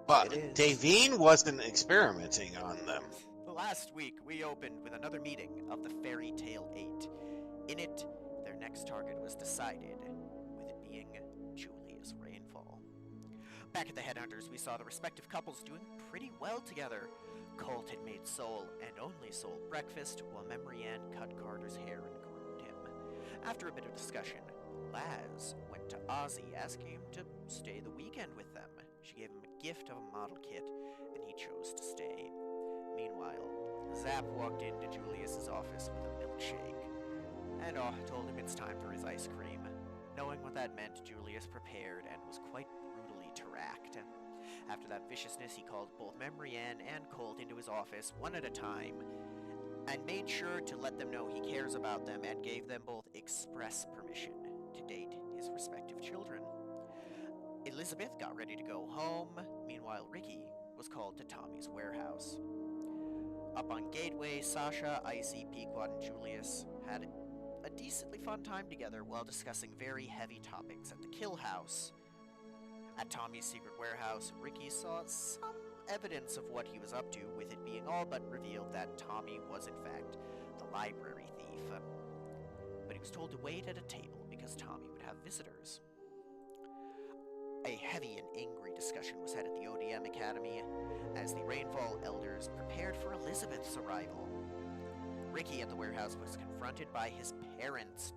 But Davine wasn't experimenting on them. Last week, we opened with another meeting of the Fairy Tale 8. In it, their next target was decided, with it being Julius Rainfall. Back at the Headhunters, we saw the respective couples doing pretty well together. Colt had made Soul, and only Soul, breakfast, while Memory Ann cut Carter's hair and groomed him. After a bit of discussion, Laz went to Ozzy, asking him to stay the weekend with them. She gave him a gift of a model kit, and he chose to stay. Meanwhile, Zap walked into Julius's office with a milkshake, and told him it's time for his ice cream. Knowing what that meant, Julius prepared and was quite brutally terracked. After that viciousness, he called both Memory Ann and Colt into his office one at a time, and made sure to let them know he cares about them and gave them both express permission to date his respective children. Elizabeth got ready to go home. Meanwhile, Ricky was called to Tommy's warehouse. Up on Gateway, Sasha, Icy, Pequod, and Julius had a decently fun time together while discussing very heavy topics at the Kill House. At Tommy's secret warehouse, Ricky saw some evidence of what he was up to, with it being all but revealed that Tommy was in fact the library thief. But he was told to wait at a table because Tommy would have visitors. A heavy and angry discussion was had at the ODM Academy as the Rainfall Elders prepared for Elizabeth's arrival. Ricky at the warehouse was confronted by his parents,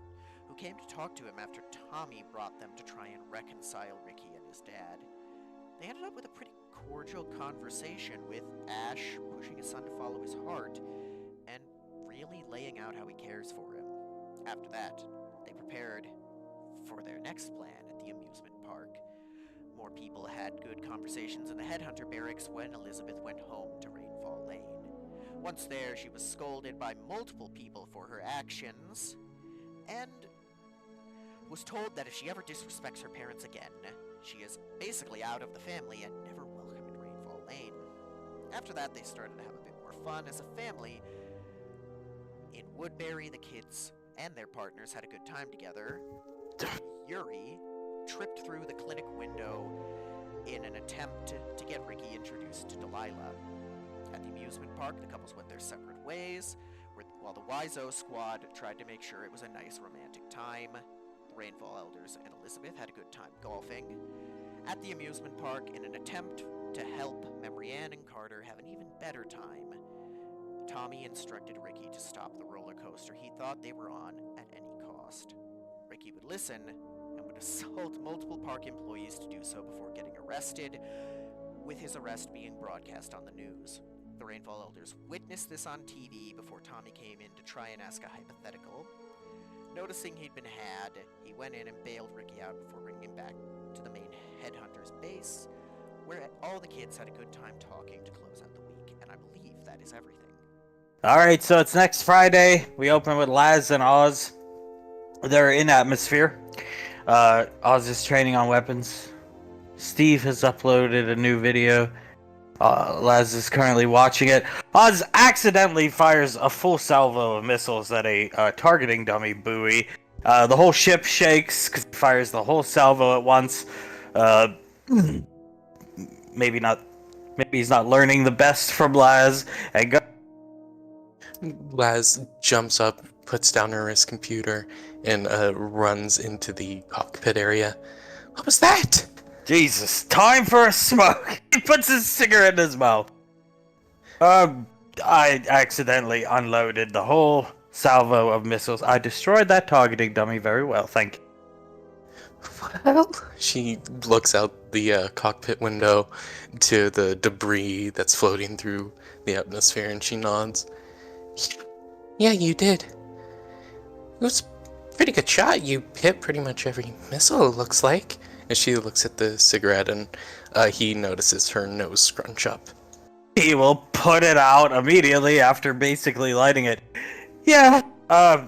who came to talk to him after Tommy brought them to try and reconcile Ricky and his dad. They ended up with a pretty cordial conversation, with Ash pushing his son to follow his heart and really laying out how he cares for him. After that, they prepared for their next plan at the amusement park. More people had good conversations in the Headhunter barracks when Elizabeth went home to Rainfall Lane. Once there, she was scolded by multiple people for her actions, and was told that if she ever disrespects her parents again, she is basically out of the family and never welcome in Rainfall Lane. After that, they started to have a bit more fun as a family. In Woodbury, the kids and their partners had a good time together. Yuri tripped through the clinic window in an attempt to get Ricky introduced to Delilah. At the amusement park, the couples went their separate ways, while the Wiseau squad tried to make sure it was a nice romantic time. The Rainfall Elders and Elizabeth had a good time golfing. At the amusement park, in an attempt to help Memory Ann and Carter have an even better time, Tommy instructed Ricky to stop the roller coaster he thought they were on at any cost. Ricky would listen and would assault multiple park employees to do so before getting arrested, with his arrest being broadcast on the news. The Rainfall Elders witnessed this on TV before Tommy came in to try and ask a hypothetical. Noticing he'd been had, he went in and bailed Ricky out before bringing him back to the main Headhunters base, where all the kids had a good time talking to close out the week, and I believe that is everything. Alright, so it's next Friday. We open with Laz and Oz. They're in Atmosphere. Oz is training on weapons. Steve has uploaded a new video. Laz is currently watching it. Oz accidentally fires a full salvo of missiles at a targeting dummy buoy. The whole ship shakes because he fires the whole salvo at once. Maybe he's not learning the best from Laz. And Laz jumps up, puts down her wrist computer, and runs into the cockpit area. What was that? Jesus, time for a smoke. He puts his cigarette in his mouth. I accidentally unloaded the whole salvo of missiles. I destroyed that targeting dummy very well, thank you. Well, she looks out the cockpit window to the debris that's floating through the atmosphere, and she nods. Yeah, you did. It was a pretty good shot. You hit pretty much every missile, it looks like. And she looks at the cigarette, and he notices her nose scrunch up. He will put it out immediately after basically lighting it. Yeah,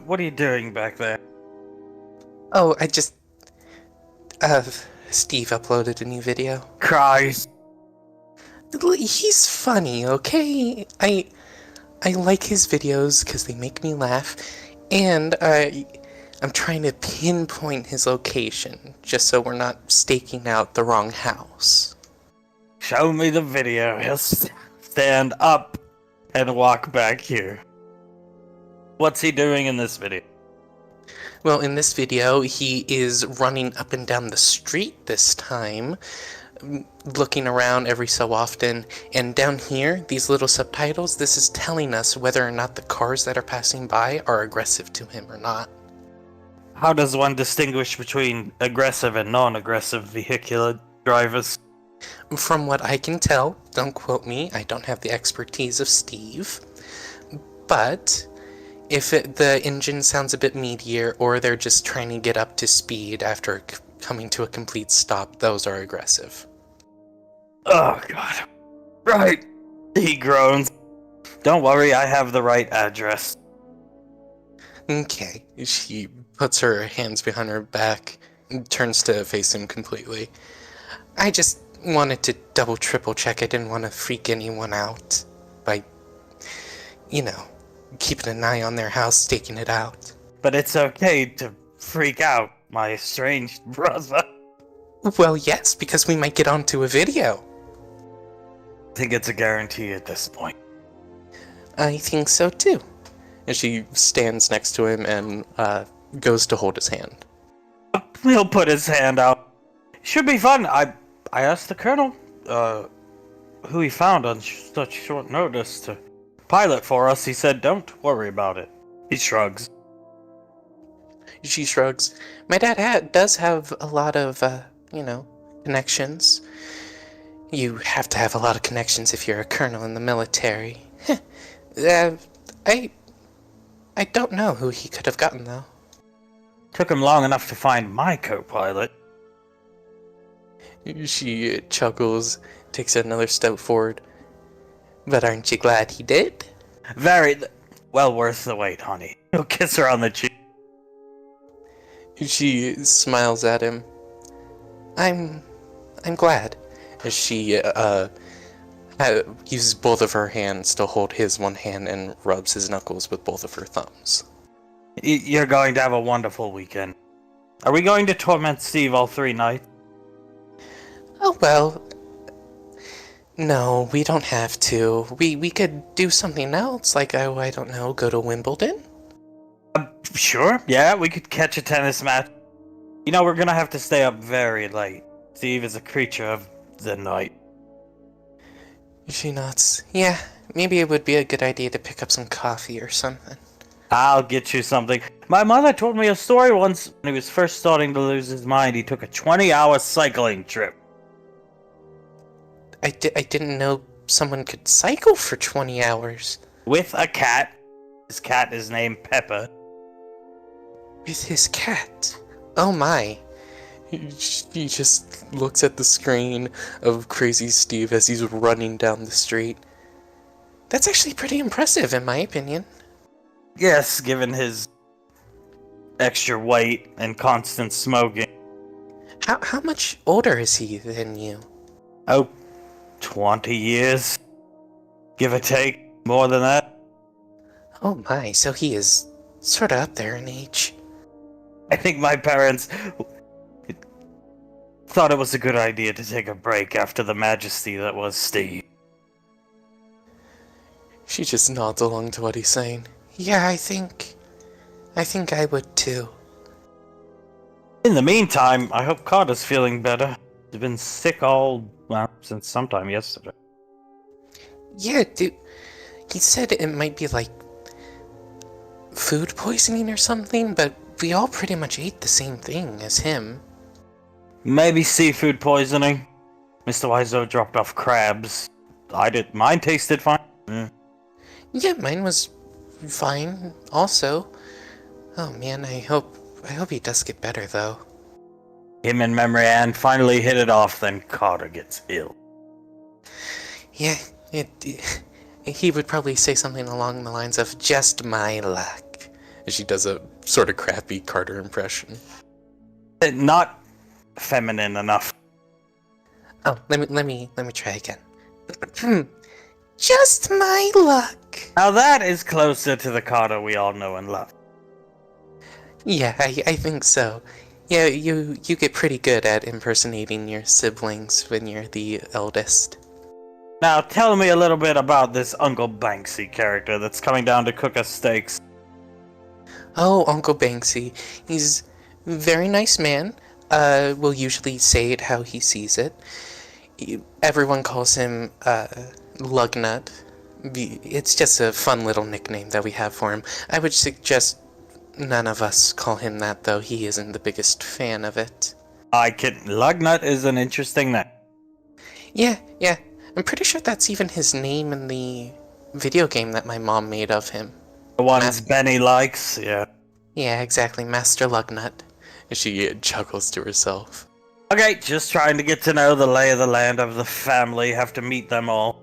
what are you doing back there? Oh, I just... Steve uploaded a new video. Christ. He's funny, okay? I like his videos because they make me laugh, and I'm trying to pinpoint his location, just so we're not staking out the wrong house. show me the video, he'll stand up and walk back here. What's he doing in this video? Well, in this video, he is running up and down the street this time, looking around every so often, and down here, these little subtitles, this is telling us whether or not the cars that are passing by are aggressive to him or not. How does one distinguish between aggressive and non-aggressive vehicular drivers? From what I can tell, don't quote me, I don't have the expertise of Steve, but if the engine sounds a bit meatier, or they're just trying to get up to speed after coming to a complete stop, those are aggressive. Oh, God. Right. He groans. Don't worry, I have the right address. Okay. She puts her hands behind her back and turns to face him completely. I just wanted to double triple check. I didn't want to freak anyone out by, keeping an eye on their house, staking it out. But it's okay to freak out, my estranged brother. Well, yes, because we might get onto a video. I think it's a guarantee at this point. I think so too. And she stands next to him and goes to hold his hand. He'll put his hand out. Should be fun. I asked the colonel who he found on such short notice to pilot for us. He said, don't worry about it. He shrugs. She shrugs. My dad does have a lot of, connections. You have to have a lot of connections if you're a colonel in the military. I don't know who he could have gotten, though. Took him long enough to find my co-pilot. She chuckles, takes another step forward. But aren't you glad he did? Very well worth the wait, honey. He'll kiss her on the cheek. She smiles at him. I'm glad. As she uses both of her hands to hold his one hand and rubs his knuckles with both of her thumbs. You're going to have a wonderful weekend. Are we going to torment Steve all 3 nights? Oh, well. No, we don't have to. We could do something else, like, I don't know, go to Wimbledon? Sure, yeah, we could catch a tennis match. We're gonna have to stay up very late. Steve is a creature of the night. She nods. Yeah, maybe it would be a good idea to pick up some coffee or something. I'll get you something. My mother told me a story once when he was first starting to lose his mind. He took a 20-hour cycling trip. I didn't know someone could cycle for 20 hours. With a cat. His cat is named Pepper. With his cat? Oh my. He just looks at the screen of Crazy Steve as he's running down the street. That's actually pretty impressive, in my opinion. Yes, given his extra weight and constant smoking. How much older is he than you? Oh, 20 years. Give or take. More than that. Oh my, so he is sort of up there in age. I think my parents thought it was a good idea to take a break after the majesty that was Steve. She just nods along to what he's saying. Yeah, I think I would too. In the meantime, I hope Carter's feeling better. He's been sick since sometime yesterday. Yeah, dude. He said it might be like food poisoning or something, but we all pretty much ate the same thing as him. Maybe seafood poisoning. Mr. Wiseau dropped off crabs. I did. Mine tasted fine. Yeah, mine was fine also. Oh man, I hope he does get better though. Him and Memory Ann finally hit it off, then Carter gets ill. Yeah, he would probably say something along the lines of, just my luck. And she does a sort of crappy Carter impression. Not feminine enough. Oh, let me try again. Just my luck. Now that is closer to the Carter we all know and love. Yeah, I think so. Yeah, you get pretty good at impersonating your siblings when you're the eldest. Now, tell me a little bit about this Uncle Banksy character that's coming down to cook us steaks. Oh, Uncle Banksy. He's a very nice man. Will usually say it how he sees it. Everyone calls him, Lugnut. It's just a fun little nickname that we have for him. I would suggest none of us call him that, though. He isn't the biggest fan of it. Lugnut is an interesting name. Yeah. I'm pretty sure that's even his name in the video game that my mom made of him. The ones Benny likes, yeah. Yeah, exactly, Master Lugnut. She chuckles to herself. Okay, just trying to get to know the lay of the land of the family, have to meet them all.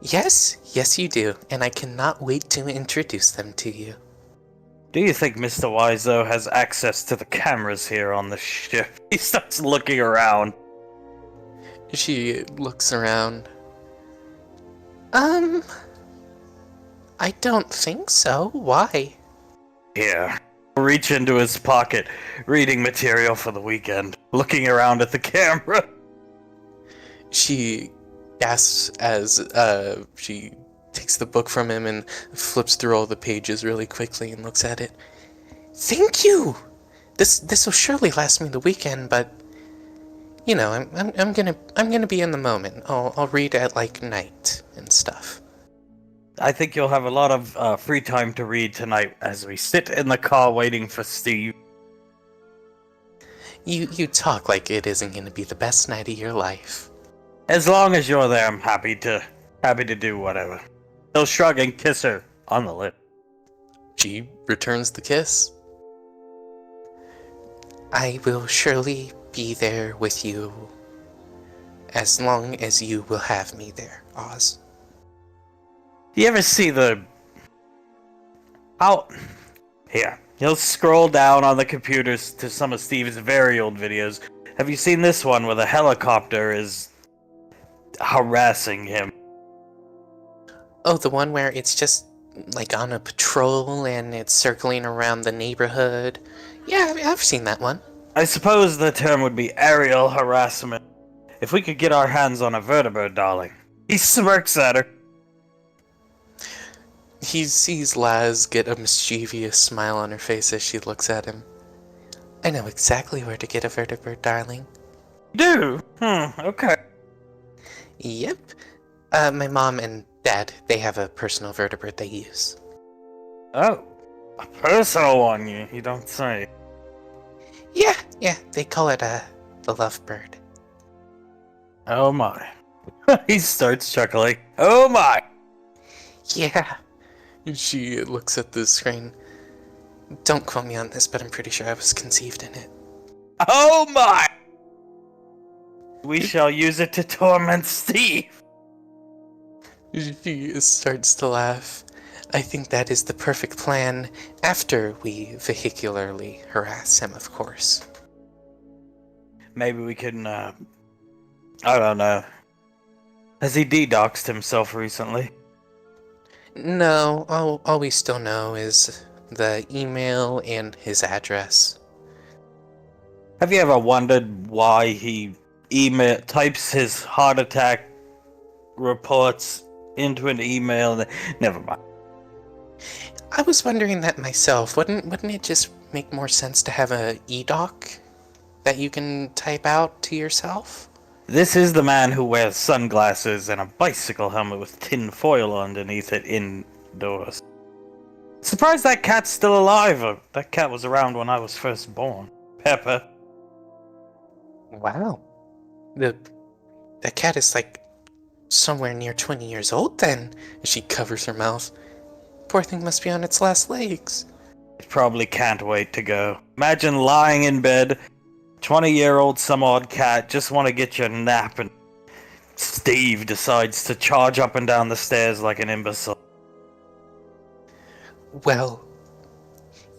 Yes you do, and I cannot wait to introduce them to you. Do you think Mr. Wiseau has access to the cameras here on the ship? He starts looking around. She looks around. I don't think so. Why? Here. Reach into his pocket, reading material for the weekend, looking around at the camera. She gasps as she takes the book from him and flips through all the pages really quickly and looks at it. Thank you. This will surely last me the weekend, but you know, I'm gonna be in the moment. I'll read at like night and stuff. I think you'll have a lot of free time to read tonight as we sit in the car waiting for Steve. You talk like it isn't gonna be the best night of your life. As long as you're there, I'm happy to do whatever. He'll shrug and kiss her on the lip. She returns the kiss. I will surely be there with you as long as you will have me there, Oz. Do you ever see Here. He'll scroll down on the computers to some of Steve's very old videos. Have you seen this one where the helicopter is harassing him? Oh, the one where it's just like on a patrol and it's circling around the neighborhood? Yeah, I've seen that one. I suppose the term would be aerial harassment. If we could get our hands on a vertibird, darling. He smirks at her. He sees Laz get a mischievous smile on her face as she looks at him. I know exactly where to get a vertibird, darling. Do? Okay. Yep. My mom and dad, they have a personal vertibird they use. Oh. A personal one, you don't say. Yeah, they call it, the lovebird. Oh my. He starts chuckling. Oh my! Yeah. She looks at the screen. Don't quote me on this, but I'm pretty sure I was conceived in it. Oh my! We shall use it to torment Steve. She starts to laugh. I think that is the perfect plan, after we vehicularly harass him, of course. Maybe we can, I don't know. Has he de-doxed himself recently? No, all we still know is the email and his address. Have you ever wondered why he types his heart attack reports into an email? Never mind. I was wondering that myself. Wouldn't it just make more sense to have a e-doc that you can type out to yourself? This is the man who wears sunglasses and a bicycle helmet with tin foil underneath it indoors. Surprised that cat's still alive. That cat was around when I was first born. Pepper. Wow. The cat is like somewhere near 20 years old then. She covers her mouth. Poor thing must be on its last legs. It probably can't wait to go. Imagine lying in bed, 20-year-old some odd cat, just want to get your nap, and Steve decides to charge up and down the stairs like an imbecile. Well,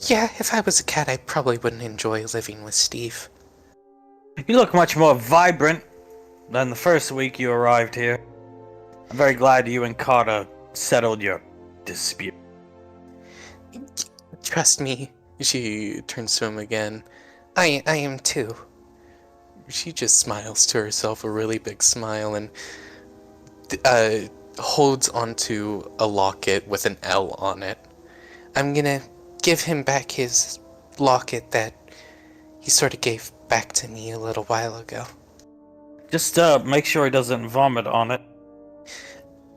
yeah, if I was a cat, I probably wouldn't enjoy living with Steve. You look much more vibrant than the first week you arrived here. I'm very glad you and Carter settled your dispute. Trust me. She turns to him again. I am too. She just smiles to herself a really big smile and holds onto a locket with an L on it. I'm gonna give him back his locket that he sort of gave back to me a little while ago. Just make sure he doesn't vomit on it.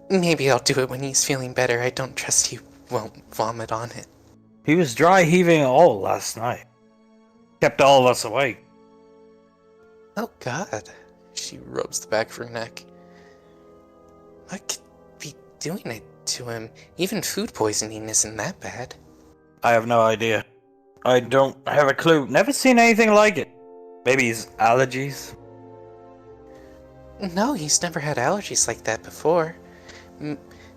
Maybe I'll do it when he's feeling better. I don't trust he won't vomit on it. He was dry heaving all last night. Kept all of us awake. Oh God. She rubs the back of her neck. What could be doing it to him? Even food poisoning isn't that bad. I have no idea. I don't have a clue. Never seen anything like it. Maybe his allergies? No, he's never had allergies like that before.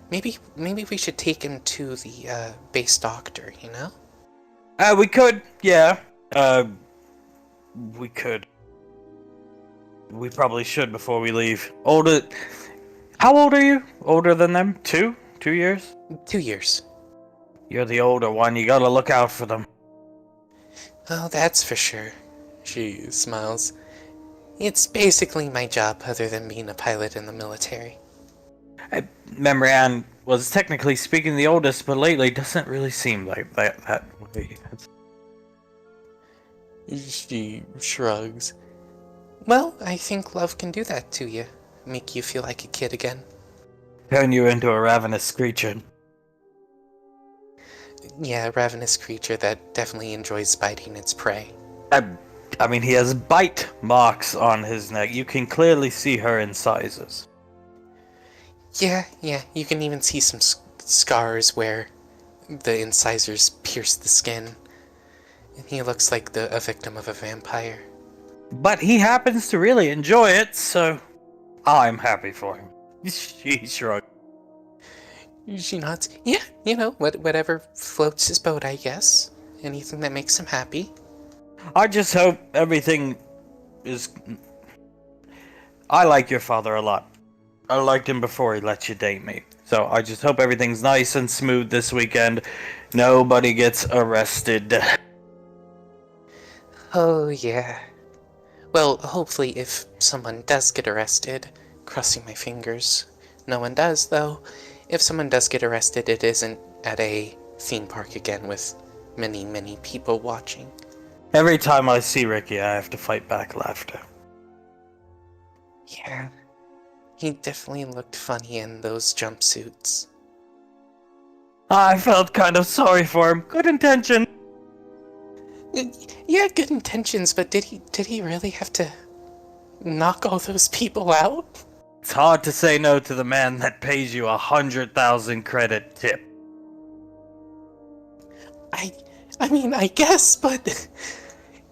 Maybe we should take him to the base doctor, you know? We could, yeah. We could. We probably should before we leave. How old are you? Older than them? 2? 2 years? 2 years. You're the older one. You gotta look out for them. Oh, that's for sure. She smiles. It's basically my job other than being a pilot in the military. Remember, Anne was technically speaking the oldest, but lately doesn't really seem like that way. She shrugs. Well, I think love can do that to you. Make you feel like a kid again. Turn you into a ravenous creature. Yeah, a ravenous creature that definitely enjoys biting its prey. I mean, he has bite marks on his neck. You can clearly see her incisors. Yeah, you can even see some scars where the incisors pierce the skin. And he looks like a victim of a vampire. But he happens to really enjoy it, so I'm happy for him. She shrugged. She nods. Yeah, you know, whatever floats his boat, I guess. Anything that makes him happy. I just hope everything is... I like your father a lot. I liked him before he let you date me. So I just hope everything's nice and smooth this weekend. Nobody gets arrested. Oh, yeah. Well, hopefully if someone does get arrested, crossing my fingers. No one does, though. If someone does get arrested, it isn't at a theme park again with many, many people watching. Every time I see Ricky, I have to fight back laughter. Yeah. He definitely looked funny in those jumpsuits. I felt kind of sorry for him. Good intention. Yeah, good intentions, but did he really have to knock all those people out? It's hard to say no to the man that pays you 100,000 credit tip. I mean, I guess, but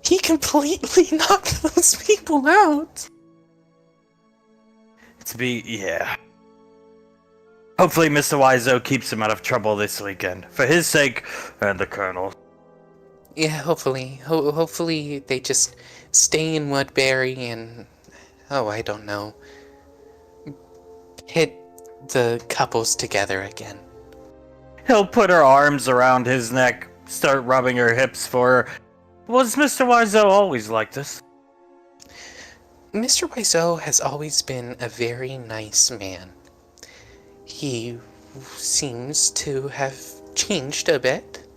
he completely knocked those people out. Yeah. Hopefully Mr. Wiseau keeps him out of trouble this weekend. For his sake, and the Colonel. Yeah, hopefully. Hopefully they just stay in Woodbury and... Oh, I don't know. Hit the couples together again. He'll put her arms around his neck, start rubbing her hips for her. Was Mr. Wiseau always like this? Mr. Wiseau has always been a very nice man. He seems to have changed a bit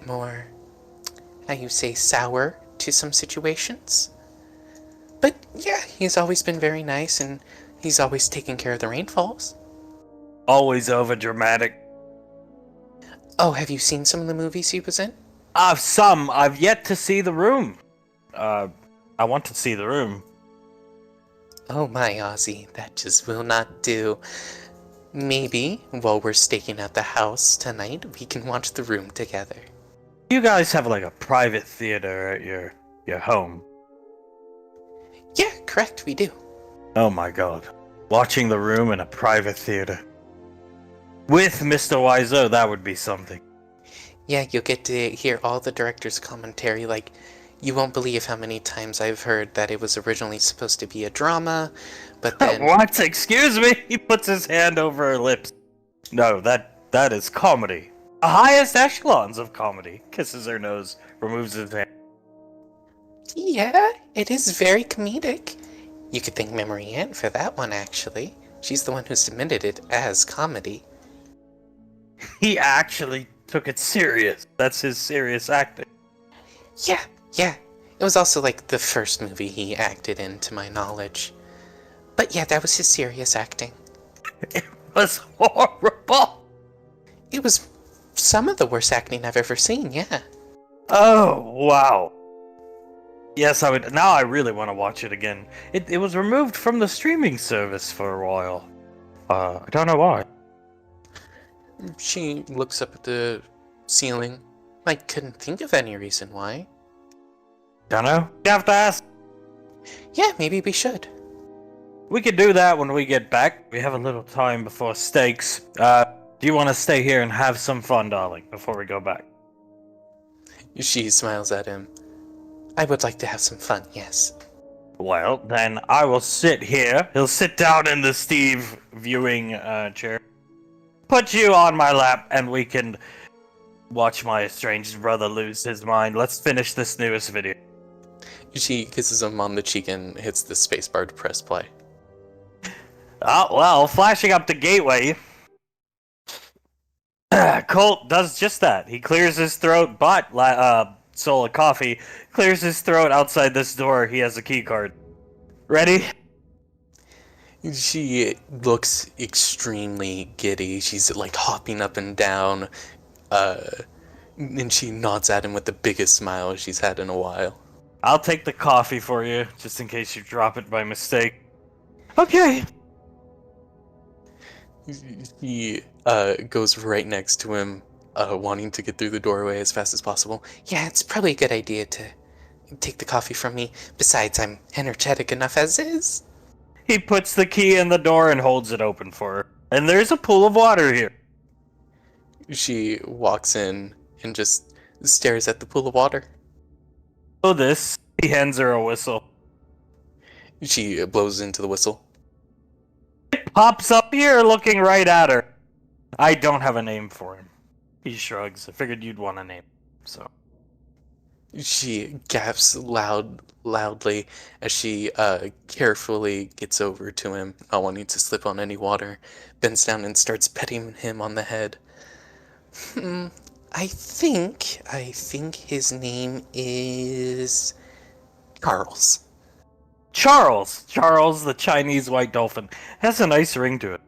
more, how you say, sour to some situations. But yeah, he's always been very nice, and he's always taken care of the Rainfalls. Always over dramatic. Oh, have you seen some of the movies he was in? Some. I've yet to see The Room. I want to see The Room. Oh my, Ozzy, that just will not do. Maybe, while we're staking out the house tonight, we can watch The Room together. You guys have like a private theater at your home. Yeah, correct, we do. Oh my god. Watching The Room in a private theater. With Mr. Wiseau, that would be something. Yeah, you'll get to hear all the director's commentary, like, you won't believe how many times I've heard that it was originally supposed to be a drama, but then... What? Excuse me? He puts his hand over her lips. No, that is comedy. The highest echelons of comedy. Kisses her nose, removes his hand. Yeah, it is very comedic. You could thank Memory Ann for that one, actually. She's the one who submitted it as comedy. He actually took it serious. That's his serious acting. Yeah. It was also like the first movie he acted in, to my knowledge. But yeah, that was his serious acting. It was horrible. It was some of the worst acting I've ever seen, yeah. Oh, wow. Yes, I would. Now I really want to watch it again. It was removed from the streaming service for a while. I don't know why. She looks up at the ceiling. I couldn't think of any reason why. Don't know. You have to ask. Yeah, maybe we should. We could do that when we get back. We have a little time before stakes. Do you want to stay here and have some fun, darling, before we go back? She smiles at him. I would like to have some fun, yes. Well, then I will sit here. He'll sit down in the Steve viewing chair. Put you on my lap, and we can watch my estranged brother lose his mind. Let's finish this newest video. She kisses him on the cheek and hits the spacebar to press play. Oh, well, flashing up the gateway. Colt does just that. He clears his throat, but Soul of Coffee clears his throat outside this door. He has a key card. Ready? She looks extremely giddy. She's like hopping up and down. And she nods at him with the biggest smile she's had in a while. I'll take the coffee for you, just in case you drop it by mistake. Okay. He goes right next to him, wanting to get through the doorway as fast as possible. Yeah, it's probably a good idea to take the coffee from me. Besides, I'm energetic enough as is. He puts the key in the door and holds it open for her. And there's a pool of water here. She walks in and just stares at the pool of water. Oh, this. He hands her a whistle. She blows into the whistle. It pops up here looking right at her. I don't have a name for him. He shrugs. I figured you'd want a name, so. She gasps loudly as she carefully gets over to him, not wanting to slip on any water, bends down and starts petting him on the head. I think his name is Charles. Charles, the Chinese white dolphin, has a nice ring to it.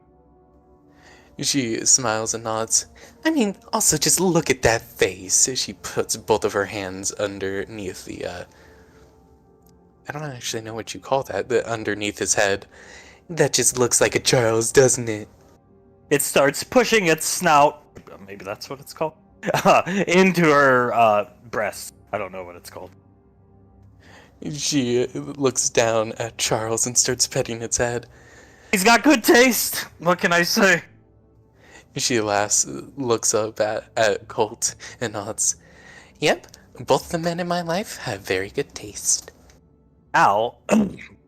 She smiles and nods. I mean, also just look at that face. She puts both of her hands underneath the, I don't actually know what you call that, but underneath his head. That just looks like a Charles, doesn't it? It starts pushing its snout, maybe that's what it's called, into her breast. I don't know what it's called. She looks down at Charles and starts petting its head. He's got good taste. What can I say? She laughs, looks up at Colt, and nods. Yep, both the men in my life have very good taste. Al,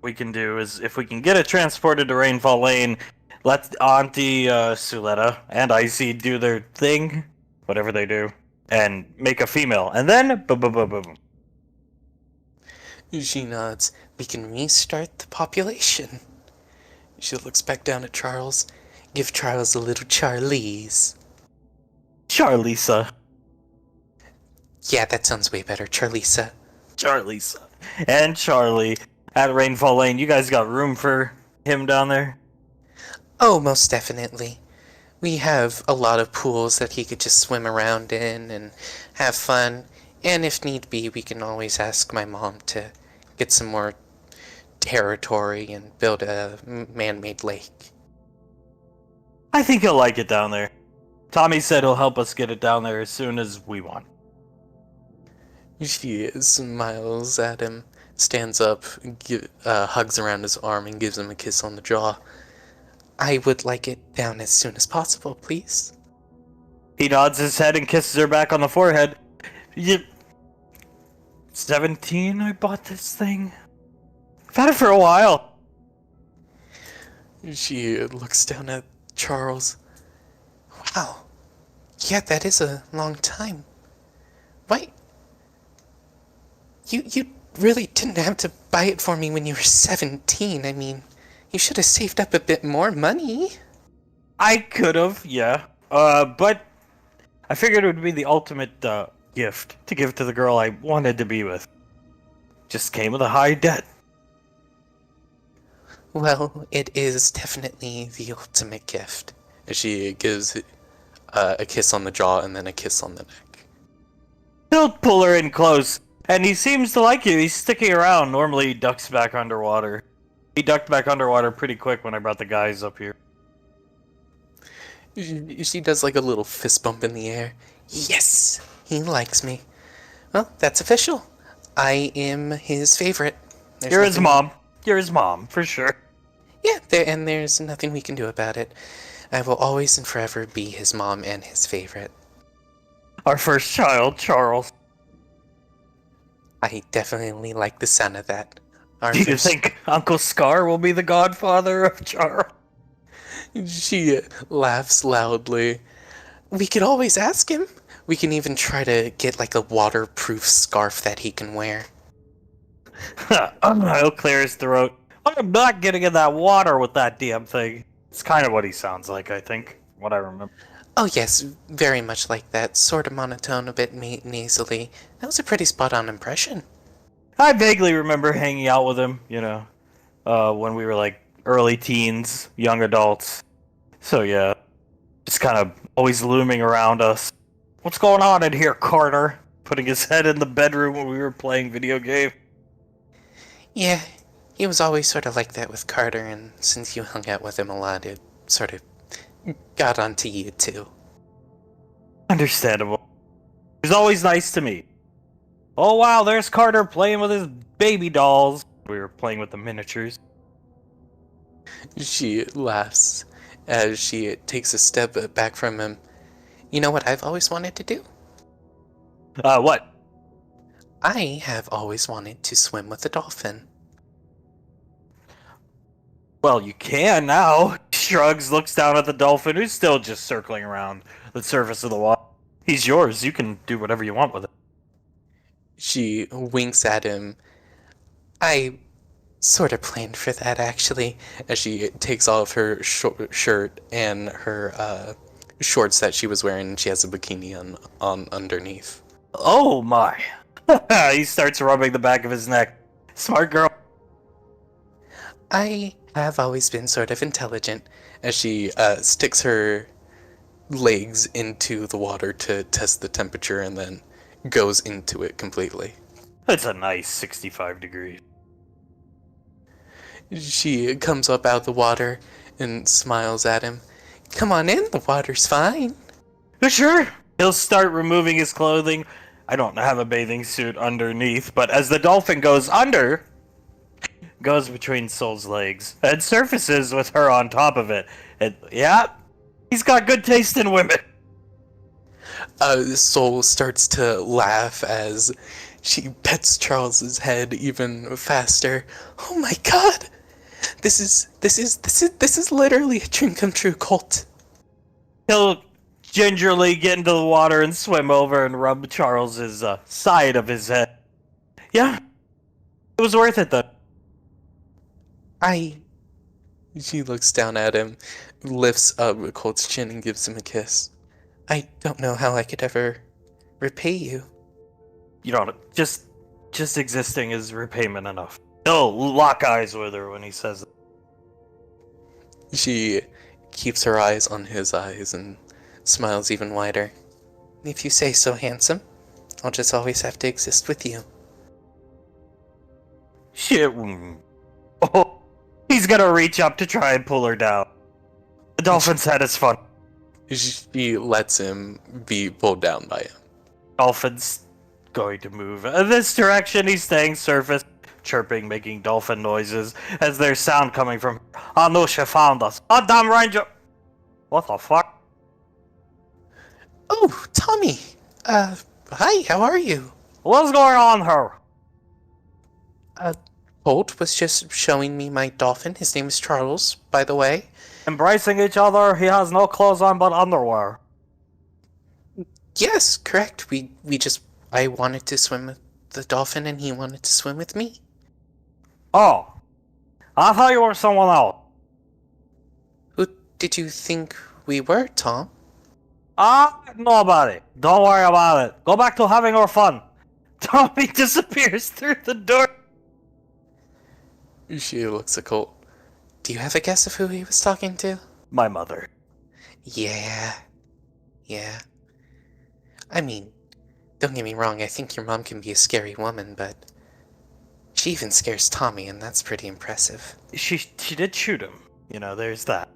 we can do is, if we can get it transported to Rainfall Lane, let Auntie Suletta and Icy do their thing, whatever they do, and make a female, and then boom. She nods. We can restart the population. She looks back down at Charles. Give Charles a little Charlize. Charlisa. Yeah, that sounds way better, Charlisa. Charlisa. And Charlie at Rainfall Lane. You guys got room for him down there? Oh, most definitely. We have a lot of pools that he could just swim around in and have fun. And if need be, we can always ask my mom to get some more territory and build a man-made lake. I think he'll like it down there. Tommy said he'll help us get it down there as soon as we want. She smiles at him, stands up, hugs around his arm, and gives him a kiss on the jaw. I would like it down as soon as possible, please. He nods his head and kisses her back on the forehead. 17 I bought this thing. I've had it for a while. She looks down at Charles. Wow. Yeah, that is a long time. Why? You really didn't have to buy it for me when you were 17. I mean, you should have saved up a bit more money. I could have, yeah. But I figured it would be the ultimate gift to give to the girl I wanted to be with. Just came with a high debt. Well, it is definitely the ultimate gift. She gives a kiss on the jaw and then a kiss on the neck. He'll pull her in close, and he seems to like you. He's sticking around. Normally he ducks back underwater. He ducked back underwater pretty quick when I brought the guys up here. She does like a little fist bump in the air. Yes, he likes me. Well, that's official. I am his favorite. You're his mom. You're his mom, for sure. Yeah, and there's nothing we can do about it. I will always and forever be his mom and his favorite. Our first child, Charles. I definitely like the sound of that. Do you think Uncle Scar will be the godfather of Charles? She laughs loudly. We could always ask him. We can even try to get like a waterproof scarf that he can wear. He'll clear his throat. I'm not getting in that water with that damn thing. It's kind of what he sounds like, I think. What I remember. Oh yes, very much like that. Sort of monotone, a bit nasally. That was a pretty spot-on impression. I vaguely remember hanging out with him, when we were like early teens, young adults. So yeah, just kind of always looming around us. What's going on in here, Carter? Putting his head in the bedroom when we were playing video game. Yeah, he was always sort of like that with Carter, and since you hung out with him a lot, it sort of got onto you too. Understandable. He was always nice to me. Oh wow, there's Carter playing with his baby dolls. We were playing with the miniatures. She laughs as she takes a step back from him. You know what I've always wanted to do? What? I have always wanted to swim with a dolphin. Well, you can now. Shrugs, looks down at the dolphin, who's still just circling around the surface of the water. He's yours. You can do whatever you want with it. She winks at him. I sort of planned for that, actually, as she takes off her shirt and her shorts that she was wearing, and she has a bikini on underneath. Oh my. He starts rubbing the back of his neck. Smart girl. I have always been sort of intelligent, as she sticks her legs into the water to test the temperature and then goes into it completely. It's a nice 65 degrees. She comes up out of the water and smiles at him. Come on in, the water's fine. Sure. He'll start removing his clothing. I don't have a bathing suit underneath, but as the dolphin goes under, goes between Soul's legs, and surfaces with her on top of it. And yeah, he's got good taste in women. Soul starts to laugh as she pets Charles's head even faster. Oh my god! This is literally a dream come true, Colt. He'll gingerly get into the water and swim over and rub Charles's side of his head. Yeah, it was worth it though. She looks down at him, lifts up Colt's chin and gives him a kiss. I don't know how I could ever repay you. You don't, just existing is repayment enough. He'll lock eyes with her when he says it. She keeps her eyes on his eyes and smiles even wider. If you say so, handsome, I'll just always have to exist with you. Shit. Oh, he's gonna reach up to try and pull her down. The dolphin's head is fun. She lets him be pulled down by him. Dolphin's going to move in this direction. He's staying surface, chirping, making dolphin noises as there's sound coming from. I know she found us. Oh, damn ranger! What the fuck? Oh, Tommy! Hi, how are you? What's going on here? Colt was just showing me my dolphin. His name is Charles, by the way. Embracing each other, he has no clothes on but underwear. Yes, correct. I wanted to swim with the dolphin and he wanted to swim with me. Oh, I thought you were someone else. Who did you think we were, Tom? Nobody. Don't worry about it. Go back to having our fun. Tommy disappears through the door. She looks at Colt. Do you have a guess of who he was talking to? My mother. Yeah. I mean, don't get me wrong, I think your mom can be a scary woman, but she even scares Tommy, and that's pretty impressive. She did shoot him. There's that.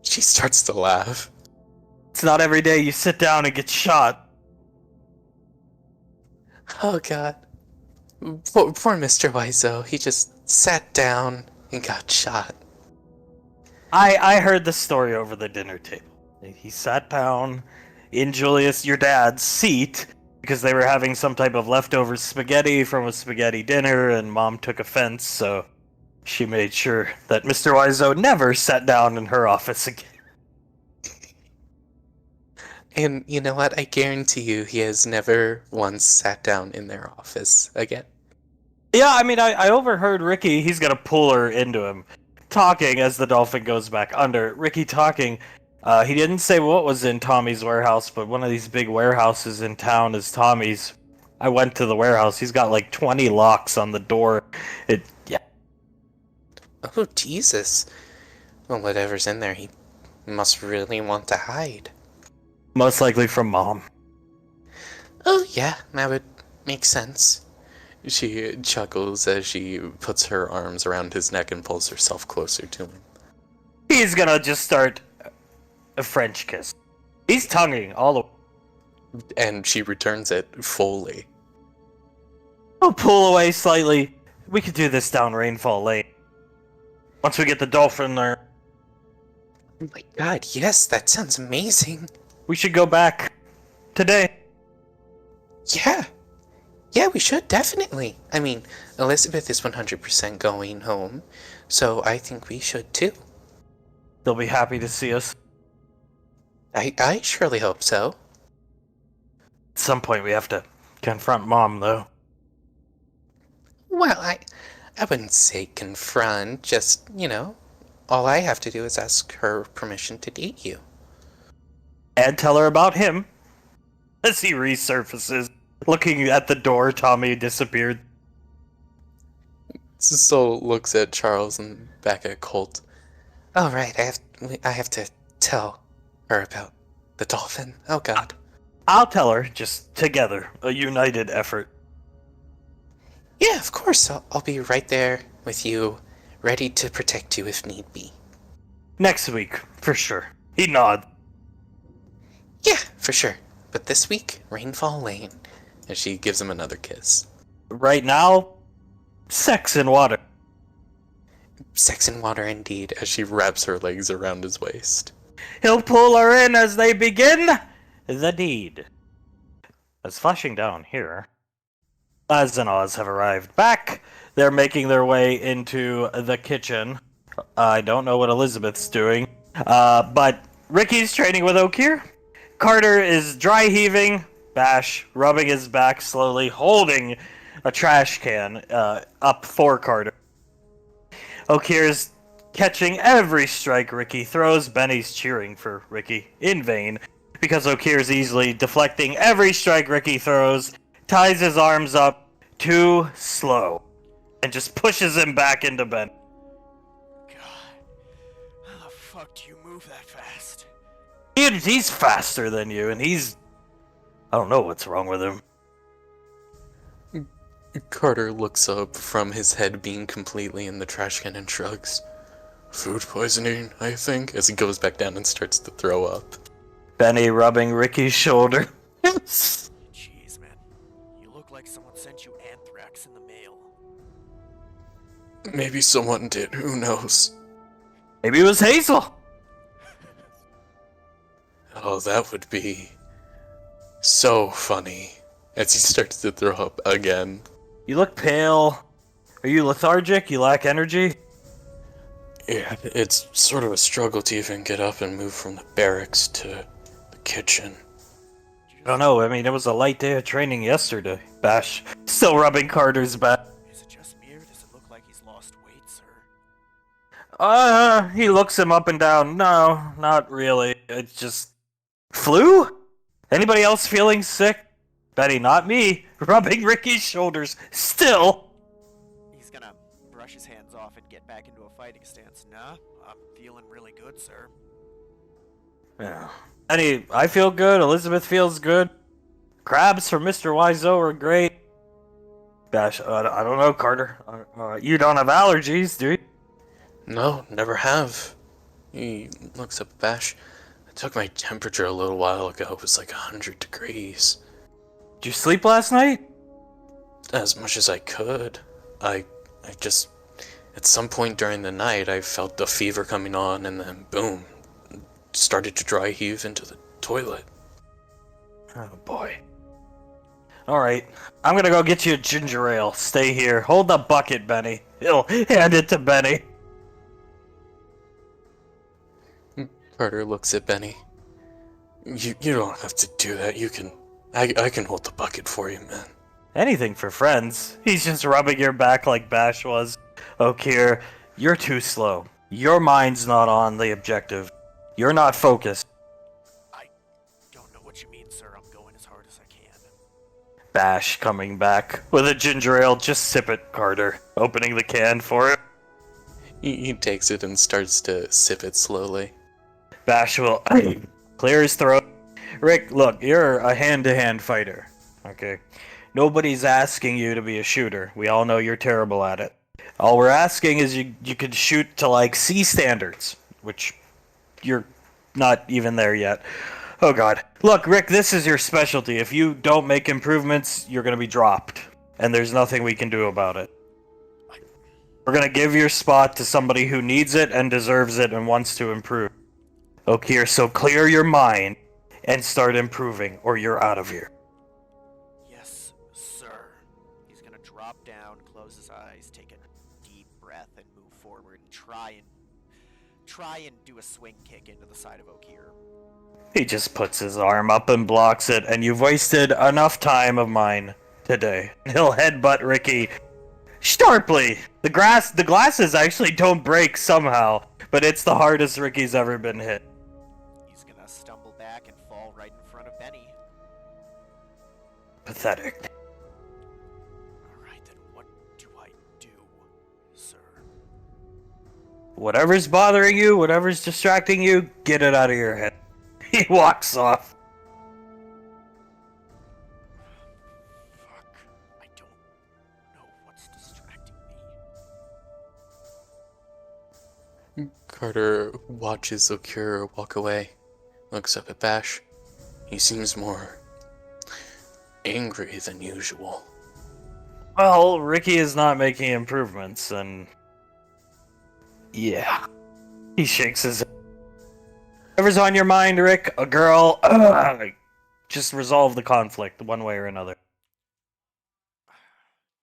She starts to laugh. It's not every day you sit down and get shot. Oh god. Poor Mr. Wiseau, he just sat down and got shot. I heard the story over the dinner table. He sat down in Julius, your dad's, seat because they were having some type of leftover spaghetti from a spaghetti dinner, and Mom took offense, so she made sure that Mr. Wiseau never sat down in her office again. And you know what? I guarantee you he has never once sat down in their office again. Yeah, I mean, I overheard Ricky, he's gonna pull her into him, talking as the dolphin goes back under. Ricky talking, he didn't say what was in Tommy's warehouse, but one of these big warehouses in town is Tommy's. I went to the warehouse, he's got like 20 locks on the door. Yeah. Oh, Jesus. Well, whatever's in there, he must really want to hide. Most likely from Mom. Oh, yeah, that would make sense. She chuckles as she puts her arms around his neck and pulls herself closer to him. He's gonna just start a French kiss. He's tonguing all the... And she returns it fully. I'll pull away slightly. We could do this down Rainfall Lane. Once we get the dolphin there. Oh my god, yes, that sounds amazing. We should go back today. Yeah, we should, definitely. I mean, Elizabeth is 100% going home, so I think we should too. They'll be happy to see us. I surely hope so. At some point we have to confront Mom, though. Well, I wouldn't say confront, just, all I have to do is ask her permission to date you. And tell her about him. As he resurfaces, looking at the door, Tommy disappeared. So looks at Charles and back at Colt. All right, I have to tell her about the dolphin. Oh god. I'll tell her, just together, a united effort. Yeah, of course. I'll be right there with you, ready to protect you if need be. Next week, for sure. He nods. Yeah, for sure. But this week, Rainfall Lane. And she gives him another kiss. Right now, sex and water. Sex and water indeed, as she wraps her legs around his waist. He'll pull her in as they begin the deed. As flashing down here, Laz and Oz have arrived back. They're making their way into the kitchen. I don't know what Elizabeth's doing, but Ricky's training with Okier. Carter is dry heaving, Bash rubbing his back slowly, holding a trash can up for Carter. Okier's catching every strike Ricky throws. Benny's cheering for Ricky in vain, because Okier's easily deflecting every strike Ricky throws, ties his arms up too slow, and just pushes him back into Ben. God, how the fuck do you move that fast? He's faster than you, and I don't know what's wrong with him. Carter looks up from his head being completely in the trash can and shrugs. Food poisoning, I think, as he goes back down and starts to throw up. Benny rubbing Ricky's shoulder. Jeez, man. You look like someone sent you anthrax in the mail. Maybe someone did, who knows? Maybe it was Hazel. Oh, that would be so funny. As he starts to throw up again. You look pale. Are you lethargic? You lack energy? Yeah, it's sort of a struggle to even get up and move from the barracks to the kitchen. I don't know. I mean, it was a light day of training yesterday. Bash, still rubbing Carter's back. Is it just me, or does it look like he's lost weight, sir? He looks him up and down. No, not really. It's just... Flu? Anybody else feeling sick? Betty, not me. Rubbing Ricky's shoulders. Still. He's gonna brush his hands off and get back into a fighting stance. Nah, I'm feeling really good, sir. Yeah. I feel good. Elizabeth feels good. Crabs from Mr. Wiseau are great. Bash, I don't know, Carter. You don't have allergies, do you? No, never have. He looks up at Bash. I took my temperature a little while ago. It was like 100 degrees. Did you sleep last night? As much as I could. I just... At some point during the night, I felt the fever coming on, and then boom, started to dry heave into the toilet. Oh, boy. Alright, I'm gonna go get you a ginger ale. Stay here. Hold the bucket, Benny. He'll hand it to Benny. Carter looks at Benny. You don't have to do that. You can... I can hold the bucket for you, man. Anything for friends. He's just rubbing your back like Bash was. Oh, Kier, you're too slow. Your mind's not on the objective. You're not focused. I don't know what you mean, sir. I'm going as hard as I can. Bash coming back with a ginger ale. Just sip it, Carter. Opening the can for it. He takes it and starts to sip it slowly. Bash will clear his throat. Rick, look, you're a hand-to-hand fighter. Okay? Nobody's asking you to be a shooter. We all know you're terrible at it. All we're asking is you could shoot to, like, C standards, which you're not even there yet. Oh, God. Look, Rick, this is your specialty. If you don't make improvements, you're going to be dropped. And there's nothing we can do about it. We're going to give your spot to somebody who needs it and deserves it and wants to improve. Okay, so clear your mind and start improving, or you're out of here. Yes, sir. He's gonna drop down, close his eyes, take a deep breath, and move forward and try and do a swing kick into the side of Okir. He just puts his arm up and blocks it, and you've wasted enough time of mine today. He'll headbutt Ricky sharply. The glasses actually don't break somehow, but it's the hardest Ricky's ever been hit. He's gonna stumble back and fall right in front of Benny. Pathetic. Alright, then what do I do, sir? Whatever's bothering you, whatever's distracting you, get it out of your head. He walks off. Fuck. I don't know what's distracting me. Carter watches Okura walk away, looks up at Bash. He seems more angry than usual. Well, Ricky is not making improvements, and... yeah. He shakes his head. Whatever's on your mind, Rick, a girl, just resolve the conflict one way or another.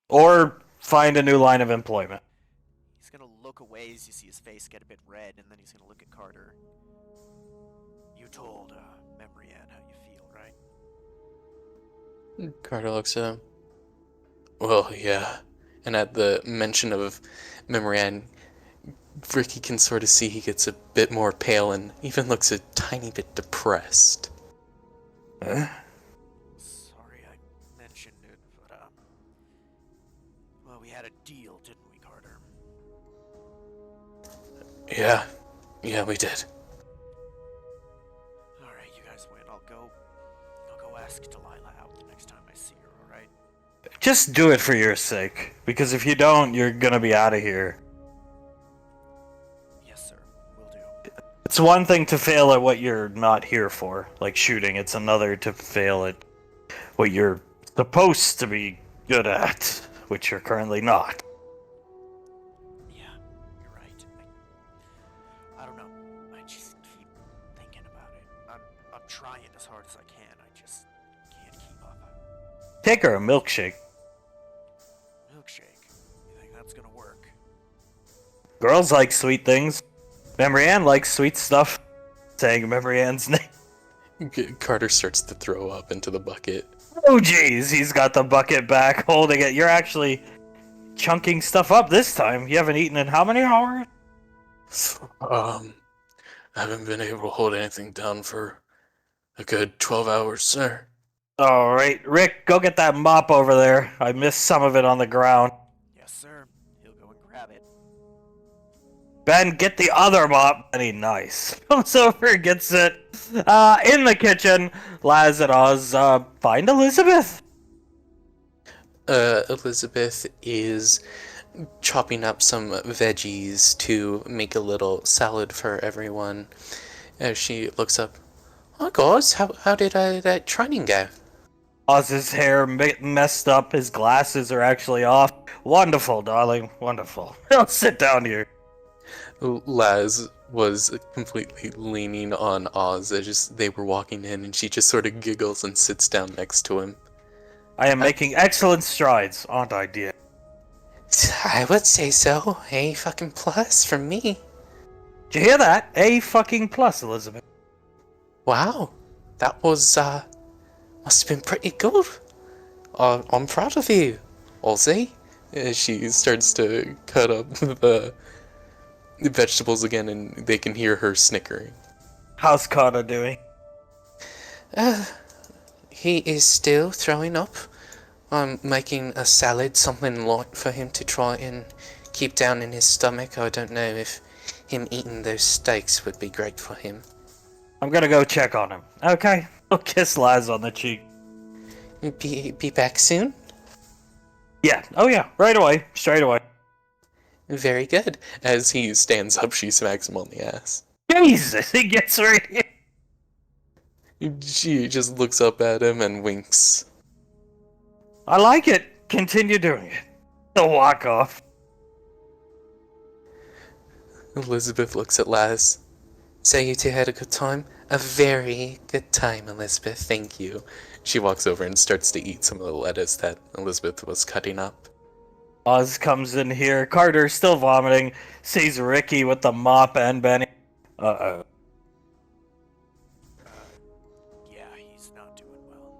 Or find a new line of employment. He's gonna look away as you see his face get a bit red, and then he's gonna look at Carter. You told, Memory Ann how you feel, right? Carter looks at him. Well, yeah. And at the mention of Memory Ann, Ricky can sort of see he gets a bit more pale and even looks a tiny bit depressed. Huh? Sorry I mentioned it, but, well, we had a deal, didn't we, Carter? Yeah, we did. Alright, you guys win. I'll go ask Delilah out the next time I see her, alright? Just do it for your sake. Because if you don't, you're gonna be out of here. Yes, sir. Will do. It's one thing to fail at what you're not here for, like shooting. It's another to fail at what you're supposed to be good at, which you're currently not. Yeah, you're right. I don't know. I just keep thinking about it. I'm trying as hard as I can. I just can't keep up. Take her a milkshake. Milkshake. You think that's gonna work? Girls like sweet things. Memory Ann likes sweet stuff. Saying Memory Ann's name. Carter starts to throw up into the bucket. Oh jeez, he's got the bucket back, holding it. You're actually chunking stuff up this time. You haven't eaten in how many hours? I haven't been able to hold anything down for a good 12 hours, sir. Alright, Rick, go get that mop over there. I missed some of it on the ground. Yes, sir. He'll go and grab it. Ben, get the other mop. Benny, nice. Comes over, gets it. In the kitchen, Laz and Oz, find Elizabeth. Elizabeth is chopping up some veggies to make a little salad for everyone. As she looks up, oh guys, how did that training go? Oz's hair messed up. His glasses are actually off. Wonderful, darling. Wonderful. I'll sit down here. Laz was completely leaning on Oz as they were walking in, and she just sort of giggles and sits down next to him. I am making excellent strides, aren't I, dear? I would say so. A fucking plus from me. Did you hear that? A fucking plus, Elizabeth. Wow, that was must have been pretty good. I'm proud of you, Ozzy. As she starts to cut up the vegetables again, and they can hear her snickering. How's Carter doing? He is still throwing up. I'm making a salad, something light for him to try and keep down in his stomach. I don't know if him eating those steaks would be great for him. I'm gonna go check on him. Okay. I'll kiss Laz on the cheek. Be back soon? Yeah. Oh yeah. Right away. Straight away. Very good. As he stands up, she smacks him on the ass. Jesus, he gets right here. She just looks up at him and winks. I like it. Continue doing it. He'll walk off. Elizabeth looks at Laz. So you two had a good time? A very good time, Elizabeth, thank you. She walks over and starts to eat some of the lettuce that Elizabeth was cutting up. Oz comes in here. Carter's still vomiting. Sees Ricky with the mop and Benny. Uh-oh. Yeah, he's not doing well.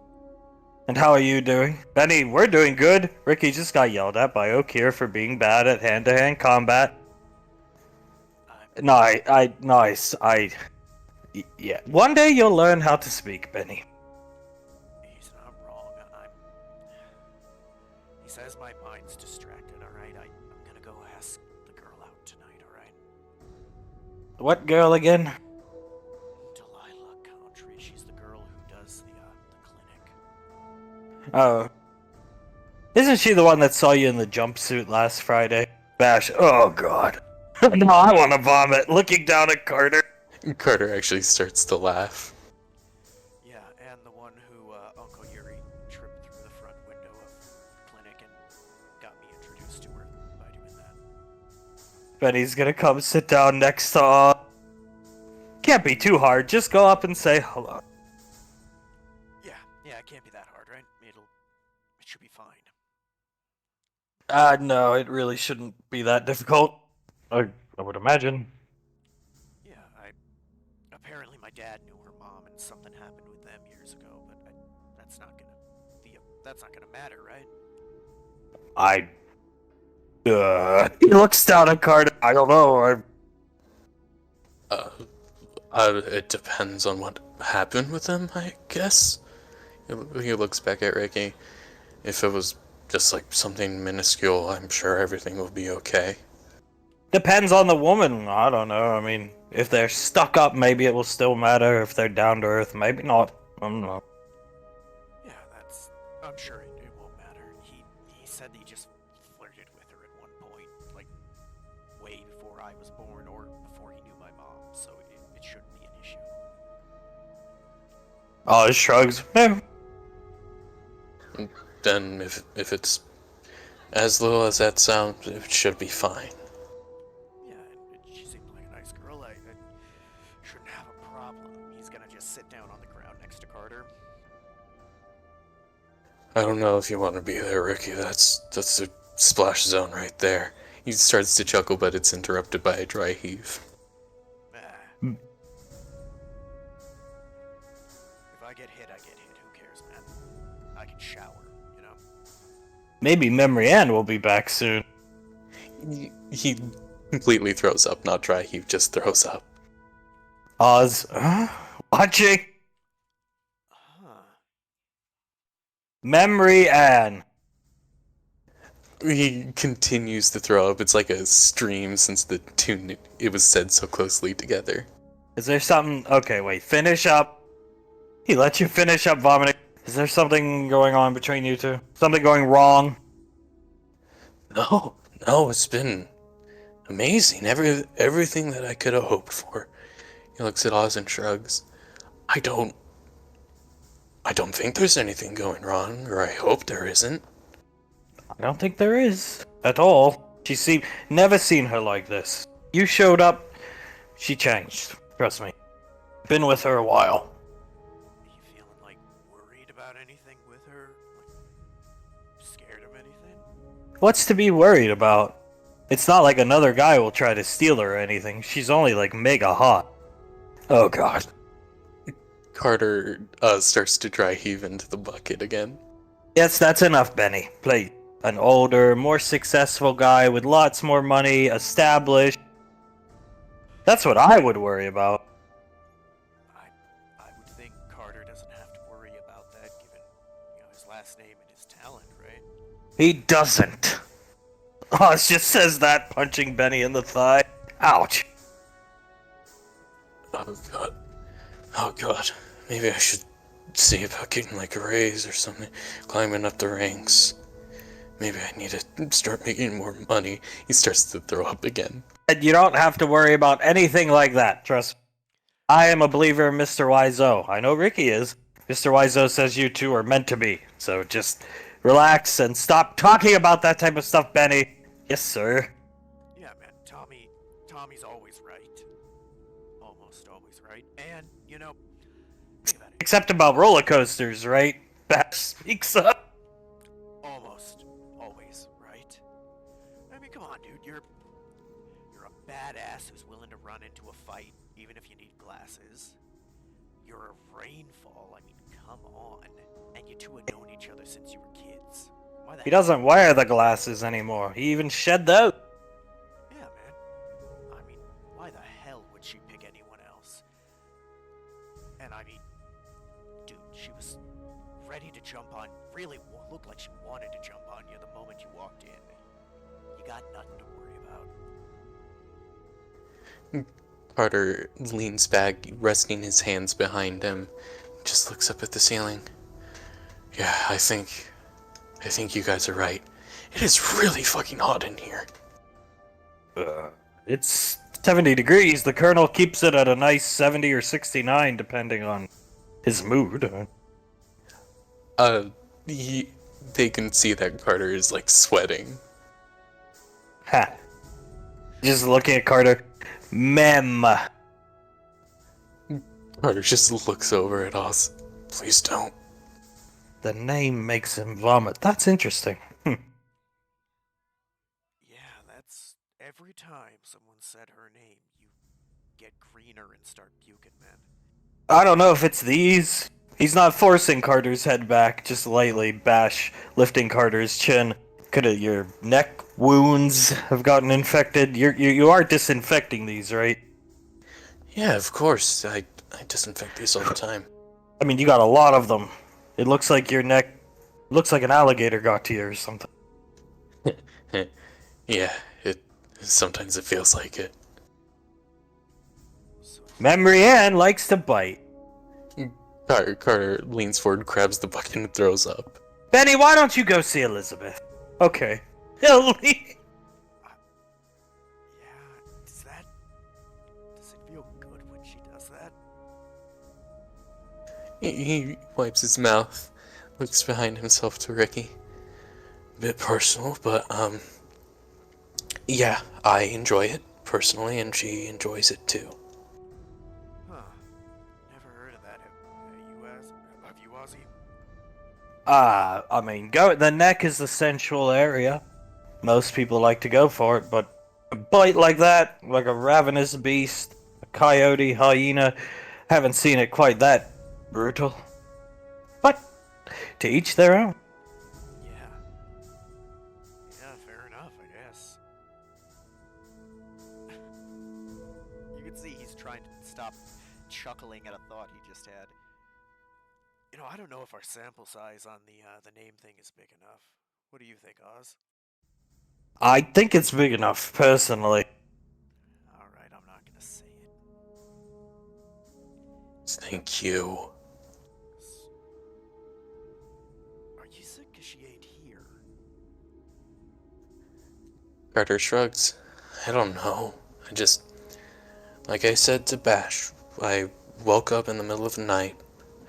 And how are you doing? Benny, we're doing good. Ricky just got yelled at by Oak here for being bad at hand-to-hand combat. Yeah. One day you'll learn how to speak, Benny. He's not wrong. He says my mind's distracted, alright? I'm gonna go ask the girl out tonight, alright? What girl again? Delilah Country. She's the girl who does the clinic. Oh. Isn't she the one that saw you in the jumpsuit last Friday? Bash. Oh, God. No, I want to vomit. Looking down at Carter. Carter actually starts to laugh. Yeah, and the one who Uncle Yuri tripped through the front window of the clinic and got me introduced to her by doing that. Benny's gonna come sit down next to Can't be too hard. Just go up and say hello. Yeah, it can't be that hard, right? It should be fine. No, it really shouldn't be that difficult. I would imagine. Yeah, apparently my dad knew her mom and something happened with them years ago, but that's not gonna matter, right? He looks down at Carter. I don't know. It depends on what happened with them, I guess. He looks back at Ricky. If it was just like something minuscule, I'm sure everything will be okay. Depends on the woman. I don't know. I mean, if they're stuck up, maybe it will still matter. If they're down to earth, maybe not. I don't know. Yeah, I'm sure it won't matter. He said he just flirted with her at one point, like way before I was born or before he knew my mom, so it shouldn't be an issue. Oh, he shrugs. Eh. Then if it's as little as that sounds, it should be fine. Yeah, and she seemed like a nice girl. I shouldn't have a problem. He's gonna just sit down on the ground next to Carter. I don't know if you want to be there, Ricky. That's the splash zone right there. He starts to chuckle, but it's interrupted by a dry heave. If I get hit, I get hit. Who cares, man? I can shower, you know? Maybe Memory Ann will be back soon. He completely throws up, not dry heave, just throws up. Oz, watching Huh. Memory Ann. He continues to throw up. It's like a stream since the tune it was said so closely together. Is there something? Okay, wait. Finish up. He let you finish up vomiting. Is there something going on between you two? Something going wrong? No, it's been amazing. Everything that I could have hoped for. He looks at Oz and shrugs. I don't think there's anything going wrong, or I hope there isn't. I don't think there is at all. Never seen her like this. You showed up, she changed. Trust me. Been with her a while. Are you feeling, like, worried about anything with her? Like, scared of anything? What's to be worried about? It's not like another guy will try to steal her or anything. She's only like mega hot. Oh god. Carter starts to dry heave into the bucket again. Yes, that's enough, Benny. Please. An older, more successful guy with lots more money, established. That's what I would worry about. I would think Carter doesn't have to worry about that, given, his last name and his talent, right? He doesn't. Oh, it just says that, punching Benny in the thigh. Ouch. Oh god. Maybe I should see about getting like a raise or something. Climbing up the ranks. Maybe I need to start making more money. He starts to throw up again. And you don't have to worry about anything like that, trust me. I am a believer in Mr. Wiseau. I know Ricky is. Mr. Wiseau says you two are meant to be. So just relax and stop talking about that type of stuff, Benny. Yes, sir. Yeah, man, Tommy's always right. Almost always right. And, think about it. Except about roller coasters, right? Bash speaks up. Almost always right. I mean, come on, dude. You're a badass who's willing to run into a fight, even if you need glasses. You're a Rainfall. I mean, come on. And you two have known each other since you were kids. Why the He hell? doesn't wear the glasses anymore. He even shed those. Yeah, man. I mean, why the hell would she pick anyone else? And I mean, dude, she was ready to jump on. Really looked like she wanted to jump on you the moment you walked in. You got nothing to worry about. Carter leans back, resting his hands behind him, just looks up at the ceiling. Yeah, I think you guys are right. It is really fucking hot in here. It's 70 degrees. The Colonel keeps it at a nice 70 or 69, depending on his mood. They can see that Carter is like sweating. Ha. Just looking at Carter. Mem. Carter just looks over at Oz. Please don't. The name makes him vomit. That's interesting. Yeah, that's every time someone said her name, you get greener and start puking, man. I don't know if it's these. He's not forcing Carter's head back, just lightly lifting Carter's chin. Coulda your neck wounds have gotten infected. You are disinfecting these, right? Yeah, of course. I disinfect these all the time. I mean, you got a lot of them. It looks like your neck looks like an alligator got to you or something. Yeah, sometimes it feels like it. Memory Ann likes to bite. Carter leans forward, grabs the bucket, and throws up. Benny, why don't you go see Elizabeth? Okay. He'll leave. Yeah, does it feel good when she does that? He wipes his mouth, looks behind himself to Ricky. Bit personal, but yeah, I enjoy it personally, and she enjoys it too. Huh. Never heard of that. Have you, Ozzy? I mean, the neck is the sensual area. Most people like to go for it, but a bite like that, like a ravenous beast, a coyote, hyena, haven't seen it quite that brutal. But To each their own. Yeah. Yeah, fair enough, I guess. You can see he's trying to stop chuckling at a thought he just had. You know, I don't know if our sample size on the name thing is big enough. What do you think, Oz? I think it's big enough, personally. Alright, I'm not gonna say it. Thank you. Are you sick 'cause she ain't here? Carter shrugs. I don't know. I just, like I said to Bash, I woke up in the middle of the night,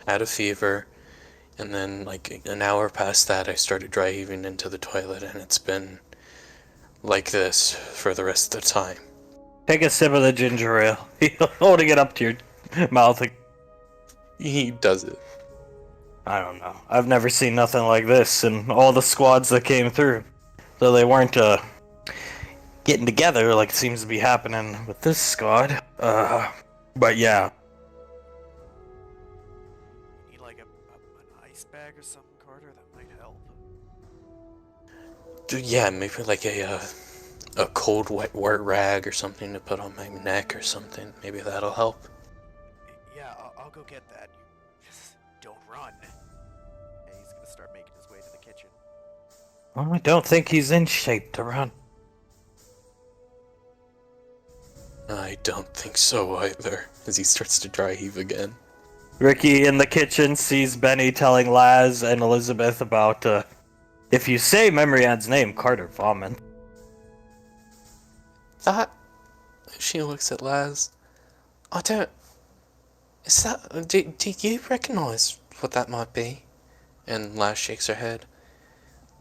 had a fever, and then like an hour past that I started dry heaving into the toilet, and it's been like this for the rest of the time. Take a sip of the ginger ale. Holding it up to your mouth. He does it. I don't know. I've never seen nothing like this in all the squads that came through. So they weren't, getting together like it seems to be happening with this squad. But yeah. You need like an ice bag or something, Carter? That might help. Yeah, maybe like a cold wet rag or something to put on my neck or something. Maybe that'll help. Yeah, I'll go get that. You just don't run. And he's gonna start making his way to the kitchen. Well, I don't think he's in shape to run. I don't think so either, as he starts to dry heave again. Ricky in the kitchen sees Benny telling Laz and Elizabeth about, if you say Memory Ann's name, Carter vomit. That... She looks at Laz. I don't... Is that... Do you recognize what that might be? And Laz shakes her head.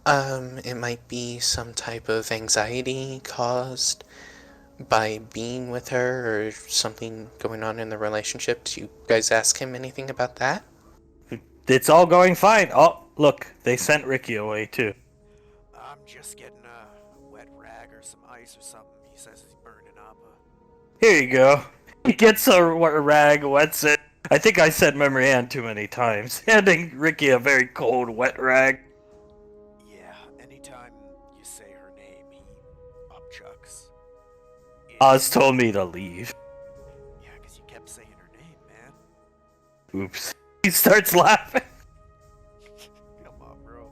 It might be some type of anxiety caused by being with her or something going on in the relationship. Do you guys ask him anything about that? It's all going fine. Oh, look, they sent Ricky away too. I'm just getting a wet rag or some ice or something. He says he's burning up. Here you go. He gets a rag, wets it. I think I said Memory Ann too many times. Handing Ricky a very cold, wet rag. Yeah, anytime you say her name, he upchucks. Oz told me to leave. Yeah, 'cause you kept saying her name, man. Oops. He starts laughing. Come on, bro.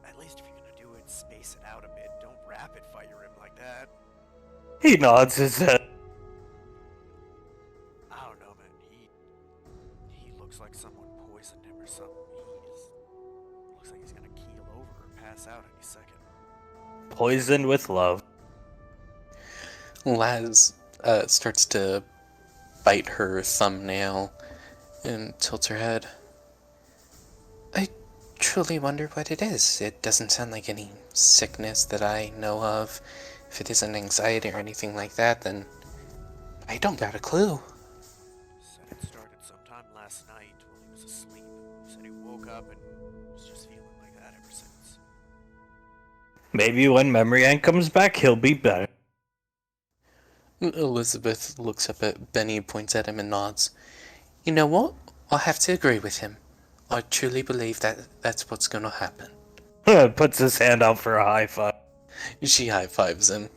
At least if you're gonna do it, space it out a bit. Don't rapid fire him like that. He nods his head. I don't know, man. He looks like someone poisoned him or something. Looks like he's gonna keel over or pass out any second. Poisoned with love. Laz starts to bite her thumbnail and tilts her head. I truly wonder what it is. It doesn't sound like any sickness that I know of. If it isn't anxiety or anything like that, then I don't got a clue. Said it started sometime last night while he was asleep. Said he woke up and was just feeling like that ever since. Maybe when Memory Ann comes back, he'll be better. Elizabeth looks up at Benny, points at him, and nods. You know what? I'll have to agree with him. I truly believe that that's what's gonna happen. Puts his hand out for a high five. She high fives him.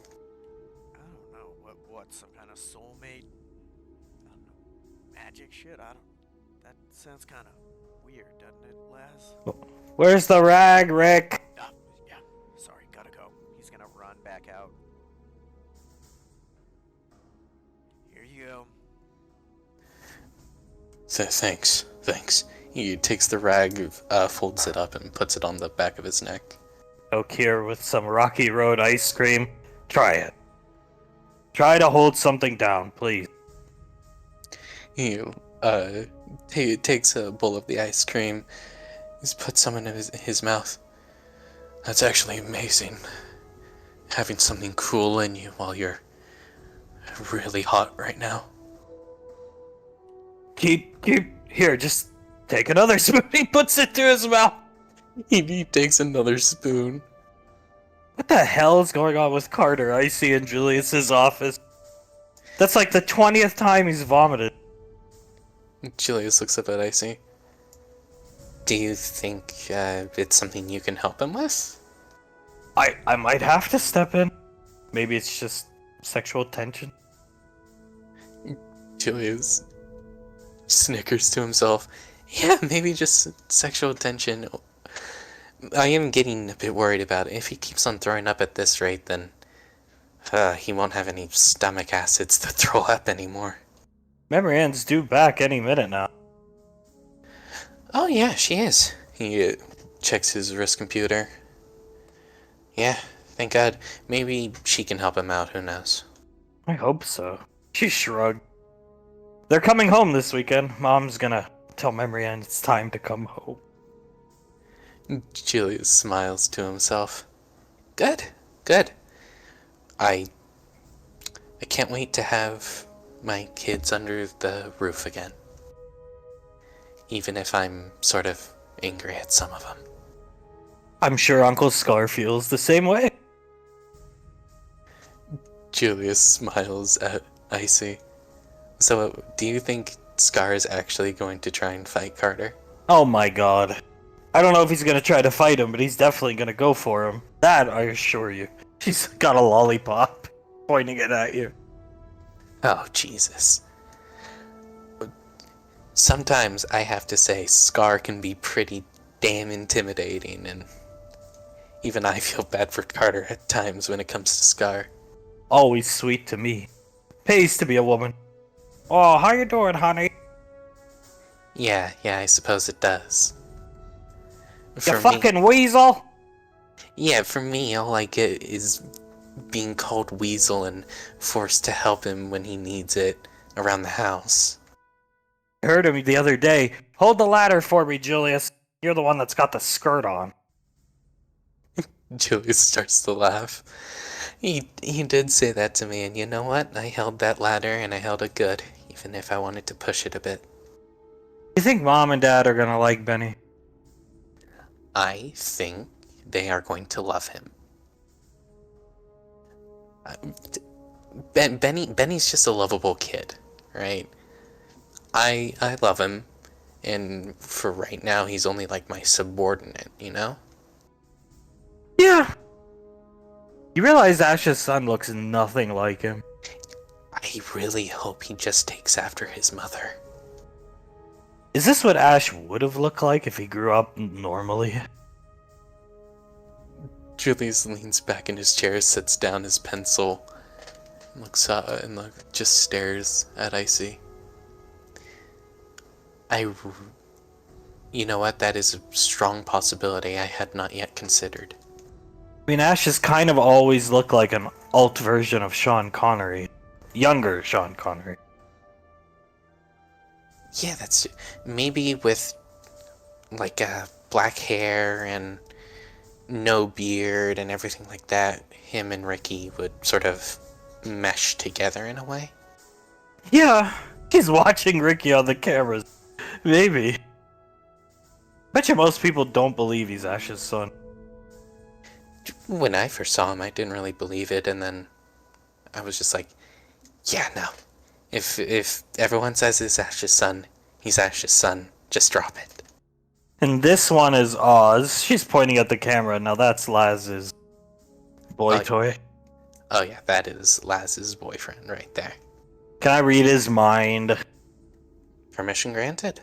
I don't know what some kind of soulmate. I don't know, magic shit. I don't. That sounds kind of weird, doesn't it, Laz? Where's the rag, Rick? Yeah. Sorry, gotta go. He's gonna run back out. Here you go. Thanks. He takes the rag, folds it up, and puts it on the back of his neck. Oak here with some Rocky Road ice cream. Try it. Try to hold something down, please. He takes a bowl of the ice cream. He's put some in his mouth. That's actually amazing. Having something cool in you while you're really hot right now. Keep, here, just take another spoon. He puts it to his mouth. He takes another spoon. What the hell is going on with Carter? I see in Julius's office. That's like the 20th time he's vomited. Julius looks up at Icy. Do you think it's something you can help him with? I might have to step in. Maybe it's just sexual tension. Julius snickers to himself. Yeah, maybe just sexual tension. I am getting a bit worried about it. If he keeps on throwing up at this rate, then he won't have any stomach acids to throw up anymore. Memory Ann's due back any minute now. Oh yeah, she is. He checks his wrist computer. Yeah, thank God. Maybe she can help him out, who knows. I hope so. She shrugged. They're coming home this weekend. Mom's gonna tell Memory Ann it's time to come home. Julius smiles to himself. Good, good. I can't wait to have my kids under the roof again. Even if I'm sort of angry at some of them. I'm sure Uncle Scar feels the same way. Julius smiles at Icy. So, do you think Scar is actually going to try and fight Carter? Oh my god. I don't know if he's gonna try to fight him, but he's definitely gonna go for him. That, I assure you. He's got a lollipop pointing it at you. Oh, Jesus. Sometimes I have to say Scar can be pretty damn intimidating, and even I feel bad for Carter at times when it comes to Scar. Always sweet to me. Pays to be a woman. Oh, how you doing, honey? Yeah, I suppose it does. You fucking weasel! Yeah, for me, all I get is being called Weasel and forced to help him when he needs it around the house. I heard him the other day. Hold the ladder for me, Julius. You're the one that's got the skirt on. Julius starts to laugh. He did say that to me, and you know what? I held that ladder and I held it good, even if I wanted to push it a bit. You think Mom and Dad are gonna like Benny? I think they are going to love him. Benny's just a lovable kid, right? I love him, and for right now, he's only like my subordinate, you know? Yeah. You realize Ash's son looks nothing like him. I really hope he just takes after his mother. Is this what Ash would have looked like if he grew up normally? Julius leans back in his chair, sets down his pencil, looks up and just stares at Icy. You know what? That is a strong possibility I had not yet considered. I mean, Ash has kind of always looked like an alt version of Sean Connery. Younger Sean Connery. Yeah, that's maybe with like black hair and no beard and everything like that. Him and Ricky would sort of mesh together in a way. Yeah, he's watching Ricky on the cameras. Maybe. Bet you most people don't believe he's Ash's son. When I first saw him, I didn't really believe it, and then I was just like, yeah, no. If everyone says it's Ash's son, he's Ash's son. Just drop it. And this one is Oz. She's pointing at the camera. Now that's Laz's boy toy. Oh yeah, that is Laz's boyfriend right there. Can I read his mind? Permission granted.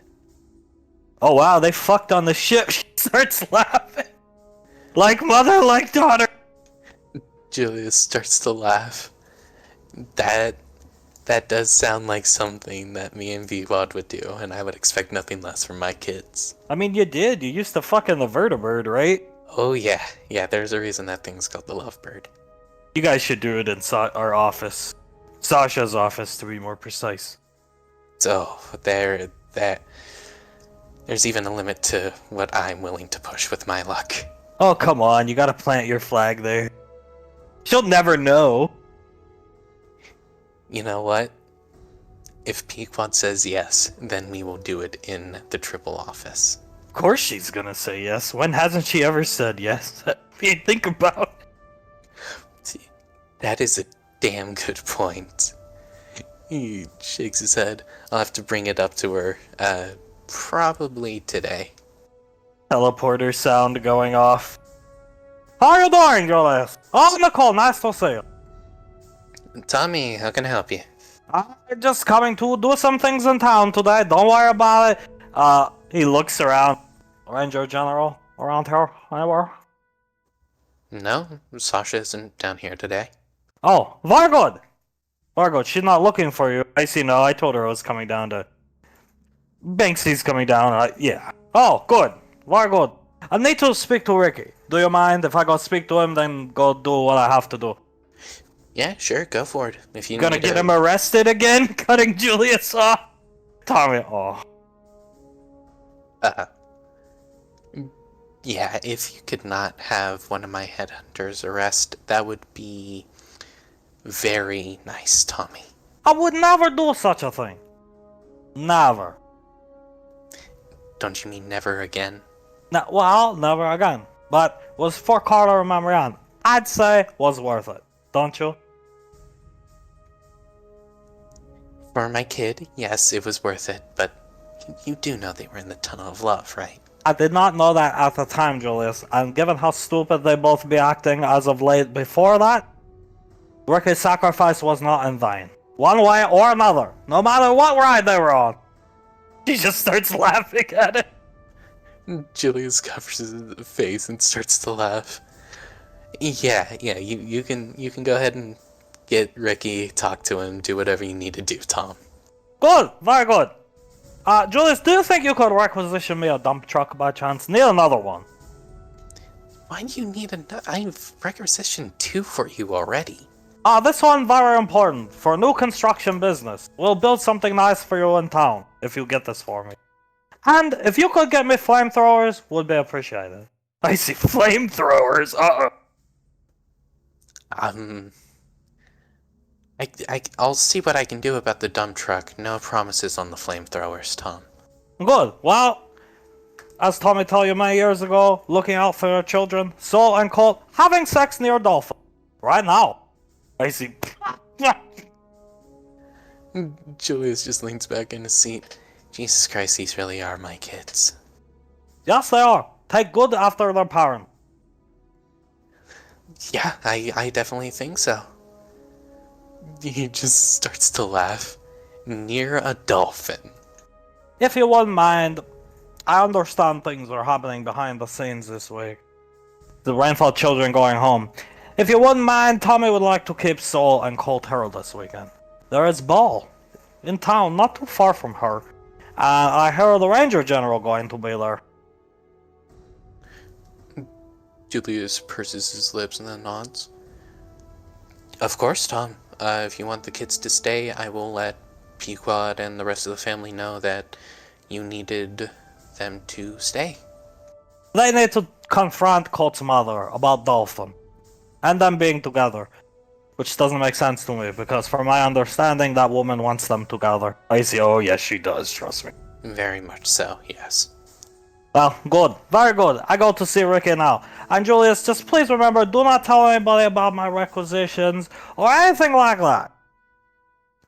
Oh wow, they fucked on the ship. She starts laughing. Like mother, like daughter. Julius starts to laugh. That does sound like something that me and VWAD would do, and I would expect nothing less from my kids. I mean, you did. You used to fuck in the vertibird, right? Oh yeah, there's a reason that thing's called the lovebird. You guys should do it in our office. Sasha's office, to be more precise. So, there's even a limit to what I'm willing to push with my luck. Oh, come on. You gotta plant your flag there. She'll never know. You know what? If Pequod says yes, then we will do it in the triple office. Of course she's gonna say yes. When hasn't she ever said yes? Think about it. See, that is a damn good point. He shakes his head. I'll have to bring it up to her, probably today. teleporter sound going off. How are you doing, Julius? Oh, Nicole, nice to see you. Tommy, how can I help you? I'm just coming to do some things in town today. Don't worry about it. He looks around. Ranger General around here anywhere? No, Sasha isn't down here today. Oh, very good. Very good. She's not looking for you. I see. No, I told her I was coming down to. Banksy's coming down. Yeah. Oh, good. Very good. I need to speak to Ricky. Do you mind if I go speak to him, then go do what I have to do? Yeah, sure, go for it. If you Gonna need get him arrested again? Cutting Julius off? Tommy, oh. Yeah, if you could not have one of my headhunters arrest, that would be very nice, Tommy. I would never do such a thing. Never. Don't you mean never again? No, well, never again. But was for Carter memory on. I'd say was worth it. Don't you? For my kid, yes, it was worth it, but you do know they were in the tunnel of love, right? I did not know that at the time, Julius, and given how stupid they both be acting as of late before that, Ricky's sacrifice was not in vain. One way or another, no matter what ride they were on. She just starts laughing at it. Julius covers his face and starts to laugh. Yeah, you can go ahead and get Ricky, talk to him, do whatever you need to do, Tom. Good, very good. Julius, do you think you could requisition me a dump truck by chance? Need another one. Why do you need I've requisitioned 2 for you already. This one very important for new construction business. We'll build something nice for you in town if you get this for me. And if you could get me flamethrowers, would be appreciated. I see flamethrowers. I'll see what I can do about the dump truck. No promises on the flamethrowers, Tom. Good. Well, as Tommy told you many years ago, looking out for your children, soul and cult, having sex near dolphin. Right now. I see. Julius just leans back in his seat. Jesus Christ, these really are my kids. Yes, they are. Take good after their parent. Yeah, I definitely think so. He just starts to laugh. Near a dolphin. If you wouldn't mind, I understand things are happening behind the scenes this week. The Rainfall children going home. If you wouldn't mind, Tommy would like to keep Soul and Colt Harold this weekend. There is ball in town, not too far from her. And I hear the Ranger General going to be there. Julius purses his lips and then nods. Of course, Tom. If you want the kids to stay, I will let Pequod and the rest of the family know that you needed them to stay. They need to confront Colt's mother about Dolphin. And them being together. Which doesn't make sense to me, because from my understanding, that woman wants them together. I see, oh yes she does, trust me. Very much so, yes. Well, good. Very good. I go to see Ricky now. And Julius, just please remember, do not tell anybody about my requisitions, or anything like that.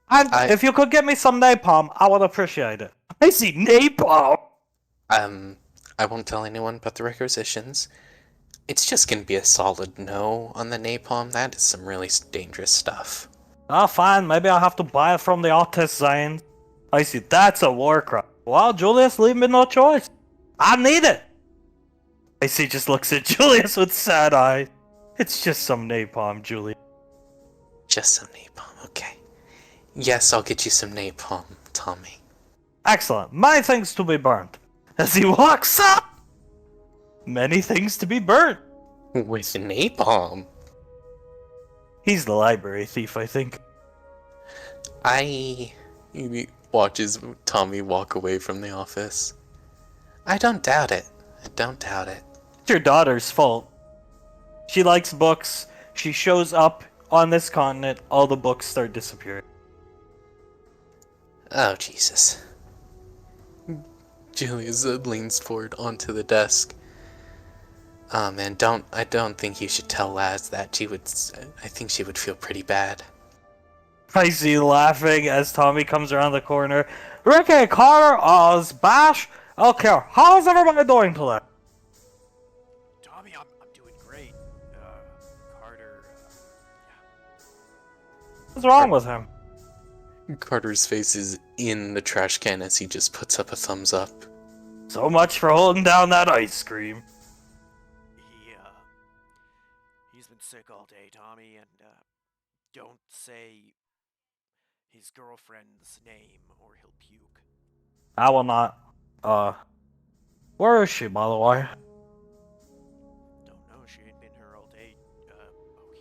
And if you could get me some napalm, I would appreciate it. I see napalm! I won't tell anyone about the requisitions. It's just gonna be a solid no on the napalm. That is some really dangerous stuff. Fine. Maybe I'll have to buy it from the artist Zane. I see. That's a war crime. Well, Julius, leave me no choice. I need it. I see. Just looks at Julius with sad eyes. It's just some napalm, Julius. Just some napalm, okay. Yes, I'll get you some napalm, Tommy. Excellent. Many things to be burnt. As he walks up. Many things to be burnt. With napalm? He's the library thief, I think. He watches Tommy walk away from the office. I don't doubt it. I don't doubt it. It's your daughter's fault. She likes books. She shows up on this continent. All the books start disappearing. Oh, Jesus. Julius leans forward onto the desk. Oh man, I don't think you should tell Laz that. I think she would feel pretty bad. I see laughing as Tommy comes around the corner. Ricky, Carter, Oz, Bash, okay, how's everybody doing today? What's wrong with him? Carter's face is in the trash can as he just puts up a thumbs up. So much for holding down that ice cream. He's been sick all day, Tommy, and, don't say his girlfriend's name or he'll puke. I will not. Where is she, by the way? Don't know, she ain't been here all day.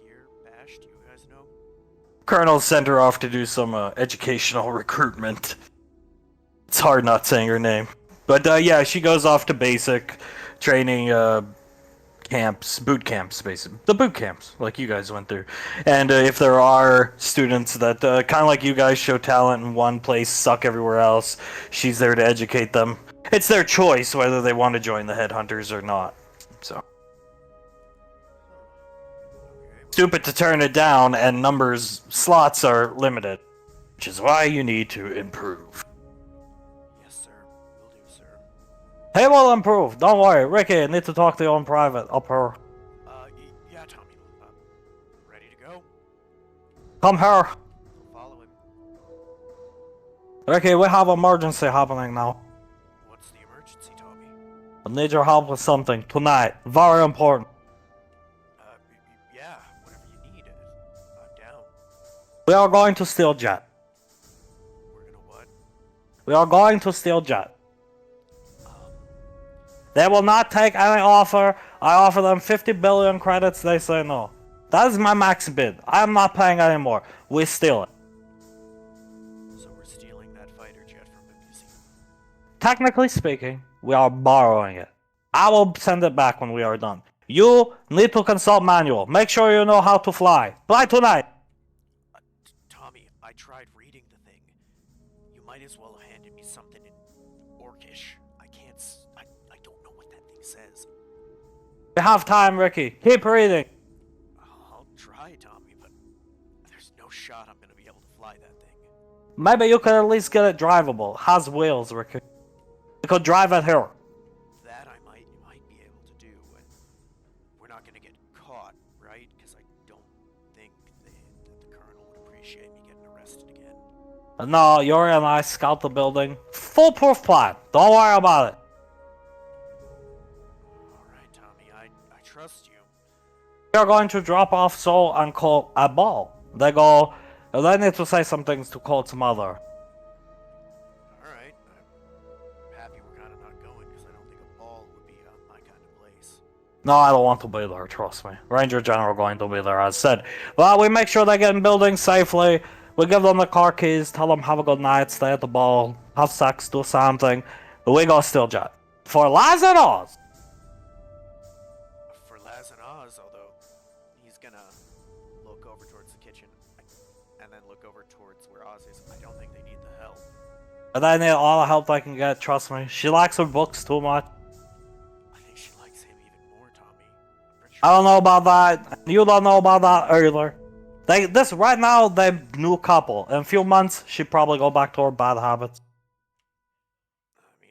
Here, Bash, do you guys know? Colonel sent her off to do some educational recruitment. It's hard not saying her name. But yeah, she goes off to basic training camps, boot camps, basically. The boot camps, like you guys went through. And if there are students that, kind of like you guys, show talent in one place, suck everywhere else, she's there to educate them. It's their choice whether they want to join the headhunters or not. So. Stupid to turn it down, and slots are limited. Which is why you need to improve. Yes, sir. Will do, sir. He will improve. Don't worry. Ricky, I need to talk to you in private. Up here. Yeah, Tommy. Ready to go? Come here. Follow him. Ricky, we have emergency happening now. What's the emergency, Tommy? I need your help with something tonight. Very important. Yeah, whatever you need. I'm down. We are going to steal Jet. We're gonna what? We are going to steal Jet. They will not take any offer. I offer them 50 billion credits. They say no. That is my max bid. I am not paying any more. We steal it. So we're stealing that fighter jet from the museum. Technically speaking, we are borrowing it. I will send it back when we are done. You need to consult manual. Make sure you know how to fly. Fly tonight. Tommy, I tried reading the thing. You might as well have handed me something in Orcish. I don't know what that thing says. We have time, Ricky. Keep reading. I'll try, Tommy, but there's no shot I'm gonna be able to fly that thing. Maybe you could at least get it drivable. Has wheels, Ricky. You could drive it here. That I might be able to do, and we're not gonna get caught, right? Because I don't think that the colonel would appreciate me getting arrested again. No, Yuri and I scout the building. Foolproof plan. Don't worry about it. Alright, Tommy, I trust you. We are going to drop off Soul and Colt at ball. They need to say some things to Colt's mother. Alright, I'm happy we're kind of not going, because I don't think a ball would be my kind of place. No, I don't want to be there, trust me. Ranger General going to be there, as said. Well, we make sure they get in buildings safely. We give them the car keys, tell them have a good night, stay at the ball, have sex, do something. But we go steal Jet. For Laz and Oz! For Laz and Oz, although he's gonna look over towards the kitchen and then look over towards where Oz is. I don't think they need the help. But they need all the help they can get, trust me. She likes her books too much. I think she likes him even more, Tommy. I'm pretty sure. I don't know about that. You don't know about that either. Right now, they're new couple. In a few months, she'd probably go back to her bad habits. I mean,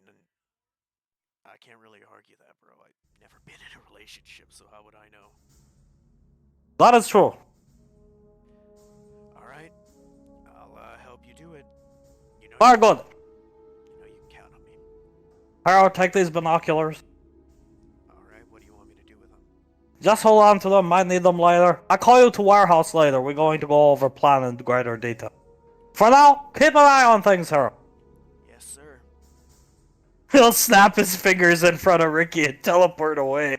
I can't really argue that, bro. I've never been in a relationship, so how would I know? That is true. Alright, I'll help you do it. You know, Very good. you know you can count on me. Harold, take these binoculars. Alright, what do you want me to do with them? Just hold on to them, might need them later. I'll call you to warehouse later. We're going to go over plan in greater detail. For now, keep an eye on things, Harold. Yes, sir. He'll snap his fingers in front of Ricky and teleport away.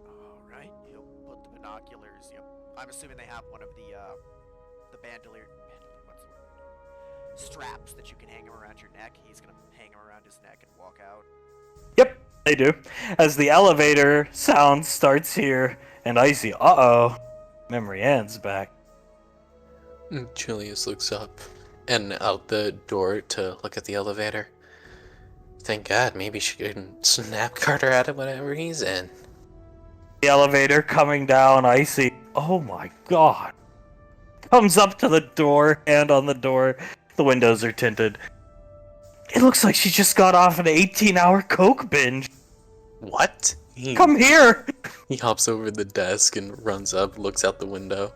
Alright, he'll put the binoculars, I'm assuming they have one of the bandolier, what's the word? Straps that you can hang him around your neck. He's gonna hang him around his neck and walk out. Yep, they do. As the elevator sound starts here, and I see, uh-oh, Memory Ann's back. Julius looks up and out the door to look at the elevator. Thank God, maybe she can snap Carter out of whatever he's in. The elevator coming down, I see, oh my god. Comes up to the door, hand on the door. The windows are tinted. It looks like she just got off an 18-hour coke binge. What? Come here! He hops over the desk and runs up, looks out the window.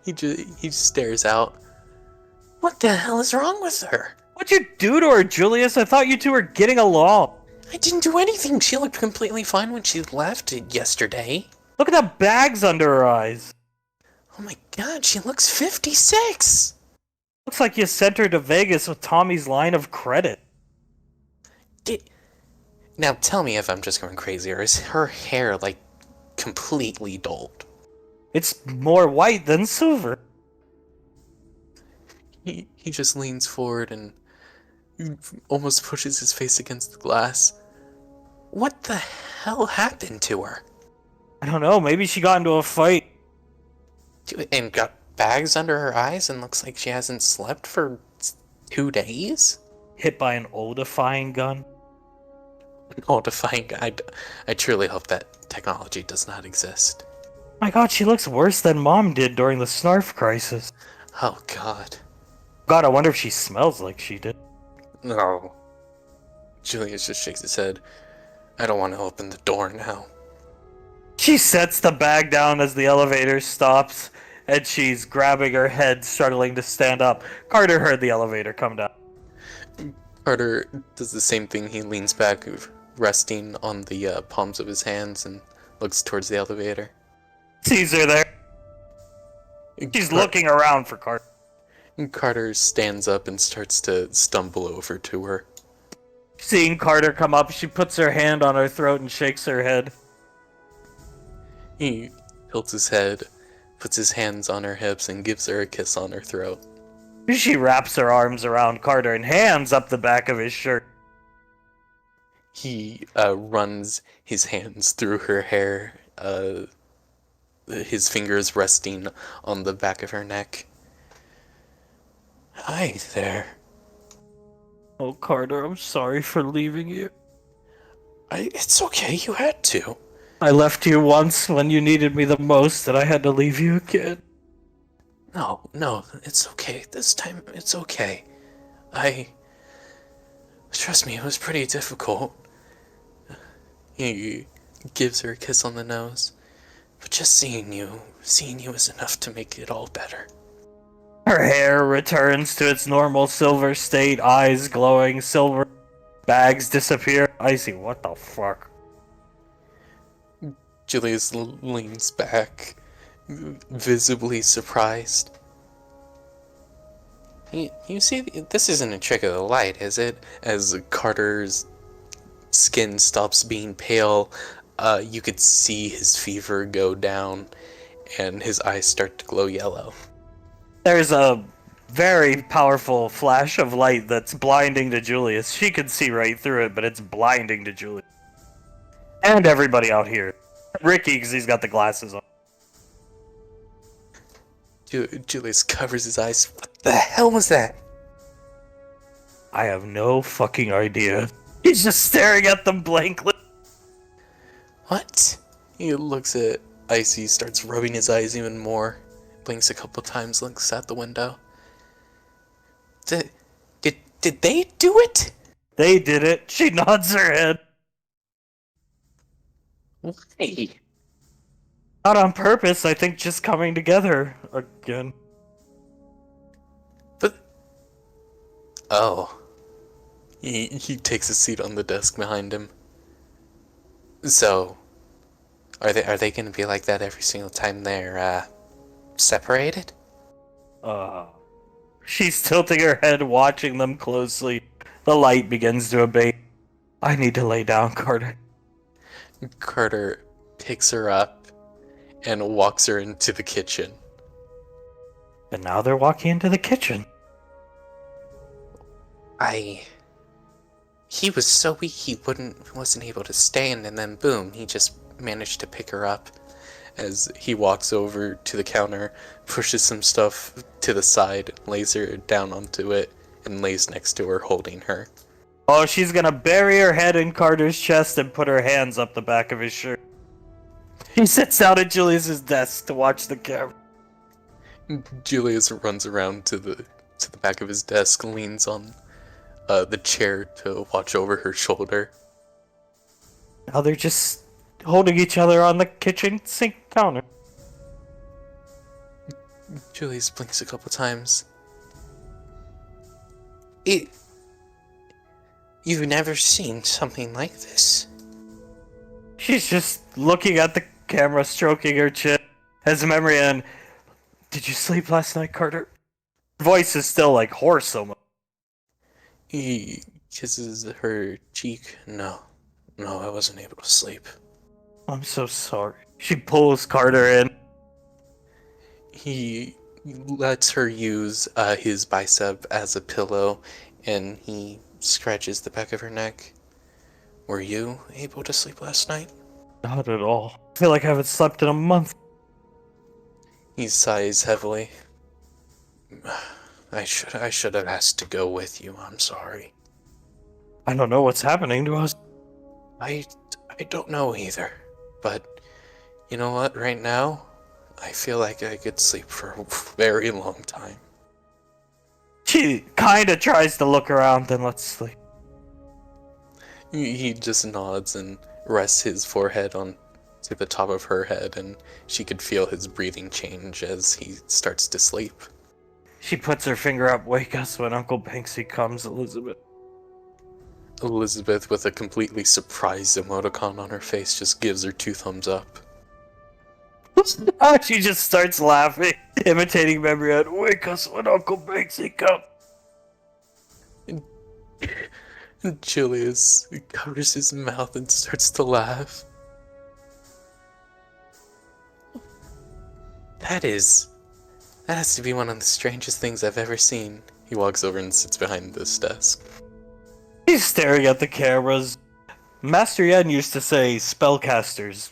he stares out. What the hell is wrong with her? What'd you do to her, Julius? I thought you two were getting along. I didn't do anything. She looked completely fine when she left yesterday. Look at the bags under her eyes. Oh my god, she looks 56! Looks like you sent her to Vegas with Tommy's line of credit. Now tell me if I'm just going crazy, or is her hair, like, completely dulled? It's more white than silver. He just leans forward and almost pushes his face against the glass. What the hell happened to her? I don't know, maybe she got into a fight. And got bags under her eyes and looks like she hasn't slept for 2 days? Hit by an oldifying gun. An oldifying gun? I truly hope that technology does not exist. My god, she looks worse than Mom did during the Snarf crisis. Oh god. God, I wonder if she smells like she did. No. Julius just shakes his head. I don't want to open the door now. She sets the bag down as the elevator stops, and she's grabbing her head, struggling to stand up. Carter heard the elevator come down. Carter does the same thing. He leans back, resting on the palms of his hands, and looks towards the elevator. Sees her there. She's looking around for Carter. Carter stands up and starts to stumble over to her. Seeing Carter come up, she puts her hand on her throat and shakes her head. He tilts his head, puts his hands on her hips, and gives her a kiss on her throat. She wraps her arms around Carter and hands up the back of his shirt. He runs his hands through her hair, his fingers resting on the back of her neck. Hi there. Oh, Carter, I'm sorry for leaving you. It's okay, you had to. I left you once when you needed me the most, and I had to leave you again. No, it's okay. This time, it's okay. Trust me, it was pretty difficult. He gives her a kiss on the nose. But just seeing you is enough to make it all better. Her hair returns to its normal silver state, eyes glowing silver, bags disappear. Icy, what the fuck? Julius leans back, visibly surprised. You see, this isn't a trick of the light, is it? As Carter's skin stops being pale, you could see his fever go down, and his eyes start to glow yellow. There's a very powerful flash of light that's blinding to Julius. She can see right through it, but it's blinding to Julius. And everybody out here. Ricky, because he's got the glasses on. Julius covers his eyes. What the hell was that? I have no fucking idea. He's just staring at them blankly. What? He looks at Icy, starts rubbing his eyes even more, blinks a couple times, looks out the window. Did they do it? They did it. She nods her head. Why? Not on purpose, I think just coming together again. But... Oh. He takes a seat on the desk behind him. So, are they gonna be like that every single time they're, separated? She's tilting her head, watching them closely. The light begins to abate. I need to lay down, Carter. Carter picks her up and walks her into the kitchen. And now they're walking into the kitchen. He was so weak he wasn't able to stand, and then boom, he just managed to pick her up as he walks over to the counter, pushes some stuff to the side, lays her down onto it, and lays next to her holding her. Oh, she's gonna bury her head in Carter's chest and put her hands up the back of his shirt. He sits down at Julius's desk to watch the camera. Julius runs around to the back of his desk, leans on the chair to watch over her shoulder. Now they're just holding each other on the kitchen sink counter. Julius blinks a couple times. You've never seen something like this. She's just looking at the camera, stroking her chin. Has memory and... Did you sleep last night, Carter? Her voice is still like hoarse almost. He kisses her cheek. No, I wasn't able to sleep. I'm so sorry. She pulls Carter in. He lets her use his bicep as a pillow, and he scratches the back of her neck. Were you able to sleep last night? Not at all. I feel like I haven't slept in a month. He sighs heavily. I should have asked to go with you. I'm sorry. I don't know what's happening to us. I don't know either. But you know what? Right now, I feel like I could sleep for a very long time. She kinda tries to look around, then let's sleep. He just nods and rests his forehead on to the top of her head, and she could feel his breathing change as he starts to sleep. She puts her finger up, wake us when Uncle Banksy comes, Elizabeth. Elizabeth, with a completely surprised emoticon on her face, just gives her 2 thumbs up. She just starts laughing, imitating memory and wake us when Uncle Banksy comes. Julius covers his mouth and starts to laugh. That has to be one of the strangest things I've ever seen. He walks over and sits behind this desk. He's staring at the cameras. Master Yen used to say spellcasters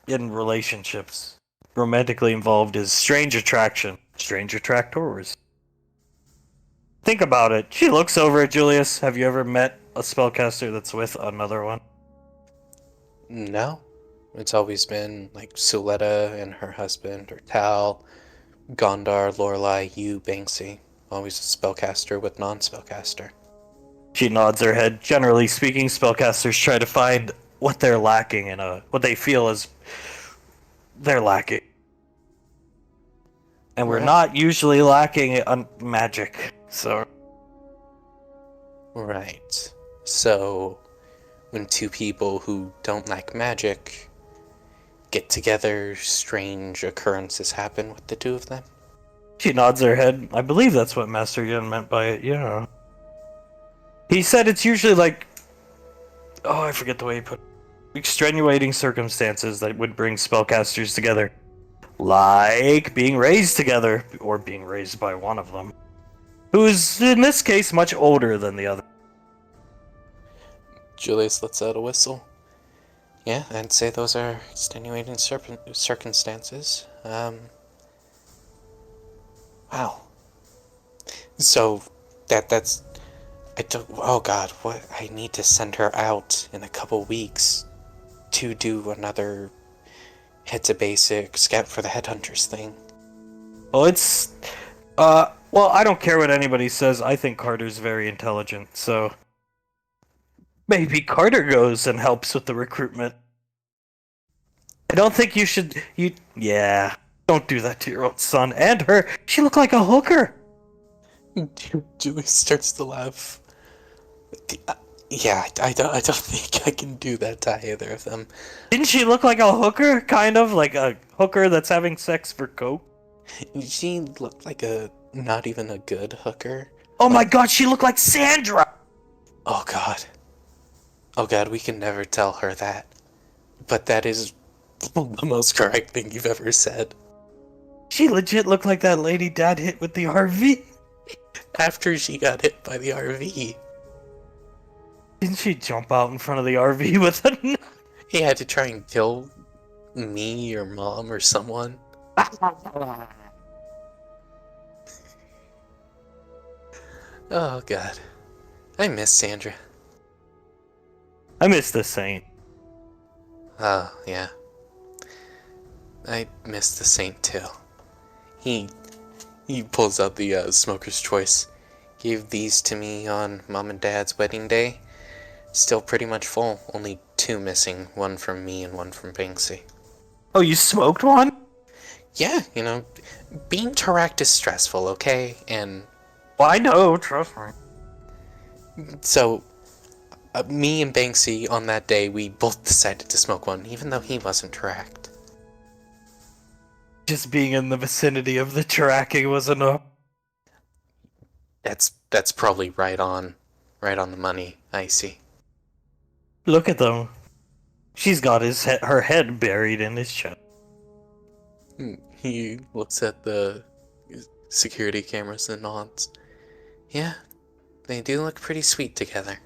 in relationships romantically involved is strange attraction, strange attractors. Think about it. She looks over at Julius. Have you ever met a spellcaster that's with another one? No. It's always been like Suletta and her husband, or Tal, Gondar, Lorelei, you, Banksy. Always a spellcaster with non-spellcaster. She nods her head. Generally speaking, spellcasters try to find what they're lacking in what they feel is they're lacking. And we're not usually lacking on magic, so... Right. So, when 2 people who don't like magic get together, strange occurrences happen with the 2 of them? She nods her head. I believe that's what Master Yin meant by it, yeah. He said it's usually like... Oh, I forget the way he put it. Extenuating circumstances that would bring spellcasters together. Like being raised together, or being raised by one of them. Who's, in this case, much older than the other. Julius lets out a whistle. Yeah, I'd say those are extenuating circumstances. Wow. So, that's... I don't... Oh god, what? I need to send her out in a couple weeks to do another head to basic scout for the headhunters thing. Well, it's... well, I don't care what anybody says. I think Carter's very intelligent, so... Maybe Carter goes and helps with the recruitment. I don't think you should... Yeah. Don't do that to your own son. And her. She looked like a hooker. Julie starts to laugh. Yeah, I don't think I can do that to either of them. Didn't she look like a hooker? Kind of? Like a hooker that's having sex for coke? She looked like not even a good hooker. Oh my god, she looked like Sandra! Oh god. Oh god, we can never tell her that. But that is the most correct thing you've ever said. She legit looked like that lady Dad hit with the RV. After she got hit by the RV. Didn't she jump out in front of the RV with a knife? He had to try and kill me or Mom or someone. Oh god. I miss Sandra. I miss the Saint. Oh, yeah. I miss the Saint too. He pulls out the Smoker's Choice. Gave these to me on Mom and Dad's wedding day. Still pretty much full. Only 2 missing. One from me and one from Banksy. Oh, you smoked one? Yeah, being Tarak is stressful, okay? And Well, I know, trust me. so, me and Banksy on that day, we both decided to smoke one, even though he wasn't Tarak. Just being in the vicinity of the tracking was enough. That's probably right on the money, I see. Look at them. She's got her head buried in his chest. He looks at the security cameras and nods. Yeah, they do look pretty sweet together.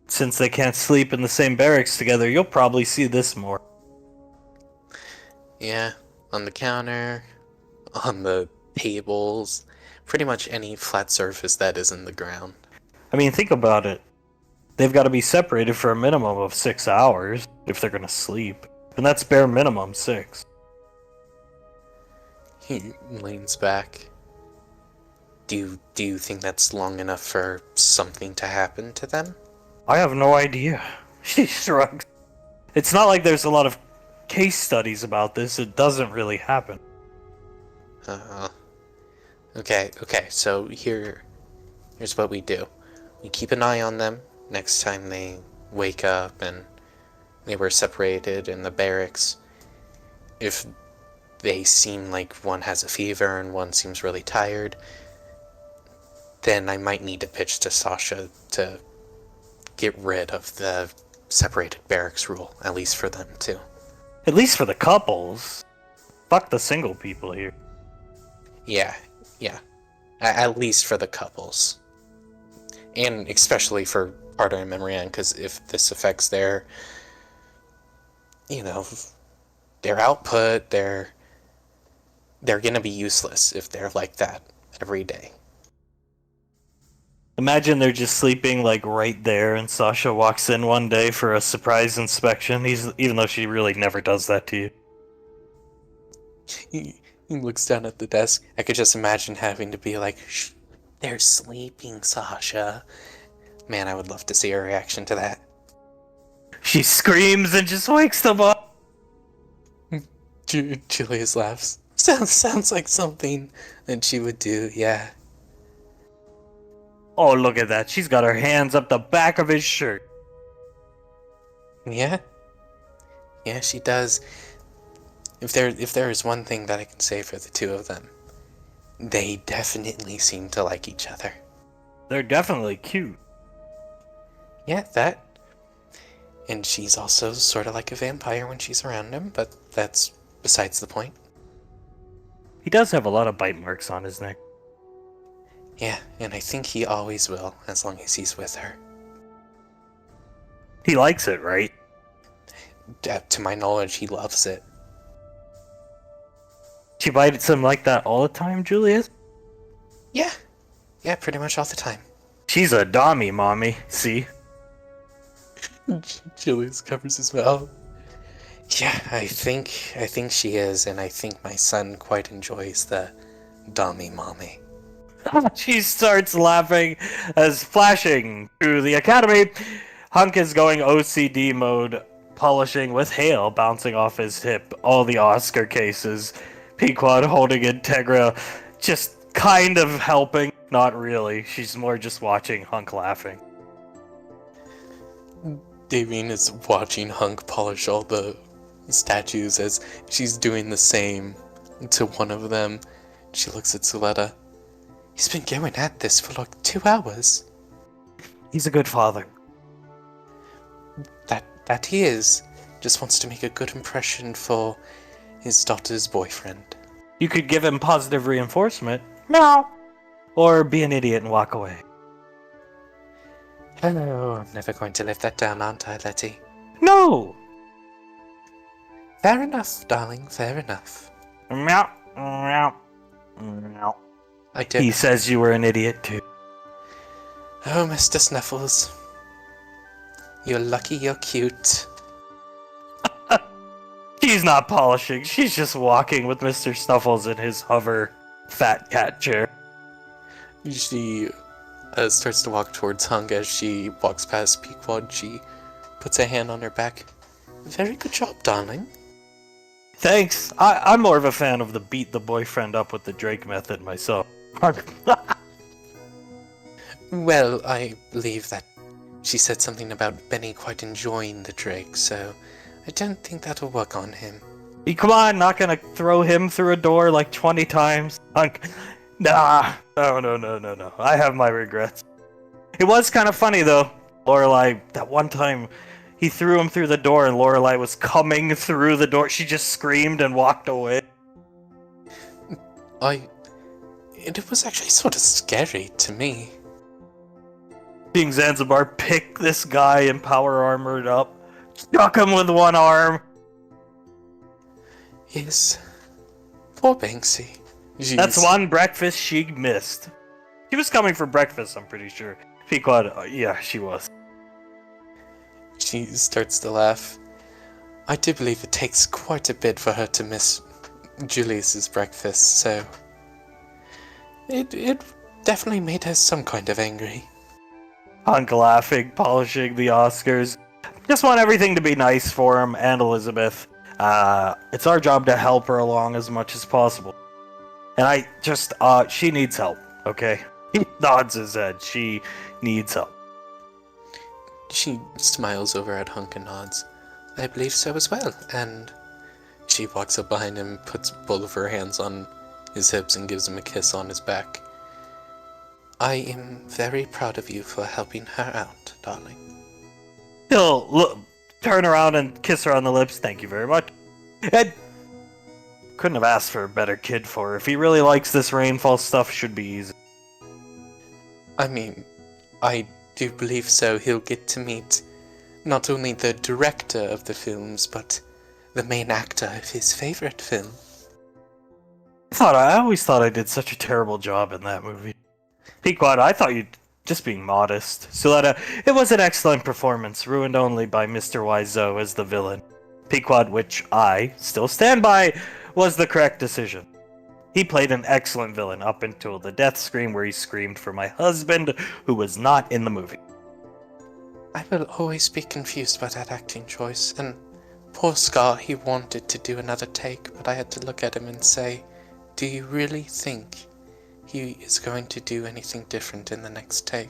Since they can't sleep in the same barracks together, you'll probably see this more. Yeah, on the counter, on the tables, pretty much any flat surface that isn't the ground. I mean, think about it. They've got to be separated for a minimum of 6 hours if they're gonna sleep. And that's bare minimum 6. He leans back. Do you think that's long enough for something to happen to them? I have no idea. She shrugs. It's not like there's a lot of case studies about this. It doesn't really happen. Okay, so here's what we do. We keep an eye on them next time they wake up and they were separated in the barracks. If they seem like one has a fever and one seems really tired, then I might need to pitch to Sasha to get rid of the separated barracks rule, at least for them too. At least for the couples. Fuck the single people here. Yeah. At least for the couples. And especially for Carter and Memorian, because if this affects their output, they're gonna be useless if they're like that every day. Imagine they're just sleeping like right there and Sasha walks in one day for a surprise inspection, even though she really never does that to you. He looks down at the desk. I could just imagine having to be like, shh, they're sleeping, Sasha. Man, I would love to see her reaction to that. She screams and just wakes them up. Julius laughs. Sounds like something that she would do, yeah. Oh, look at that. She's got her hands up the back of his shirt. Yeah? Yeah, she does. If there is one thing that I can say for the two of them, they definitely seem to like each other. They're definitely cute. Yeah, that. And she's also sort of like a vampire when she's around him, but that's besides the point. He does have a lot of bite marks on his neck. Yeah, and I think he always will, as long as he's with her. He likes it, right? To my knowledge, he loves it. She bites him like that all the time, Julius? Yeah, pretty much all the time. She's a dommy, mommy. See? Julius covers his mouth. Yeah, I think she is, and I think my son quite enjoys the dommy mommy. She starts laughing as flashing through the academy. Hunk is going OCD mode, polishing with hail bouncing off his hip all the Oscar cases. Pequod holding Integra, just kind of helping. Not really. She's more just watching Hunk laughing. Davine is watching Hunk polish all the statues as she's doing the same to one of them. She looks at Suletta. He's been going at this for like 2 hours. He's a good father. That he is. Just wants to make a good impression for his daughter's boyfriend. You could give him positive reinforcement. No. Or be an idiot and walk away. Hello, I'm never going to live that down, aren't I, Letty? No! Fair enough, darling, fair enough. Meow, meow, meow. I did. He says you were an idiot too. Oh, Mr. Snuffles. You're lucky you're cute. She's not polishing, she's just walking with Mr. Snuffles in his hover fat cat chair. She starts to walk towards Hunk. As she walks past Pequod, she puts a hand on her back. Very good job, darling. Thanks. I'm more of a fan of the beat the boyfriend up with the Drake method myself. Well, I believe that she said something about Benny quite enjoying the Drake, so I don't think that'll work on him. Come on, not gonna throw him through a door like 20 times. Nah. No. I have my regrets. It was kind of funny though. Lorelai, that one time he threw him through the door and Lorelai was coming through the door. She just screamed and walked away. It was actually sort of scary to me. Seeing Zanzibar pick this guy in power armored up, struck him with one arm. Yes. Poor Banksy. Jeez. That's one breakfast she missed. She was coming for breakfast, I'm pretty sure. Pequod, yeah, she was. She starts to laugh. I do believe it takes quite a bit for her to miss Julius's breakfast, so it definitely made her some kind of angry. Hunk laughing, polishing the Oscars. Just want everything to be nice for him and Elizabeth. It's our job to help her along as much as possible. And she needs help, okay? He nods his head. She needs help. She smiles over at Hunk and nods. I believe so as well, and she walks up behind him, puts both of her hands on his hips and gives him a kiss on his back. I am very proud of you for helping her out, darling. He'll turn around and kiss her on the lips. Thank you very much. And couldn't have asked for a better kid for her. If he really likes this rainfall stuff, should be easy. I mean, I do believe so. He'll get to meet not only the director of the films, but the main actor of his favorite film. I always thought I did such a terrible job in that movie. Pequod, I thought you'd just being modest. Suletta, it was an excellent performance, ruined only by Mr. Wiseau as the villain. Pequod, which I still stand by, was the correct decision. He played an excellent villain up until the death scream where he screamed for my husband, who was not in the movie. I will always be confused by that acting choice, and poor Scott, he wanted to do another take, but I had to look at him and say, do you really think he is going to do anything different in the next take?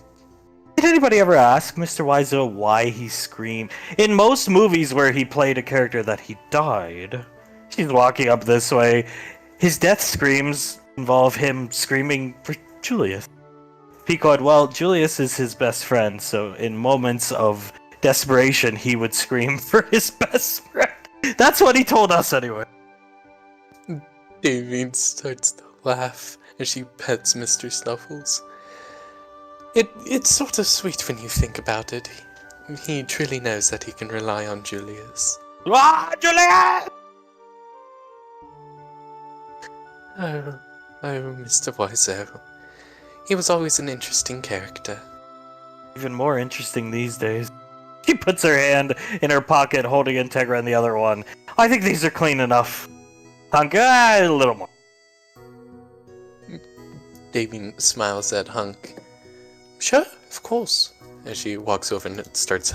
Did anybody ever ask Mr. Wiseau why he screamed? In most movies where he played a character that he died, she's walking up this way, his death screams involve him screaming for Julius. Pequod, well, Julius is his best friend, so in moments of desperation, he would scream for his best friend. That's what he told us anyway. Davine starts to laugh as she pets Mr. Snuffles. It's sort of sweet when you think about it. He truly knows that he can rely on Julius. Julius! Oh, Mr. Wiseau. He was always an interesting character. Even more interesting these days. She puts her hand in her pocket, holding Integra in the other one. I think these are clean enough. Hunk, a little more. Davine smiles at Hunk. Sure, of course. As she walks over and starts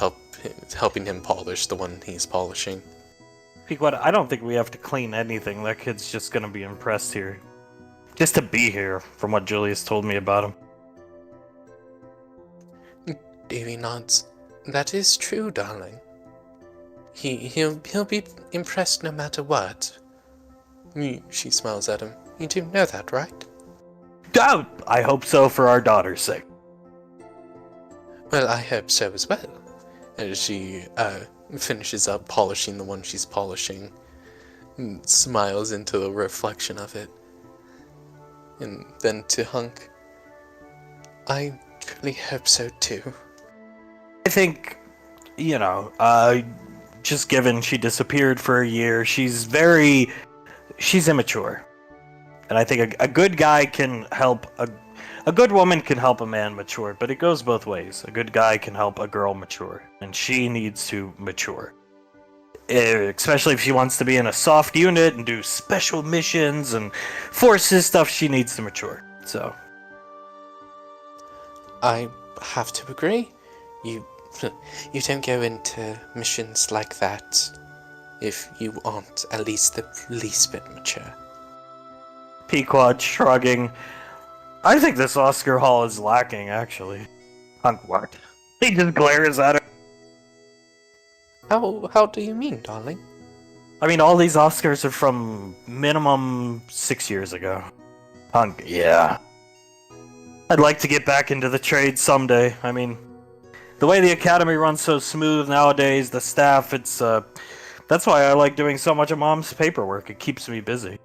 helping him polish the one he's polishing. Pequod, I don't think we have to clean anything. That kid's just gonna be impressed here. Just to be here, from what Julius told me about him. Davy nods. That is true, darling. He'll be impressed no matter what. She smiles at him. You do know that, right? Oh, I hope so for our daughter's sake. Well, I hope so as well. As she finishes up polishing the one she's polishing, and smiles into the reflection of it. And then to Hunk, I truly hope so too. I think, just given she disappeared for a year, she's immature. And I think a good guy can help, a good woman can help a man mature, but it goes both ways. A good guy can help a girl mature, and she needs to mature. Especially if she wants to be in a soft unit and do special missions and forces stuff, she needs to mature. So I have to agree. You don't go into missions like that if you aren't at least the least bit mature. Pequod shrugging. I think this Oscar Hall is lacking, actually. Hunk what? He just glares at her. How do you mean, darling? I mean, all these Oscars are from minimum 6 years ago. Hunk, yeah. I'd like to get back into the trade someday. I mean, the way the Academy runs so smooth nowadays, the staff, it's, that's why I like doing so much of Mom's paperwork. It keeps me busy.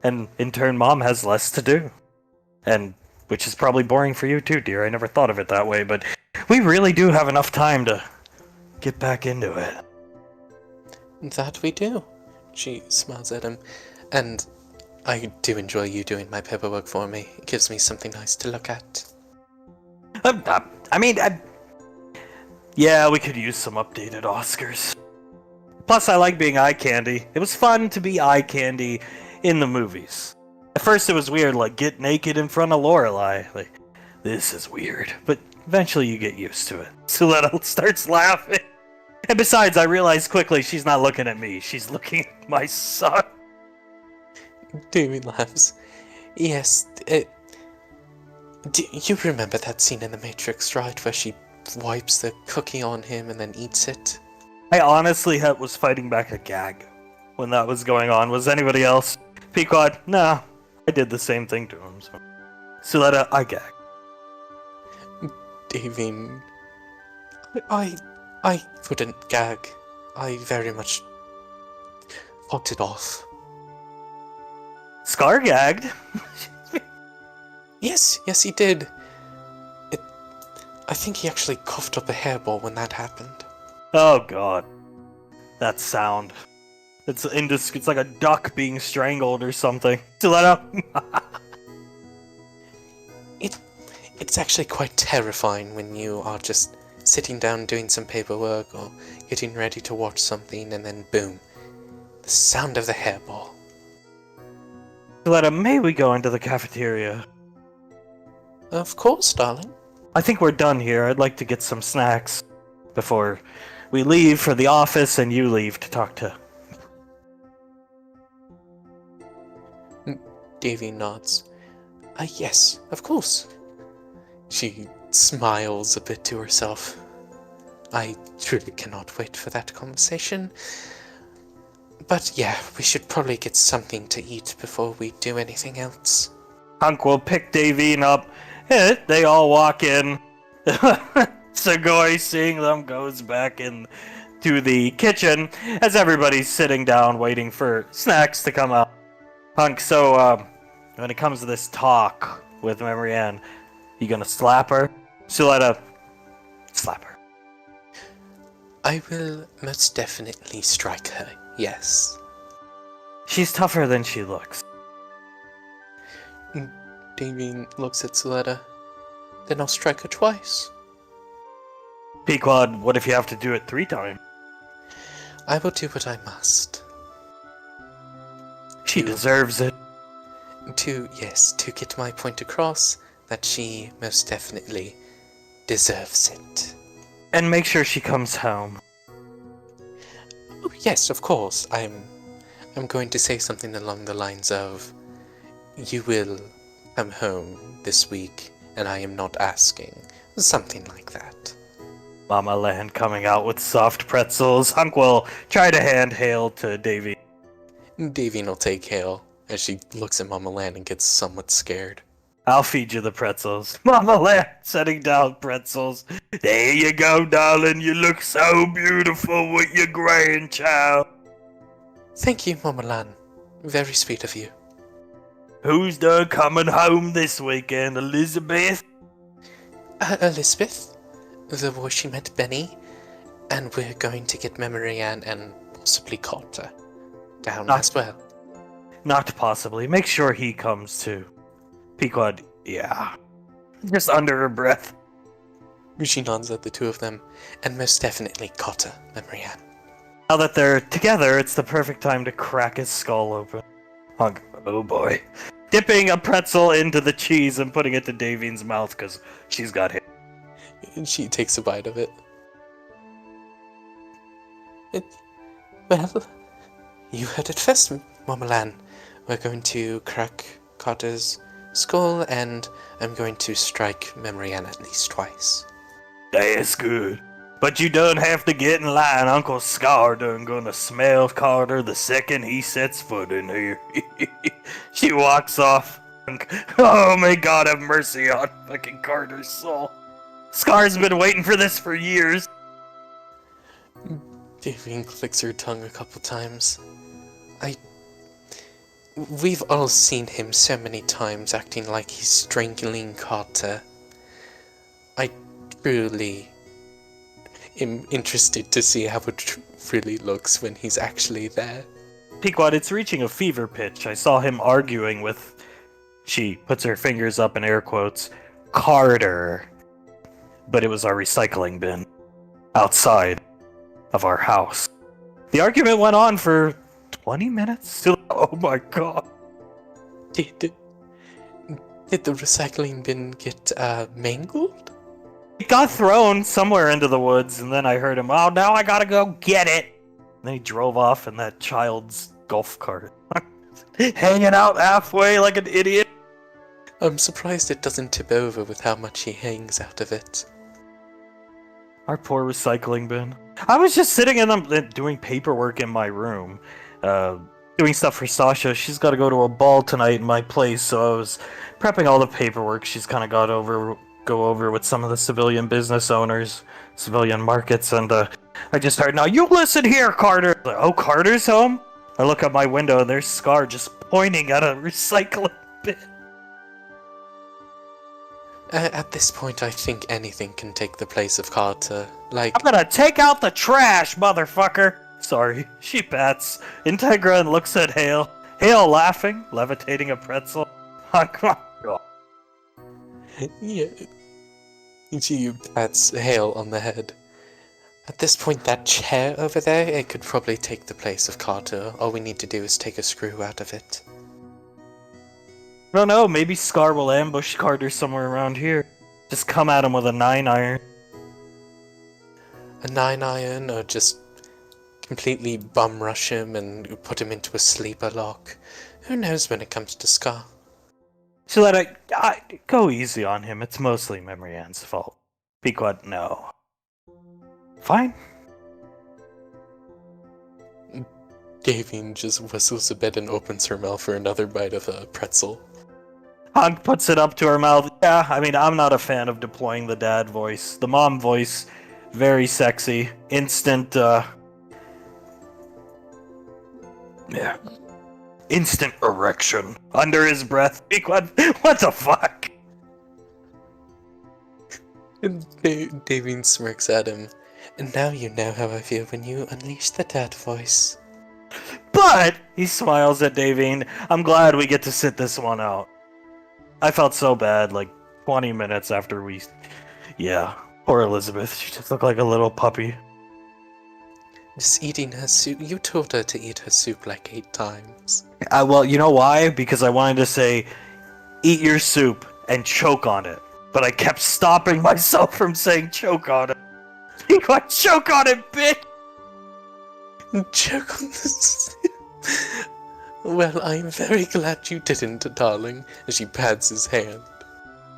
And in turn, Mom has less to do. And, which is probably boring for you too, dear. I never thought of it that way, but we really do have enough time to get back into it. That we do. She smiles at him, and I do enjoy you doing my paperwork for me. It gives me something nice to look at. Yeah, we could use some updated Oscars. Plus, I like being eye candy. It was fun to be eye candy in the movies. At first, it was weird, like, get naked in front of Lorelai. Like, this is weird. But eventually, you get used to it. Suletta starts laughing. And besides, I realize quickly she's not looking at me. She's looking at my son. Davy laughs. Yes, do you remember that scene in The Matrix, right, where she wipes the cookie on him and then eats it? I honestly was fighting back a gag when that was going on. Was anybody else? Pequod? Nah. I did the same thing to him, so. Suletta, I gag. Davine, I wouldn't gag. I very much fucked it off. Scar gagged? Yes, he did. I think he actually coughed up a hairball when that happened. Oh god. That sound. It's like a duck being strangled or something. Suletta? It's actually quite terrifying when you are just sitting down doing some paperwork or getting ready to watch something and then boom, the sound of the hairball. Suletta, may we go into the cafeteria? Of course, darling. I think we're done here. I'd like to get some snacks before we leave for the office and you leave to talk to... Davy nods. Yes, of course. She smiles a bit to herself. I truly cannot wait for that conversation. But yeah, we should probably get something to eat before we do anything else. Hunk will pick Davine up. They all walk in. Segoy, seeing them, goes back in to the kitchen as everybody's sitting down waiting for snacks to come out. Hunk, so when it comes to this talk with Memory Ann, you gonna slap her? Suletta, slap her. I will most definitely strike her, yes. She's tougher than she looks. Davine looks at Suletta. Then I'll strike her twice. Pequod, what if you have to do it 3 times? I will do what I must. She deserves it. To get my point across that she most definitely deserves it. And make sure she comes home. Oh, yes, of course. I'm going to say something along the lines of, you will come home this week, and I am not asking. Something like that. Mama Land coming out with soft pretzels. Hunk will try to hand hail to Davy. Davine will take hail as she looks at Mama Land and gets somewhat scared. I'll feed you the pretzels. Mama Land setting down pretzels. There you go, darling. You look so beautiful with your grandchild. Thank you, Mama Land. Very sweet of you. Who's coming home this weekend, Elizabeth? Elizabeth? The boy she met, Benny. And we're going to get Memory Ann and possibly Carter down as well. Not possibly. Make sure he comes too. Pequod, yeah. Just under her breath. She nods at the two of them, and most definitely Carter, Memory Ann. Now that they're together, it's the perfect time to crack his skull open. Hunk, oh boy. Dipping a pretzel into the cheese and putting it to Davine's mouth because she's got him. And she takes a bite of it. Well, You heard it first, Momolan. We're going to crack Carter's skull, and I'm going to strike Memory Ann at least twice. That's good. But you don't have to get in line. Uncle Scar done gonna smell Carter the second he sets foot in here. She walks off. Oh, may God have mercy on fucking Carter's soul. Scar's been waiting for this for years. Vivian clicks her tongue a couple times. We've all seen him so many times acting like he's strangling Carter. I truly am interested to see how it really looks when he's actually there. Pequod, it's reaching a fever pitch. I saw him arguing with, she puts her fingers up in air quotes, Carter. But it was our recycling bin outside of our house. The argument went on for 20 minutes? Oh my god. Did the recycling bin get mangled? It got thrown somewhere into the woods, and then I heard him, oh, now I gotta go get it! And then he drove off in that child's golf cart. Hanging out halfway like an idiot. I'm surprised it doesn't tip over with how much he hangs out of it. Our poor recycling bin. I was just sitting in them doing paperwork in my room. Doing stuff for Sasha. She's got to go to a ball tonight in my place, so I was prepping all the paperwork she's kind of go over with some of the civilian business owners, civilian markets, and I just heard, now you listen here, Carter! Like, oh, Carter's home? I look out my window and there's Scar just pointing at a recycling bin. At this point, I think anything can take the place of Carter. Like, I'm gonna take out the trash, motherfucker! Sorry, she pats Integra and looks at Hale. Hale laughing, levitating a pretzel. yeah. She pats Hale on the head. At this point, that chair over there, it could probably take the place of Carter. All we need to do is take a screw out of it. I don't know, maybe Scar will ambush Carter somewhere around here. Just come at him with a 9-iron. A 9-iron, or just completely bum rush him and put him into a sleeper lock. Who knows when it comes to Scar? So that I go easy on him. It's mostly Memory Ann's fault. Pequod, no. Fine. Davine just whistles a bit and opens her mouth for another bite of a pretzel. Hank puts it up to her mouth. Yeah, I mean, I'm not a fan of deploying the dad voice. The mom voice, very sexy. Instant, yeah. Instant erection. Under his breath. What the fuck? And Davine smirks at him. And now you know how I feel when you unleash the dad voice. But, he smiles at Davine, I'm glad we get to sit this one out. I felt so bad, like, 20 minutes after we... Yeah, poor Elizabeth. She just looked like a little puppy. Just eating her soup. You told her to eat her soup like 8 times. Well, you know why? Because I wanted to say, eat your soup and choke on it. But I kept stopping myself from saying choke on it. You got choke on it, bitch! Choke on the soup. Well, I'm very glad you didn't, darling, as she pats his hand.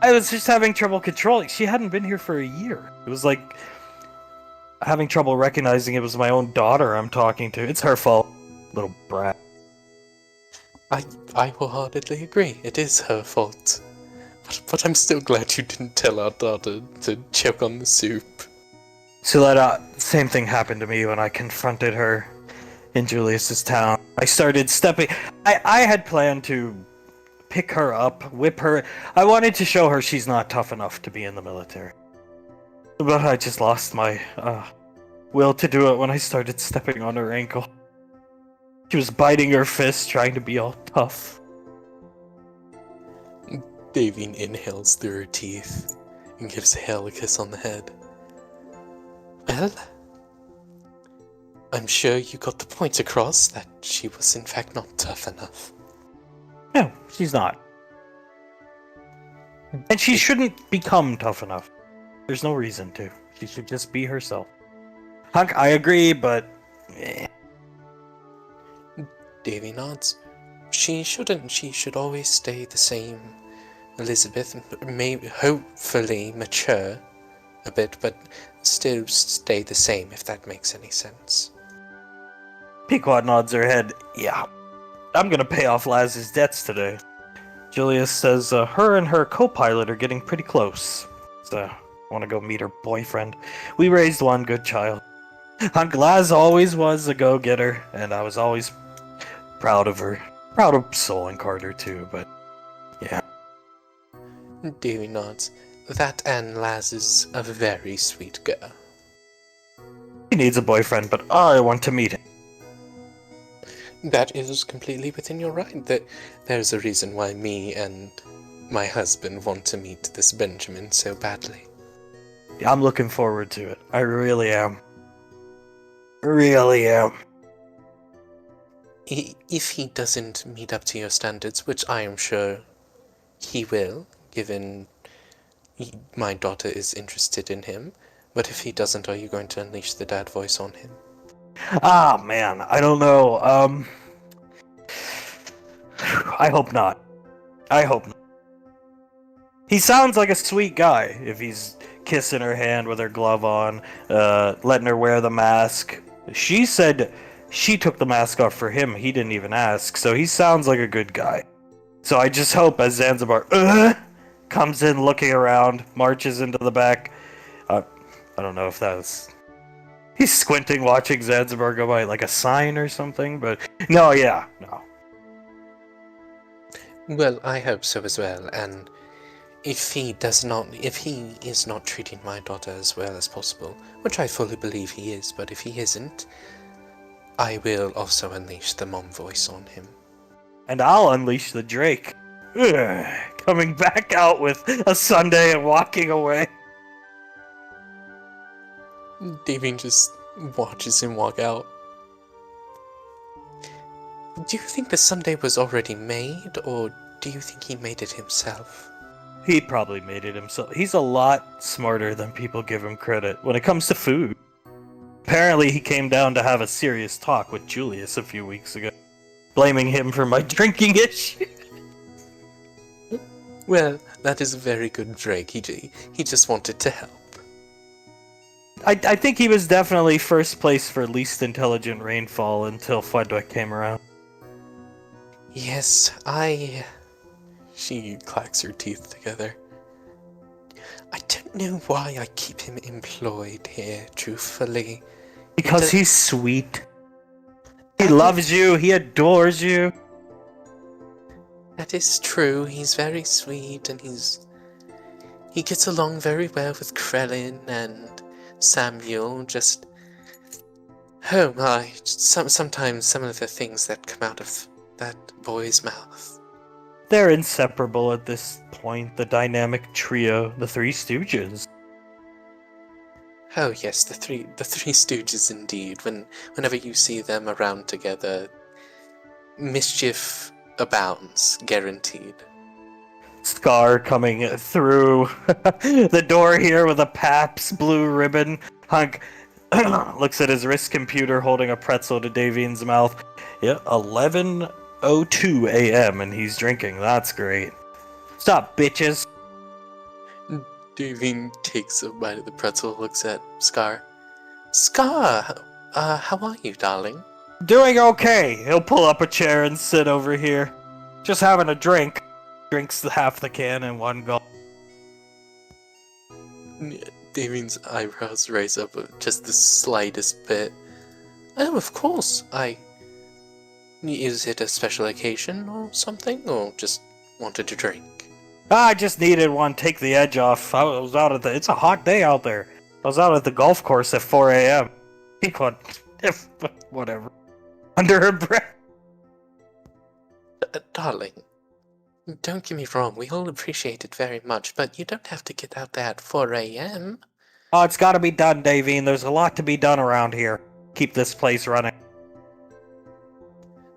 I was just having trouble controlling. She hadn't been here for a year. It was like having trouble recognizing it was my own daughter I'm talking to. It's her fault, little brat. I wholeheartedly agree. It is her fault. But I'm still glad you didn't tell our daughter to choke on the soup. Suletta, same thing happened to me when I confronted her in Julius's town. I started stepping... I had planned to pick her up, whip her. I wanted to show her she's not tough enough to be in the military. But I just lost my will to do it when I started stepping on her ankle. She was biting her fist, trying to be all tough. Davine inhales through her teeth and gives Hale a kiss on the head. Well, I'm sure you got the point across that she was in fact not tough enough. No, she's not. And she shouldn't become tough enough. There's no reason to. She should just be herself. Hunk, I agree, but... Davy nods. She shouldn't. She should always stay the same. Elizabeth may hopefully mature a bit, but still stay the same, if that makes any sense. Pequod nods her head. Yeah, I'm gonna pay off Laz's debts today. Julius says her and her co-pilot are getting pretty close. So, I want to go meet her boyfriend. We raised one good child. Uncle Laz always was a go-getter, and I was always proud of her. Proud of Sol and Carter too, but yeah. Davy nods. That and Laz is a very sweet girl. He needs a boyfriend, but I want to meet him. That is completely within your right. There's a reason why me and my husband want to meet this Benjamin so badly. Yeah, I'm looking forward to it. I really am. Really am. If he doesn't meet up to your standards, which I am sure he will, given my daughter is interested in him, but if he doesn't, are you going to unleash the dad voice on him? Ah, man, I don't know. I hope not. I hope not. He sounds like a sweet guy if he's kissing her hand with her glove on, letting her wear the mask. She said she took the mask off for him. He didn't even ask, so he sounds like a good guy. So I just hope as Zanzibar comes in looking around, marches into the back. I don't know if that was... He's squinting, watching Zanzibar go by like a sign or something, but no, yeah, no. Well, I hope so as well, and if he is not treating my daughter as well as possible, which I fully believe he is, but if he isn't, I will also unleash the mom voice on him. And I'll unleash the Drake. Coming back out with a sundae and walking away. Davin just watches him walk out. Do you think the sundae was already made, or do you think he made it himself? He probably made it himself. He's a lot smarter than people give him credit when it comes to food. Apparently he came down to have a serious talk with Julius a few weeks ago, blaming him for my drinking issue. Well, that is a very good Drake. He just wanted to help. I think he was definitely first place for least intelligent rainfall until Fudwick came around. Yes, She clacks her teeth together. I don't know why I keep him employed here, truthfully. Because he's sweet. He loves you, he adores you. That is true, he's very sweet, and he gets along very well with Krellin and Samuel, just... Oh my, sometimes some of the things that come out of that boy's mouth. They're inseparable at this point, the dynamic trio, the Three Stooges. Oh yes, the three Stooges indeed. Whenever you see them around together, mischief abounds, guaranteed. Scar coming through the door here with a Pabst blue ribbon. Hunk looks at his wrist computer holding a pretzel to Davian's mouth. Yeah, 11:02 a.m. and he's drinking. That's great. Stop, bitches. Davian takes a bite of the pretzel, looks at Scar. Scar, how are you, darling? Doing okay. He'll pull up a chair and sit over here. Just having a drink. Drinks half the can in one gulp. Davian's eyebrows raise up just the slightest bit. Oh, of course. Is it a special occasion or something, or just wanted to drink? I just needed one. Take the edge off. I was out at it's a hot day out there. I was out at the golf course at 4 a.m. Whatever. Under her breath. Darling, don't get me wrong, we all appreciate it very much, but you don't have to get out there at 4 a.m. Oh, it's gotta be done, Davine. There's a lot to be done around here. Keep this place running.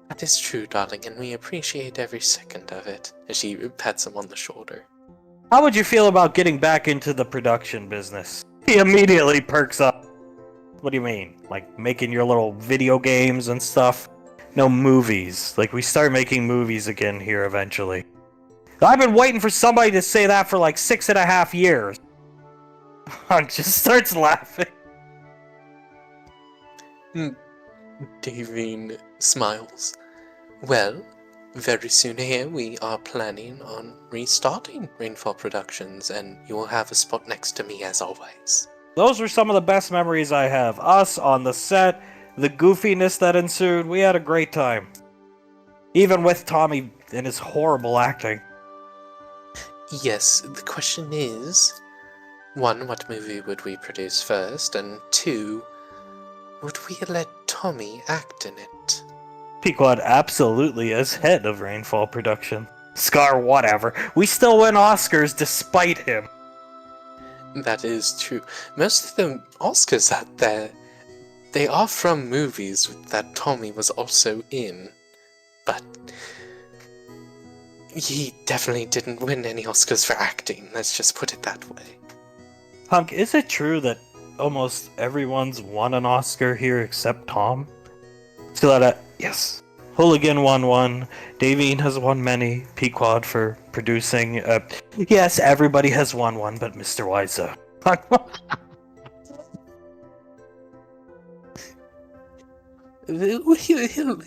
That is true, darling, and we appreciate every second of it, as she pats him on the shoulder. How would you feel about getting back into the production business? He immediately perks up. What do you mean? Like making your little video games and stuff? No, movies. Like, we start making movies again here eventually. I've been waiting for somebody to say that for like 6.5 years. Hunk just starts laughing. Davine smiles. Well, very soon here we are planning on restarting Rainfall Productions, and you will have a spot next to me as always. Those were some of the best memories I have. Us on the set, the goofiness that ensued, we had a great time. Even with Tommy and his horrible acting. Yes, the question is, 1, what movie would we produce first, and 2, would we let Tommy act in it? Pequod absolutely is head of Rainfall Production. Scar, whatever. We still win Oscars despite him. That is true. Most of the Oscars out there, they are from movies that Tommy was also in. But he definitely didn't win any Oscars for acting, let's just put it that way. Hunk, is it true that almost everyone's won an Oscar here except Tom? Stiletta, yes. Hooligan won one. Davine has won many. Pequod for producing. Yes, everybody has won one, but Mr. Wiseau.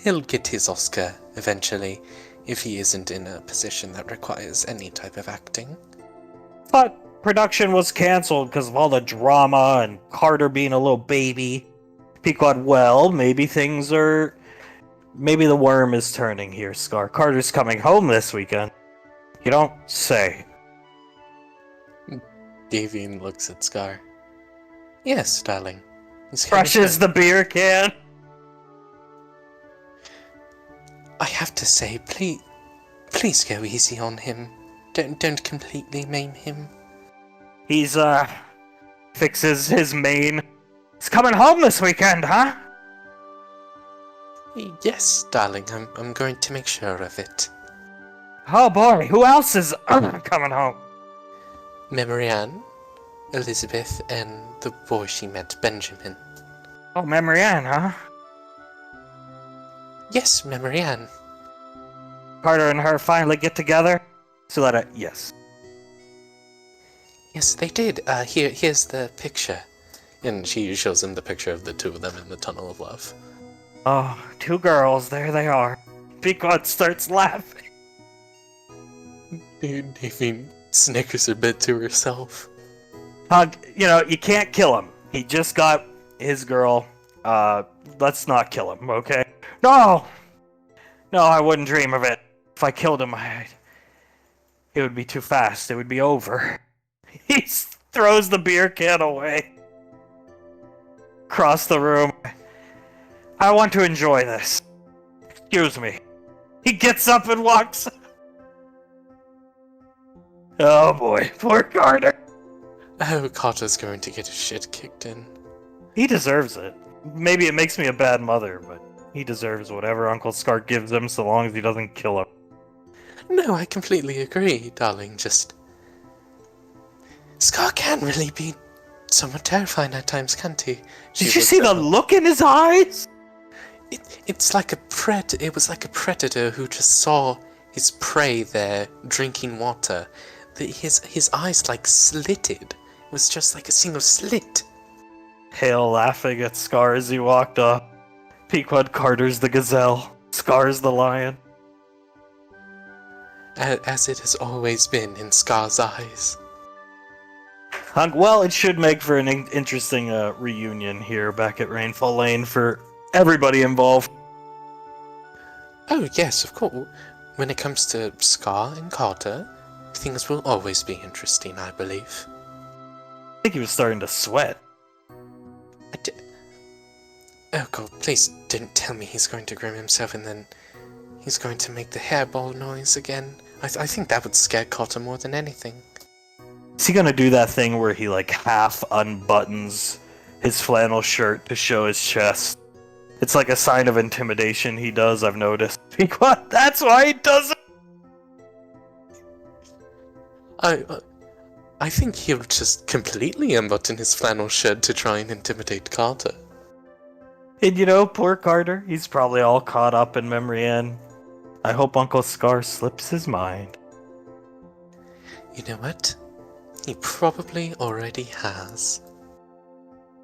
He'll get his Oscar eventually, if he isn't in a position that requires any type of acting. But production was cancelled because of all the drama and Carter being a little baby. Pequod, well, maybe things are... Maybe the worm is turning here, Scar. Carter's coming home this weekend. You don't say. Davine looks at Scar. Yes, darling. Crushes the beer can. I have to say, please go easy on him. Don't completely maim him. He's, fixes his mane. He's coming home this weekend, huh? Yes, darling, I'm going to make sure of it. Oh boy, who else is coming home? Marianne, Elizabeth, and the boy she met, Benjamin. Oh, Marianne, huh? Yes, Marianne. Carter and her finally get together? Suletta, yes. Yes, they did. Here's the picture. And she shows him the picture of the two of them in the Tunnel of Love. Oh, 2 girls, there they are. Pequod starts laughing. Dude, Davine snickers a bit to herself. You can't kill him. He just got his girl. Let's not kill him, okay? No! No, I wouldn't dream of it. If I killed him, it would be too fast. It would be over. He throws the beer can away. Across the room. I want to enjoy this. Excuse me. He gets up and walks. Oh boy, poor Carter. Oh, Carter's going to get his shit kicked in. He deserves it. Maybe it makes me a bad mother, but he deserves whatever Uncle Scar gives him so long as he doesn't kill him. No, I completely agree, darling, just... Scar can really be somewhat terrifying at times, can't he? Did you see the look in his eyes? It's like it was like a predator who just saw his prey there drinking water. His eyes like slitted. It was just like a single slit. Hale laughing at Scar as he walked up. Pequod Carter's the gazelle. Scar's the lion. As it has always been in Scar's eyes. Well, it should make for an interesting reunion here back at Rainfall Lane for everybody involved. Oh yes, of course. When it comes to Scar and Carter, things will always be interesting, I believe. I think he was starting to sweat. Oh god, please don't tell me he's going to grim himself and then he's going to make the hairball noise again. I think that would scare Carter more than anything. Is he gonna do that thing where he like half unbuttons his flannel shirt to show his chest? It's like a sign of intimidation he does, I've noticed. That's why he does it! I think he'll just completely unbutton his flannel shirt to try and intimidate Carter. And you know, poor Carter, he's probably all caught up in memory, and I hope Uncle Scar slips his mind. You know what? He probably already has.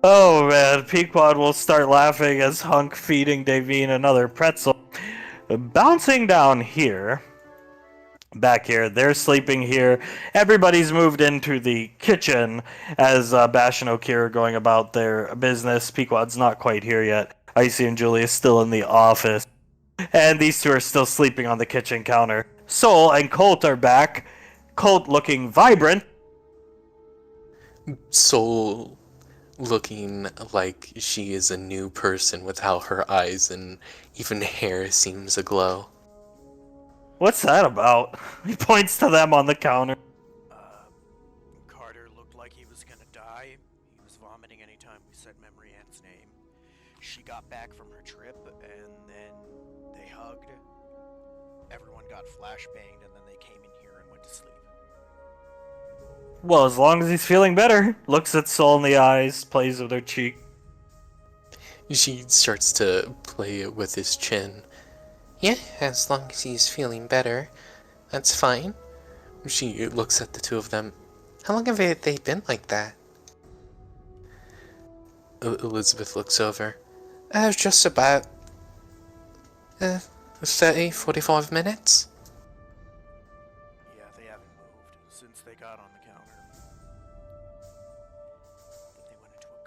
Oh man, Pequod will start laughing as Hunk feeding Davine another pretzel. Bouncing down here, back here, they're sleeping here. Everybody's moved into the kitchen as Bash and Okira are going about their business. Pequod's not quite here yet. Icy and Julius still in the office. And these two are still sleeping on the kitchen counter. Soul and Colt are back. Colt looking vibrant. Soul looking like she is a new person with how her eyes and even hair seems aglow. What's that about? He points to them on the counter. Carter looked like he was gonna die. He was vomiting anytime we said Memory Ann's name. She got back from her trip, and then they hugged. Everyone got flashbanged, and then they came in here and went to sleep. Well, as long as he's feeling better. Looks at Soul in the eyes, plays with her cheek. She starts to play with his chin. Yeah, as long as he's feeling better, that's fine. She looks at the two of them. How long have they been like that? Elizabeth looks over. Just about 30, 45 minutes. Yeah, they haven't moved since they got on the counter. I think they went into a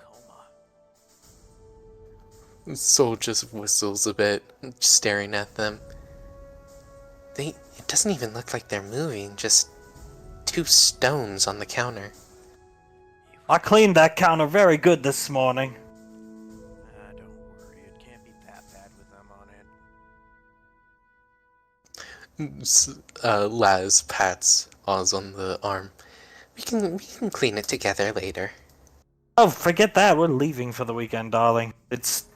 coma. Soul just whistles a bit, staring at them. It doesn't even look like they're moving, just two stones on the counter. I cleaned that counter very good this morning. Don't worry, it can't be that bad with them on it. Laz pats Oz on the arm. We can clean it together later. Oh, forget that. We're leaving for the weekend, darling. It's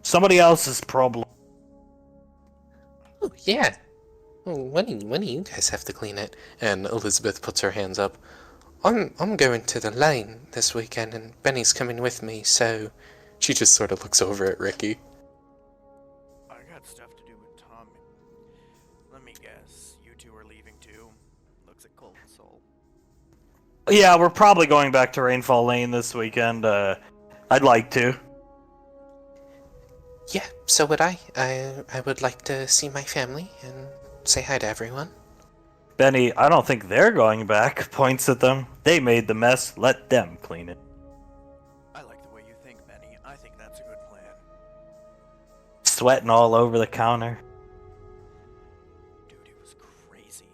somebody else's problem. Oh, yeah. When do you guys have to clean it? And Elizabeth puts her hands up. I'm going to the lane this weekend, and Benny's coming with me, so... She just sort of looks over at Ricky. I got stuff to do with Tom. Let me guess, you two are leaving too? Looks at Colt and Soul. Yeah, we're probably going back to Rainfall Lane this weekend. I'd like to. Yeah, so would I. I would like to see my family and say hi to everyone. Benny, I don't think they're going back. Points at them. They made the mess. Let them clean it. I like the way you think, Benny. I think that's a good plan. Sweating all over the counter. Dude, it was crazy.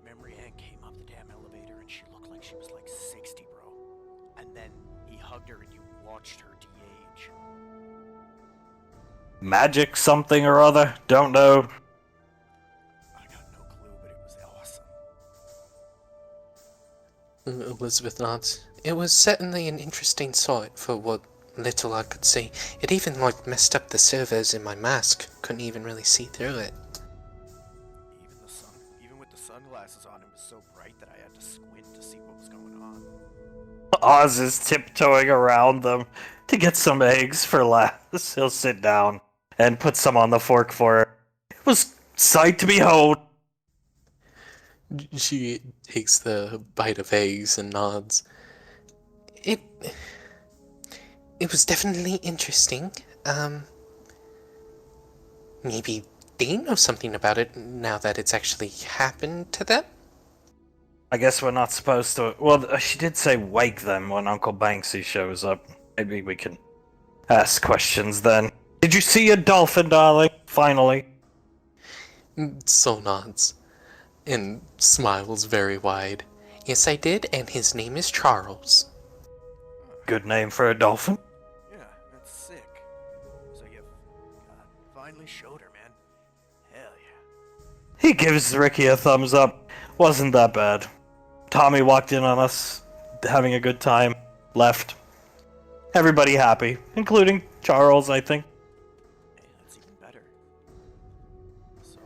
Memory Ann came up the damn elevator and she looked like she was like 60, bro. And then he hugged her and you watched her de-age. Magic something or other. Don't know. I got no clue, but it was awesome. Elizabeth nods. It was certainly an interesting sight for what little I could see. It even, messed up the servos in my mask. Couldn't even really see through it. Even with the sunglasses on, it was so bright that I had to squint to see what was going on. Oz is tiptoeing around them to get some eggs for Laz. He'll sit down and put some on the fork for her. It was sight to behold. She takes the bite of eggs and nods. It was definitely interesting. Maybe they know something about it now that it's actually happened to them? I guess we're not supposed to. Well, she did say wake them when Uncle Banksy shows up. Maybe we can ask questions then. Did you see a dolphin, darling? Finally. Soul nods and smiles very wide. Yes, I did, and his name is Charles. Good name for a dolphin. Yeah, that's sick. So you finally showed her, man. Hell yeah. He gives Ricky a thumbs up. Wasn't that bad. Tommy walked in on us, having a good time, left. Everybody happy, including Charles, I think. Hey, that's even better. So,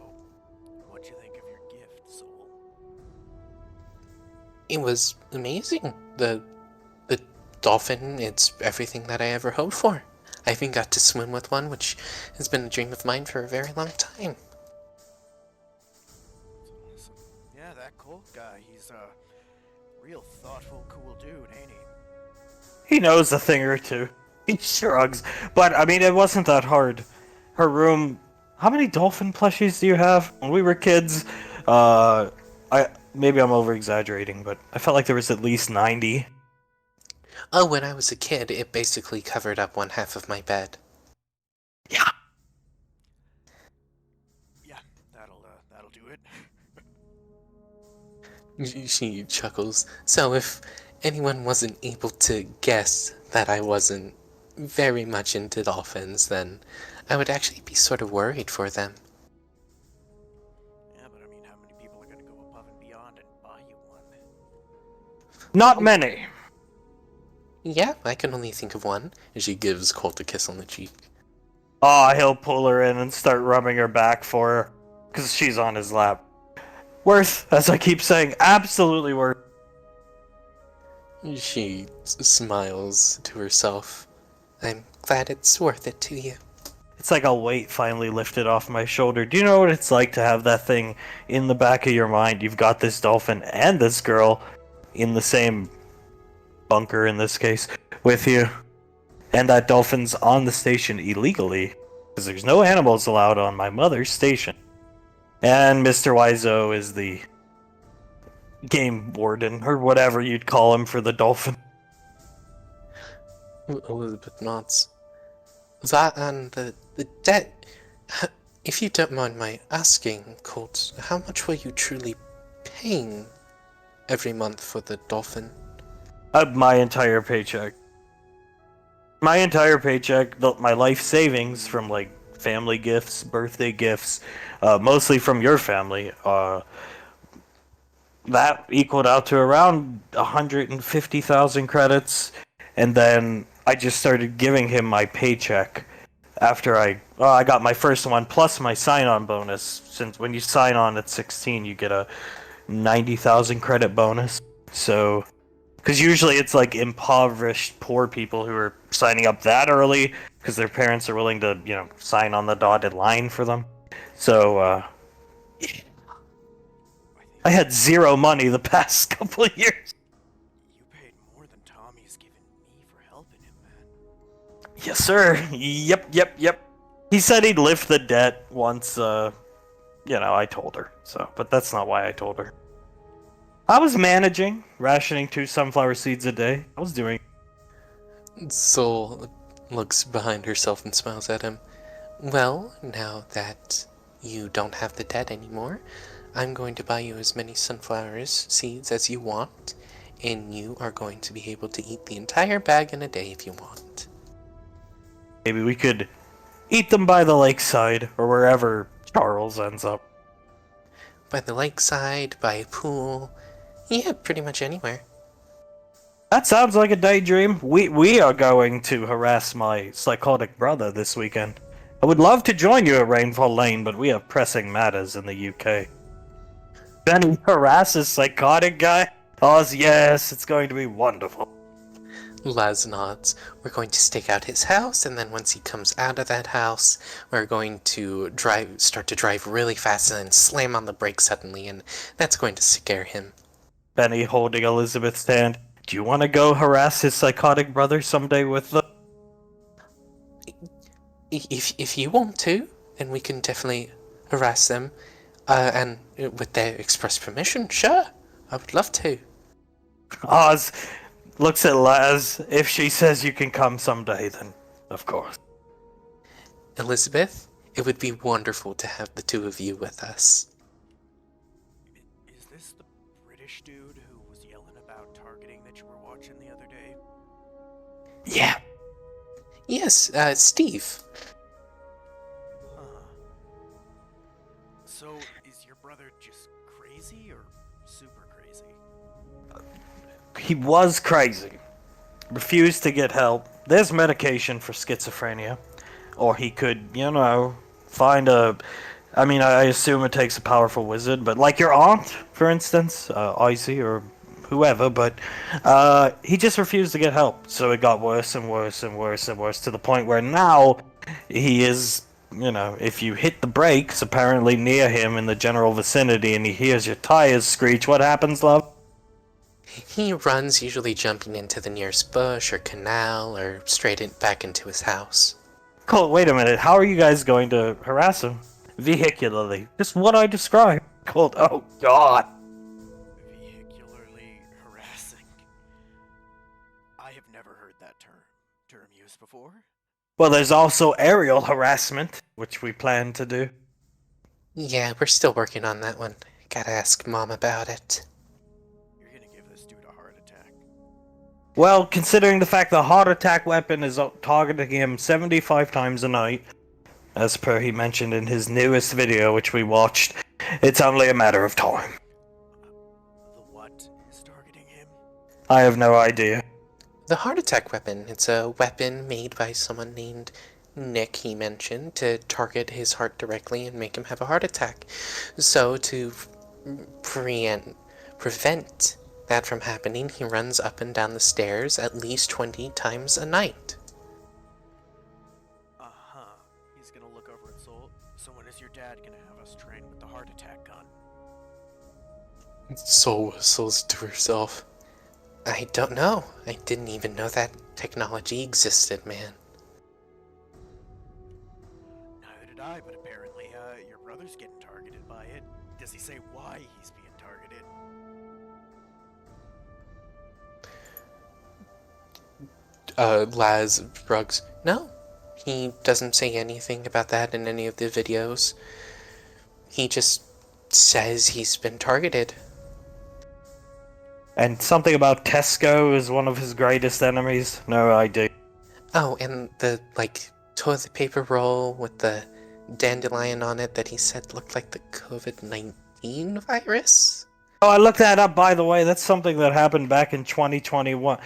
what'd you think of your gift, Soul? It was amazing. The dolphin, it's everything that I ever hoped for. I even got to swim with one, which has been a dream of mine for a very long time. Awesome. Yeah, that Colt guy, he's a real thoughtful, cool dude, ain't he? He knows a thing or two. He shrugs. But, I mean, it wasn't that hard. Her room... How many dolphin plushies do you have? When we were kids, maybe I'm over-exaggerating, but I felt like there was at least 90. Oh, when I was a kid, it basically covered up one half of my bed. Yeah. Yeah, that'll do it. She chuckles. So if anyone wasn't able to guess that I wasn't very much into dolphins, then I would actually be sort of worried for them. Yeah, but I mean, how many people are gonna go above and beyond and buy you one? Not many. Yeah, I can only think of one. And she gives Colt a kiss on the cheek. He'll pull her in and start rubbing her back for her, because she's on his lap. Worth, as I keep saying, absolutely worth. She smiles to herself. I'm glad it's worth it to you. It's like a weight finally lifted off my shoulder. Do you know what it's like to have that thing in the back of your mind? You've got this dolphin and this girl in the same bunker, in this case, with you. And that dolphin's on the station illegally, because there's no animals allowed on my mother's station. And Mr. Wiseau is the game warden, or whatever you'd call him for the dolphin. Elizabeth nods. That and the debt. If you don't mind my asking, Colt, how much were you truly paying every month for the dolphin? My entire paycheck. My entire paycheck, my life savings from like family gifts, birthday gifts, mostly from your family, that equaled out to around 150,000 credits, and then I just started giving him my paycheck after I got my first one, plus my sign-on bonus, since when you sign on at 16, you get a 90,000 credit bonus, so... Because usually it's like impoverished poor people who are signing up that early because their parents are willing to, sign on the dotted line for them. So, I had zero money the past couple of years. You paid more than Tommy's given me for helping him, man. Yes, sir. Yep. He said he'd lift the debt once, I told her. So, but that's not why I told her. I was managing, rationing 2 sunflower seeds a day. I was doing. Soul looks behind herself and smiles at him. Well, now that you don't have the debt anymore, I'm going to buy you as many sunflower seeds as you want, and you are going to be able to eat the entire bag in a day if you want. Maybe we could eat them by the lakeside, or wherever Charles ends up. By the lakeside, by a pool, yeah, pretty much anywhere. That sounds like a daydream. We are going to harass my psychotic brother this weekend. I would love to join you at Rainfall Lane, but we have pressing matters in the UK. Benny harasses psychotic guy? Oh, yes, it's going to be wonderful. Laz nods. We're going to stake out his house, and then once he comes out of that house, we're going to start to drive really fast and then slam on the brakes suddenly, and that's going to scare him. Benny holding Elizabeth's hand. Do you want to go harass his psychotic brother someday with the... If you want to, then we can definitely harass them, and with their express permission, sure. I would love to. Oz looks at Laz. If she says you can come someday, then of course. Elizabeth, it would be wonderful to have the two of you with us. Is this the British dude who was yelling about targeting that you were watching the other day? Yeah. Yes, Steve. So, is your brother just crazy or super crazy? He was crazy. Refused to get help. There's medication for schizophrenia. Or he could, find a... I assume it takes a powerful wizard, but like your aunt, for instance, Izzy, or whoever, but he just refused to get help. So it got worse and worse and worse and worse to the point where now he is, if you hit the brakes apparently near him in the general vicinity and he hears your tires screech, what happens, love? He runs, usually jumping into the nearest bush or canal or back into his house. Colt, wait a minute. How are you guys going to harass him? Vehicularly. Just what I described. Colt, oh god. Vehicularly harassing. I have never heard that term used before. Well, there's also aerial harassment, which we plan to do. Yeah, we're still working on that one. Gotta ask Mom about it. You're gonna give this dude a heart attack. Well, considering the fact the heart attack weapon is targeting him 75 times a night, as per he mentioned in his newest video, which we watched, it's only a matter of time. The what is targeting him? I have no idea. The heart attack weapon. It's a weapon made by someone named Nick, he mentioned, to target his heart directly and make him have a heart attack. So, to prevent that from happening, he runs up and down the stairs at least 20 times a night. Uh-huh. He's gonna look over at Soul. So when is your dad gonna have us train with the heart attack gun? Soul whistles to herself. I don't know. I didn't even know that technology existed, man. Neither did I, but apparently, your brother's getting targeted by it. Does he say why he's being targeted? Laz shrugs. No, he doesn't say anything about that in any of the videos. He just says he's been targeted. And something about Tesco is one of his greatest enemies? No idea. Oh, and the, toilet paper roll with the dandelion on it that he said looked like the COVID-19 virus? Oh, I looked that up, by the way. That's something that happened back in 2021.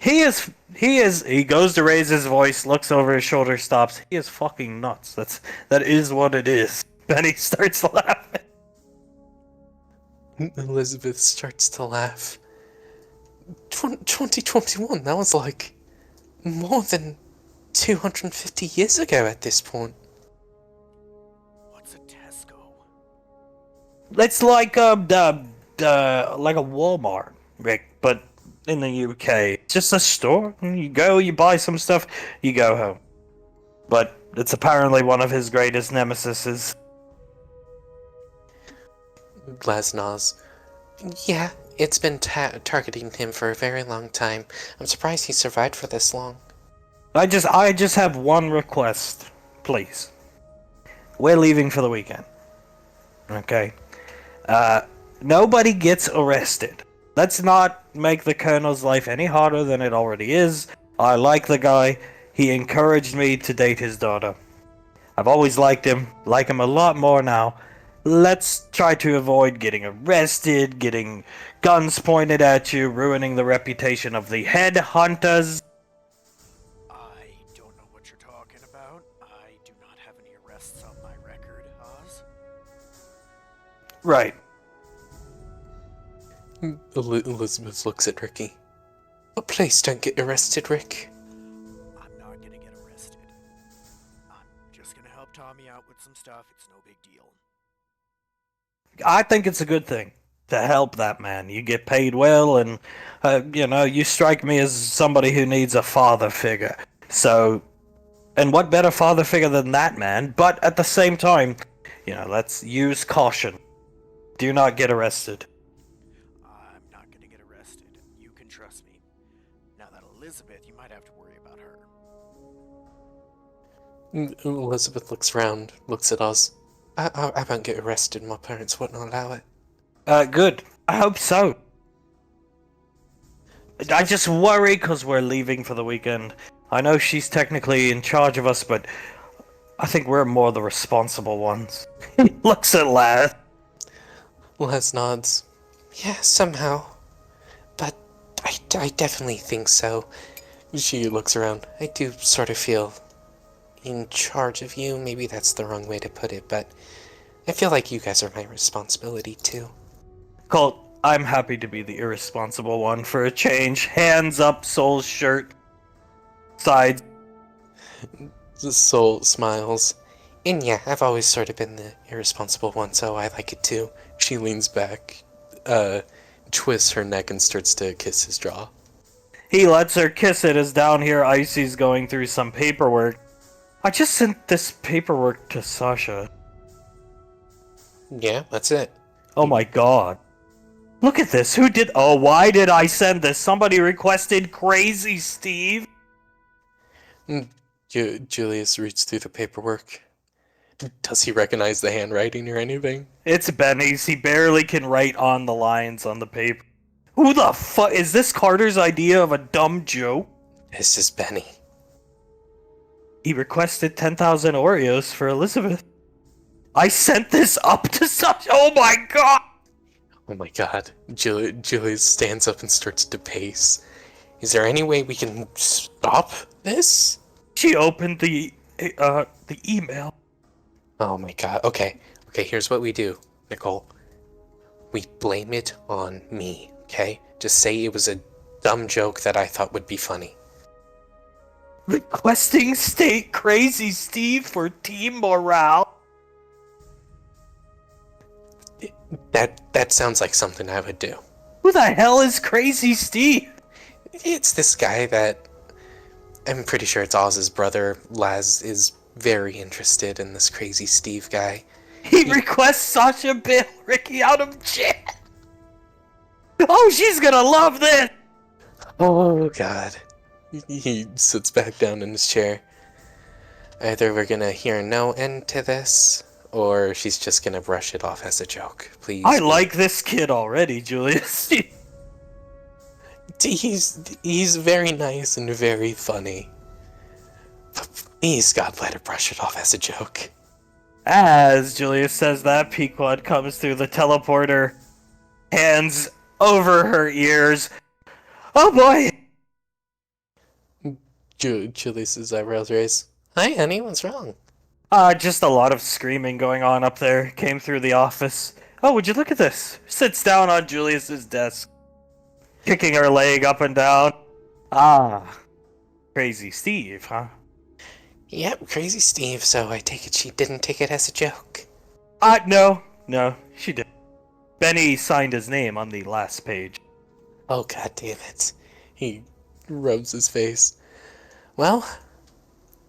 He goes to raise his voice, looks over his shoulder, stops. He is fucking nuts. That is what it is. Then he starts laughing. Elizabeth starts to laugh. 2021, that was more than 250 years ago at this point. What's a Tesco? It's like a Walmart, Rick, but in the UK. It's just a store. You go, you buy some stuff, you go home. But it's apparently one of his greatest nemesises. Glasnoz. Yeah, it's been targeting him for a very long time. I'm surprised he survived for this long. I just have one request, please. We're leaving for the weekend. Okay? Nobody gets arrested. Let's not make the Colonel's life any harder than it already is. I like the guy. He encouraged me to date his daughter. I've always liked him. Like him a lot more now. Let's try to avoid getting arrested, getting guns pointed at you, ruining the reputation of the headhunters. I don't know what you're talking about. I do not have any arrests on my record, Oz. Right. Elizabeth looks at Ricky. Oh, please don't get arrested, Rick. I'm not gonna get arrested. I'm just gonna help Tommy out with some stuff. It's no big deal. I think it's a good thing to help that man. You get paid well, and, you strike me as somebody who needs a father figure. So, and what better father figure than that man? But at the same time, let's use caution. Do not get arrested. I'm not gonna get arrested. You can trust me. Now that Elizabeth, you might have to worry about her. Elizabeth looks around, looks at us. I won't get arrested. My parents wouldn't allow it. Good. I hope so. I just worry because we're leaving for the weekend. I know she's technically in charge of us, but I think we're more the responsible ones. He looks at Laz. Les nods. Yeah, somehow. But I definitely think so. She looks around. I do sort of feel in charge of you. Maybe that's the wrong way to put it, but I feel like you guys are my responsibility too. Colt, I'm happy to be the irresponsible one for a change. Hands up, Soul's shirt. Sides. The Soul smiles. And yeah, I've always sort of been the irresponsible one, so I like it too. She leans back, twists her neck, and starts to kiss his jaw. He lets her kiss it as down here Icy's going through some paperwork. I just sent this paperwork to Sasha. Yeah, that's it. Oh my god. Look at this. Who did... Oh, why did I send this? Somebody requested Crazy Steve. Julius reads through the paperwork. Does he recognize the handwriting or anything? It's Benny's. He barely can write on the lines on the paper. Who the fuck... Is this Carter's idea of a dumb joke? This is Benny. He requested 10,000 Oreos for Elizabeth. I sent this up to such... Oh my god! Oh my god. Julius stands up and starts to pace. Is there any way we can stop this? She opened the email. Oh my god. Okay, here's what we do, Nicole. We blame it on me, okay? Just say it was a dumb joke that I thought would be funny. Requesting state Crazy Steve for team morale. That sounds like something I would do. Who the hell is Crazy Steve? It's this guy that... I'm pretty sure it's Oz's brother. Laz is very interested in this Crazy Steve guy. He requests Sasha bail Ricky out of jail. Oh, she's gonna love this. Oh god. He sits back down in his chair. Either we're gonna hear no end to this, or she's just gonna brush it off as a joke. Please. I like this kid already, Julius. He's very nice and very funny. But please, God, let her brush it off as a joke. As Julius says that, Pequod comes through the teleporter, hands over her ears. Oh boy! Julius's eyebrows raise. Hi, honey, what's wrong? Just a lot of screaming going on up there. Came through the office. Oh, would you look at this? Sits down on Julius's desk, kicking her leg up and down. Ah, Crazy Steve, huh? Yep, Crazy Steve, so I take it she didn't take it as a joke. No, she didn't. Benny signed his name on the last page. Oh, god damn it. He rubs his face. Well,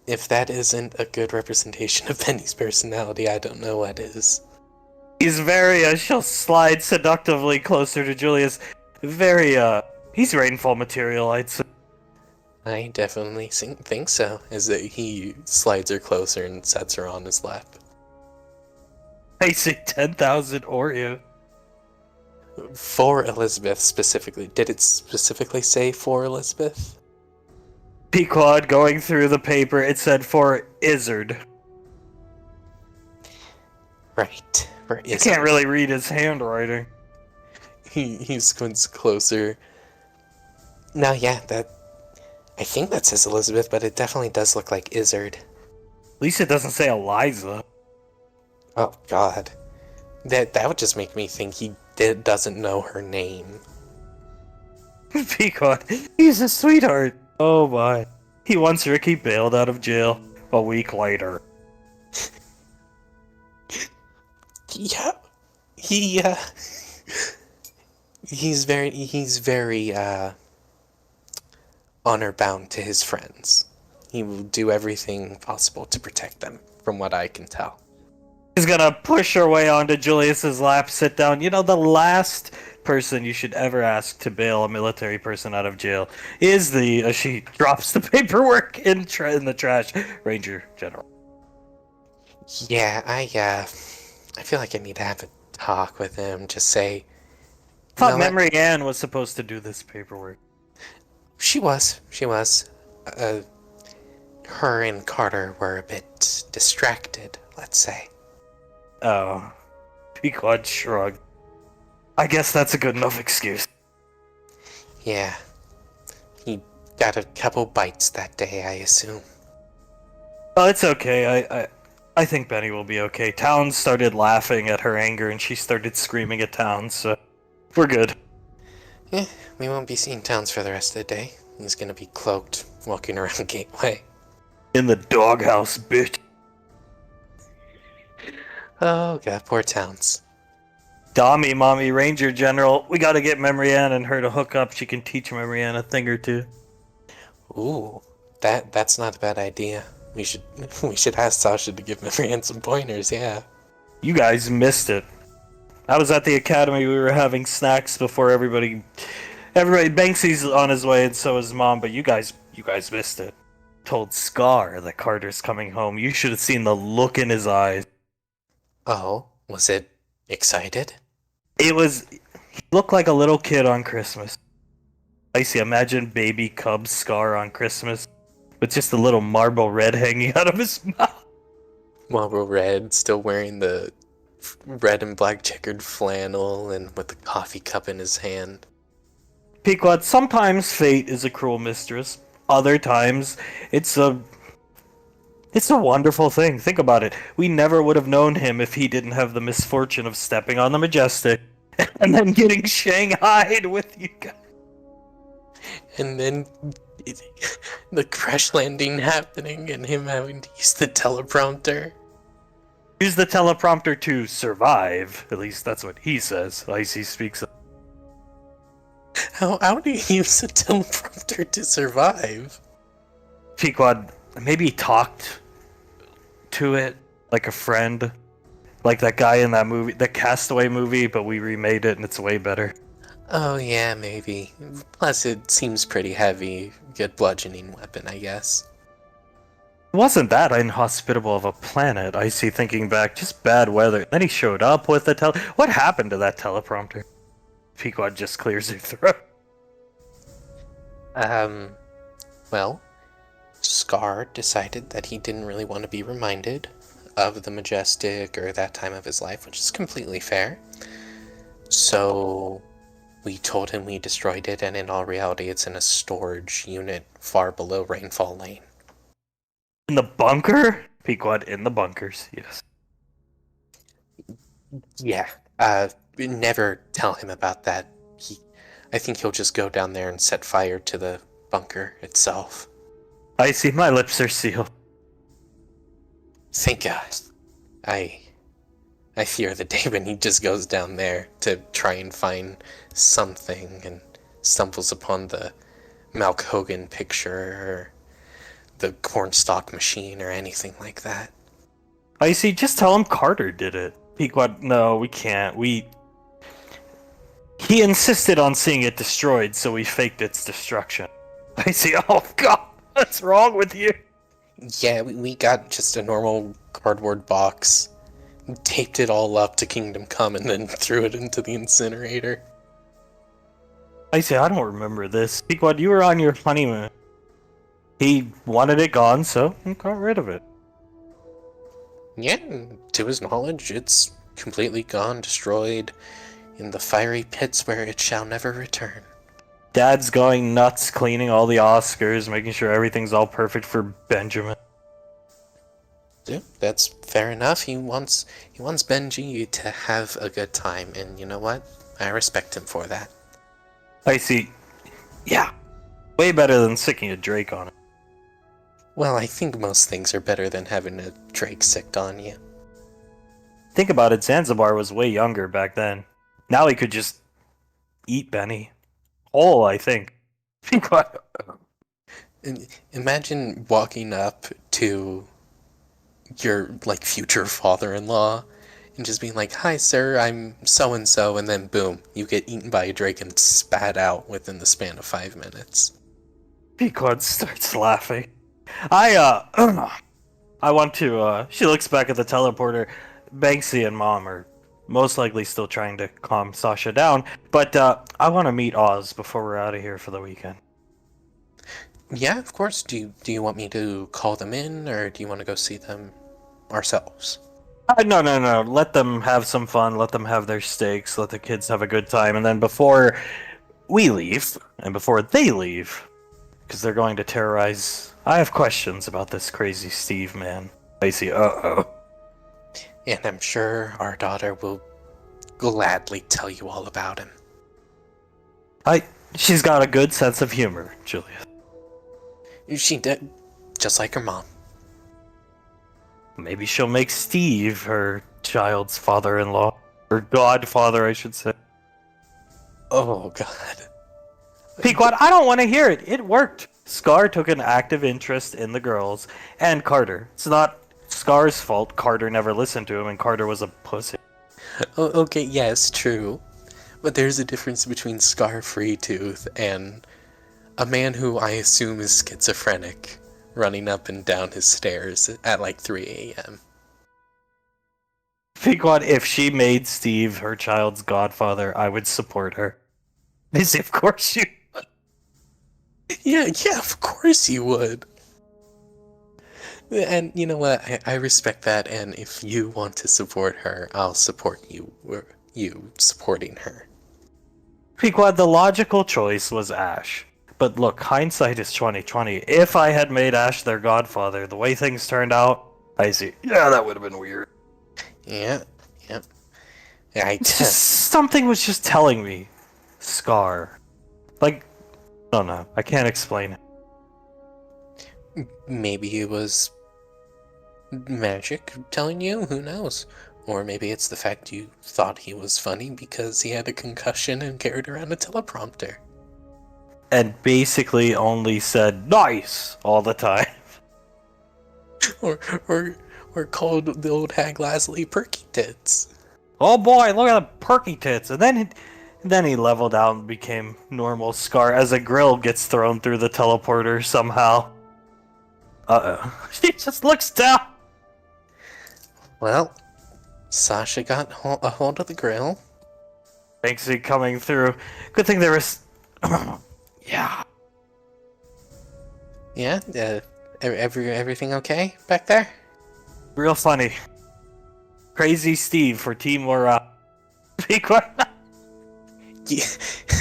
if that isn't a good representation of Benny's personality, I don't know what is. He's she'll slide seductively closer to Julius. He's rainfall material, I'd say. I definitely think so, as he slides her closer and sets her on his lap. I say 10,000 Oreo. For Elizabeth, specifically. Did it specifically say for Elizabeth? Pequod going through the paper, it said for Izzard. Right, for Izzard. I can't really read his handwriting. He squints closer. No, yeah, I think that says Elizabeth, but it definitely does look like Izzard. At least it doesn't say Eliza. Oh, God. That would just make me think he doesn't know her name. Pequod, he's a sweetheart. Oh my. He wants Ricky bailed out of jail a week later. Yeah. He's very honor bound to his friends. He will do everything possible to protect them, from what I can tell. She's gonna push her way onto Julius's lap, sit down. You know, the last person you should ever ask to bail a military person out of jail is she drops the paperwork in the trash, Ranger General. Yeah, I feel like I need to have a talk with him, just say... I thought Memory Ann was supposed to do this paperwork. She was. Her and Carter were a bit distracted, let's say. Oh. Pequod shrugged. I guess that's a good enough excuse. Yeah. He got a couple bites that day, I assume. Oh, it's okay. I think Benny will be okay. Towns started laughing at her anger and she started screaming at Towns, so We're good. Yeah, we won't be seeing Towns for the rest of the day. He's gonna be cloaked, walking around Gateway. In the doghouse, bitch. Oh god, poor Towns. Dami, Mommy, Ranger General. We gotta get Memrianne and her to hook up. She can teach Memrianne a thing or two. Ooh, that's not a bad idea. We should ask Sasha to give Marianne some pointers, yeah. You guys missed it. I was at the academy. We were having snacks before everybody. Banksy's on his way, and so is Mom. But you guys missed it. Told Scar that Carter's coming home. You should have seen the look in his eyes. Oh, was it excited? It was. He looked like a little kid on Christmas. Icy, imagine baby cub Scar on Christmas, with just a little marble red hanging out of his mouth. Marlboro Red, still wearing the red and black checkered flannel and with the coffee cup in his hand. Pequod, sometimes fate is a cruel mistress. Other times, it's a wonderful thing. Think about it. We never would have known him if he didn't have the misfortune of stepping on the Majestic and then getting shanghaied with you guys. And then the crash landing happening and him having to use the teleprompter. Use the teleprompter to survive. At least that's what he says. Icy speaks of. How do you use a teleprompter to survive? Pequod maybe talked to it like a friend. Like that guy in that movie, the Castaway movie, but we remade it and it's way better. Oh yeah, maybe. Plus it seems pretty heavy. Good bludgeoning weapon, I guess. It wasn't that inhospitable of a planet, Icy, thinking back, just bad weather. Then he showed up with the What happened to that teleprompter? Pequod just clears her throat. Well, Scar decided that he didn't really want to be reminded of the Majestic or that time of his life, which is completely fair. So we told him we destroyed it, and in all reality it's in a storage unit far below Rainfall Lane. In the bunker? Pequod, in the bunkers, yes. Yeah, never tell him about that. I think he'll just go down there and set fire to the bunker itself. I see, my lips are sealed. Thank God. I fear the day when he just goes down there to try and find something and stumbles upon the Malk Hogan picture or the cornstalk machine or anything like that. I see, just tell him Carter did it. Pequod, no, we can't. He insisted on seeing it destroyed, so we faked its destruction. I see, oh god, what's wrong with you? Yeah, we got just a normal cardboard box, taped it all up to Kingdom Come, and then threw it into the incinerator. I say, I don't remember this. Pequod, you were on your honeymoon. He wanted it gone, so he got rid of it. Yeah, to his knowledge, it's completely gone, destroyed, in the fiery pits where it shall never return. Dad's going nuts, cleaning all the Oscars, making sure everything's all perfect for Benjamin. Yeah, that's fair enough. He wants Benji to have a good time, and you know what? I respect him for that. I see. Yeah. Way better than sicking a Drake on it. Well, I think most things are better than having a Drake sicked on you. Think about it, Zanzibar was way younger back then. Now he could just eat Benny. Whole, I think. Imagine walking up to your, future father-in-law and just being like, "Hi, sir, I'm so-and-so," and then boom, you get eaten by a Drake and spat out within the span of 5 minutes. Pequod starts laughing. I want to, she looks back at the teleporter. Banksy and Mom are most likely still trying to calm Sasha down, but, I want to meet Oz before we're out of here for the weekend. Yeah, of course. Do you want me to call them in, or do you want to go see them ourselves? No. Let them have some fun, let them have their steaks, let the kids have a good time, and then before we leave, and before they leave, because they're going to terrorize... I have questions about this crazy Steve man. I see, uh-oh. And I'm sure our daughter will gladly tell you all about him. She's got a good sense of humor, Julius. She did, just like her mom. Maybe she'll make Steve her child's father-in-law. Or godfather, I should say. Oh, God. Pequod, I don't want to hear it. It worked. Scar took an active interest in the girls. And Carter. It's not Scar's fault Carter never listened to him and Carter was a pussy. Oh, okay, yes, true. But there's a difference between Scar Freetooth and a man who I assume is schizophrenic running up and down his stairs at like 3 a.m. Pequod, if she made Steve her child's godfather, I would support her. I say, of course you would. Yeah, of course you would. And you know what? I respect that, and if you want to support her, I'll support you supporting her. Pequod, the logical choice was Ash. But look, hindsight is 2020. If I had made Ash their godfather, the way things turned out, I see. Yeah, that would have been weird. Yeah. It's just, something was just telling me. Scar. Like, I don't know. I can't explain it. Maybe it was magic telling you, who knows? Or maybe it's the fact you thought he was funny because he had a concussion and carried around a teleprompter. And basically only said, nice, all the time. Or called the old hag Lasley perky tits. Oh boy, look at the perky tits. And then he leveled out and became normal Scar as a grill gets thrown through the teleporter somehow. Uh-oh. She just looks down. Well, Sasha got a hold of the grill. Banksy coming through. Good thing there was... yeah. Yeah, everything okay back there? Real funny. Crazy Steve for Team Morale. Be quiet. Yeah,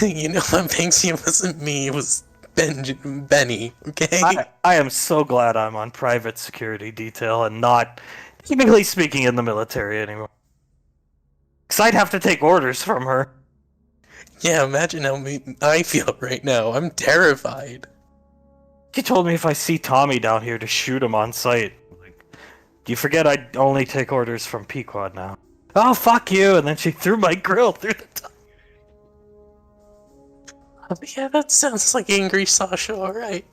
you know what, Banksy? It wasn't me, it was Benny, okay? I am so glad I'm on private security detail and not, technically speaking, in the military anymore. Because I'd have to take orders from her. Yeah, imagine how I feel right now. I'm terrified. She told me if I see Tommy down here to shoot him on sight. Like, you forget I only take orders from Pequod now. Oh, fuck you! And then she threw my grill through the top. Yeah, that sounds like angry Sasha, alright.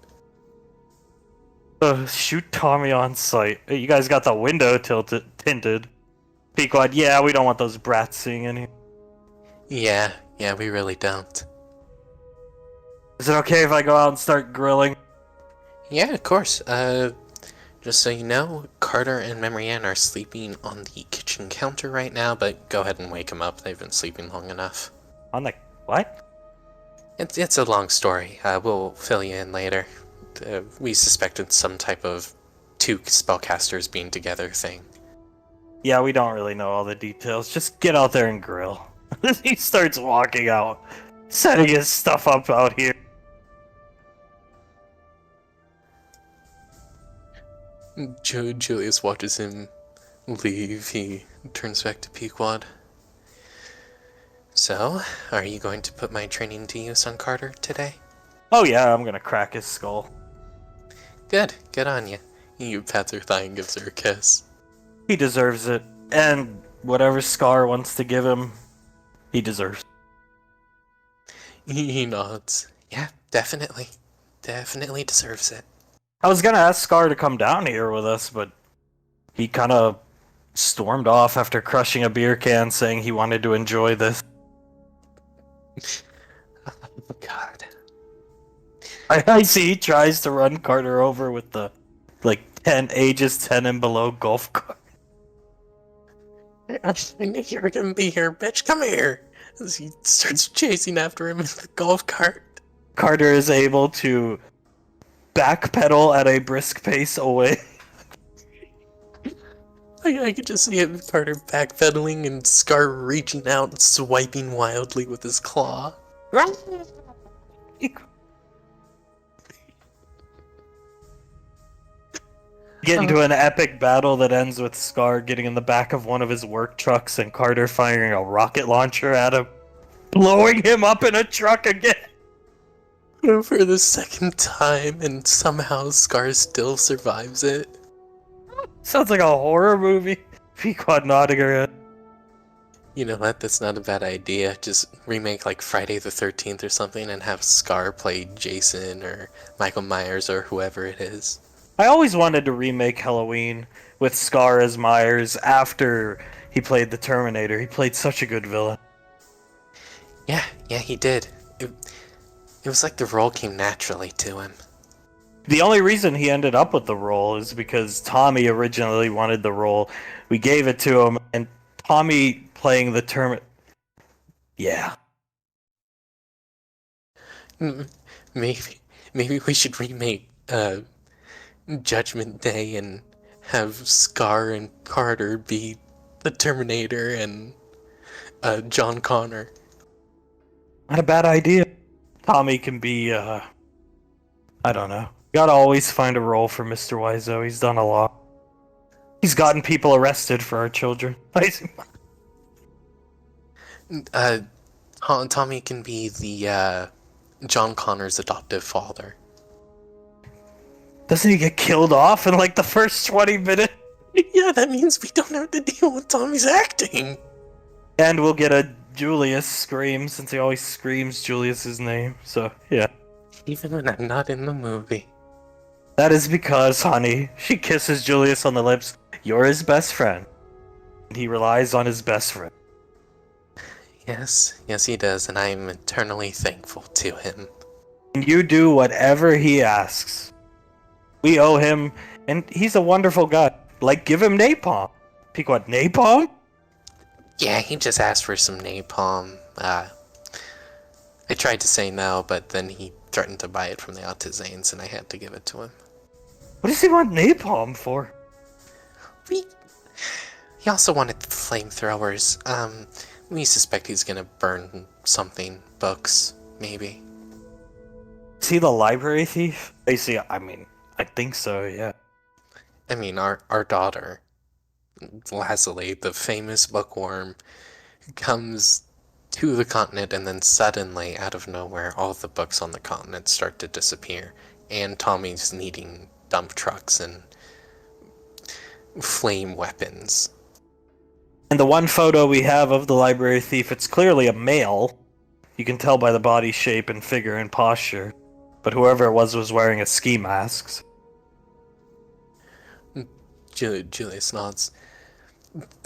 Shoot Tommy on sight. You guys got the window tinted. Pequod, yeah, we don't want those brats seeing any. Yeah, we really don't. Is it okay if I go out and start grilling? Yeah, of course. Just so you know, Carter and Marianne are sleeping on the kitchen counter right now, but go ahead and wake them up. They've been sleeping long enough. On the... what? It's a long story. We'll fill you in later. We suspected some type of two spellcasters being together thing. Yeah, we don't really know all the details. Just get out there and grill. He starts walking out, setting his stuff up out here. Julius watches him leave. He turns back to Pequod. So, are you going to put my training to use on Carter today? Oh yeah, I'm gonna crack his skull. Good on you. You pats her thigh and gives her a kiss. He deserves it. And whatever Scar wants to give him, he deserves. He nods. Yeah, definitely. Definitely deserves it. I was gonna ask Scar to come down here with us, but he kind of stormed off after crushing a beer can, saying he wanted to enjoy this. Oh, God. I see he tries to run Carter over with the, like, 10 ages 10 and below golf cart. I knew you were gonna be here, bitch. Come here. As he starts chasing after him in the golf cart. Carter is able to backpedal at a brisk pace away. I could just see it, Carter backpedaling and Scar reaching out and swiping wildly with his claw. Get into an epic battle that ends with Scar getting in the back of one of his work trucks and Carter firing a rocket launcher at him. blowing him up in a truck again. For the second time, and somehow Scar still survives it. Sounds like a horror movie. Pequod nodding her head. You know what? That's not a bad idea. Just remake like Friday the 13th or something and have Scar play Jason or Michael Myers or whoever it is. I always wanted to remake Halloween with Scar as Myers after he played the Terminator. He played such a good villain. Yeah, he did. It was like the role came naturally to him. The only reason he ended up with the role is because Tommy originally wanted the role. We gave it to him, and Tommy playing the Terminator. Yeah. Maybe we should remake Judgment Day and have Scar and Carter be the Terminator and John Connor. Not a bad idea. Tommy can be, I don't know. Gotta always find a role for Mr. Wiseau. He's done a lot. He's gotten people arrested for our children. Tommy can be the John Connor's adoptive father. Doesn't he get killed off in like the first 20 minutes? Yeah, that means we don't have to deal with Tommy's acting. And we'll get a Julius scream, since he always screams Julius's name. So, yeah. Even when I'm not in the movie. That is because, honey, she kisses Julius on the lips. You're his best friend. And he relies on his best friend. Yes, he does, and I am eternally thankful to him. And you do whatever he asks. We owe him, and he's a wonderful guy. Like, give him napalm. Pequod, napalm? Yeah, he just asked for some napalm. I tried to say no, but then he threatened to buy it from the Altizanes, and I had to give it to him. What does he want napalm for? He also wanted flamethrowers. We suspect he's gonna burn something. Books, maybe. Is he the library thief? I think so, yeah. I mean, our daughter, Lazuli, the famous bookworm, comes to the continent, and then suddenly, out of nowhere, all the books on the continent start to disappear. And Tommy's needing dump trucks and flame weapons. And the one photo we have of the library thief, it's clearly a male. You can tell by the body shape and figure and posture. But whoever it was wearing a ski mask. Julius nods.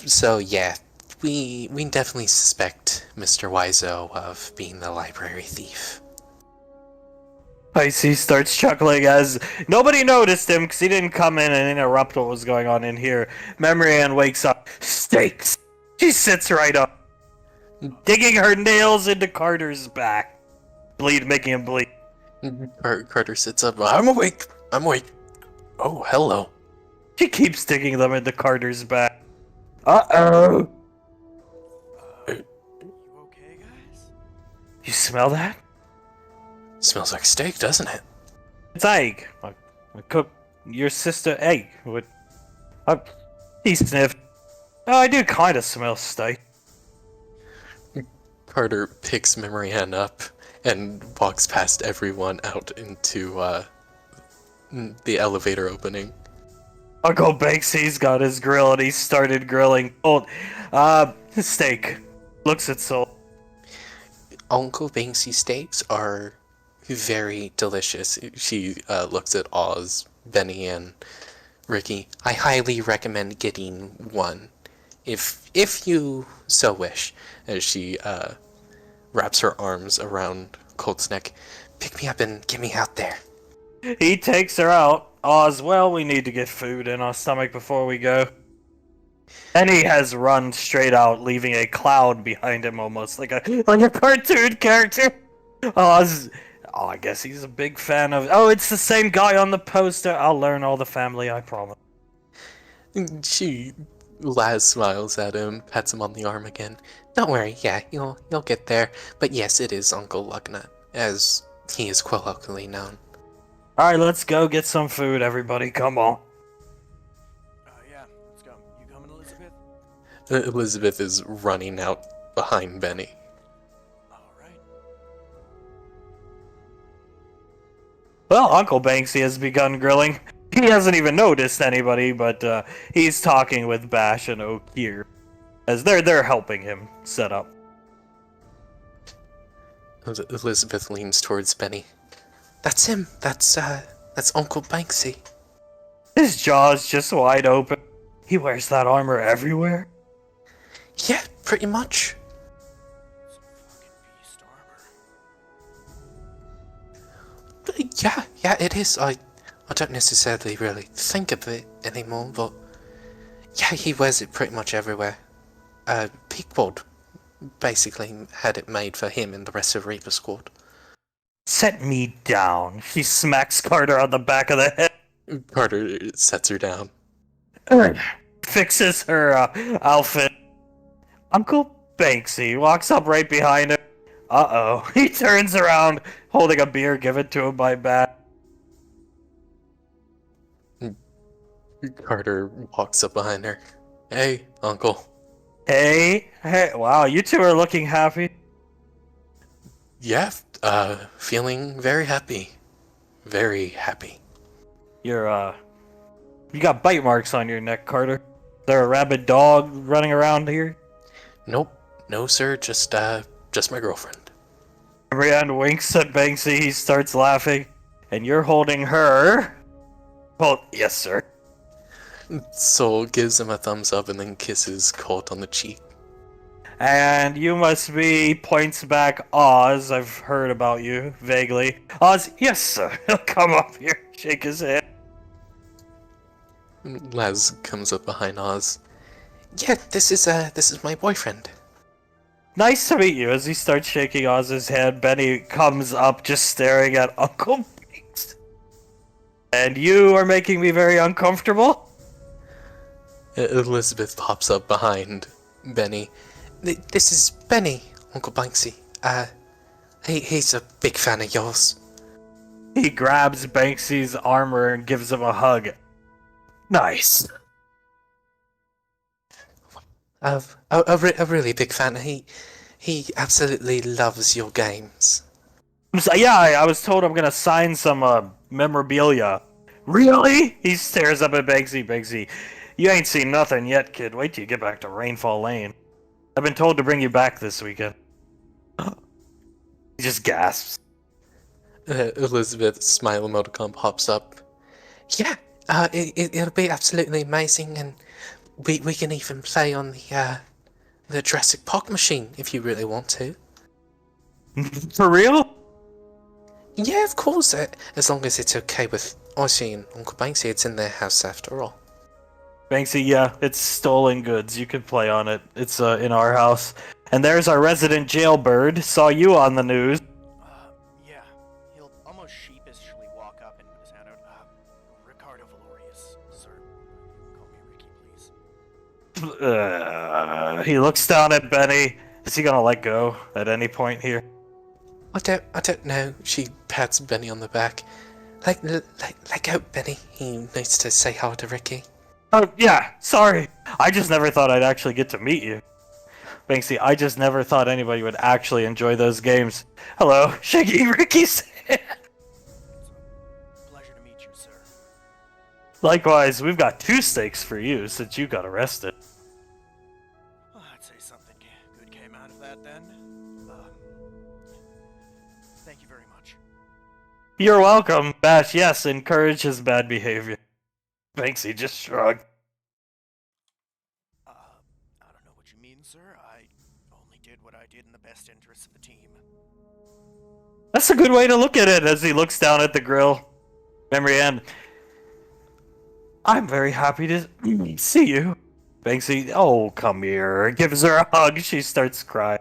So yeah, we definitely suspect Mr. Wiseau of being the library thief. Icy starts chuckling as nobody noticed him because he didn't come in and interrupt what was going on in here. Memory Ann wakes up. Steaks! She sits right up, digging her nails into Carter's back, making him bleed. Carter sits up. I'm awake. Oh, hello. She keeps digging them into Carter's back. Uh-oh! You okay, guys? You smell that? Smells like steak, doesn't it? It's egg. I cooked your sister egg. He sniffed. Oh, I do kind of smell steak. Carter picks Memory Ann up and walks past everyone out into the elevator opening. Uncle Banksy's got his grill and he started grilling. Steak. Looks at Soul. Uncle Banksy steaks are very delicious. She looks at Oz, Benny, and Ricky. I highly recommend getting one, if you so wish. As she wraps her arms around Colt's neck. Pick me up and get me out there. He takes her out. Oz, well, we need to get food in our stomach before we go. And he has run straight out, leaving a cloud behind him, almost like a cartoon character. Oz, I guess he's a big fan of. Oh, it's the same guy on the poster. I'll learn all the family, I promise. Laz smiles at him, pats him on the arm again. Don't worry, yeah, you'll get there. But yes, it is Uncle Lugnut, as he is colloquially known. Alright, let's go get some food, everybody. Come on. Yeah, let's go. You coming, Elizabeth? Elizabeth is running out behind Benny. Oh, Well, Uncle Banksy has begun grilling. He hasn't even noticed anybody, but he's talking with Bash and Oak here, as they're helping him set up. Elizabeth leans towards Benny. That's him. That's Uncle Banksy. His jaw's just wide open. He wears that armor everywhere. Yeah, pretty much. Some fucking beast armor. Yeah, it is. I don't necessarily really think of it anymore, but yeah, he wears it pretty much everywhere. Pequod basically had it made for him and the rest of Reaper Squad. Set me down. She smacks Carter on the back of the head. Carter sets her down. Fixes her outfit. Uncle Banksy walks up right behind her. Uh-oh. He turns around, holding a beer given to him by Bat. Carter walks up behind her. Hey, Uncle. Hey, wow, you two are looking happy. Yeah, feeling very happy. Very happy. You got bite marks on your neck, Carter. Is there a rabid dog running around here? Nope. No, sir. Just my girlfriend. Brienne winks at Banksy. He starts laughing. And you're holding her? Well, yes, sir. Soul gives him a thumbs up and then kisses Colt on the cheek. And you must be, points back, Oz. I've heard about you, vaguely. Oz, yes, sir. He'll come up here, shake his hand. Laz comes up behind Oz. Yeah, this is my boyfriend. Nice to meet you. As he starts shaking Oz's hand, Benny comes up just staring at Uncle Banks. And you are making me very uncomfortable. Elizabeth pops up behind Benny. This is Benny, Uncle Banksy. He's a big fan of yours. He grabs Banksy's armor and gives him a hug. Nice. A really big fan. He absolutely loves your games. So, yeah, I was told I'm gonna sign some memorabilia. Really? He stares up at Banksy. Banksy, you ain't seen nothing yet, kid. Wait till you get back to Rainfall Lane. I've been told to bring you back this weekend. He just gasps. Elizabeth's smile emoticon pops up. Yeah, it'll be absolutely amazing, and we can even play on the Jurassic Park machine if you really want to. For real? Yeah, of course. As long as it's okay with Ozzy and Uncle Banksy, it's in their house after all. Banksy, yeah, it's stolen goods. You can play on it. It's in our house. And there's our resident jailbird. Saw you on the news. Yeah. He'll almost sheepishly walk up and put his hand out. Ricardo Valorius, sir. Call me Ricky, please. He looks down at Benny. Is he gonna let go at any point here? I don't know. She pats Benny on the back. Let go, Benny. He needs to say hi to Ricky. Oh, yeah, sorry. I just never thought I'd actually get to meet you. Banksy, I just never thought anybody would actually enjoy those games. Hello, shaking Ricky's hand. It's a pleasure to meet you, sir. Likewise, we've got 2 steaks for you since you got arrested. I'd say something good came out of that then. Thank you very much. You're welcome. Bash, yes, encourage his bad behavior. Banksy just shrugged. I don't know what you mean, sir. I only did what I did in the best interests of the team. That's a good way to look at it as he looks down at the grill. Memory end. I'm very happy to see you. Banksy, oh, come here. Gives her a hug. She starts crying.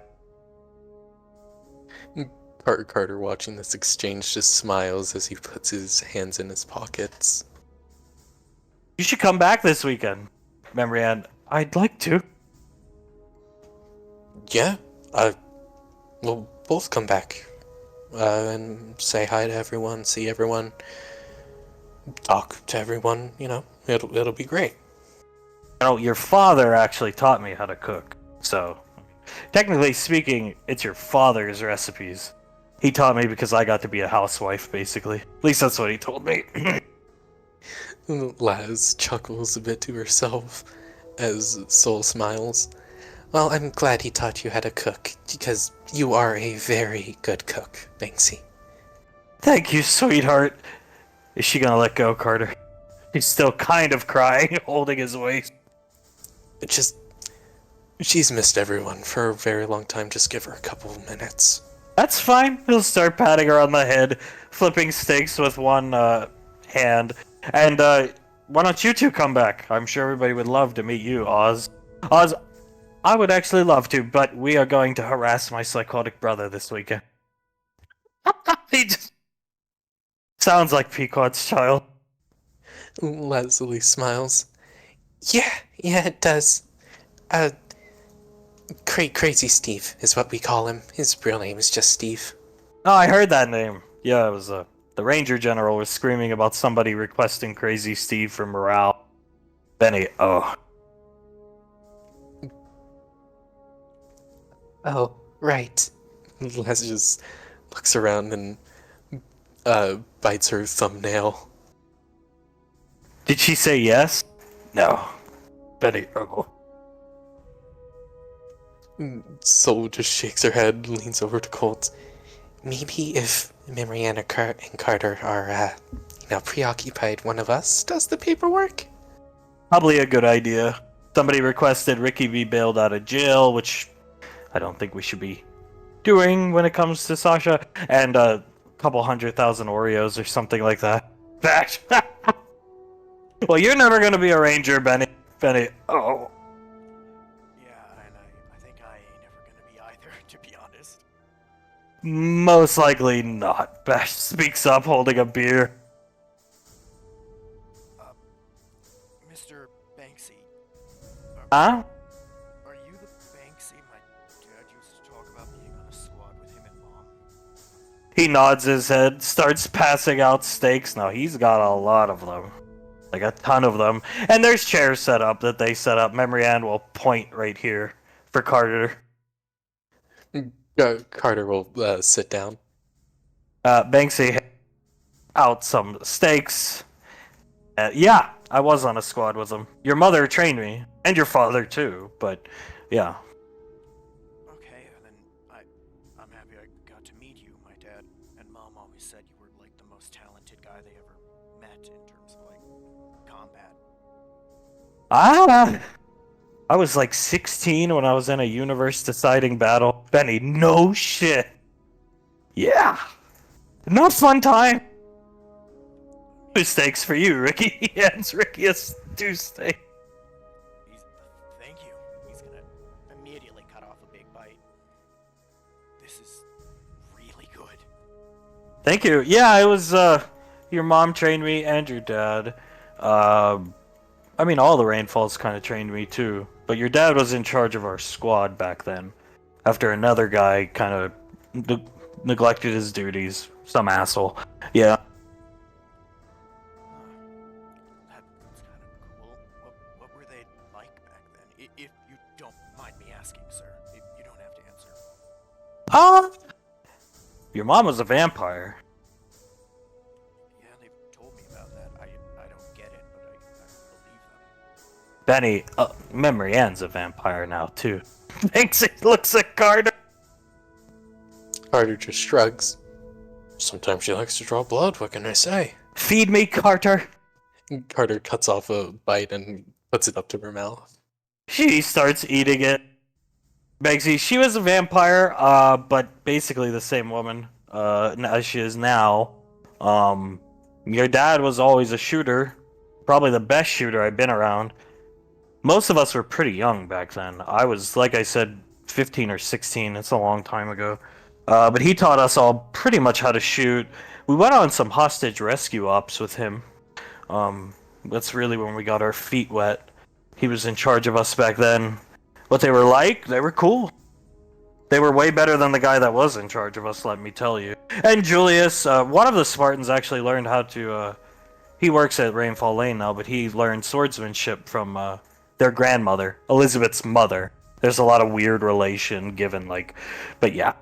Carter, watching this exchange, just smiles as he puts his hands in his pockets. You should come back this weekend. Memory end. I'd like to. Yeah, we'll both come back. And say hi to everyone, see everyone, talk to everyone, it'll be great. Your father actually taught me how to cook. So, technically speaking, it's your father's recipes. He taught me because I got to be a housewife, basically. At least that's what he told me. Laz chuckles a bit to herself as Soul smiles. Well, I'm glad he taught you how to cook, because you are a very good cook, Banksy. Thank you, sweetheart. Is she gonna let go, Carter? He's still kind of crying, holding his waist. She's missed everyone for a very long time. Just give her a couple of minutes. That's fine. He'll start patting her on the head, flipping steaks with one hand. And why don't you two come back? I'm sure everybody would love to meet you, Oz. Oz, I would actually love to, but we are going to harass my psychotic brother this weekend. He just sounds like Pequod's child. Leslie smiles. Yeah, it does. Crazy Steve is what we call him. His real name is just Steve. Oh, I heard that name. Yeah, it was the Ranger General was screaming about somebody requesting Crazy Steve for morale. Benny, oh. Oh, right. Les just looks around and bites her thumbnail. Did she say yes? No. Benny, oh. Soul just shakes her head, leans over to Colt. Maybe if Marianne and Carter are, preoccupied, one of us does the paperwork? Probably a good idea. Somebody requested Ricky be bailed out of jail, which I don't think we should be doing when it comes to Sasha, and a couple 100,000 Oreos or something like that. Bash! Well, you're never gonna be a ranger, Benny. Benny, oh. Yeah, and I think I ain't never gonna be either, to be honest. Most likely not. Bash speaks up, holding a beer. Mr. Banksy. Huh? Are you the Banksy my dad used to talk about being on a squad with him and Mom? He nods his head, starts passing out steaks. Now, he's got a lot of them. Like a ton of them. And there's chairs set up that they set up. Memory Ann will point right here for Carter. Carter will sit down. Banksy out some steaks. Yeah, I was on a squad with him. Your mother trained me. And your father, too. But, yeah. Okay, then I'm happy I got to meet you. My dad and Mom always said you were like the most talented guy they ever met in terms of like combat. I was like 16 when I was in a universe-deciding battle. Benny, no shit. Yeah. Not fun time. 2 steaks for you, Ricky. He hands Ricky a 2 steak. Thank you. He's gonna immediately cut off a big bite. This is really good. Thank you. Yeah, it was, your mom trained me and your dad. I mean, all the Rainfalls kind of trained me too. But your dad was in charge of our squad back then. After another guy kind of neglected his duties. Some asshole. Yeah. That's kind of cool. What were they like back then? If you don't mind me asking, sir. You don't have to answer. Your mom was a vampire. Yeah, they've told me about that. I don't get it, but I believe them. Benny, Memory Ann's a vampire now, too. Thanks, he looks at Carter. Carter just shrugs. Sometimes she likes to draw blood, what can I say? Feed me, Carter. Carter cuts off a bite and puts it up to her mouth. She starts eating it. Begsy, she was a vampire, but basically the same woman, as she is now. Your dad was always a shooter. Probably the best shooter I've been around. Most of us were pretty young back then. I was, like I said, 15 or 16. It's a long time ago. But he taught us all pretty much how to shoot. We went on some hostage rescue ops with him. That's really when we got our feet wet. He was in charge of us back then. What they were like, they were cool. They were way better than the guy that was in charge of us, let me tell you. And Julius, one of the Spartans actually learned how to, he works at Rainfall Lane now, but he learned swordsmanship from, their grandmother, Elizabeth's mother. There's a lot of weird relation given, like, but yeah.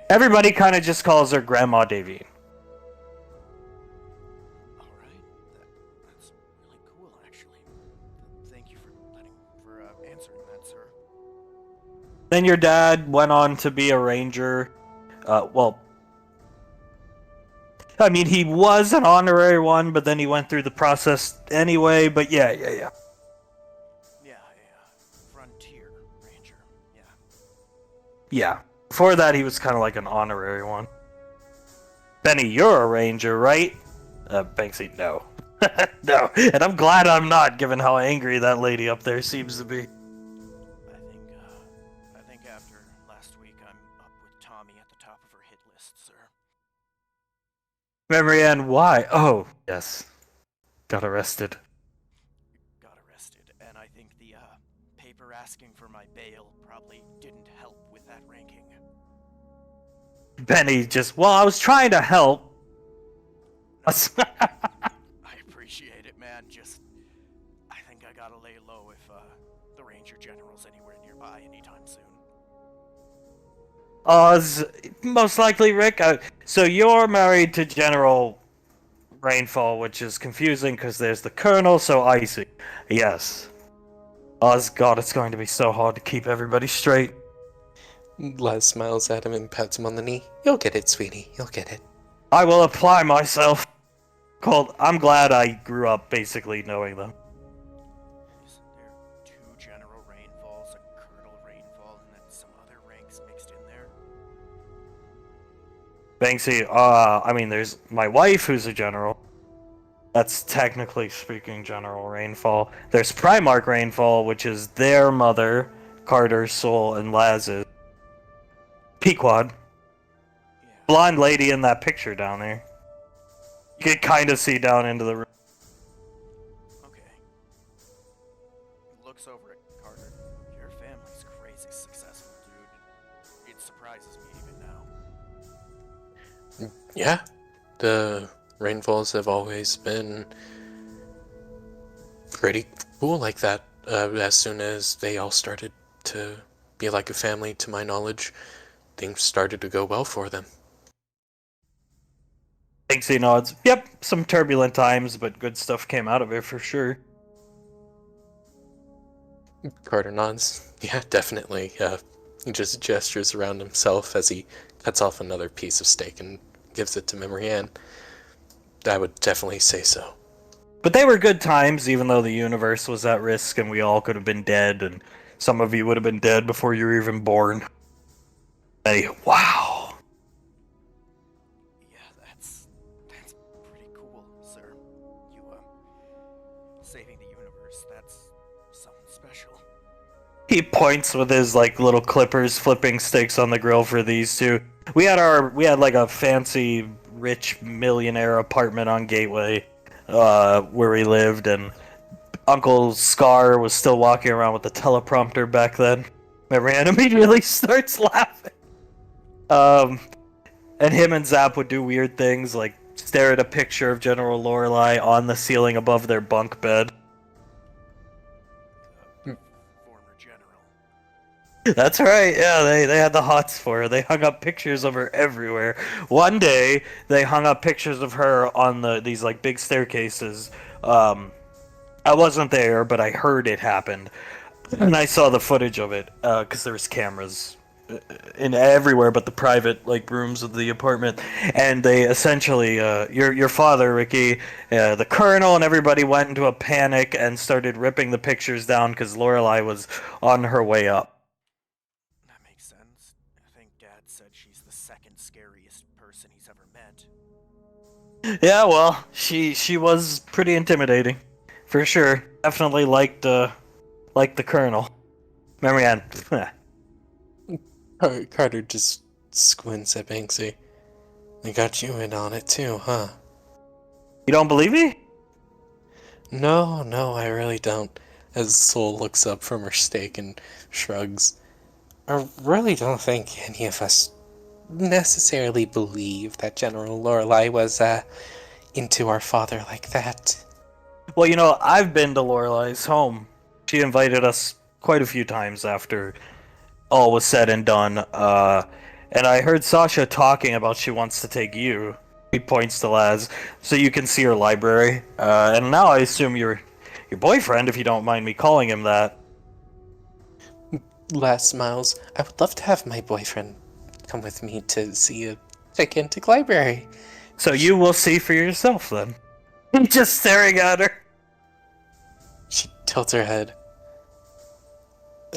Okay, Everybody kind of just calls her Grandma Davine. All right, that's really cool, actually. Thank you for answering that, sir. Then your dad went on to be a ranger. Well, I mean, he was an honorary one, but then he went through the process anyway. But yeah. Yeah, a frontier ranger. Yeah. Yeah. Before that, he was kind of like an honorary one. Benny, you're a ranger, right? Banksy, no. No. And I'm glad I'm not, given how angry that lady up there seems to be. I think after last week, I'm up with Tommy at the top of her hit list, sir. Memory Ann, why? Oh, yes. Got arrested. Got arrested, and I think the paper asking for my bail probably didn't help with that ranking. Benny just, well, I was trying to help. I appreciate it, man. Just, I think I gotta lay low if the Ranger General's anywhere nearby anytime soon. Most likely, Rick. So you're married to General Rainfall, which is confusing because there's the Colonel, so I see. Yes. God, it's going to be so hard to keep everybody straight. Laz smiles at him and pats him on the knee. You'll get it, sweetie. You'll get it. I will apply myself. I'm glad I grew up basically knowing them. Is there two General Rainfalls, a Colonel Rainfall, and then some other ranks mixed in there? Banksy, I mean, there's my wife who's a general. That's technically speaking General Rainfall. There's Primarch Rainfall, which is their mother, Carter's soul, and Laz's. Pequod. Yeah. Blonde lady in that picture down there. You can kind of see down into the room. Okay. Looks over at Carter. Your family's crazy successful, dude. It surprises me even now. Yeah, the Rainfalls have always been pretty cool like that. As soon as they all started to be like a family, to my knowledge, things started to go well for them. Banksy nods. Yep, some turbulent times, but good stuff came out of it for sure. Carter nods. Yeah, definitely. He just gestures around himself as he cuts off another piece of steak and gives it to Memory Ann. I would definitely say so. But they were good times, even though the universe was at risk and we all could have been dead, and some of you would have been dead before you were even born. Hey, wow. Yeah, that's pretty cool, sir. You, saving the universe, that's something special. He points with his like little clippers, flipping steaks on the grill for these two. We had like a fancy, rich millionaire apartment on Gateway, where we lived, and Uncle Scar was still walking around with the teleprompter back then. Remember, Ann immediately starts laughing. And him and Zap would do weird things like stare at a picture of General Lorelei on the ceiling above their bunk bed. Former general. That's right, yeah, they had the hots for her. They hung up pictures of her everywhere. One day, they hung up pictures of her on these like big staircases. I wasn't there, but I heard it happened. And I saw the footage of it, because there was cameras in everywhere but the private like rooms of the apartment, and they essentially your father, Ricky, the colonel, and everybody went into a panic and started ripping the pictures down because Lorelei was on her way up. That makes sense. I think Dad said she's the second scariest person he's ever met. Yeah, well, she was pretty intimidating, for sure. Definitely liked the colonel. Memory Ann. Carter just squints at Banksy. They got you in on it too, huh? You don't believe me? No, I really don't. As Soul looks up from her steak and shrugs. I really don't think any of us necessarily believe that General Lorelei was, into our father like that. Well, I've been to Lorelei's home. She invited us quite a few times after all was said and done. And I heard Sasha talking about she wants to take you. He points to Laz, so you can see her library. And now I assume you're your boyfriend, if you don't mind me calling him that. Laz smiles. I would love to have my boyfriend come with me to see a gigantic library. So you will see for yourself then. Just staring at her. She tilts her head.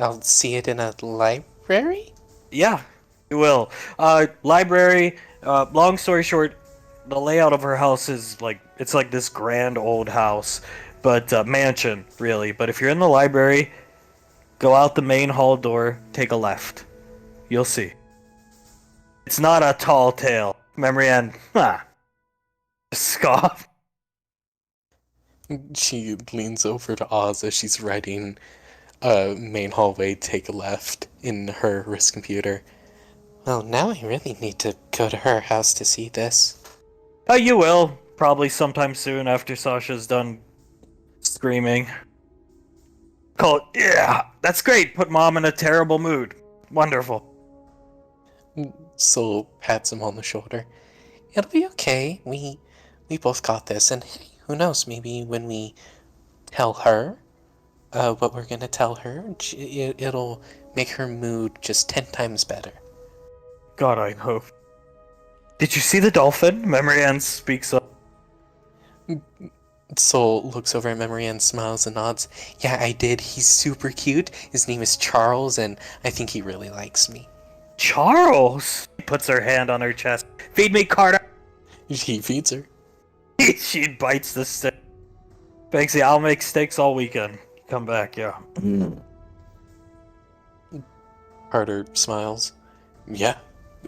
I'll see it in a library? Yeah, you will. Library, long story short, the layout of her house is it's like this grand old house, but mansion, really. But if you're in the library, go out the main hall door, take a left. You'll see. It's not a tall tale. Memory end. Scoff. She leans over to Oz as she's writing main hallway, take a left in her wrist computer. Well, now I really need to go to her house to see this. You will. Probably sometime soon after Sasha's done screaming. Call yeah, that's great. Put Mom in a terrible mood. Wonderful. Soul pats him on the shoulder. It'll be okay. We both got this, and hey, who knows, maybe when we tell her what we're gonna tell her, it'll make her mood just 10 times better. God, I hope. Did you see the dolphin? Memory Ann speaks up. Soul looks over at Memory and smiles and nods. Yeah, I did. He's super cute. His name is Charles, and I think he really likes me. Charles! She puts her hand on her chest. Feed me, Carter! He feeds her. She bites the stick. Banksy, I'll make steaks all weekend. Come back, yeah. Carter smiles. Yeah,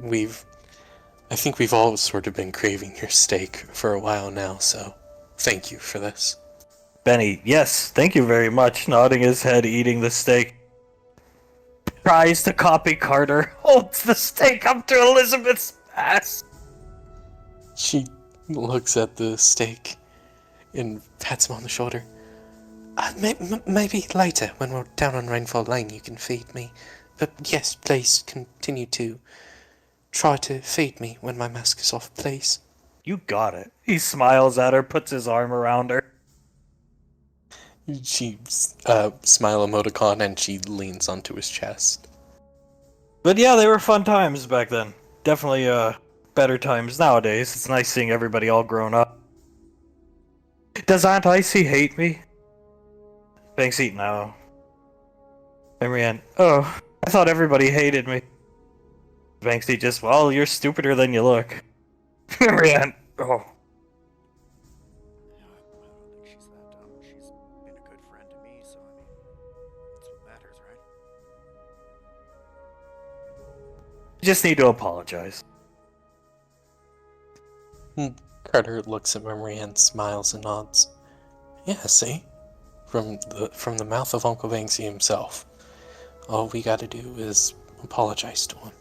I think we've all sort of been craving your steak for a while now, so thank you for this. Benny, yes, thank you very much, nodding his head, eating the steak. Tries to copy Carter, holds the steak up to Elizabeth's ass. She looks at the steak and pats him on the shoulder. Maybe later, when we're down on Rainfall Lane, you can feed me. But yes, please continue to try to feed me when my mask is off, please. You got it. He smiles at her, puts his arm around her. She smile emoticon and she leans onto his chest. But yeah, they were fun times back then. Definitely better times nowadays. It's nice seeing everybody all grown up. Does Aunt Icy hate me? Banksy, no. Memory Ann, oh, I thought everybody hated me. Banksy just, well, you're stupider than you look. Memory Ann, oh. I don't think she's that dumb. She's been a good friend to me, so I mean, that's what matters, right? You just need to apologize. Carter looks at Memory and smiles and nods. Yeah, see? From the mouth of Uncle Banksy himself. All we gotta do is apologize to him.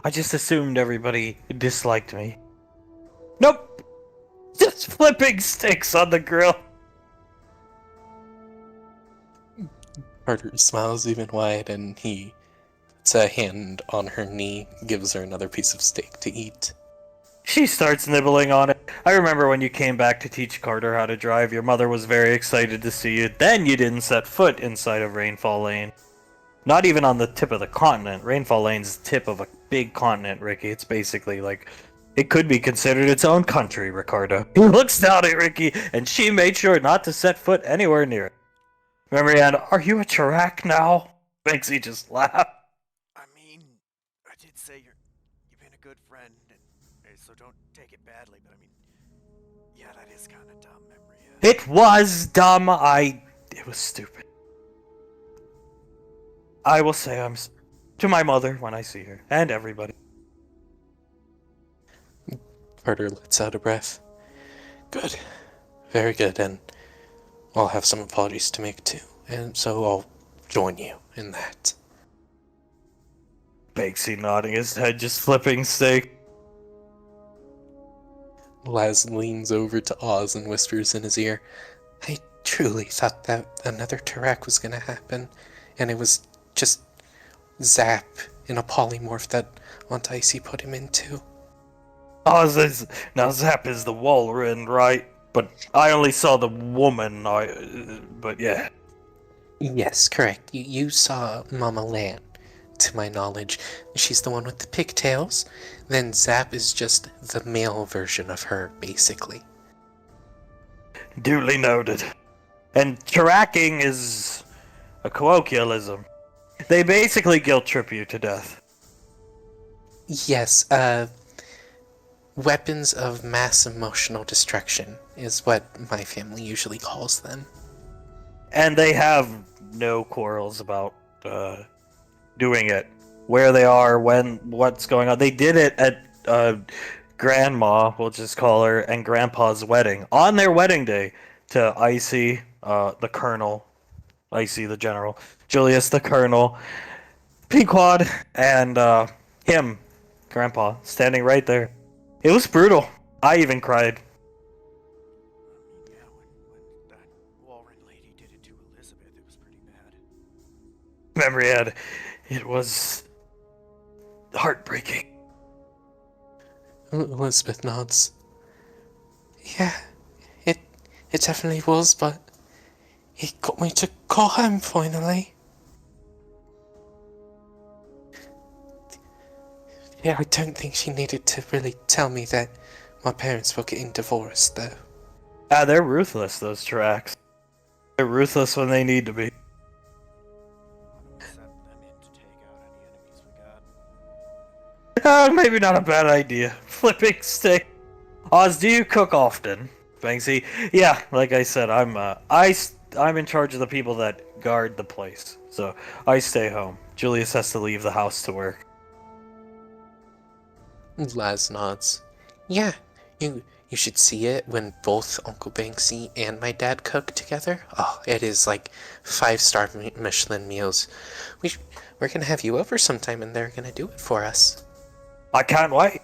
I just assumed everybody disliked me. Nope! Just flipping sticks on the grill. Carter smiles even wide and he puts a hand on her knee, gives her another piece of steak to eat. She starts nibbling on it. I remember when you came back to teach Carter how to drive, your mother was very excited to see you. Then you didn't set foot inside of Rainfall Lane. Not even on the tip of the continent. Rainfall Lane's the tip of a big continent, Ricky. It's basically like, it could be considered its own country, Ricardo. He looks down at Ricky, and she made sure not to set foot anywhere near it. Memory Ann, are you a Chirac now? Banksy just laughed. I mean, I did say you've been a good friend, and so don't take it badly, but I mean, yeah, that is kind of dumb, Memory. It was dumb. It was stupid. I will say to my mother when I see her, and everybody. Carter lets out a breath. Good. Very good, and I'll have some apologies to make too, and so I'll join you in that. Banksy nodding his head, just flipping steak. Laz leans over to Oz and whispers in his ear, I truly thought that another Tarak was gonna happen, and it was just zap, in a polymorph that Aunt Icy put him into. Oz is now Zap is the Walren, right? But I only saw the woman. But yeah. Yes, correct. You saw Mama Lan. To my knowledge, she's the one with the pigtails. Then Zap is just the male version of her, basically. Duly noted. And tracking is a colloquialism. They basically guilt trip you to death. Yes, weapons of mass emotional destruction is what my family usually calls them. And they have no quarrels about doing it. Where they are, when, what's going on. They did it at Grandma, we'll just call her, and Grandpa's wedding. On their wedding day to Icy, the Colonel, Icy the General, Julius the Colonel, Pequod, and him, Grandpa, standing right there. It was brutal. I even cried. Yeah, when that Walren lady did it to Elizabeth, it was pretty bad. Memory Ed, it was heartbreaking. Elizabeth nods. Yeah, it definitely was, but it got me to call home finally. Yeah, I don't think she needed to really tell me that my parents were getting divorced, though. They're ruthless, those tracks. They're ruthless when they need to be. Why don't we set them in to take out any enemies we got? Maybe not a bad idea. Flipping steak. Oz, do you cook often? Banksy? Yeah, like I said, I'm in charge of the people that guard the place. So I stay home. Julius has to leave the house to work. Laz nods. Yeah, you should see it when both Uncle Banksy and my dad cook together. Oh, it is like 5-star Michelin meals. We're gonna have you over sometime and they're gonna do it for us. I can't wait.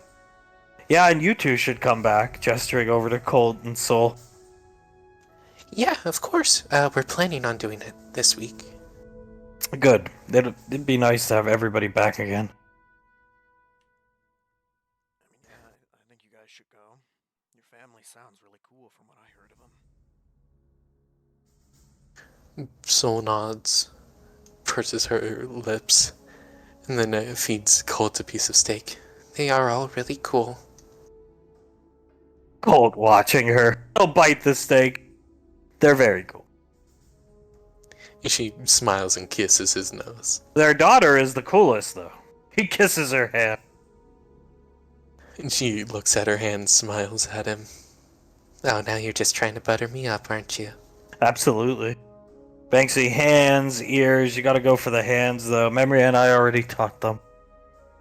Yeah, and you two should come back, gesturing over to Cold and Soul. Yeah, of course. We're planning on doing it this week. Good. It'd be nice to have everybody back again. I mean, yeah, I think you guys should go. Your family sounds really cool from what I heard of them. Soul nods, purses her lips, and then feeds Colt a piece of steak. They are all really cool. Cold watching her. I'll bite the steak. They're very cool. She smiles and kisses his nose. Their daughter is the coolest, though. He kisses her hand. And she looks at her hand and smiles at him. Oh, now you're just trying to butter me up, aren't you? Absolutely. Banksy, hands, ears. You gotta go for the hands, though. Memory and I already taught them.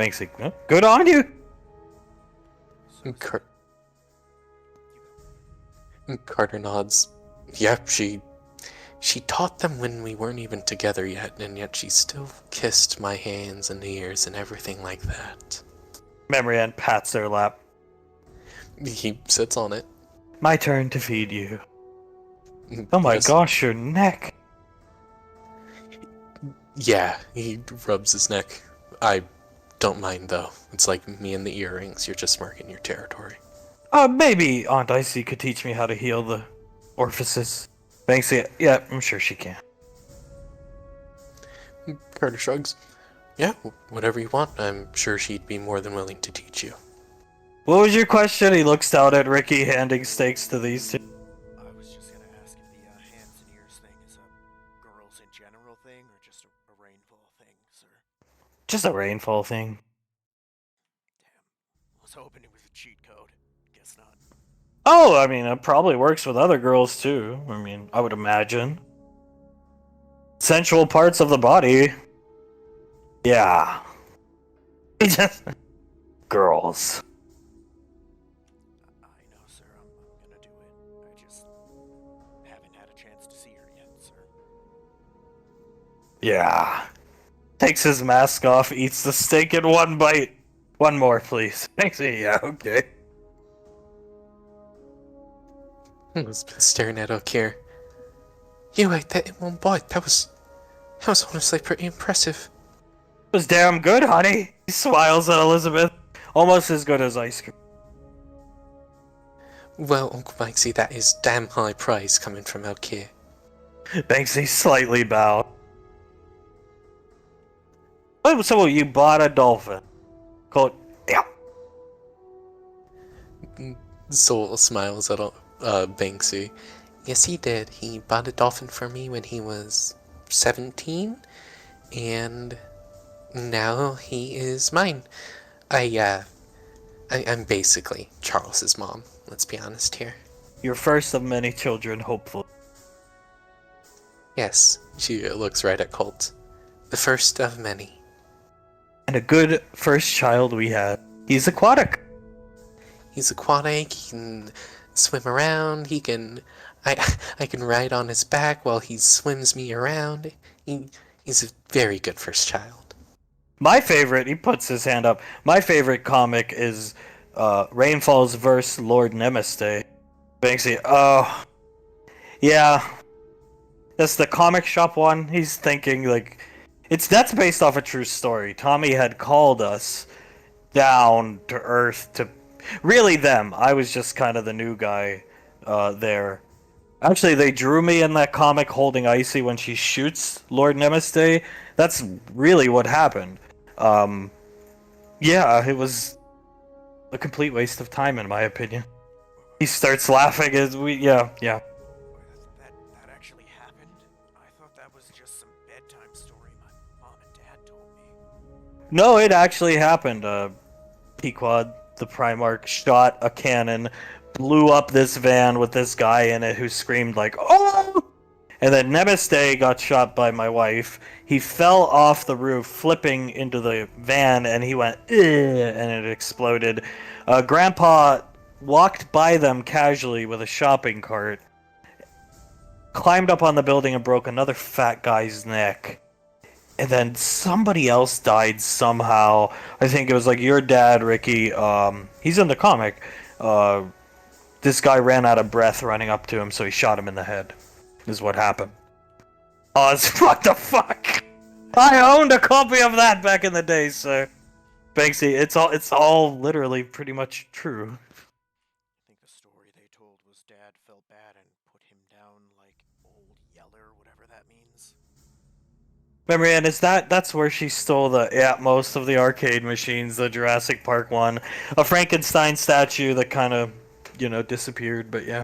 Banksy, good on you. Carter nods. Yep, she taught them when we weren't even together yet, and yet she still kissed my hands and ears and everything like that. Memory Ann pats their lap. He sits on it. My turn to feed you. Oh my gosh, your neck. Yeah, he rubs his neck. I don't mind, though. It's like me and the earrings. You're just marking your territory. Maybe Aunt Icy could teach me how to heal the orifices. Banksy, yeah, I'm sure she can. Carter shrugs. Yeah, whatever you want. I'm sure she'd be more than willing to teach you. What was your question? He looks down at Ricky, handing steaks to these two. I was just gonna ask if the hands and ears thing is a girls in general thing or just a rainfall thing, sir. Just a rainfall thing. Damn, I was hoping it was a cheat code. Guess not. Oh, I mean, it probably works with other girls too. I mean, I would imagine. Sensual parts of the body. Yeah. Just girls. I know, sir. I'm gonna do it. I just haven't had a chance to see her yet, sir. Yeah. Takes his mask off, eats the steak in one bite. One more, please. Thanks. Yeah, okay. He's been staring at Okir. You ate that in one bite. That was honestly pretty impressive. was damn good, honey. He smiles at Elizabeth. Almost as good as ice cream. Well, Uncle Mikesy, that is damn high price coming from out here. Banksy slightly bowed. Oh, so you bought a dolphin? Colt, yeah. Soul smiles at Banksy. Yes, he did. He bought a dolphin for me when he was 17, and now he is mine. I'm basically Charles's mom. Let's be honest here. Your first of many children, hopefully. Yes, she looks right at Colt. The first of many. And a good first child we had. He's aquatic. He's aquatic, he can swim around, I can ride on his back while he swims me around. He's a very good first child. My favorite, he puts his hand up. My favorite comic is Rainfall's verse Lord Namaste. Banksy, oh, yeah. That's the comic shop one. He's thinking, like, that's based off a true story. Tommy had called us down to Earth to... Really them. I was just kind of the new guy there. Actually, they drew me in that comic holding Icy when she shoots Lord Namaste. That's really what happened. Yeah, it was a complete waste of time, in my opinion. He starts laughing as yeah. That actually happened? I thought that was just some bedtime story my mom and dad told me. No, it actually happened. Pequod, the Primarch, shot a cannon, blew up this van with this guy in it who screamed like, "Oh!" And then Namaste got shot by my wife. He fell off the roof, flipping into the van, and he went, "Ugh," and it exploded. Grandpa walked by them casually with a shopping cart, climbed up on the building and broke another fat guy's neck. And then somebody else died somehow. I think it was like your dad, Ricky. He's in the comic. This guy ran out of breath running up to him, so he shot him in the head. Is what happened. Oz, what the fuck? I owned a copy of that back in the day, sir. Banksy, it's all literally pretty much true. I think the story they told was Dad felt bad and put him down like Old Yeller, whatever that means. Remember, and that's where she stole most of the arcade machines, the Jurassic Park one, a Frankenstein statue that kind of, disappeared, but yeah.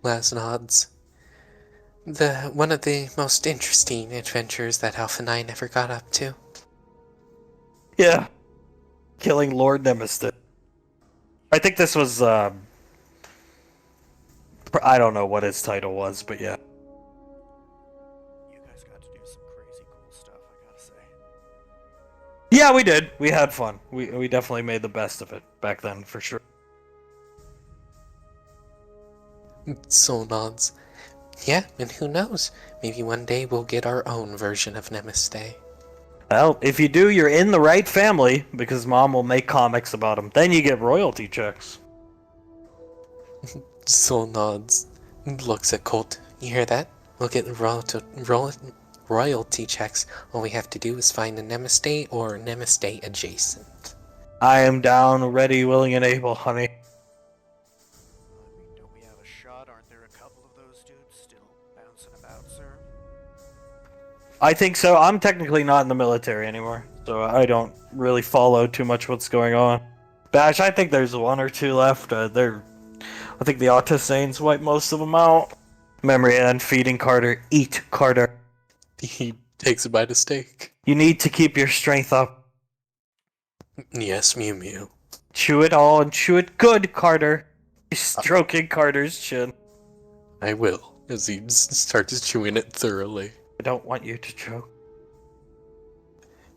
Last nods. One of the most interesting adventures that Alpha 9 ever got up to. Yeah. Killing Lord Nemesis. I think this was, I don't know what his title was, but yeah. You guys got to do some crazy cool stuff, I gotta say. Yeah, we did. We had fun. We definitely made the best of it back then, for sure. Soul nods. Yeah, and who knows? Maybe one day we'll get our own version of Namaste. Well, if you do, you're in the right family, because Mom will make comics about them. Then you get royalty checks. Soul nods. Looks at Colt. You hear that? We'll get royalty checks. All we have to do is find a Namaste or Namaste adjacent. I am down, ready, willing, and able, honey. Don't we have a shot? Aren't there a couple of those dudes still bouncing about, sir? I think so. I'm technically not in the military anymore, so I don't really follow too much what's going on. Bash, I think there's one or two left. I think the Autosanes wiped most of them out. Memory and feeding Carter. Eat, Carter. He takes a bite of steak. You need to keep your strength up. Yes, Mew Mew. Chew it all and chew it good, Carter. He's stroking Carter's chin. I will, as he starts chewing it thoroughly. I don't want you to choke.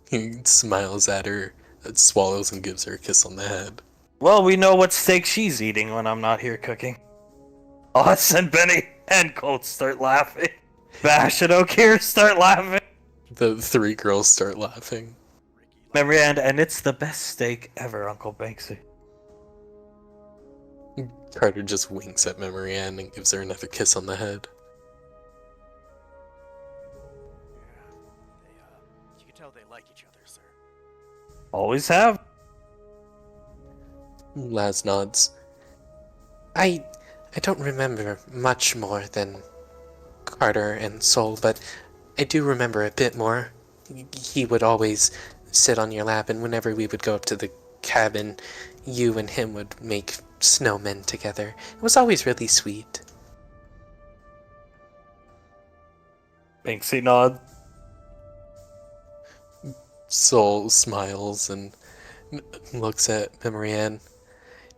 He smiles at her, swallows, and gives her a kiss on the head. Well, we know what steak she's eating when I'm not here cooking. Oz and Benny and Colt start laughing. Bash and O'Keefe start laughing. The three girls start laughing. Memory and it's the best steak ever, Uncle Banksy. Carter just winks at Memory Ann and gives her another kiss on the head. Always have. Laz nods. I don't remember much more than Carter and Sol, but I do remember a bit more. He would always sit on your lap, and whenever we would go up to the cabin, you and him would make snowmen together. It was always really sweet. Banksy nod. Sol smiles and looks at Memory Ann.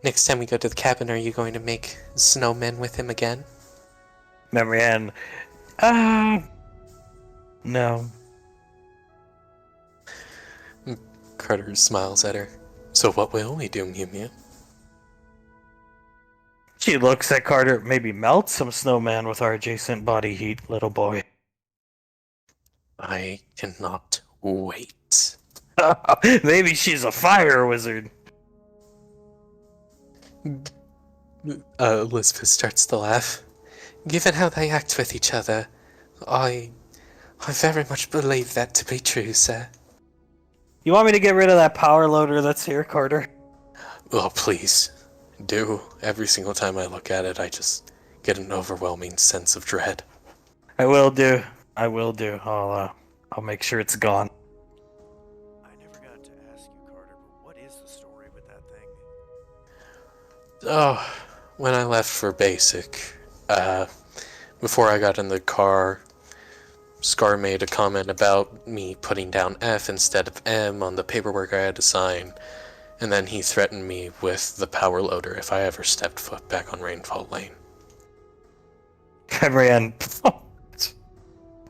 Next time we go to the cabin, are you going to make snowmen with him again? Memory Ann. No. Carter smiles at her. So what will we do, Mew Mew? She looks at Carter. Maybe melt some snowman with our adjacent body heat, little boy. I cannot wait. Maybe she's a fire wizard. Elizabeth starts to laugh. Given how they act with each other, I very much believe that to be true, sir. You want me to get rid of that power loader that's here, Carter? Oh, please. Do. Every single time I look at it, I just get an overwhelming sense of dread. I will do. I'll make sure it's gone. I never got to ask you, Carter, but what is the story with that thing? Oh, when I left for basic, before I got in the car, Scar made a comment about me putting down F instead of M on the paperwork I had to sign, and then he threatened me with the power loader if I ever stepped foot back on Rainfall Lane. Cameron,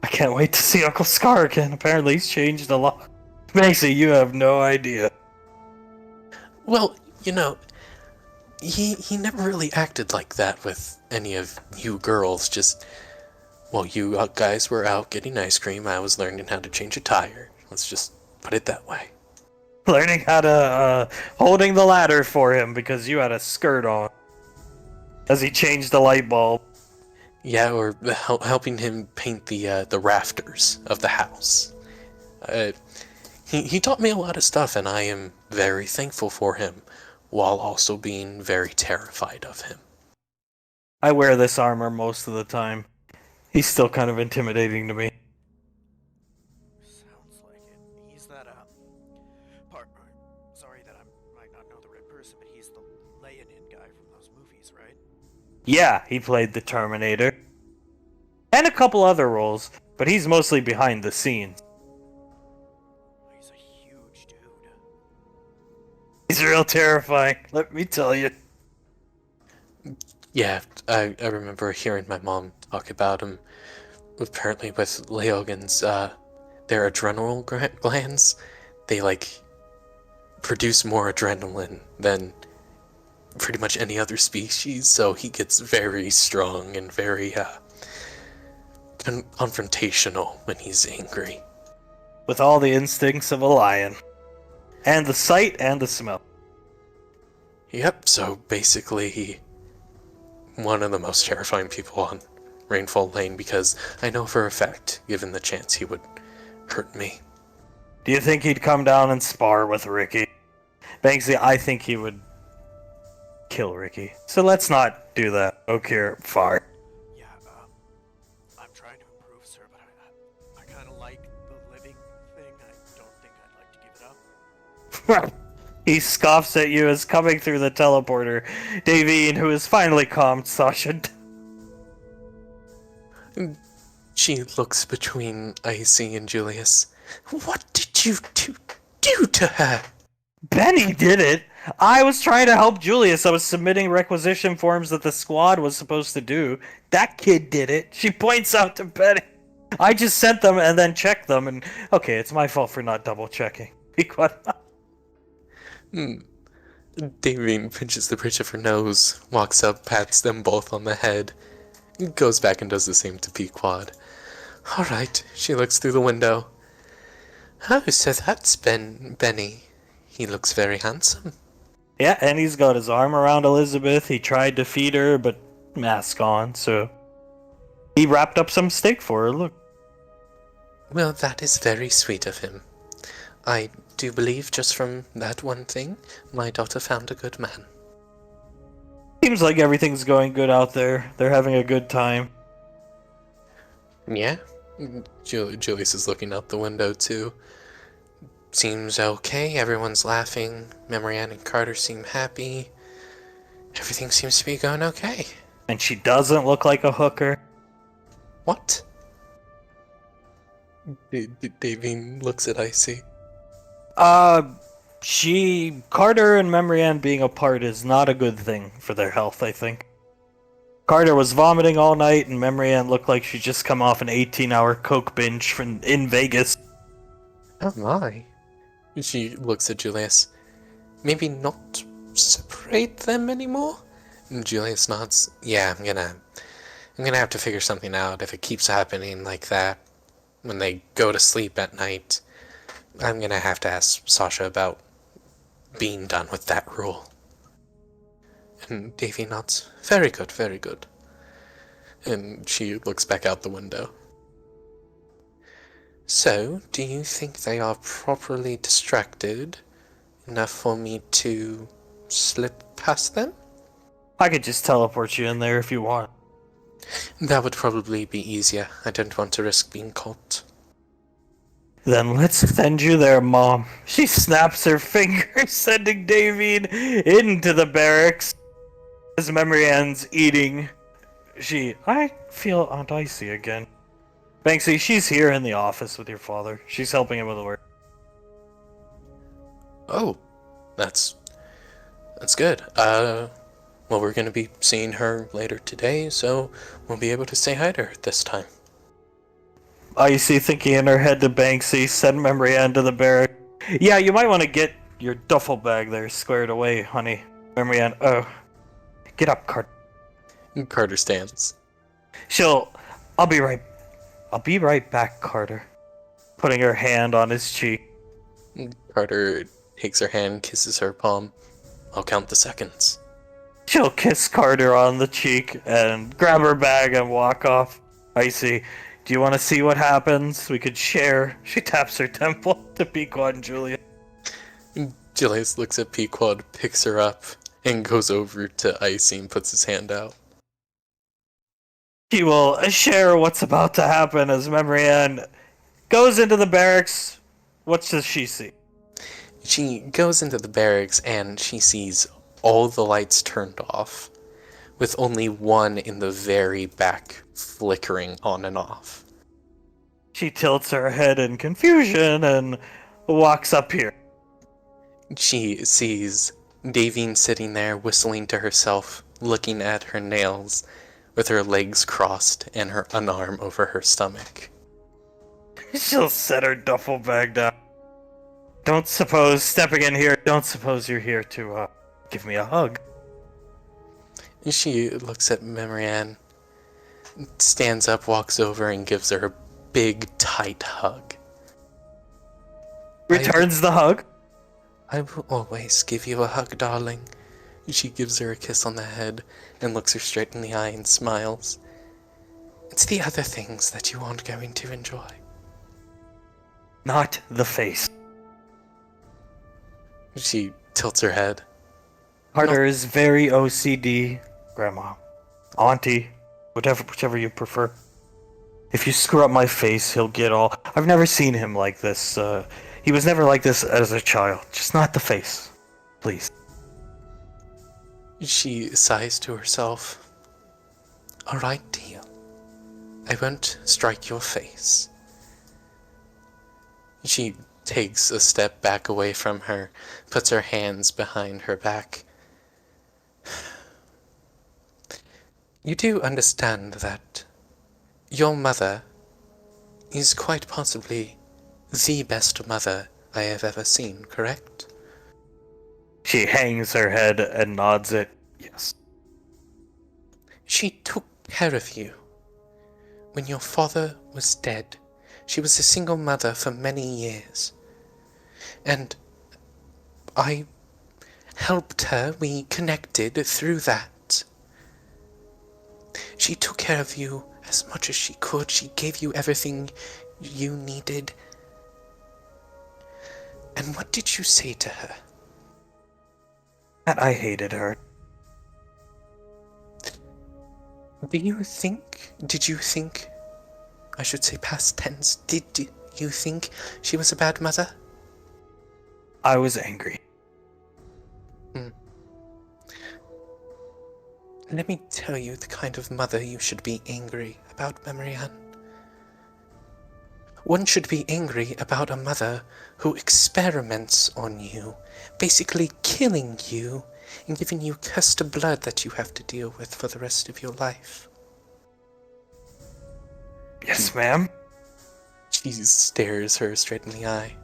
I can't wait to see Uncle Scar again. Apparently he's changed a lot. Macy, you have no idea. Well, you know, he never really acted like that with any of you girls, just... While you guys were out getting ice cream, I was learning how to change a tire. Let's just put it that way. Learning how to, holding the ladder for him because you had a skirt on. As he changed the light bulb. Yeah, or helping him paint the rafters of the house. He taught me a lot of stuff, and I am very thankful for him, while also being very terrified of him. I wear this armor most of the time. He's still kind of intimidating to me. Sounds like it. He's that, partner. Sorry that I might not know the right person, but he's the Leonin guy from those movies, right? Yeah, he played the Terminator. And a couple other roles, but he's mostly behind the scenes. He's a huge dude. He's real terrifying, let me tell you. Yeah, I remember hearing my mom talk about him. Apparently with Leogans, their adrenal glands, they, produce more adrenaline than pretty much any other species, so he gets very strong and very, confrontational when he's angry. With all the instincts of a lion. And the sight and the smell. Yep, so basically, one of the most terrifying people on Rainfall Lane, because I know for a fact, given the chance, he would hurt me. Do you think he'd come down and spar with Ricky? Banksy, I think he would kill Ricky. So let's not do that. Okay, fire. Yeah, I'm trying to improve, sir, but I kind of like the living thing. I don't think I'd like to give it up. He scoffs at you as coming through the teleporter. Davine, who is finally calmed Sasha. She looks between Icy and Julius. What did you do to her? Benny did it! I was trying to help Julius. I was submitting requisition forms that the squad was supposed to do. That kid did it. She points out to Benny. I just sent them and then checked them, and okay, it's my fault for not double checking. Be quiet. Davine pinches the bridge of her nose, walks up, pats them both on the head, goes back and does the same to Pequod. Alright, she looks through the window. Oh, so that's Benny. He looks very handsome. Yeah, and he's got his arm around Elizabeth. He tried to feed her, but mask on, so he wrapped up some steak for her, look. Well, that is very sweet of him. I do believe just from that one thing, my daughter found a good man. Seems like everything's going good out there. They're having a good time. Yeah? Julius is looking out the window too. Seems okay, everyone's laughing. Marianne and Carter seem happy. Everything seems to be going okay. And she doesn't look like a hooker. What? Davine looks at Icy. Carter and Memrian being apart is not a good thing for their health, I think. Carter was vomiting all night, and Memrian looked like she'd just come off an 18-hour coke binge in Vegas. Oh my. She looks at Julius. Maybe not separate them anymore? And Julius nods. Yeah, I'm gonna have to figure something out if it keeps happening like that. When they go to sleep at night, I'm gonna have to ask Sasha about being done with that rule. And Davy nods. Very good, very good. And she looks back out the window. So, do you think they are properly distracted enough for me to slip past them? I could just teleport you in there if you want. That would probably be easier. I don't want to risk being caught. Then let's send you there, Mom. She snaps her fingers, sending Davine into the barracks. As Memrian's eating, I feel Aunt Icy again. Banksy, she's here in the office with your father. She's helping him with the work. Oh, that's good. Well, we're gonna be seeing her later today, so we'll be able to say hi to her this time. Icy thinking in her head to Banksy, send Memrian to the barrack. Yeah, you might want to get your duffel bag there squared away, honey. Memrian, get up, Carter. Carter stands. I'll be right back, Carter. Putting her hand on his cheek. Carter takes her hand, kisses her palm. I'll count the seconds. She'll kiss Carter on the cheek and grab her bag and walk off. Icy, do you want to see what happens? We could share. She taps her temple to Pequod and Julia. Julius looks at Pequod, picks her up, and goes over to Icy and puts his hand out. She will share what's about to happen as Memrian goes into the barracks. What does she see? She goes into the barracks and she sees all the lights turned off, with only one in the very back flickering on and off. She tilts her head in confusion and walks up here. She sees Davine sitting there whistling to herself, looking at her nails, with her legs crossed and an arm over her stomach. She'll set her duffel bag down. Stepping in here, don't suppose you're here to, give me a hug. She looks at Memrian, stands up, walks over, and gives her a big, tight hug. Returns the hug. I will always give you a hug, darling. She gives her a kiss on the head and looks her straight in the eye and smiles. It's the other things that you aren't going to enjoy. Not the face. She tilts her head. Carter is very OCD, Grandma, Auntie, whichever you prefer. If you screw up my face, he'll get all... I've never seen him like this. He was never like this as a child. Just not the face. Please. She sighs to herself. All right, dear. I won't strike your face. She takes a step back away from her, puts her hands behind her back. You do understand that your mother is quite possibly the best mother I have ever seen, correct? She hangs her head and nods it. Yes. She took care of you. When your father was dead, she was a single mother for many years. And I helped her. We connected through that. She took care of you as much as she could. She gave you everything you needed. And what did you say to her? That I hated her. Did you think, I should say past tense, did you think she was a bad mother? I was angry. Let me tell you the kind of mother you should be angry about, Marianne. One should be angry about a mother who experiments on you, basically killing you and giving you cursed blood that you have to deal with for the rest of your life. Yes, ma'am. She stares her straight in the eye.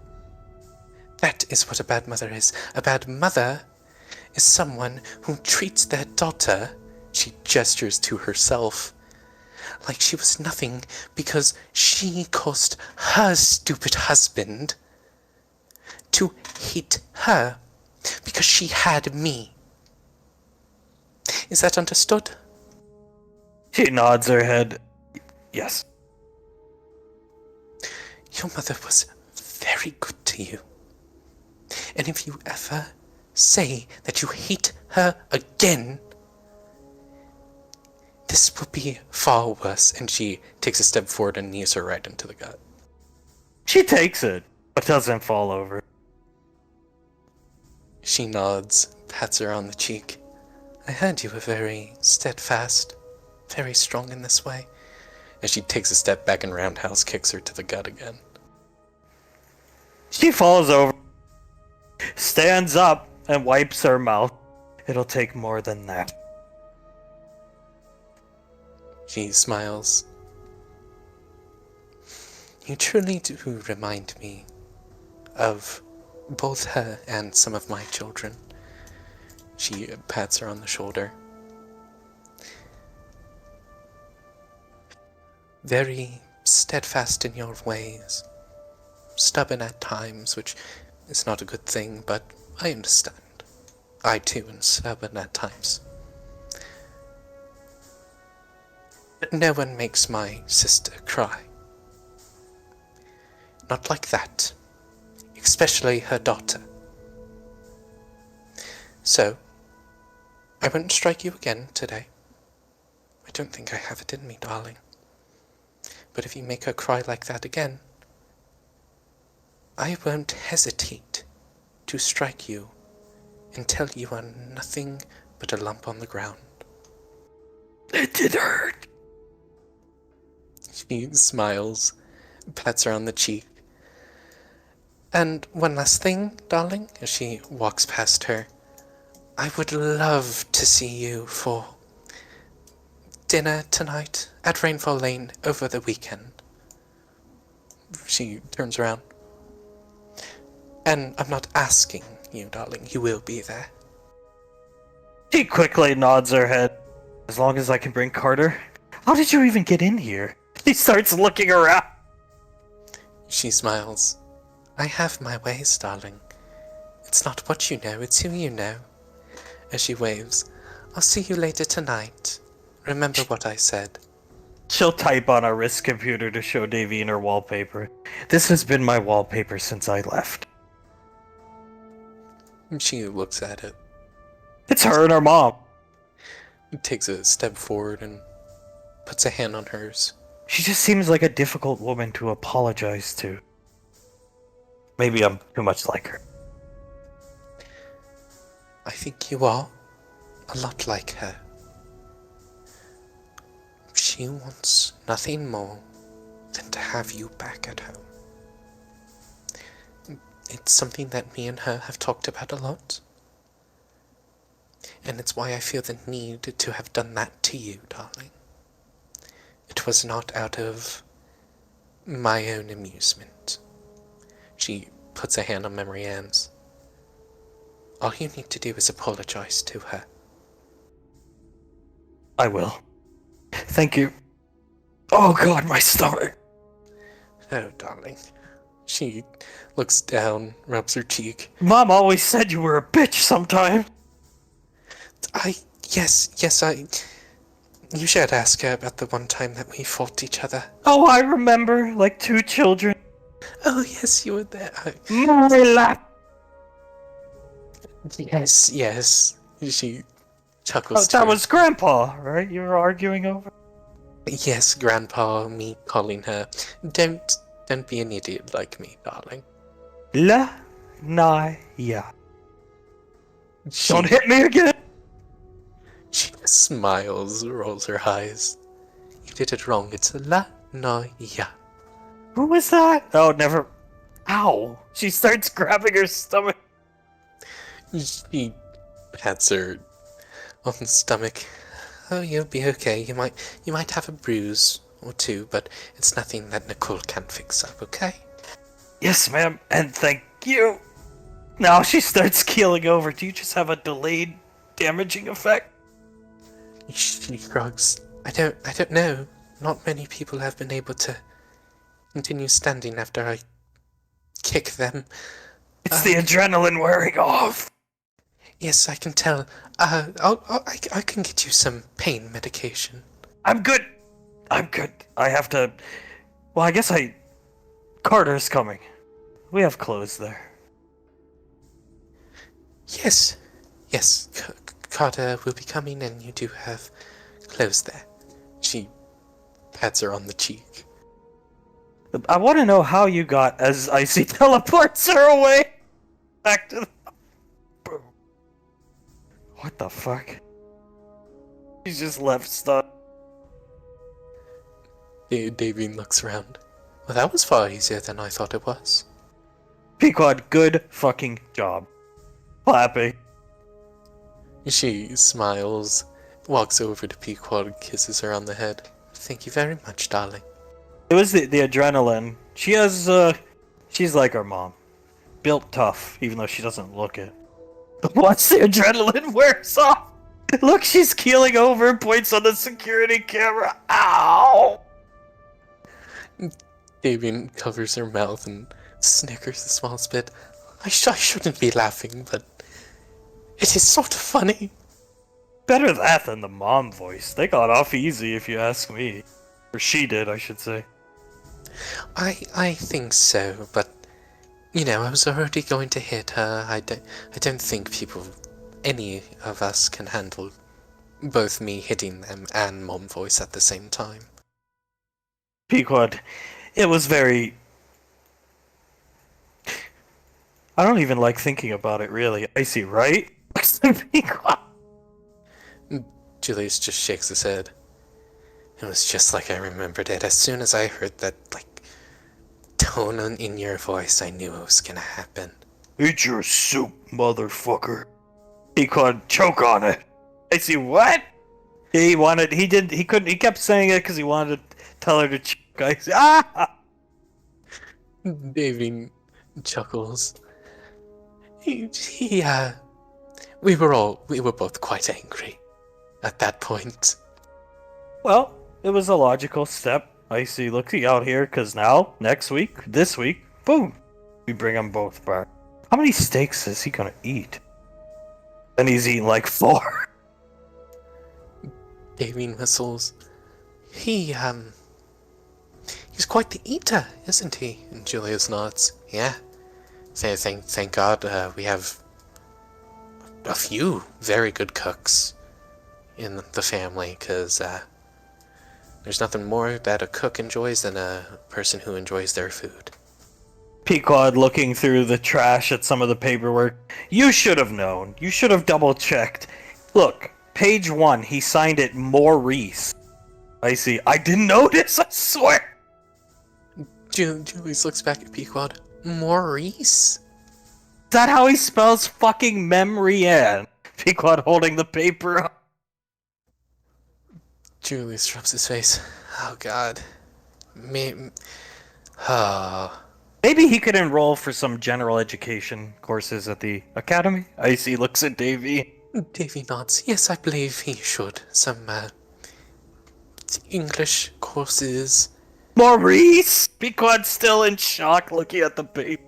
That is what a bad mother is. A bad mother is someone who treats their daughter, she gestures to herself, like she was nothing because she caused her stupid husband to hate her because she had me. Is that understood? She nods her head. Yes. Your mother was very good to you. And if you ever say that you hate her again, this will be far worse. And she takes a step forward and knees her right into the gut. She takes it, but doesn't fall over. She nods, pats her on the cheek. I heard you were very steadfast, very strong in this way. And she takes a step back and roundhouse kicks her to the gut again. She falls over, stands up, and wipes her mouth. It'll take more than that. She smiles. You truly do remind me of both her and some of my children. She pats her on the shoulder. Very steadfast in your ways. Stubborn at times, which is not a good thing, but I understand. I too am stubborn at times. But no one makes my sister cry. Not like that. Especially her daughter. So, I won't strike you again today. I don't think I have it in me, darling. But if you make her cry like that again, I won't hesitate to strike you until you are nothing but a lump on the ground. It did hurt. She smiles, pats her on the cheek. And one last thing, darling, as she walks past her. I would love to see you for dinner tonight at Rainfall Lane over the weekend. She turns around. And I'm not asking you, darling, you will be there. She quickly nods her head. As long as I can bring Carter. How did you even get in here? He starts looking around. She smiles. I have my ways, darling. It's not what you know, it's who you know. As she waves, I'll see you later tonight. Remember what I said. She'll type on a wrist computer to show Davine her wallpaper. This has been my wallpaper since I left. She looks at it. It's her and her mom. Takes a step forward and puts a hand on hers. She just seems like a difficult woman to apologize to. Maybe I'm too much like her. I think you are a lot like her. She wants nothing more than to have you back at home. It's something that me and her have talked about a lot. And it's why I feel the need to have done that to you, darling. It was not out of my own amusement. She puts a hand on Memory Ann's. All you need to do is apologize to her. I will. Thank you. Oh god, my stomach. Oh, darling. She looks down, rubs her cheek. Mom always said you were a bitch sometimes. Yes, you should ask her about the one time that we fought each other. Oh, I remember, like two children. Oh, yes, you were there. My lap. Yes. She Oh, chuckles that to her. was Grandpa, right? You were arguing over? Yes, Grandpa, me calling her. Don't be an idiot like me, darling. La, na, ya. Don't She hit me again! She smiles, rolls her eyes. You did it wrong. It's la no ya. Who was that? Oh, never. Ow! She starts grabbing her stomach. She pats her on the stomach. Oh, you'll be okay. You might have a bruise or two, but it's nothing that Nicole can't fix up. Okay? Yes, ma'am, and thank you. Now she starts keeling over. Do you just have a delayed damaging effect? She shrugs. I don't know. Not many people have been able to continue standing after I kick them. It's the adrenaline wearing off. Yes, I can tell. I can get you some pain medication. I'm good. I have to. Well, I guess Carter's coming. We have clothes there. Yes. Carter will be coming, and you do have clothes there. She pats her on the cheek. I want to know how you got as Icy teleports her away. Back to the. Boom. What the fuck? She's just left stuck. Davine looks around. Well, that was far easier than I thought it was. Pequod, good fucking job. Clapping. She smiles, walks over to Pequod, kisses her on the head. Thank you very much, darling. It was the adrenaline. She has, she's like her mom. Built tough, even though she doesn't look it. But once the adrenaline wears off, look, she's keeling over and points on the security camera. Ow! Davine covers her mouth and snickers the smallest bit. I shouldn't be laughing, but it is sort of funny. Better that than the mom voice. They got off easy, if you ask me. Or she did, I should say. I think so, but you know, I was already going to hit her. I don't think any of us can handle both me hitting them and mom voice at the same time. Pequod, it was very... I don't even like thinking about it, really. Icy, right? Pequod. Julius just shakes his head. It was just like I remembered it. As soon as I heard that, tone in your voice, I knew it was gonna happen. Eat your soup, motherfucker. Pequod, choke on it. Icy, what? He kept saying it because he wanted to tell her to choke. Icy, ah! Davine chuckles. We were both quite angry at that point. Well, it was a logical step. Icy, looking out here, because now, this week, boom, we bring them both back. How many steaks is he gonna eat? And he's eating like 4. Davine whistles. He's quite the eater, isn't he? And Julius nods. Yeah. Thank God we have a few very good cooks in the family, because there's nothing more that a cook enjoys than a person who enjoys their food. Pequod looking through the trash at some of the paperwork. You should have known. You should have double checked. Look, page 1, he signed it Maurice. Icy, I didn't notice, I swear. Julius looks back at Pequod. Maurice? Is that how he spells fucking Memrian? Pequod holding the paper up. Julius rubs his face. Oh God. Maybe he could enroll for some general education courses at the academy. Icy looks at Davy. Davy nods. Yes, I believe he should. Some English courses. Maurice! Pequod's still in shock looking at the paper.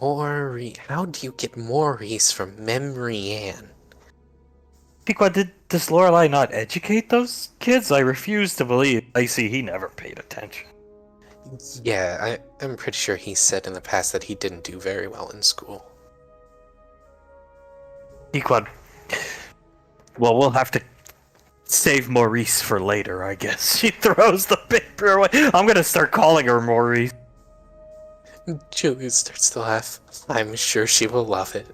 Maurice. How do you get Maurice from Memrian? Pequod, does Lorelei not educate those kids? I refuse to believe. Icy, he never paid attention. Yeah, I'm pretty sure he said in the past that he didn't do very well in school. Pequod. Well, we'll have to save Maurice for later, I guess. She throws the paper away. I'm gonna start calling her Maurice. Julia starts to laugh. I'm sure she will love it.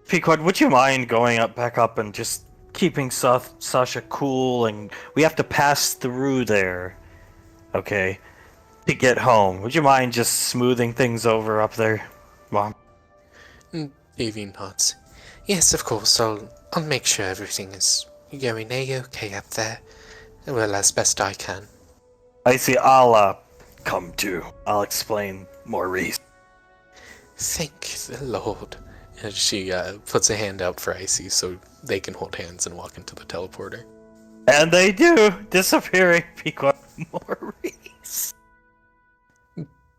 Pequod, would you mind going back up and just keeping Sasha cool? And we have to pass through there, okay, to get home. Would you mind just smoothing things over up there, Mom? Davy nods. Yes, of course. I'll make sure everything is going A-okay up there. Well, as best I can. I see. I'll come too. I'll explain Maurice. Thank the Lord. And she puts a hand out for Icy so they can hold hands and walk into the teleporter. And they do, disappearing. Pequod, Maurice.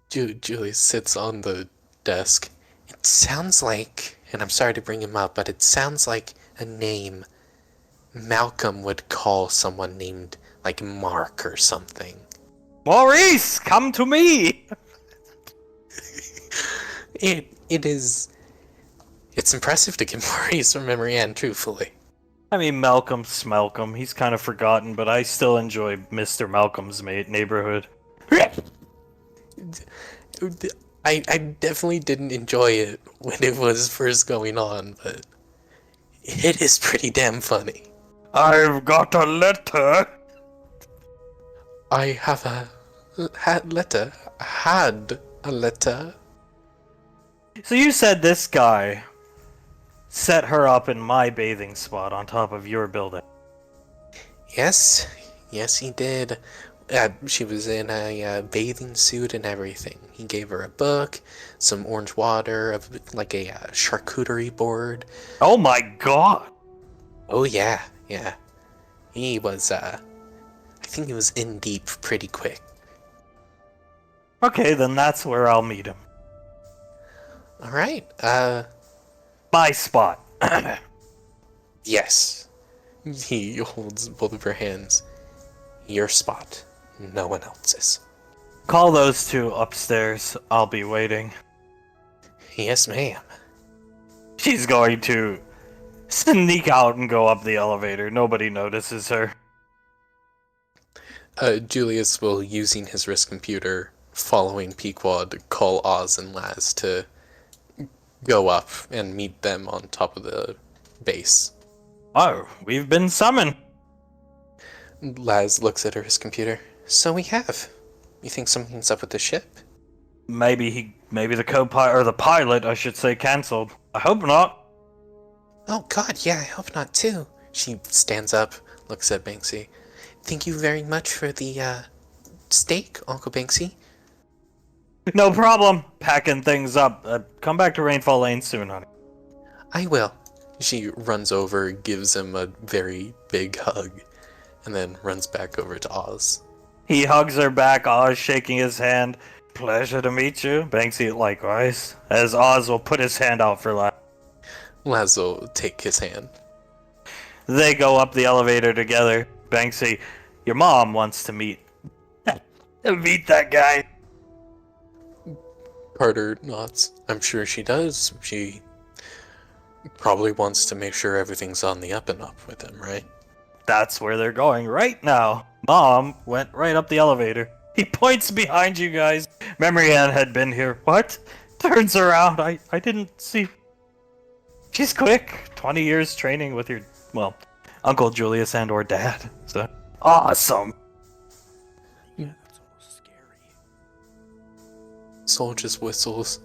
Julie sits on the desk. It sounds like, and I'm sorry to bring him up, but it sounds like a name Malcolm would call someone named, like, Mark or something. Maurice, come to me! It's impressive to get Maurice from Memory Ann, truthfully. I mean, Malcolm's Malcolm. He's kind of forgotten, but I still enjoy Mr. Malcolm's neighborhood. I definitely didn't enjoy it when it was first going on, but it is pretty damn funny. I've got a letter. I have had a letter. So you said this guy set her up in my bathing spot on top of your building. Yes, he did. She was in a bathing suit and everything. He gave her a book, some orange water, like a charcuterie board. Oh my god! Oh yeah. He was, I think he was in deep pretty quick. Okay, then that's where I'll meet him. Alright, My spot. yes. He holds both of her hands. Your spot. No one else's. Call those two upstairs. I'll be waiting. Yes, ma'am. She's going to sneak out and go up the elevator. Nobody notices her. Julius will, using his wrist computer, following Pequod, call Oz and Laz to go up and meet them on top of the base. Oh, we've been summoned. Laz looks at his computer. So we have. You think something's up with the ship? Maybe the co-pilot, or the pilot, I should say, cancelled. I hope not. Oh god, yeah, I hope not too. She stands up, looks at Banksy. Thank you very much for the, steak, Uncle Banksy. No problem. Packing things up. Come back to Rainfall Lane soon, honey. I will. She runs over, gives him a very big hug, and then runs back over to Oz. He hugs her back, Oz shaking his hand. Pleasure to meet you. Banksy likewise. As Oz will put his hand out for Laz. Laz will take his hand. They go up the elevator together. Banksy, your mom wants to meet that guy. Carter nods. I'm sure she does. She probably wants to make sure everything's on the up and up with him, right? That's where they're going right now. Mom went right up the elevator. He points behind you guys. Memory Ann had been here. What? Turns around. I didn't see. She's quick. 20 years training with your, well, Uncle Julius and or Dad. So awesome. Yeah, that's almost scary. Soul just whistles.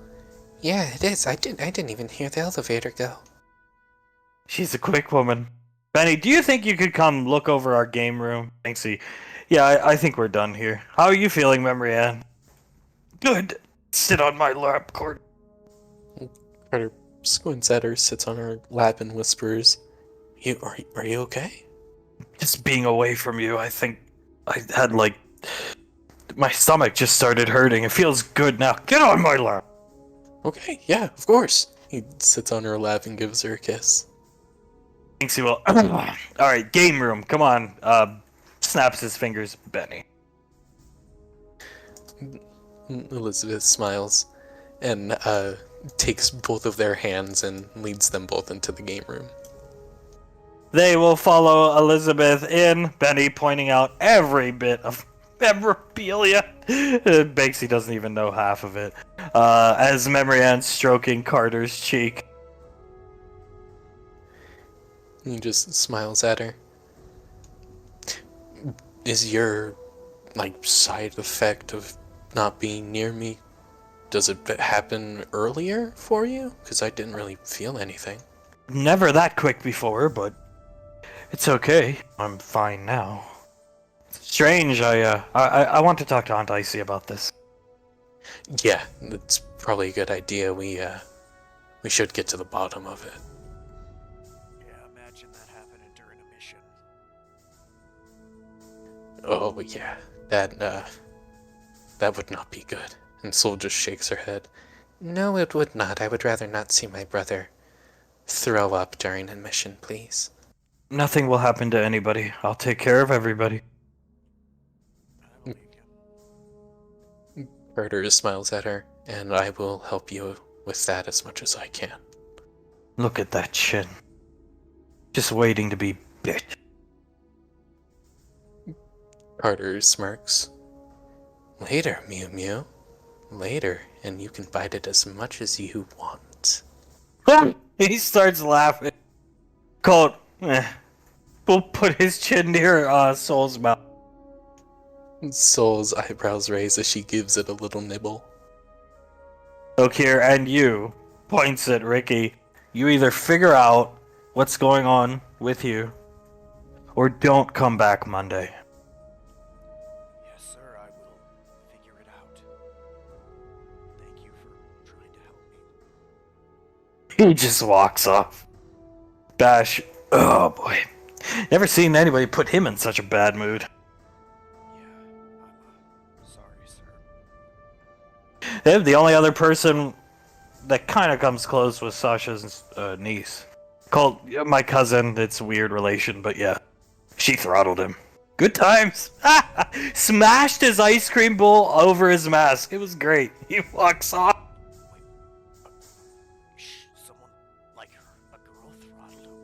Yeah, it is. I didn't even hear the elevator go. She's a quick woman. Benny, do you think you could come look over our game room? Thanksy. Yeah, I think we're done here. How are you feeling, Memory Ann? Good. Sit on my lap, Court. Carter squints at her, sits on her lap, and whispers, Are you okay? Just being away from you, I think I had, like, my stomach just started hurting. It feels good now. Get on my lap. Okay, yeah, of course. He sits on her lap and gives her a kiss. Thanks, he will. Alright, game room. Come on. Snaps his fingers, Benny. Elizabeth smiles and takes both of their hands and leads them both into the game room. They will follow Elizabeth in, Benny pointing out every bit of memorabilia. Banksy doesn't even know half of it. As Memory Ann's stroking Carter's cheek. He just smiles at her. Is your, side effect of not being near me, does it happen earlier for you? Because I didn't really feel anything. Never that quick before, but it's okay. I'm fine now. Strange, I want to talk to Aunt Icy about this. Yeah, that's probably a good idea. We should get to the bottom of it. Yeah, imagine that happening during a mission. Oh, yeah, that would not be good. And Soul just shakes her head. No, it would not. I would rather not see my brother throw up during a mission, please. Nothing will happen to anybody. I'll take care of everybody. I believe you. Carter smiles at her, and I will help you with that as much as I can. Look at that chin. Just waiting to be bit. Carter smirks. Later, Mew Mew. Later, and you can bite it as much as you want. He starts laughing. Colt, will put his chin near Soul's mouth. Soul's eyebrows raise as she gives it a little nibble. Look here, and you, points at Ricky. You either figure out what's going on with you, or don't come back Monday. Yes, sir, I will figure it out. Thank you for trying to help me. He just walks off. Bash, oh boy. Never seen anybody put him in such a bad mood. Yeah, I'm sorry, sir. The only other person that kind of comes close was Sasha's niece. Called my cousin. It's a weird relation, but yeah. She throttled him. Good times. Smashed his ice cream bowl over his mask. It was great. He walks off. Someone, like a girl throttled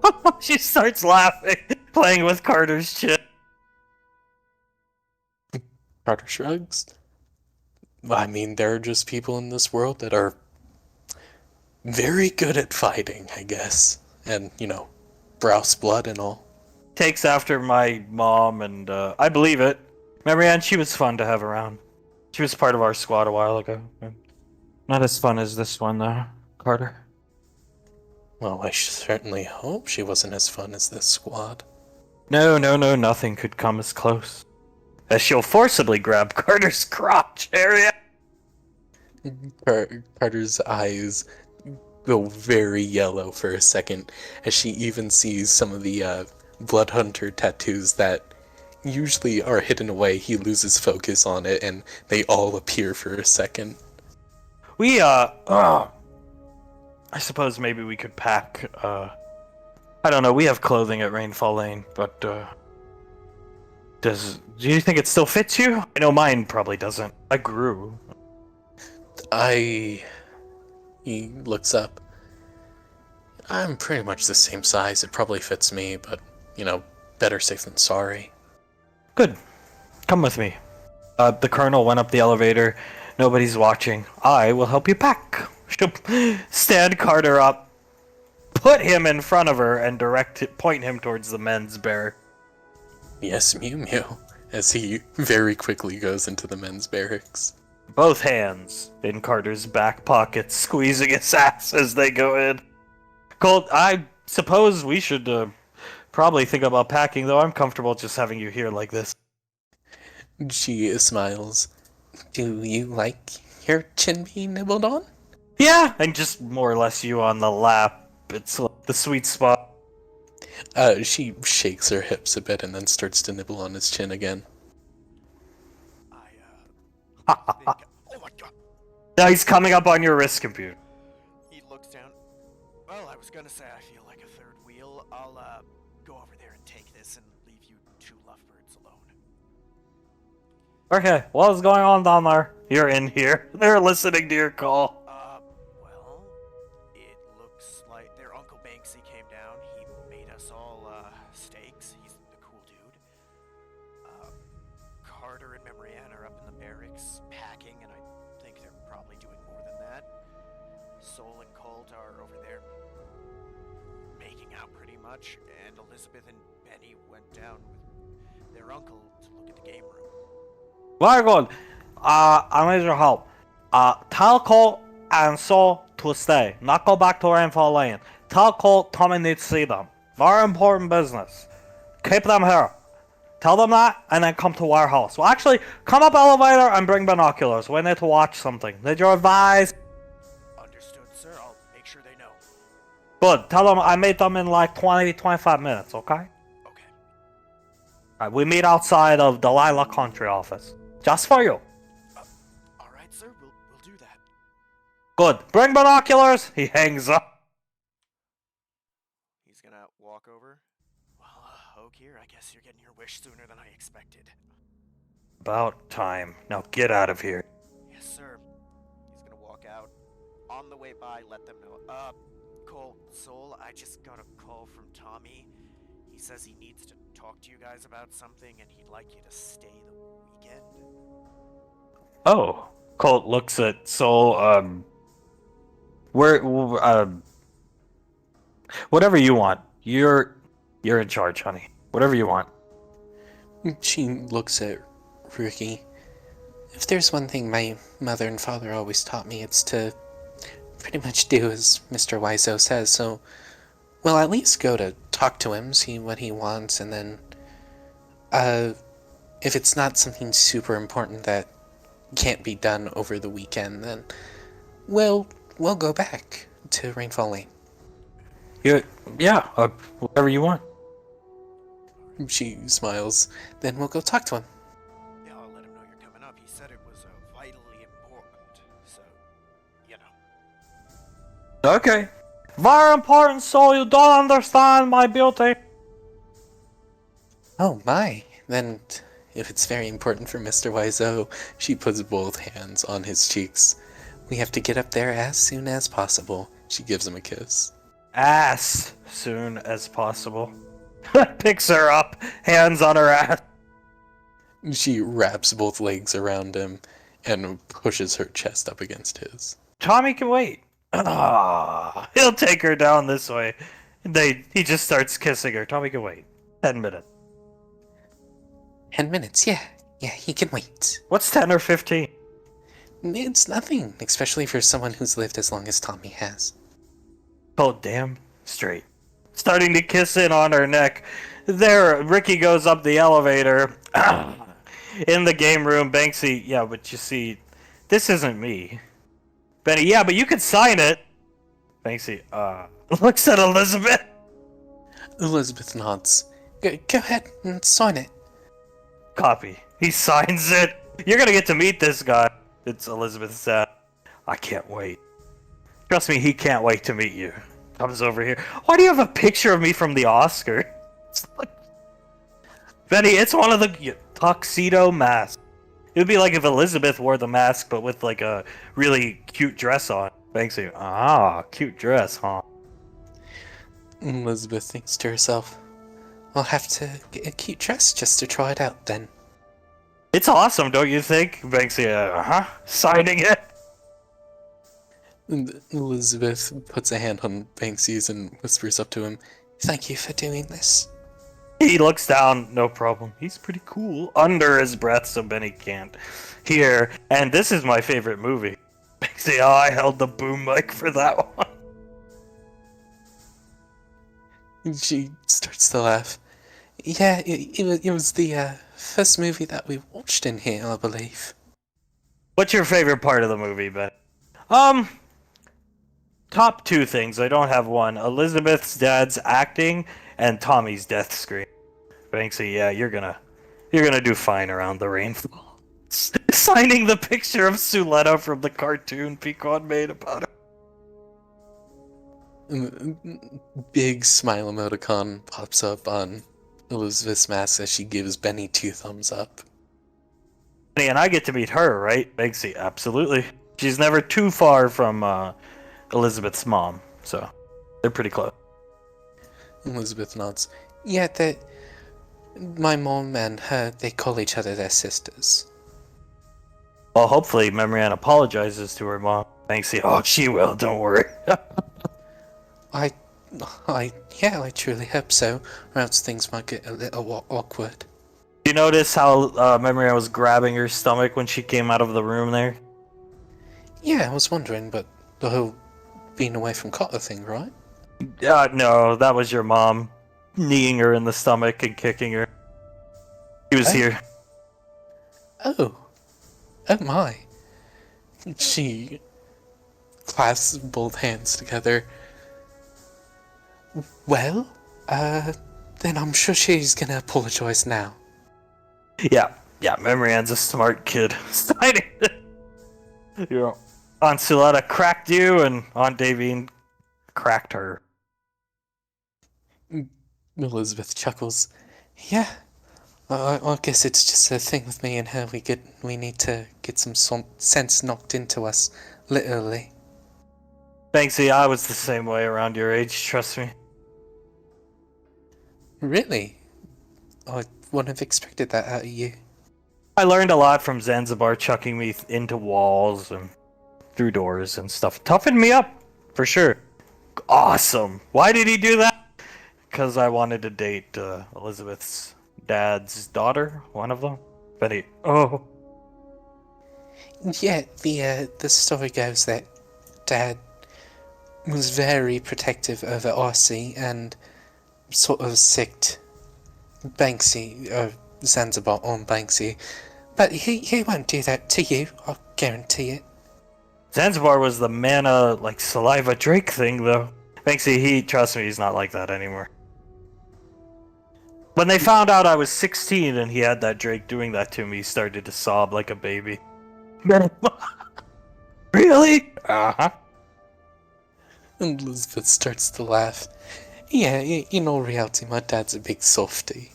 Oak here? She starts laughing, playing with Carter's chin. Carter shrugs. I mean, there are just people in this world that are very good at fighting, I guess. And, browse blood and all. Takes after my mom, and I believe it. Remember, Ann, she was fun to have around. She was part of our squad a while ago. Not as fun as this one, though, Carter. Well, I certainly hope she wasn't as fun as this squad. No, nothing could come as close. As she'll forcibly grab Carter's crotch area. Carter's eyes go very yellow for a second as she even sees some of the Blood Hunter tattoos that usually are hidden away. He loses focus on it and they all appear for a second. I suppose maybe we could pack, I don't know, we have clothing at Rainfall Lane, but, do you think it still fits you? I know mine probably doesn't. I grew. He looks up. I'm pretty much the same size. It probably fits me, but, better safe than sorry. Good. Come with me. The Colonel went up the elevator. Nobody's watching. I will help you pack. She'll stand Carter up, put him in front of her, and point him towards the men's barrack. Yes, Mew Mew, as he very quickly goes into the men's barracks. Both hands in Carter's back pockets, squeezing his ass as they go in. Colt, I suppose we should probably think about packing, though I'm comfortable just having you here like this. She smiles. Do you like your chin being nibbled on? Yeah, and just more or less you on the lap. It's like the sweet spot. She shakes her hips a bit and then starts to nibble on his chin again. I think... Oh my god! Now he's coming up on your wrist computer. He looks down. Well, I was gonna say I feel like a third wheel. I'll, go over there and take this and leave you two lovebirds alone. Okay, what's going on down there? You're in here. They're listening to your call. Well, it looks like their Uncle Banksy came down. He made us all, steaks. He's the cool dude. Carter and Marianne are up in the barracks packing, and I think they're probably doing more than that. Sol and Colt are over there making out pretty much, and Elizabeth and Benny went down with their uncle to look at the game room. Very good. I need your help. Tell Colt and Sol to stay, not go back to Rainfall Lane. Tell Colt Tommy needs to see them. Very important business. Keep them here. Tell them that, and then come to warehouse. Well, actually, come up elevator and bring binoculars. We need to watch something. Did you advise? Understood, sir. I'll make sure they know. Good. Tell them I made them in like 20-25 minutes, okay? Okay. Alright, we meet outside of Delilah Country office. Just for you. All right, sir. We'll do that. Good. Bring binoculars. He hangs up. He's gonna walk over. Well, Oak here, I guess you're getting your wish sooner than I expected. About time. Now get out of here. Yes, sir. He's gonna walk out. On the way by, let them know. Colt, Sol, I just got a call from Tommy. He says he needs to talk to you guys about something, and he'd like you to stay the weekend. Oh. Colt looks at Sol, whatever you want. You're in charge, honey. Whatever you want. She looks at Ricky. If there's one thing my mother and father always taught me, it's to pretty much do as Mr. Wiseau says, so we'll at least go to talk to him, see what he wants, and then, if it's not something super important that can't be done over the weekend, then we'll go back to Rainfall Lane. Whatever you want. She smiles. Then we'll go talk to him. Yeah, I'll let him know you're coming up. He said it was vitally important, so, you know. Okay. Very important, Sol. You don't understand my beauty. Oh my. Then, if it's very important for Mr. Wiseau, she puts both hands on his cheeks. We have to get up there as soon as possible. She gives him a kiss. As soon as possible. Picks her up, hands on her ass. She wraps both legs around him and pushes her chest up against his. Tommy can wait. He'll take her down this way. He just starts kissing her. Tommy can wait. 10 minutes. 10 minutes, yeah. Yeah, he can wait. What's 10 or 15? It's nothing, especially for someone who's lived as long as Tommy has. Oh, damn straight. Starting to kiss in on her neck. There, Ricky goes up the elevator. In the game room, Banksy, yeah, but you see, this isn't me. Benny, yeah, but you could sign it. Banksy, looks at Elizabeth. Elizabeth nods. Go ahead and sign it. Copy. He signs it. You're gonna get to meet this guy. It's Elizabeth said. I can't wait. Trust me, he can't wait to meet you. Comes over here. Why do you have a picture of me from the Oscar? Benny, it's one of the tuxedo masks. It would be like if Elizabeth wore the mask, but with like a really cute dress on. Banksy, cute dress, huh? Elizabeth thinks to herself, I'll have to get a cute dress just to try it out then. It's awesome, don't you think? Banksy, signing it. And Elizabeth puts a hand on Banksy's and whispers up to him, Thank you for doing this. He looks down, no problem. He's pretty cool. Under his breath so Benny can't hear. And this is my favorite movie. Banksy, I held the boom mic for that one. She starts to laugh. Yeah, it was the first movie that we watched in here, I believe. What's your favorite part of the movie, Ben? Top two things. I don't have one. Elizabeth's dad's acting and Tommy's death screen. Banksy, yeah, you're gonna do fine around the rainfall. Signing the picture of Suletta from the cartoon Pecan made about her. Big smile emoticon pops up on Elizabeth's mask as she gives Benny 2 thumbs up. And I get to meet her, right? Banksy, absolutely. She's never too far from Elizabeth's mom, so they're pretty close. Elizabeth nods. Yeah, my mom and her, they call each other their sisters. Well, hopefully Memrian apologizes to her mom. Banksy, oh, she will, don't worry. I truly hope so, or else things might get a little awkward. You notice how Memrian was grabbing her stomach when she came out of the room there? Yeah, I was wondering, but the whole being away from Cotter thing, right? No, that was your mom kneeing her in the stomach and kicking her. He was here. Oh my. She clasps both hands together. Well, then I'm sure she's gonna apologize now. Yeah, Memrian's a smart kid. You know, Aunt Suletta cracked you, and Aunt Davine cracked her. Elizabeth chuckles. Yeah, I guess it's just a thing with me and her. We need to get some sense knocked into us, literally. Banksy, I was the same way around your age, trust me. Really? I wouldn't have expected that out of you. I learned a lot from Zanzibar chucking me into walls and through doors and stuff. Toughened me up, for sure. Awesome. Why did he do that? Because I wanted to date Elizabeth's dad's daughter, one of them. Betty. Oh. Yeah, the story goes that Dad was very protective over Arcee and sort of sicked Banksy, Zanzibar on Banksy. But he won't do that to you, I'll guarantee it. Zanzibar was the mana, like, saliva Drake thing, though. Banksy, trust me, he's not like that anymore. When they found out I was 16 and he had that Drake doing that to me, he started to sob like a baby. Really? Uh-huh. And Elizabeth starts to laugh. Yeah, in all reality, my dad's a big softie.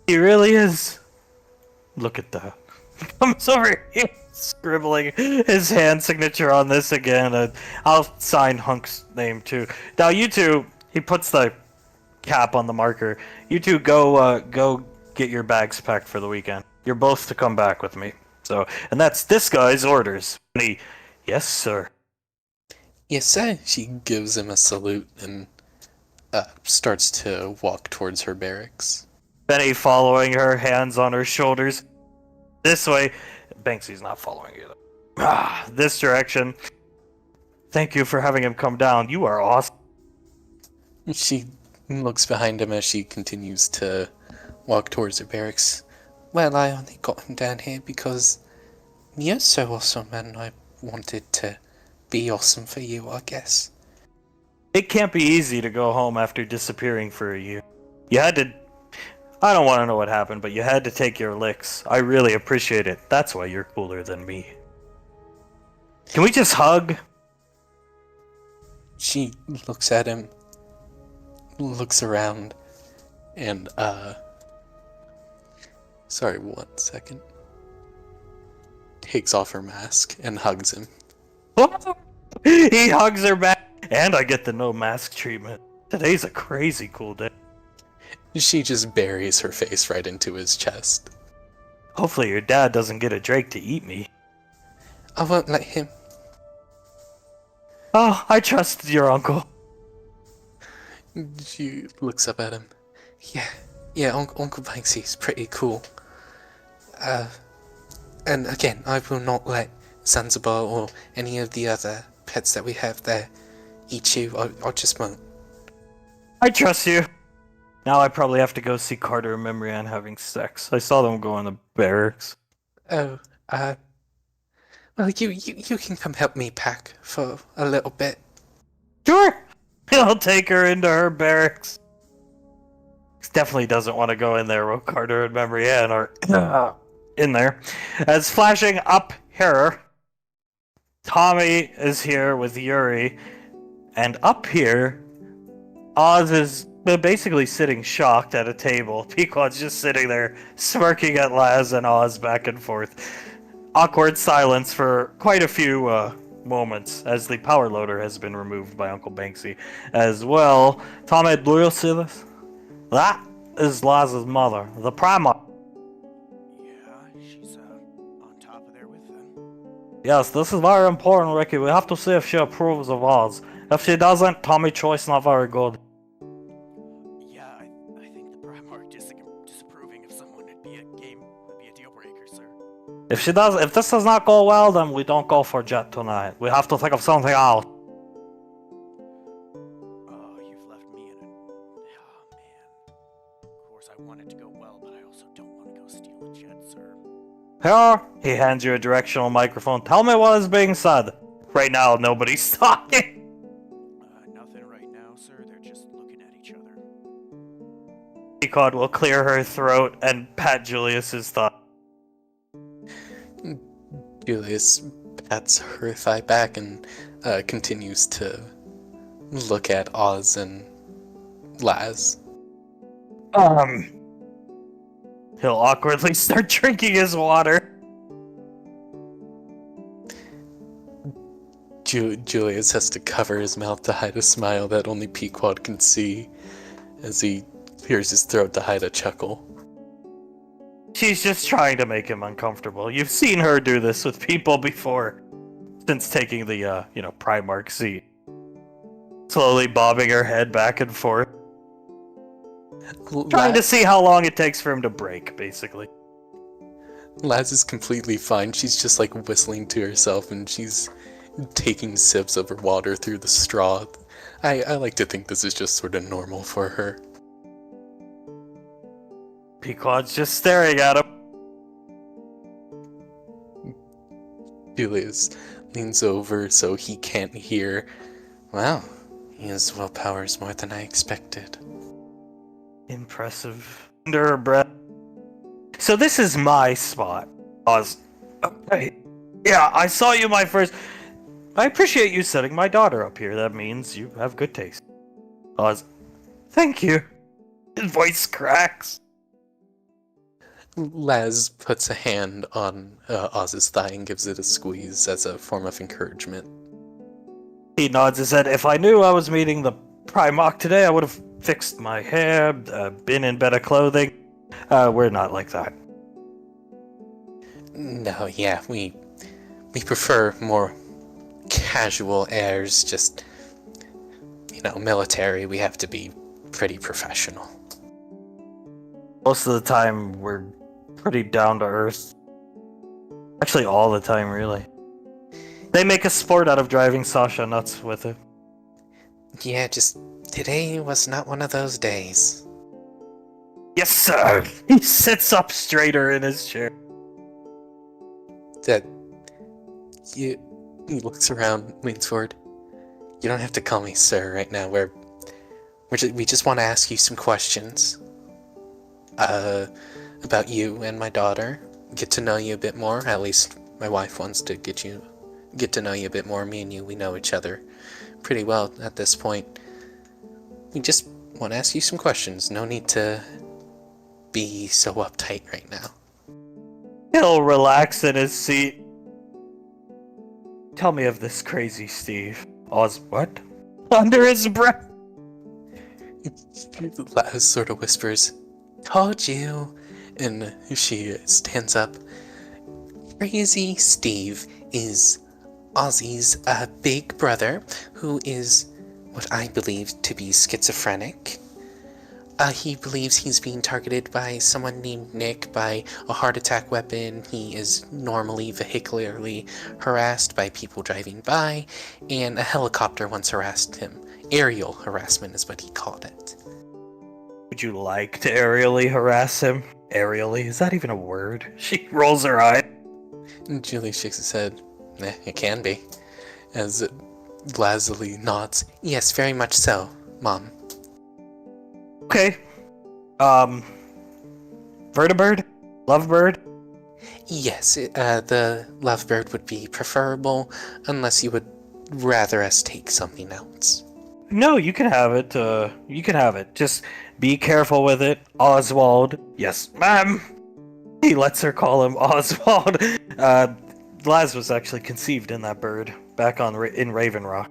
He really is. Look at that. Comes over here, scribbling his hand signature on this again. And I'll sign Hunk's name too. Now you two, he puts the cap on the marker. You two go get your bags packed for the weekend. You're both to come back with me. So, and that's this guy's orders. And he, yes, sir. Yes, sir. She gives him a salute and starts to walk towards her barracks. Benny following her, hands on her shoulders. This way. Banksy's not following you. This direction. Thank you for having him come down. You are awesome. She looks behind him as she continues to walk towards her barracks. Well, I only got him down here because you're so awesome and I wanted to be awesome for you, I guess. It can't be easy to go home after disappearing for a year. You had to... I don't want to know what happened, but you had to take your licks. I really appreciate it. That's why you're cooler than me. Can we just hug? She looks at him, looks around, and, sorry, 1 second. Takes off her mask and hugs him. He hugs her back, and I get the no mask treatment. Today's a crazy cool day. She just buries her face right into his chest. Hopefully your dad doesn't get a Drake to eat me. I won't let him. Oh, I trust your uncle. She looks up at him. Yeah, Uncle Banksy's pretty cool. And again, I will not let Zanzibar or any of the other pets that we have there eat you. I just won't. I trust you. Now I probably have to go see Carter and Memrian having sex. I saw them go in the barracks. Oh, well, you can come help me pack for a little bit. Sure! I'll take her into her barracks. Definitely doesn't want to go in there while Carter and Memrian are in there. As flashing up here, Tommy is here with Yuri. And up here, Oz is They're basically sitting shocked at a table. Pequod's just sitting there, smirking at Laz and Oz back and forth. Awkward silence for quite a few moments, as the power loader has been removed by Uncle Banksy as well. Tommy, do you see this? That is Laz's mother, the Primarch. Yeah, she's on top of there with them. Yes, this is very important, Ricky. We have to see if she approves of Oz. If she doesn't, Tommy Choice not very good. Yeah, I think the Primarch disapproving of someone would be a deal breaker, sir. If this does not go well, then we don't go for Jet tonight. We have to think of something else. Oh, you've left me in a... Oh, man. Of course, I want it to go well, but I also don't want to go steal a jet, sir. Here, he hands you a directional microphone. Tell me what is being said. Right now, nobody's talking. Nothing right now, sir. They're just looking at each other. Pequod will clear her throat and pat Julius's thigh. Julius pats her thigh back and continues to look at Oz and Laz. He'll awkwardly start drinking his water. Julius has to cover his mouth to hide a smile that only Pequod can see as he clears his throat to hide a chuckle. She's just trying to make him uncomfortable. You've seen her do this with people before, since taking the, Primarch seat. Slowly bobbing her head back and forth. Trying to see how long it takes for him to break, basically. Laz is completely fine. She's just like whistling to herself and she's taking sips of her water through the straw. I like to think this is just sort of normal for her. Pequod's just staring at him. Julius leans over so he can't hear. Wow, his willpower is more than I expected. Impressive. Under her breath. So this is my spot. Oz. Okay. Yeah, I saw you my first... I appreciate you setting my daughter up here. That means you have good taste. Oz. Thank you. His voice cracks. Laz puts a hand on Oz's thigh and gives it a squeeze as a form of encouragement. He nods his head. If I knew I was meeting the Primarch today, I would have fixed my hair, been in better clothing. We're not like that. No, yeah, we prefer more casual airs, just, military. We have to be pretty professional. Most of the time, we're pretty down to earth. Actually, all the time, really. They make a sport out of driving Sasha nuts with it. Yeah, just today was not one of those days. Yes, sir! He sits up straighter in his chair. He looks around, leans forward. You don't have to call me sir right now. We just want to ask you some questions. About you and my daughter. Get to know you a bit more. At least my wife wants to get to know you a bit more. Me and you, we know each other pretty well at this point. We just want to ask you some questions. No need to be so uptight right now. He'll relax in his seat. Tell me of this crazy Steve. Oz, what? Under his breath. Laz sort of whispers, "Told you." And she stands up. Crazy Steve is Ozzy's big brother, who is what I believe to be schizophrenic. He believes he's being targeted by someone named Nick by a heart attack weapon. He is normally vehicularly harassed by people driving by, and a helicopter once harassed him. Aerial harassment is what he called it. Would you like to aerially harass him? Aerially? Is that even a word? She rolls her eye. Julie shakes his head. It can be. As Lazuli nods. Yes, very much so, Mom. Okay. Vertibird? Lovebird? Yes, the lovebird would be preferable, unless you would rather us take something else. No, you can have it. You can have it. Just be careful with it, Oswald. Yes, ma'am. He lets her call him Oswald. Laz was actually conceived in that bird back in Raven Rock.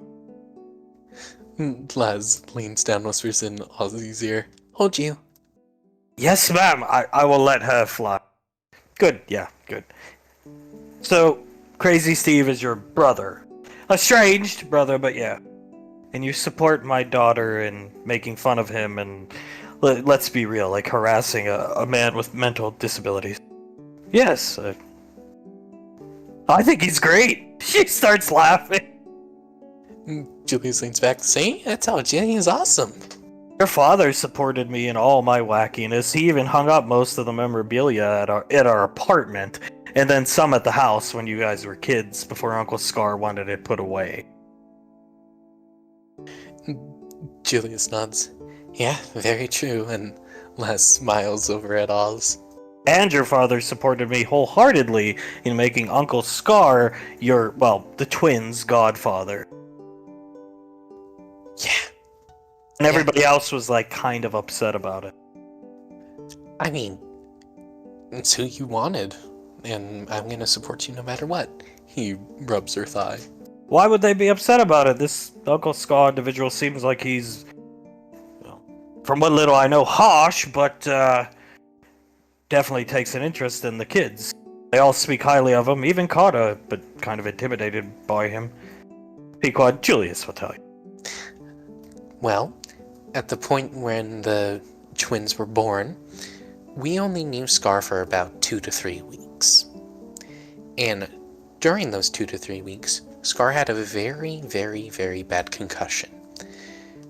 Laz leans down, whispers in Ozzy's ear. Hold you. Yes, ma'am. I will let her fly. Good. Yeah, good. So, Crazy Steve is your brother. Estranged brother, but yeah. And you support my daughter in making fun of him and, let's be real, like harassing a man with mental disabilities. Yes. I think he's great. She starts laughing. Julius leans back. See? I told you, he's awesome. Your father supported me in all my wackiness. He even hung up most of the memorabilia at our apartment, and then some at the house when you guys were kids before Uncle Scar wanted it put away. Julius nods. Yeah, very true, and Les smiles over at Oz. And your father supported me wholeheartedly in making Uncle Scar the twins' godfather. Yeah. And everybody else was, like, kind of upset about it. I mean, it's who you wanted, and I'm gonna support you no matter what. He rubs her thigh. Why would they be upset about it? This Uncle Scar individual seems like he's, from what little I know, harsh, but definitely takes an interest in the kids. They all speak highly of him, even Carter, but kind of intimidated by him. Pequod, Julius will tell you. Well, at the point when the twins were born, we only knew Scar for about 2 to 3 weeks. And during those 2 to 3 weeks, Scar had a very, very, very bad concussion.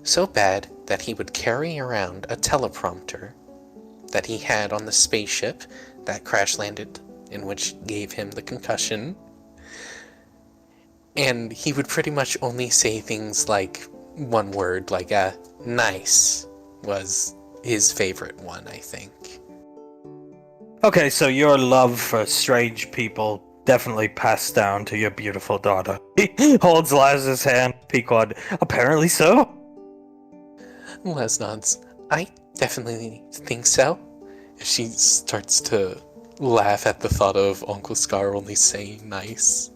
So bad that he would carry around a teleprompter that he had on the spaceship that crash landed, in which gave him the concussion. And he would pretty much only say things like one word, like nice was his favorite one, I think. Okay, so your love for strange people definitely passed down to your beautiful daughter. He holds Laz's hand. Pequod, apparently so. Les nods. I definitely think so. She starts to laugh at the thought of Uncle Scar only saying nice.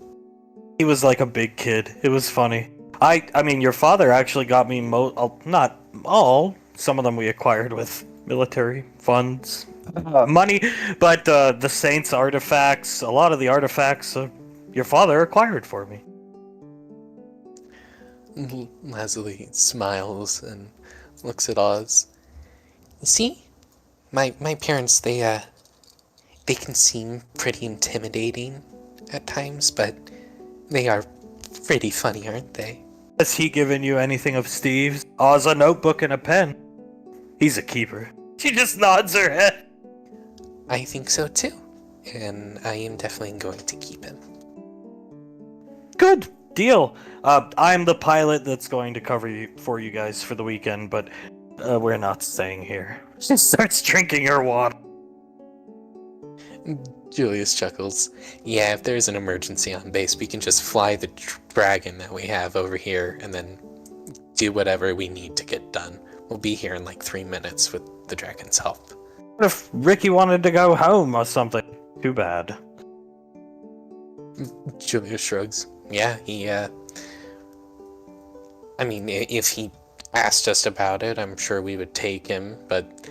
He was like a big kid. It was funny. I mean, your father actually got me not all. Some of them we acquired with military funds, money, but the Saints artifacts, a lot of the artifacts your father acquired for me. Lazuli smiles and looks at Oz. You see, my parents, they can seem pretty intimidating at times, but they are pretty funny, aren't they? Has he given you anything of Steve's? Oz, a notebook and a pen. He's a keeper. She just nods her head. I think so too, and I am definitely going to keep him. Good deal. I'm the pilot that's going to cover for you guys for the weekend, but we're not staying here. She starts drinking her water. Julius chuckles. Yeah, if there's an emergency on base, we can just fly the dragon that we have over here and then do whatever we need to get done. We'll be here in like 3 minutes with the dragon's help. What if Ricky wanted to go home or something? Too bad. Julius shrugs. Yeah, I mean, if he asked us about it, I'm sure we would take him, but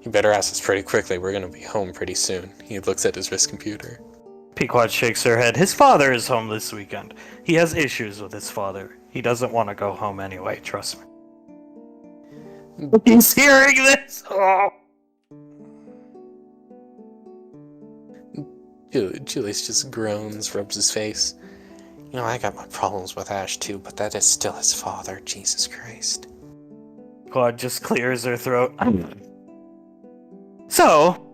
you better ask us pretty quickly. We're gonna be home pretty soon. He looks at his wrist computer. Pequod shakes her head. His father is home this weekend. He has issues with his father. He doesn't want to go home anyway, trust me. He's hearing this! Oh. Julius just groans, rubs his face. You know, I got my problems with Ash too, but that is still his father, Jesus Christ. Pequod just clears her throat. So,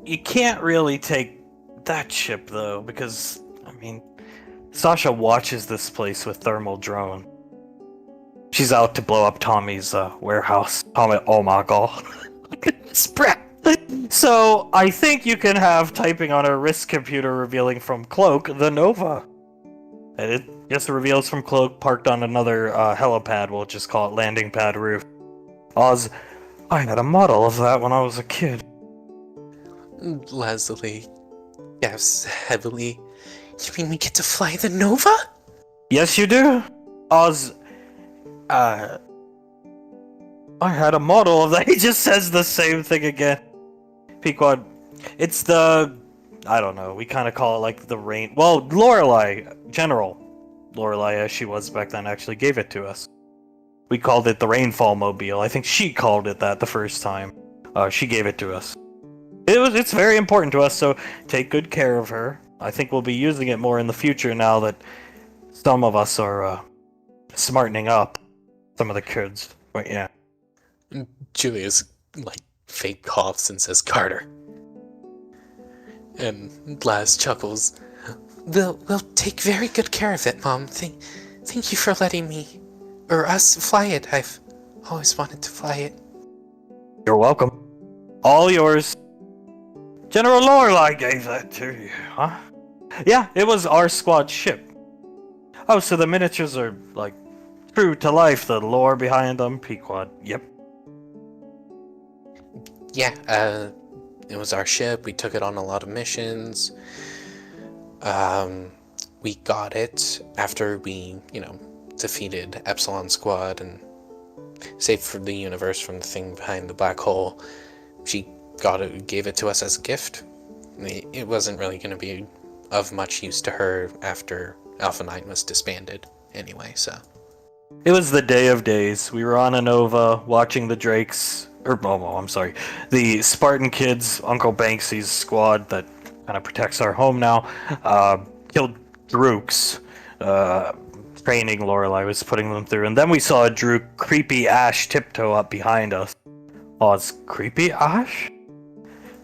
you can't really take that ship, though, because, I mean, Sasha watches this place with thermal drone. She's out to blow up Tommy's warehouse. Tommy, oh my god. So, I think you can have typing on her wrist computer revealing from Cloak the Nova. And Just reveals from cloak parked on another helipad. We'll just call it landing pad roof. Oz, I had a model of that when I was a kid. Lazuli gasps heavily. You mean we get to fly the Nova? Yes, you do. Oz, I had a model of that. He just says the same thing again. Pequod, it's the, I don't know, we kind of call it like the rain. Well, General Lorelei, as she was back then, actually gave it to us. We called it the Rainfall Mobile. I think she called it that the first time. She gave it to us. It's very important to us, so take good care of her. I think we'll be using it more in the future now that some of us are smartening up. Some of the kids. But yeah. Julius, like, fake coughs and says, Carter. And Laz chuckles. We'll take very good care of it, Mom. Thank you for letting me, or us, fly it. I've always wanted to fly it. You're welcome. All yours. General Lorelei gave that to you, huh? Yeah, it was our squad ship. Oh, so the miniatures are, like, true to life, the lore behind them? Pequod, yep. Yeah, it was our ship. We took it on a lot of missions. We got it after we, defeated Epsilon Squad and saved for the universe from the thing behind the black hole. She gave it to us as a gift. It wasn't really going to be of much use to her after Alpha 9 was disbanded anyway, so. It was the day of days. We were on a Nova watching the Drakes, the Spartan kids, Uncle Banksy's squad that kind of protects our home now, killed Drooks, training Lorelei was putting them through, and then we saw a creepy Ash tiptoe up behind us. Oh, it's creepy Ash?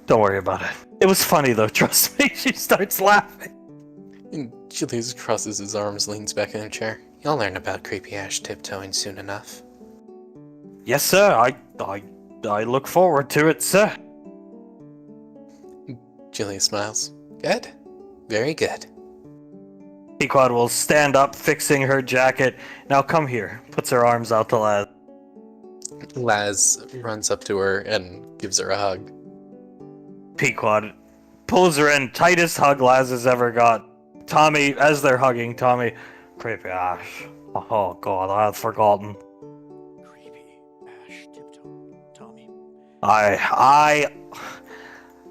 Don't worry about it. It was funny though, trust me. She starts laughing. And Julius crosses his arms, leans back in a chair. You'll learn about creepy Ash tiptoeing soon enough. Yes, sir. I look forward to it, sir. Julius smiles. Good. Very good. Pequod will stand up, fixing her jacket. Now come here. Puts her arms out to Laz. Laz runs up to her and gives her a hug. Pequod pulls her in. Tightest hug Laz has ever got. Tommy, as they're hugging, Tommy, creepy Ash. Oh god, I had forgotten. Creepy Ash tiptoe. Tommy.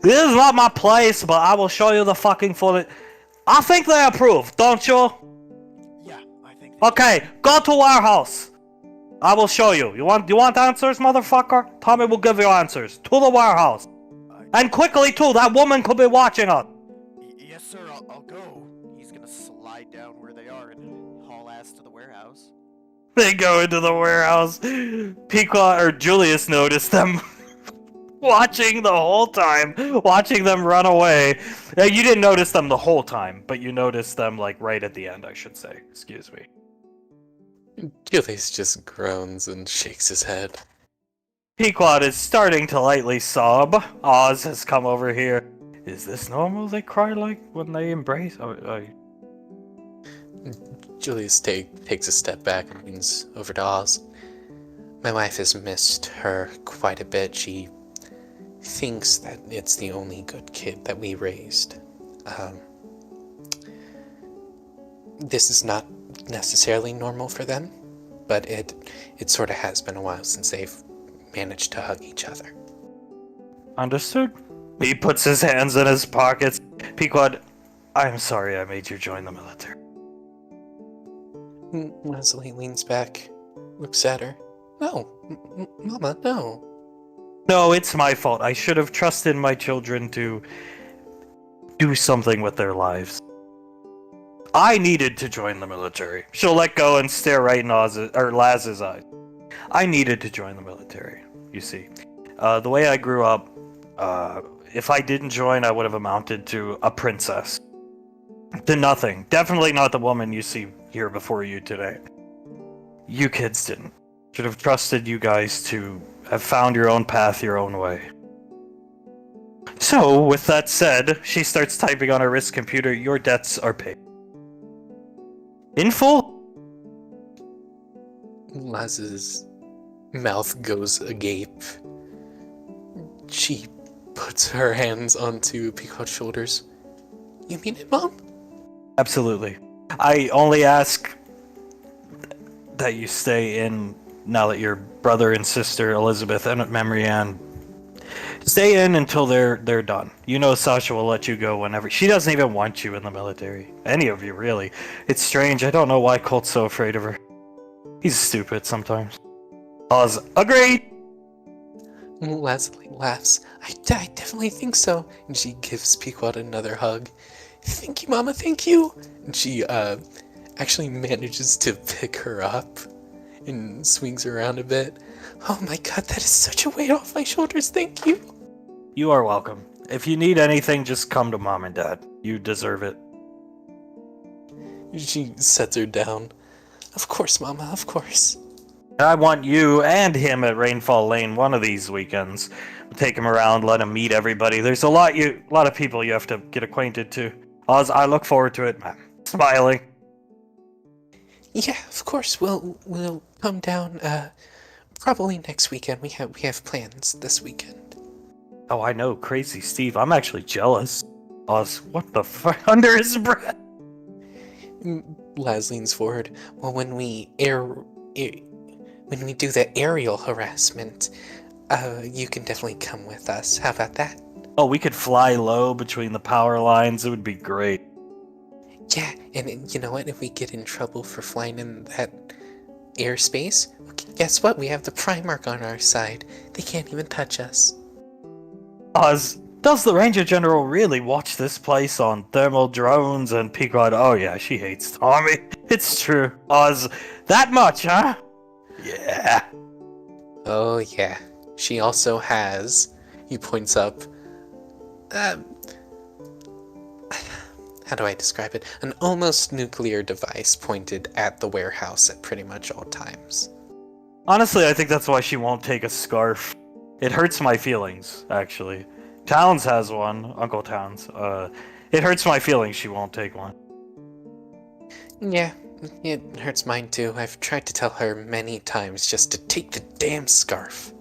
This is not my place, but I will show you the fucking footage. I think they approve, don't you? Yeah, I think. Okay, go to warehouse. I will show you. You want answers, motherfucker? Tommy will give you answers. To the warehouse. And quickly, too. That woman could be watching us. Yes, sir. I'll go. He's gonna slide down where they are and haul ass to the warehouse. They go into the warehouse. Pequod or Julius noticed them watching the whole time, watching them run away. You didn't notice them the whole time, but you noticed them like right at the end, I should say. Excuse me. Julius just groans and shakes his head. Pequod is starting to lightly sob. Oz has come over here. Is this normal? They cry like when they embrace? Julius takes a step back and leans over to Oz. My wife has missed her quite a bit. She thinks that it's the only good kid that we raised. This is not necessarily normal for them, but it sort of has been a while since they've managed to hug each other. Understood. He puts his hands in his pockets. Pequod, I'm sorry I made you join the military. Leslie leans back, looks at her. No, Mama, no. No, it's my fault. I should have trusted my children to do something with their lives. I needed to join the military. She'll let go and stare right in Laz's eyes. I needed to join the military, you see. The way I grew up, if I didn't join, I would have amounted to a princess. To nothing. Definitely not the woman you see here before you today. You kids didn't. Should have trusted you guys to have found your own path your own way. So, with that said, she starts typing on her wrist computer, your debts are paid. In full? Laz's mouth goes agape. She puts her hands onto Pequod's shoulders. You mean it, Mom? Absolutely. I only ask that you stay in now that your brother and sister Elizabeth and Marianne stay in until they're done. You know Sasha will let you go whenever. She doesn't even want you in the military. Any of you, really. It's strange. I don't know why Colt's so afraid of her. He's stupid sometimes. Oz, agreed! Leslie laughs. I definitely think so. And she gives Pequod another hug. Thank you, Mama, thank you. And she actually manages to pick her up and swings her around a bit. Oh my god, that is such a weight off my shoulders, thank you. You are welcome. If you need anything, just come to Mom and Dad. You deserve it. She sets her down. Of course, Mama, of course. I want you and him at Rainfall Lane one of these weekends. Take him around, let him meet everybody. There's a lot of people you have to get acquainted to. Oz, I look forward to it, man. Smiling. Yeah, of course. We'll come down probably next weekend. We have plans this weekend. Oh, I know, crazy Steve. I'm actually jealous. Oz, what the fuck? Under his breath. Laz leans forward. Well, when we do the aerial harassment, you can definitely come with us. How about that? Oh, we could fly low between the power lines. It would be great. Yeah, and you know what? If we get in trouble for flying in that airspace, guess what? We have the Primarch on our side. They can't even touch us. Oz, does the Ranger General really watch this place on thermal drones and Pequod? Oh yeah, she hates Tommy. It's true. Oz, that much, huh? Yeah. Oh yeah. She also has, he points up, how do I describe it? An almost nuclear device pointed at the warehouse at pretty much all times. Honestly, I think that's why she won't take a scarf. It hurts my feelings, actually. Towns has one, Uncle Towns. It hurts my feelings she won't take one. Yeah, it hurts mine too. I've tried to tell her many times just to take the damn scarf.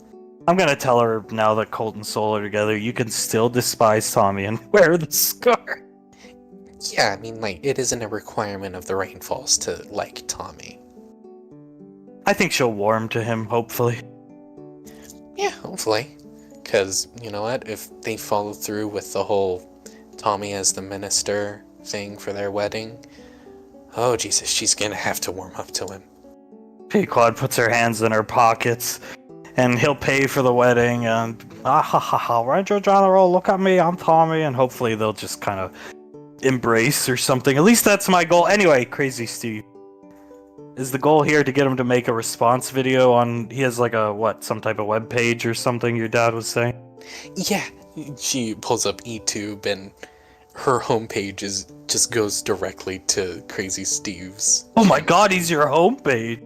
I'm gonna tell her now that Colt and Soul are together, you can still despise Tommy and wear the scarf. Yeah, I mean, like, it isn't a requirement of the Rainfalls to like Tommy. I think she'll warm to him, hopefully. Yeah, hopefully. Because, you know what, if they follow through with the whole Tommy as the minister thing for their wedding, oh Jesus, she's gonna have to warm up to him. Pequod puts her hands in her pockets, and he'll pay for the wedding, and Ranger General, look at me, I'm Tommy, and hopefully they'll just kind of embrace or something. At least that's my goal. Anyway, Crazy Steve. Is the goal here to get him to make a response video on, he has like some type of web page or something your dad was saying? Yeah, she pulls up eTube and her homepage just goes directly to Crazy Steve's. Oh my god, he's your homepage!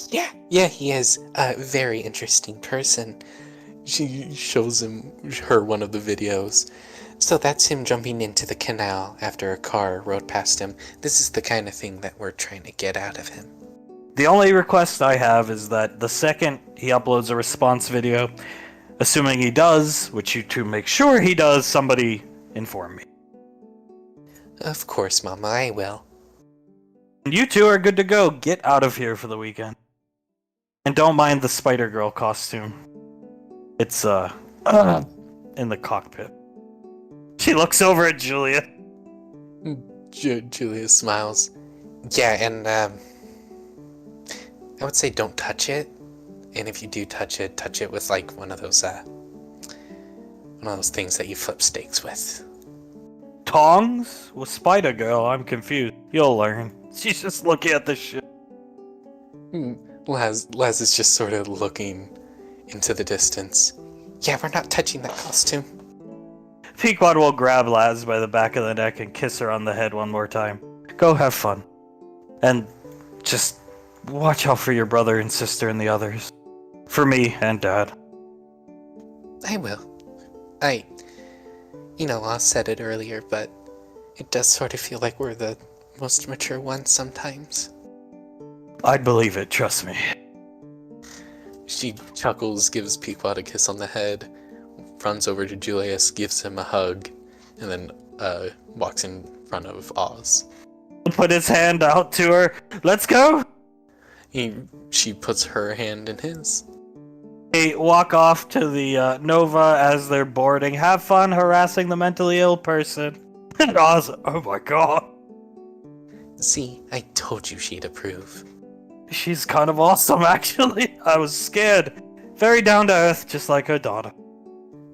Yeah, he is a very interesting person. She shows her one of the videos. So that's him jumping into the canal after a car rode past him. This is the kind of thing that we're trying to get out of him. The only request I have is that the second he uploads a response video, assuming he does, which you two make sure he does, somebody inform me. Of course, Mama, I will. And you two are good to go. Get out of here for the weekend. And don't mind the Spider-Girl costume. It's, in the cockpit. She looks over at Julia. Julia smiles. Yeah, and, I would say don't touch it. And if you do touch it with, like, one of those things that you flip steaks with. Tongs? With Spider-Girl, I'm confused. You'll learn. She's just looking at the shit. Laz is just sort of looking into the distance. Yeah, we're not touching that costume. Pequod will grab Laz by the back of the neck and kiss her on the head one more time. Go have fun. And just watch out for your brother and sister and the others. For me and Dad. I will. Oz said it earlier, but it does sort of feel like we're the most mature ones sometimes. I'd believe it, trust me. She chuckles, gives Pequod a kiss on the head, runs over to Julius, gives him a hug, and then walks in front of Oz. Put his hand out to her. Let's go! She puts her hand in his. They walk off to the Nova as they're boarding. Have fun harassing the mentally ill person. And Oz, oh my god. See, I told you she'd approve. She's kind of awesome, actually. I was scared. Very down to earth, just like her daughter.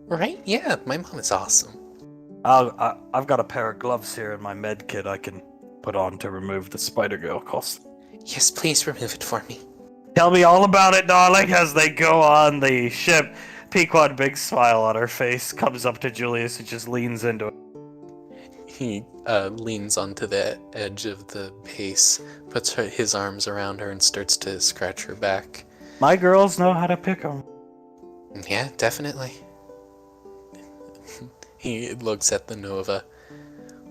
Right? Yeah, my mom is awesome. I've got a pair of gloves here in my med kit I can put on to remove the Spider-Girl costume. Yes, please remove it for me. Tell me all about it, darling, as they go on the ship. Pequod, big smile on her face, comes up to Julius and just leans into it. He leans onto the edge of the base, puts his arms around her and starts to scratch her back. My girls know how to pick 'em. Yeah, definitely. He looks at the Nova.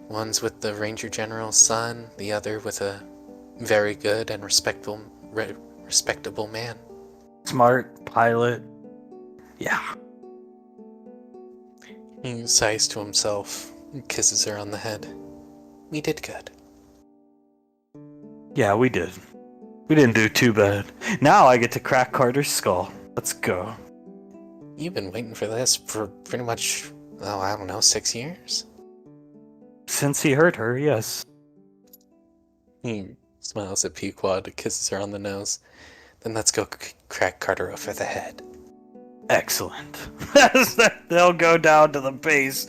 One's with the Ranger General's son, the other with a very good and respectable man. Smart pilot. Yeah. He sighs to himself and kisses her on the head. We did good. Yeah, we did. We didn't do too bad. Now I get to crack Carter's skull. Let's go. You've been waiting for this for pretty much, oh, I don't know, 6 years? Since he hurt her, yes. He smiles at Pequod, kisses her on the nose. Then let's go crack Carter over the head. Excellent. They'll go down to the base,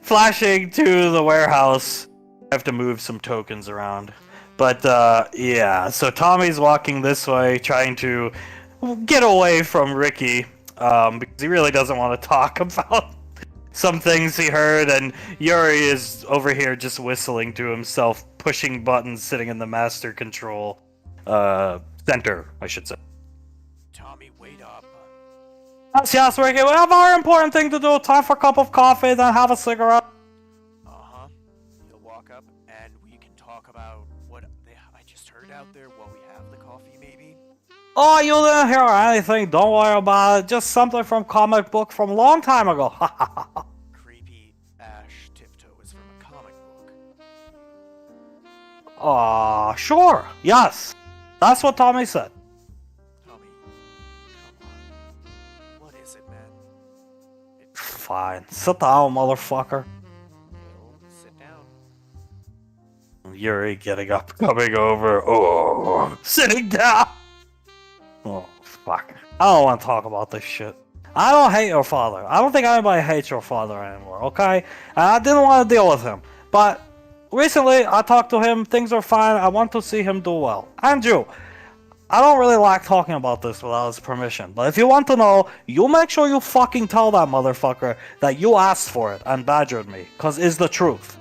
flashing to the warehouse. I have to move some tokens around. But, yeah, so Tommy's walking this way, trying to get away from Ricky, because he really doesn't want to talk about some things he heard, and Yuri is over here just whistling to himself, pushing buttons, sitting in the master control, center, I should say. Tommy, wait up. Yes, Ricky, we have a very important thing to do. Time for a cup of coffee, then have a cigarette. Uh-huh. You'll walk up, and we can talk about what I just heard out there while we have the coffee, maybe? Oh, you didn't hear anything. Don't worry about it. Just something from comic book from a long time ago. Creepy Ash Tiptoe is from a comic book. Sure. Yes. That's what Tommy said. Tommy, come on. What is it, man? Fine. Sit down, motherfucker. Well, sit down. Yuri getting up, coming over. Oh, sitting down. Oh, fuck. I don't want to talk about this shit. I don't hate your father. I don't think anybody hates your father anymore, okay? And I didn't want to deal with him. But recently, I talked to him. Things are fine. I want to see him do well. And you. I don't really like talking about this without his permission. But if you want to know, you make sure you fucking tell that motherfucker that you asked for it and badgered me. Because it's the truth.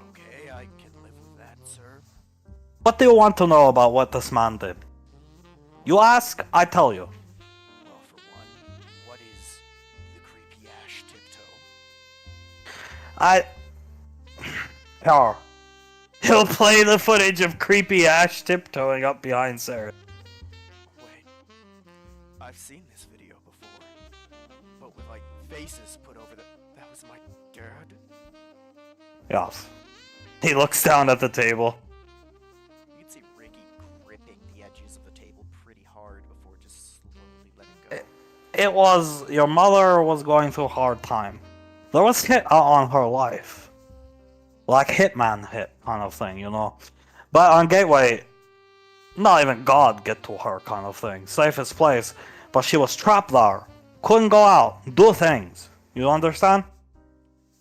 Okay, I can live with that, sir. What do you want to know about what this man did? You ask, I tell you. Well, for one, what is the creepy Ash Tiptoe? Here. He'll play the footage of creepy Ash tiptoeing up behind Sarah. Wait, I've seen this video before, but with like faces put over the. That was my dad. Yes. He looks down at the table. You can see Ricky gripping the edges of the table pretty hard before just slowly letting go. It was, your mother was going through a hard time. There was hit on her life. Like Hitman hit kind of thing, you know. But on Gateway, not even God get to her kind of thing. Safest place. But she was trapped there. Couldn't go out, do things. You understand?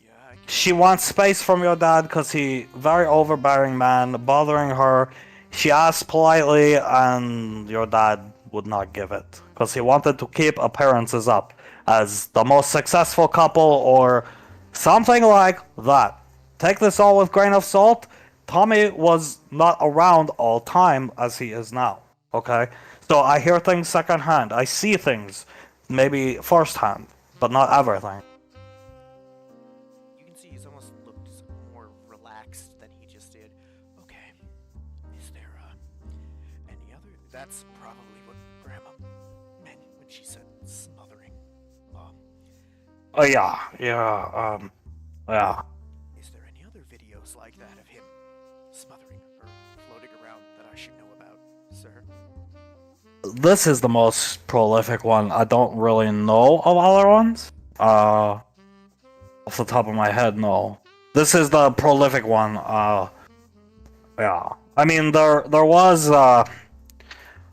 Yeah, I guess. She wants space from your dad because he very overbearing man, bothering her. She asked politely and your dad would not give it. Because he wanted to keep appearances up as the most successful couple or something like that. Take this all with grain of salt. Tommy was not around all time as he is now. Okay? So I hear things secondhand. I see things maybe firsthand, but not everything. You can see he's almost looked more relaxed than he just did. Oh yeah. Yeah. Is there any other videos like that of him smothering or floating around that I should know about, sir? This is the most prolific one. I don't really know of other ones. Off the top of my head, no. This is the prolific one. Yeah. I mean, there was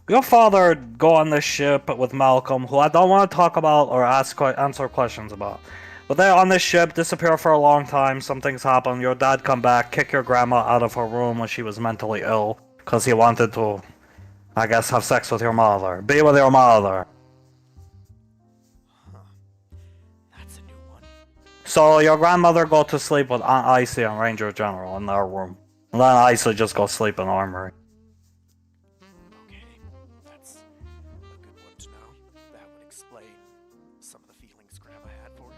your father go on this ship with Malcolm, who I don't want to talk about or answer questions about. But they're on this ship, disappear for a long time. Some things happen. Your dad come back, kick your grandma out of her room when she was mentally ill because he wanted to, I guess, have sex with your mother, be with your mother. Huh. That's a new one. So your grandmother go to sleep with Aunt Icy and Ranger General in their room. And then Icy just go sleep in the armory. Okay, that's a good one to know. That would explain some of the feelings Grandma had for him.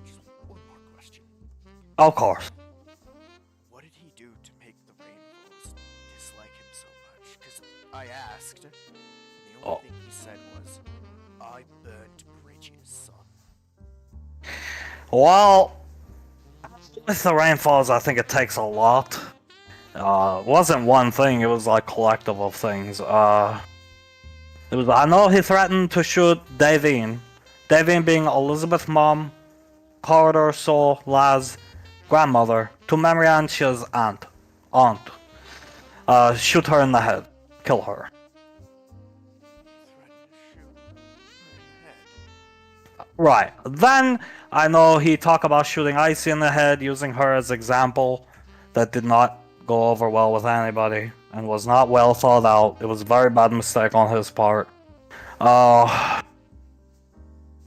Just one more question. Of course. What did he do to make the Rainbows dislike him so much? Because I asked, and the only thing he said was, I burned bridges, son. Well, with the rainfalls, I think it takes a lot. It wasn't one thing, it was like collective of things. It was, I know he threatened to shoot Davine. Davine being Elizabeth's mom, Corridor Soul, Laz, grandmother, to Marianne's aunt. Shoot her in the head. Kill her. Threatened to shoot her in the head. Right. Then, I know he talked about shooting Icy in the head, using her as example. That did not go over well with anybody, and was not well thought out. It was a very bad mistake on his part. Trying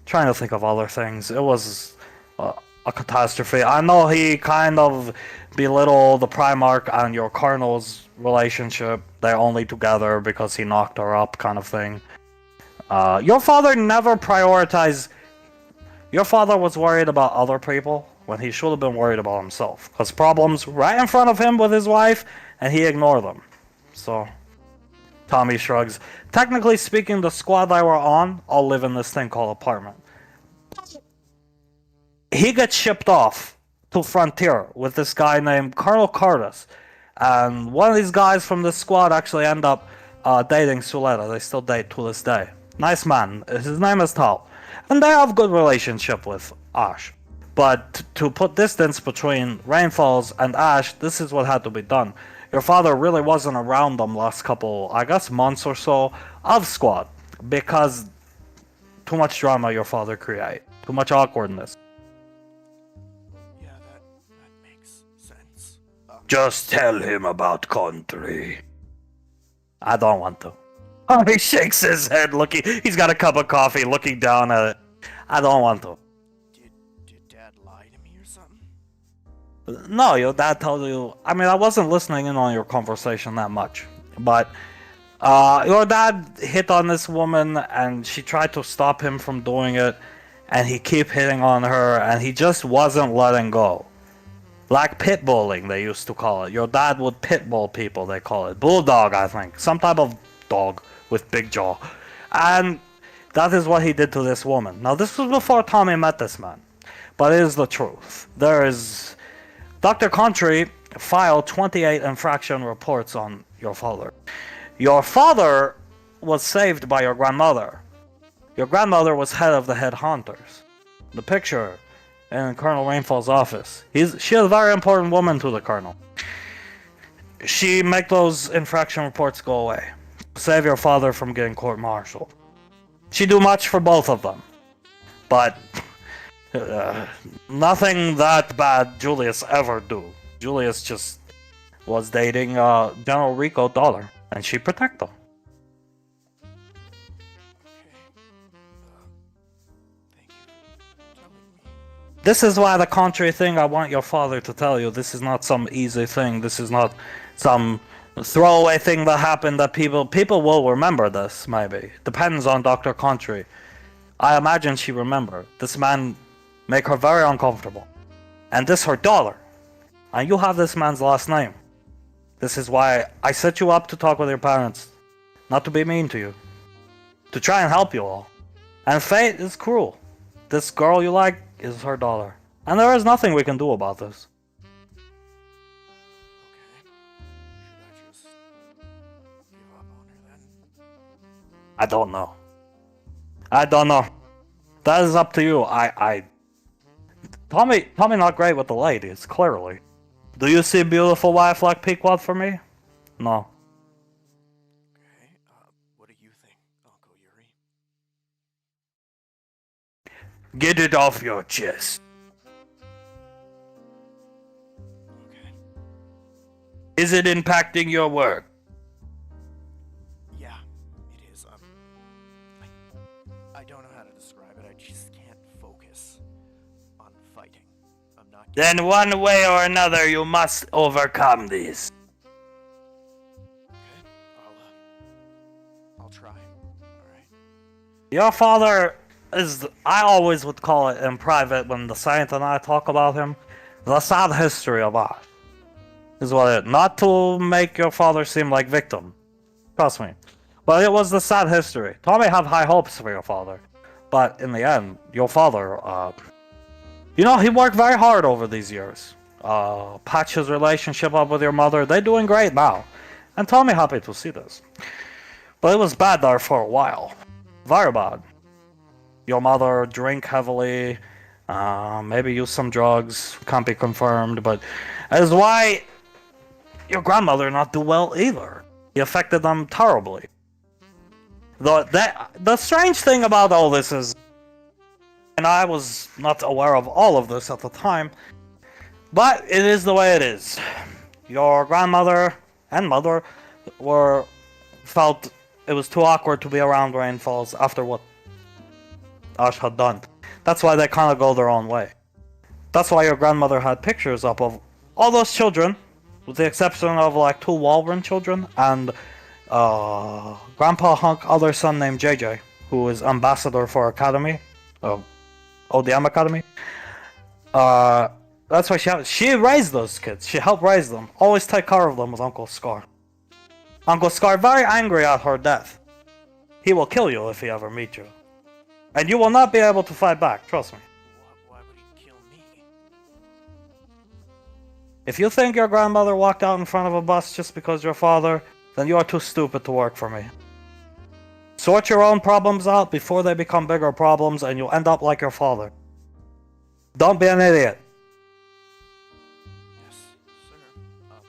to think of other things. It was a catastrophe. I know he kind of belittled the Primarch and your Colonel's relationship. They're only together because he knocked her up, kind of thing. Your father never prioritized. Your father was worried about other people when he should have been worried about himself. Because problems right in front of him with his wife, and he ignored them. So, Tommy shrugs. Technically speaking, the squad I were on all live in this thing called apartment. He gets shipped off to Frontier with this guy named Colonel Curtis. And one of these guys from this squad actually end up dating Suletta. They still date to this day. Nice man. His name is Tal. And they have good relationship with Ash. But to put distance between Rainfalls and Ash, this is what had to be done. Your father really wasn't around them last couple, I guess, months or so of Squad. Because too much drama your father created. Too much awkwardness. Yeah, that makes sense. Just tell him about country. I don't want to. Oh, he shakes his head looking. He's got a cup of coffee looking down at it. I don't want to. Did Dad lie to me or something? No, your dad told you. I mean, I wasn't listening in on your conversation that much. But your dad hit on this woman and she tried to stop him from doing it. And he kept hitting on her and he just wasn't letting go. Like pit bullying, they used to call it. Your dad would pit bull people, they call it. Bulldog, I think. Some type of dog with big jaw. And that is what he did to this woman. Now, this was before Tommy met this man. But it is the truth. There is... Dr. Country filed 28 infraction reports on your father. Your father was saved by your grandmother. Your grandmother was head of the head hunters. The picture in Colonel Rainfall's office. She is a very important woman to the Colonel. She make those infraction reports go away. Save your father from getting court-martialed. She do much for both of them. But nothing that bad Julius ever do. Julius just was dating General Rico Dollar, and she protect him. This is why the country thing, I want your father to tell you, this is not some easy thing. This is not some throwaway thing that happened that people will remember this, maybe. Depends on Dr. Country. I imagine she remember. This man make her very uncomfortable. And this her daughter. And you have this man's last name. This is why I set you up to talk with your parents. Not to be mean to you. To try and help you all. And fate is cruel. this girl you like is her daughter. And there is nothing we can do about this. Okay. Should I just give up on her then? I don't know. I don't know. That is up to you. Tommy not great with the ladies, clearly. Do you see beautiful wife like Pequod for me? No. Okay, what do you think, Uncle Yuri? Get it off your chest. Okay. Is it impacting your work? Yeah, it is. I don't know how to describe it. I just can't focus on fighting. I'm not. Then one way or another you must overcome these. Okay, I'll try. All right. Your father is, I always would call it in private when the Saint and I talk about him, the sad history of us. Is what it, not to make your father seem like victim. Trust me. But it was the sad history. Tommy had high hopes for your father. But in the end, your father, you know, he worked very hard over these years. Patch his relationship up with your mother. They're doing great now. And Tommy happy to see this. But it was bad there for a while. Very bad. Your mother drink heavily, maybe use some drugs, can't be confirmed, but that is why your grandmother not do well either. He affected them terribly. The strange thing about all this is, and I was not aware of all of this at the time, but it is the way it is. Your grandmother and mother felt it was too awkward to be around Rainfalls after what Ash had done. That's why they kind of go their own way. That's why your grandmother had pictures up of all those children, with the exception of like 2 Walrun children and Grandpa Hunk other son named JJ, who is ambassador for Academy, ODM Academy. That's why she raised those kids. She helped raise them. Always take care of them with Uncle Scar. Uncle Scar very angry at her death. He will kill you if he ever meets you. And you will not be able to fight back, trust me. Why would he kill me? If you think your grandmother walked out in front of a bus just because your father, then you are too stupid to work for me. Sort your own problems out before they become bigger problems and you'll end up like your father. Don't be an idiot. Yes, sir.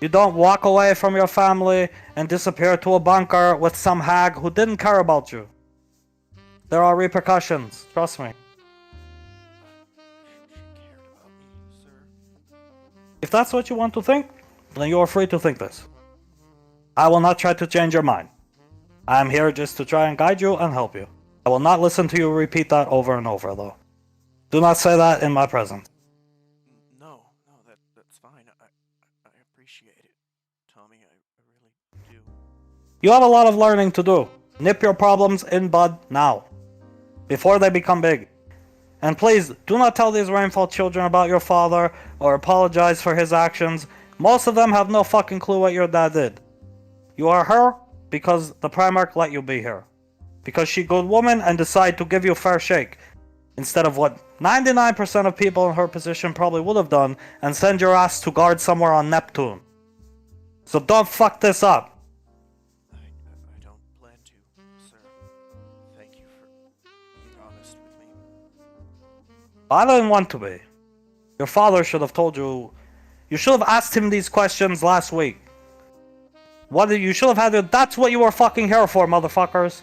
You don't walk away from your family and disappear to a bunker with some hag who didn't care about you. There are repercussions, trust me. She cared about me, sir. If that's what you want to think, then you are free to think this. I will not try to change your mind. I am here just to try and guide you and help you. I will not listen to you repeat that over and over, though. Do not say that in my presence. No, that's fine. I appreciate it, Tommy. I really do. You have a lot of learning to do. Nip your problems in bud now, before they become big. And please, do not tell these Rainfall children about your father, or apologize for his actions. Most of them have no fucking clue what your dad did. You are her because the Primarch let you be here. Because she good woman and decide to give you fair shake. Instead of what 99% of people in her position probably would have done, and send your ass to guard somewhere on Neptune. So don't fuck this up. I don't plan to, sir. Thank you for being honest with me. I didn't want to be. Your father should have told you. You should have asked him these questions last week. You should have had it. That's what you were fucking here for, motherfuckers.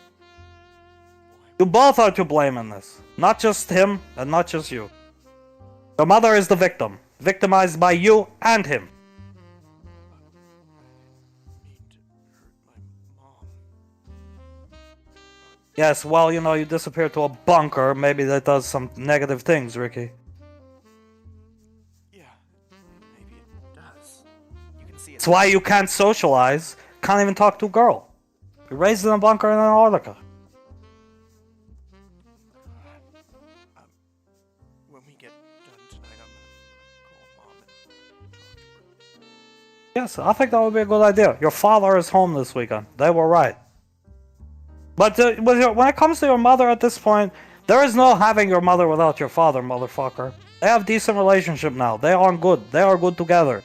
You both are to blame in this. Not just him, and not just you. Your mother is the victim. Victimized by you and him. I mean to hurt my mom. Yes, well, you know, you disappeared to a bunker. Maybe that does some negative things, Ricky. Yeah, maybe it does. You can see it. That's why you can't socialize. Can't even talk to a girl. You're raised in a bunker in Antarctica. When we get done tonight, I'm gonna call Mom and talk to her. Yes, I think that would be a good idea. Your father is home this weekend. They were right. But when it comes to your mother at this point, There is no having your mother without your father, motherfucker. They have decent relationship now. They are good. They are good together.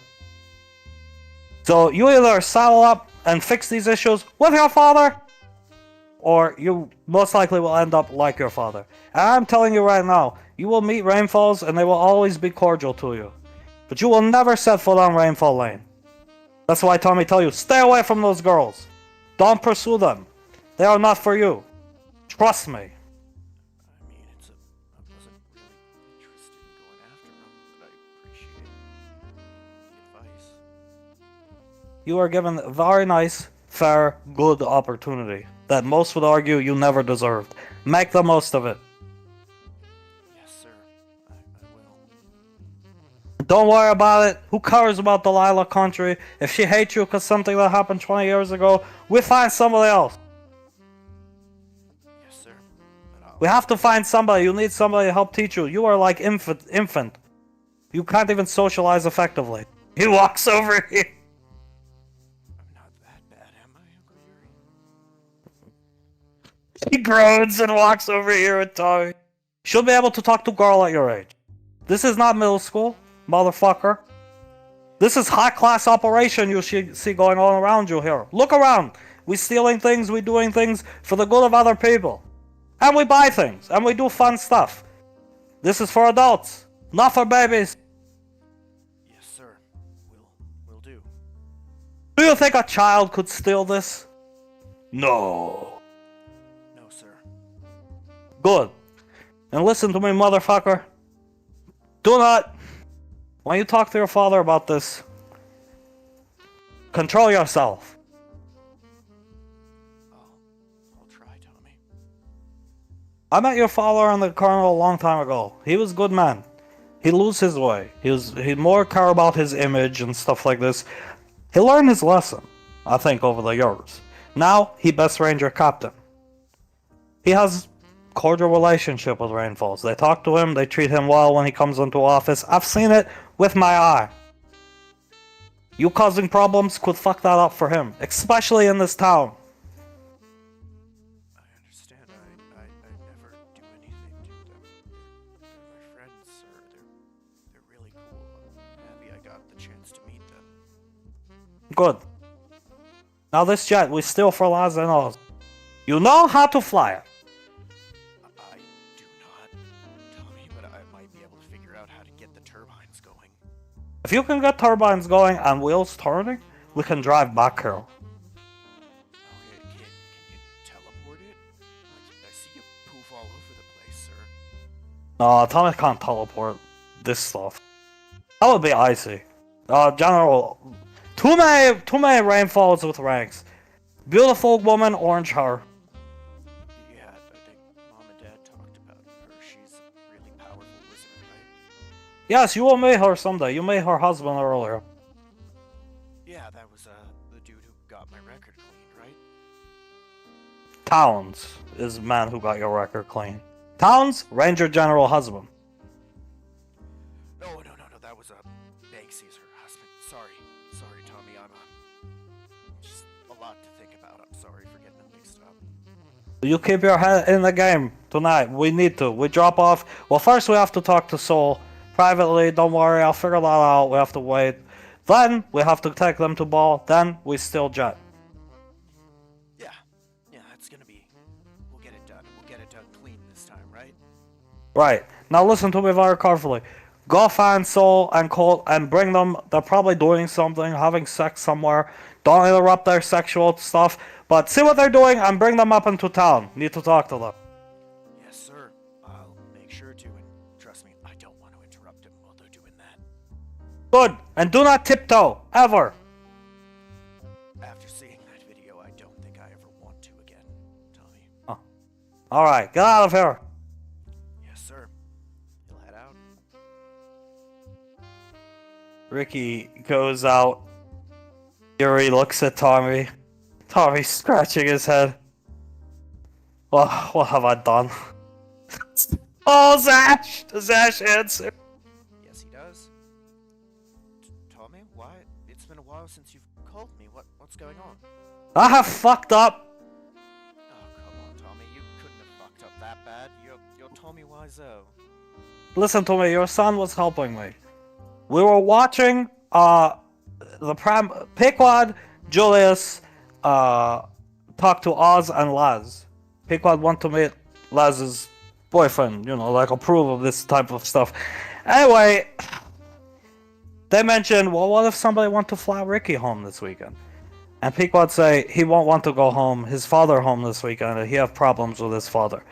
So you either saddle up and fix these issues with your father, or you most likely will end up like your father. And I'm telling you right now, you will meet Rainfalls and they will always be cordial to you. But you will never set foot on Rainfall Lane. That's why Tommy tell you, stay away from those girls. Don't pursue them. They are not for you. Trust me. I mean, I wasn't really interested in going after them, but I appreciate the advice. You are given a very nice, fair, good opportunity that most would argue you never deserved. Make the most of it. Yes, sir. I will. Don't worry about it. Who cares about Delilah Country? If she hates you because something that happened 20 years ago, we find somebody else. Yes, sir. But I'll... We have to find somebody. You need somebody to help teach you. You are like infant. You can't even socialize effectively. He walks over here. I'm not that bad, am I, Uncle Yuri? He groans and walks over here with Tommy. She'll be able to talk to a girl at your age. This is not middle school, motherfucker. This is high-class operation you see going on around you here. Look around. We stealing things, we doing things for the good of other people. And we buy things, and we do fun stuff. This is for adults, not for babies. Yes, sir. Will do. Do you think a child could steal this? No. No, sir. Good. And listen to me, motherfucker. Do not, when you talk to your father about this, control yourself. I'll try, Tommy. I met your father on the carnival a long time ago. He was a good man. He lose his way. He more care about his image and stuff like this. He learned his lesson, I think, over the years. Now, he best ranger captain. He has cordial relationship with Rainfalls. They talk to him, they treat him well when he comes into office. I've seen it with my eye. You causing problems could fuck that up for him, especially in this town. I understand. I never do anything to them. They're my friends, sir. They're really cool. I'm happy I got the chance to meet them. Good. Now this jet we steal for Laz and Oz. You know how to fly it. I do not, Tommy, but I might be able to figure out how to get the turbines going. If you can get turbines going and wheels turning, we can drive back here. Okay, can you teleport it? I see you poof all over the place, sir. No, Tommy can't teleport this stuff. That would be icy. General, too many rainfalls with ranks. Beautiful woman, orange hair. Yeah, I think Mom and Dad talked about her. She's a really powerful wizard, right? Yes, you will meet her someday. You met her husband earlier. Yeah, that was the dude who got my record cleaned, right? Towns is the man who got your record clean. Towns, Ranger General husband. No, that was Banksy's her husband. Sorry, Tommy. I'm just a lot to think about. I'm sorry for getting them mixed up. You keep your head in the game tonight. We need to. We drop off. Well, first we have to talk to Soul privately. Don't worry, I'll figure that out. We have to wait. Then we have to take them to ball. Then we still jet. Yeah, that's gonna be. We'll get it done. We'll get it done clean this time, right? Right. Now listen to me very carefully. Go find Soul and Colt and bring them. They're probably doing something, having sex somewhere. Don't interrupt their sexual stuff. But see what they're doing and bring them up into town. Need to talk to them. Yes, sir. I'll make sure to, and trust me, I don't want to interrupt them while they're doing that. Good. And do not tiptoe. Ever. After seeing that video, I don't think I ever want to again, Tommy. Alright. Get out of here. Yes, sir. He'll head out. Ricky goes out. Yuri looks at Tommy. Tommy's scratching his head. Well, what have I done? Oh, Zash! Does Zash answer? Yes, he does. Tommy, why? It's been a while since you've called me. What's going on? I have fucked up. Oh, come on, Tommy. You couldn't have fucked up that bad. You're Tommy Wiseau. Listen to me, your son was helping me. We were watching, Pequod, Julius, talk to Oz and Laz. Pequod want to meet Laz's boyfriend, like approve of this type of stuff. Anyway, they mentioned, well, what if somebody want to fly Ricky home this weekend? And Pequod say he won't want to go home, his father home this weekend, and he have problems with his father.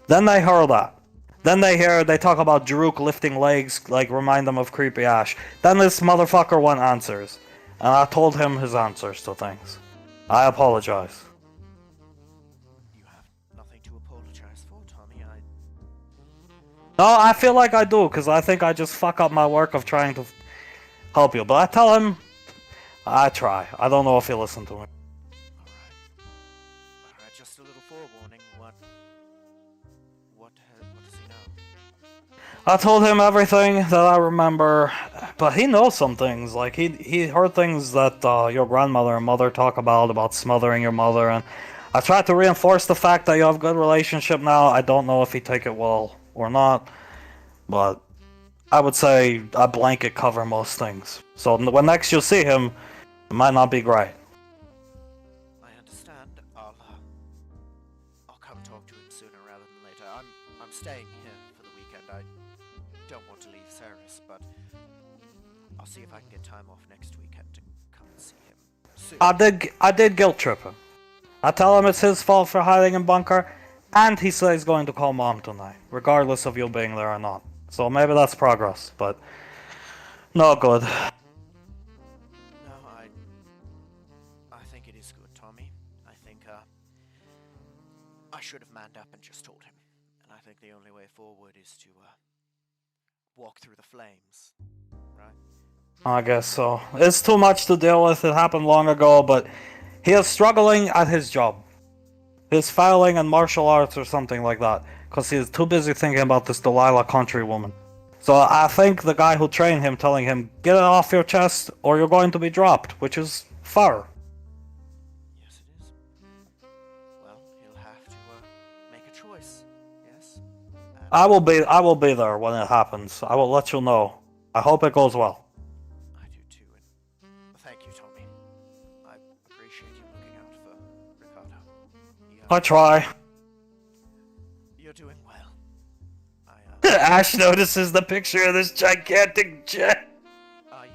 Then they heard that. Then they talk about Jaruk lifting legs, like remind them of Creepy Ash. Then this motherfucker want answers. And I told him his answers to things. I apologize. You have nothing to apologize for, Tommy. No, I feel like I do, because I think I just fuck up my work of trying to help you. But I tell him, I try. I don't know if he'll listen to me. Alright, just a little forewarning. What does he know? I told him everything that I remember, but he knows some things. Like, he heard things that your grandmother and mother talk about smothering your mother, and I tried to reinforce the fact that you have a good relationship now. I don't know if he take it well or not, but I would say I blanket cover most things. So when next you see him, it might not be great. I understand. I'll come talk to him sooner rather than later. I'm staying here for the weekend. I don't want to leave Ceres, but I'll see if I can get time off next weekend to come and see him soon. I did guilt trip him. I tell him it's his fault for hiding in bunker, and he says he's going to call mom tonight, regardless of you being there or not. So maybe that's progress, but no good. No, I think it is good, Tommy. I think I should have manned up and just told him. And I think the only way forward is to walk through the flames, right? I guess so. It's too much to deal with. It happened long ago, but he is struggling at his job. He's failing in martial arts or something like that, because he's too busy thinking about this Delilah countrywoman. So I think the guy who trained him telling him, get it off your chest or you're going to be dropped, which is fair. Yes, it is. Well, he'll have to make a choice, yes? And I will be there when it happens. I will let you know. I hope it goes well. I do too, and thank you, Tommy. I appreciate you looking out for Ricardo. I try. You're doing well. Ash notices the picture of this gigantic jet. Are you,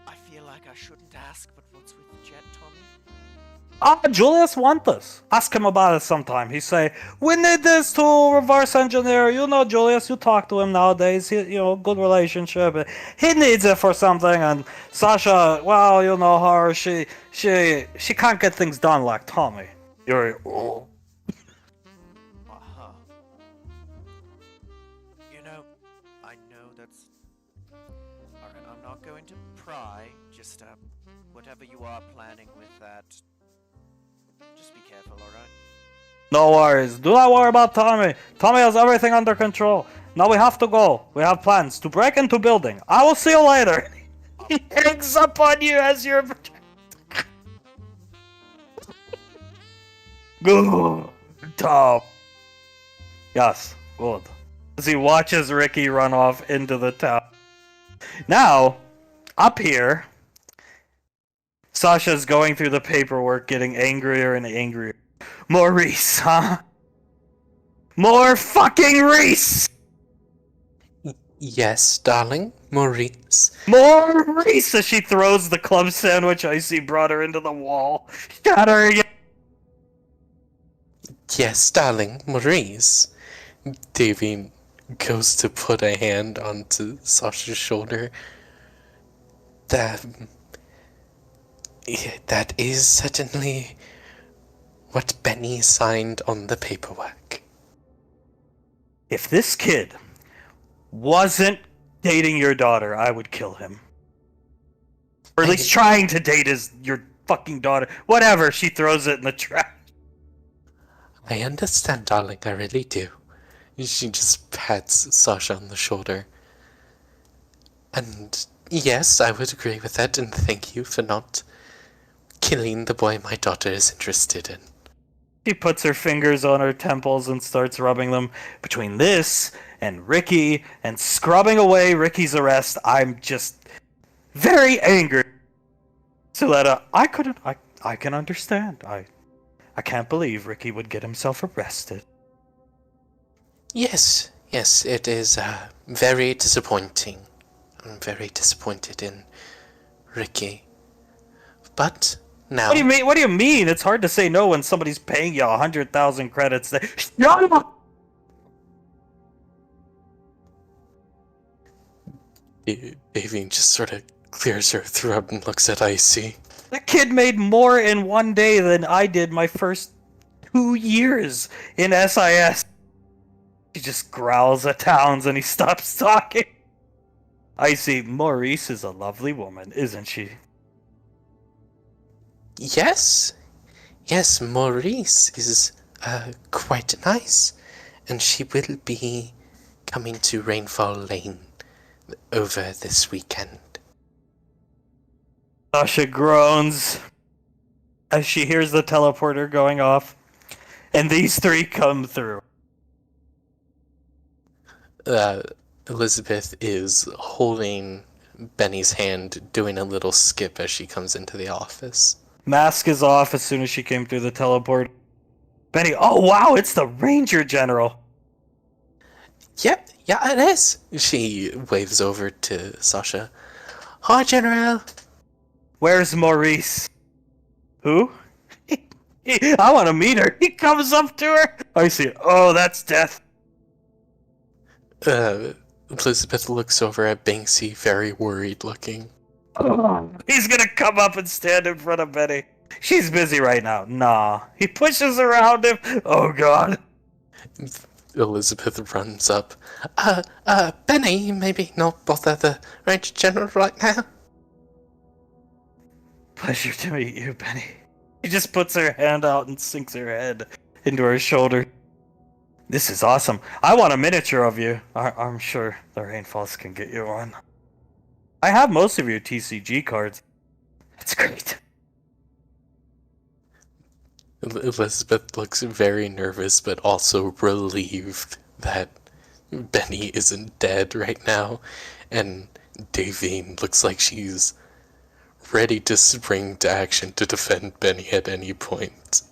I feel like I shouldn't ask, but what's with the jet, Tommy? Julius want this. Ask him about it sometime. He say, we need this to reverse engineer. You know Julius, you talk to him nowadays. He, good relationship. He needs it for something. And Sasha, well, you know her. She can't get things done like Tommy. Uh-huh. I know that's... Alright, I'm not going to pry. Just, whatever you are planning with that... Just be careful, alright? No worries. Do not worry about Tommy. Tommy has everything under control. Now we have to go. We have plans to break into building. I will see you later. He hangs up on you as you're... Good. Top. Yes, good. As he watches Ricky run off into the town. Now, up here, Sasha's going through the paperwork, getting angrier and angrier. More Reese, huh? More fucking Reese! Yes, darling, Maurice. More Reese! As she throws the club sandwich Icy brought her into the wall, shattering it. Yes, darling, Maurice. Davy goes to put a hand onto Sasha's shoulder. That is certainly what Benny signed on the paperwork. If this kid wasn't dating your daughter, I would kill him. Or at least trying to date your fucking daughter. Whatever, she throws it in the trash. I understand, darling, I really do. She just pats Sasha on the shoulder. And yes, I would agree with that, and thank you for not killing the boy my daughter is interested in. She puts her fingers on her temples and starts rubbing them. Between this and Ricky and scrubbing away Ricky's arrest, I'm just very angry. Suletta, I can understand. I can't believe Ricky would get himself arrested. Yes, it is very disappointing. I'm very disappointed in Ricky. But now... What do you mean? What do you mean? It's hard to say no when somebody's paying you 100,000 credits. Shut up! Davine just sort of clears her throat and looks at Icy. That kid made more in one day than I did my first 2 years in SIS. He just growls at Towns and he stops talking. Icy, Maurice is a lovely woman, isn't she? Yes, Maurice is quite nice, and she will be coming to Rainfall Lane over this weekend. Sasha groans as she hears the teleporter going off, and these three come through. Elizabeth is holding Benny's hand, doing a little skip as she comes into the office. Mask is off as soon as she came through the teleport. Benny, oh wow, it's the Ranger General. Yeah, it is. She waves over to Sasha. Hi, General. Where's Maurice? Who? I want to meet her. He comes up to her. I see. Oh, that's death. Elizabeth looks over at Banksy, very worried looking. He's gonna come up and stand in front of Benny. She's busy right now. Nah. He pushes around him. Oh, God. Elizabeth runs up. Benny, maybe not bother the Ranger General right now? Pleasure to meet you, Benny. She just puts her hand out and sinks her head into her shoulder. This is awesome. I want a miniature of you. I'm sure the Rainfalls can get you one. I have most of your TCG cards. That's great. Elizabeth looks very nervous, but also relieved that Benny isn't dead right now, and Davine looks like she's ready to spring to action to defend Benny at any point.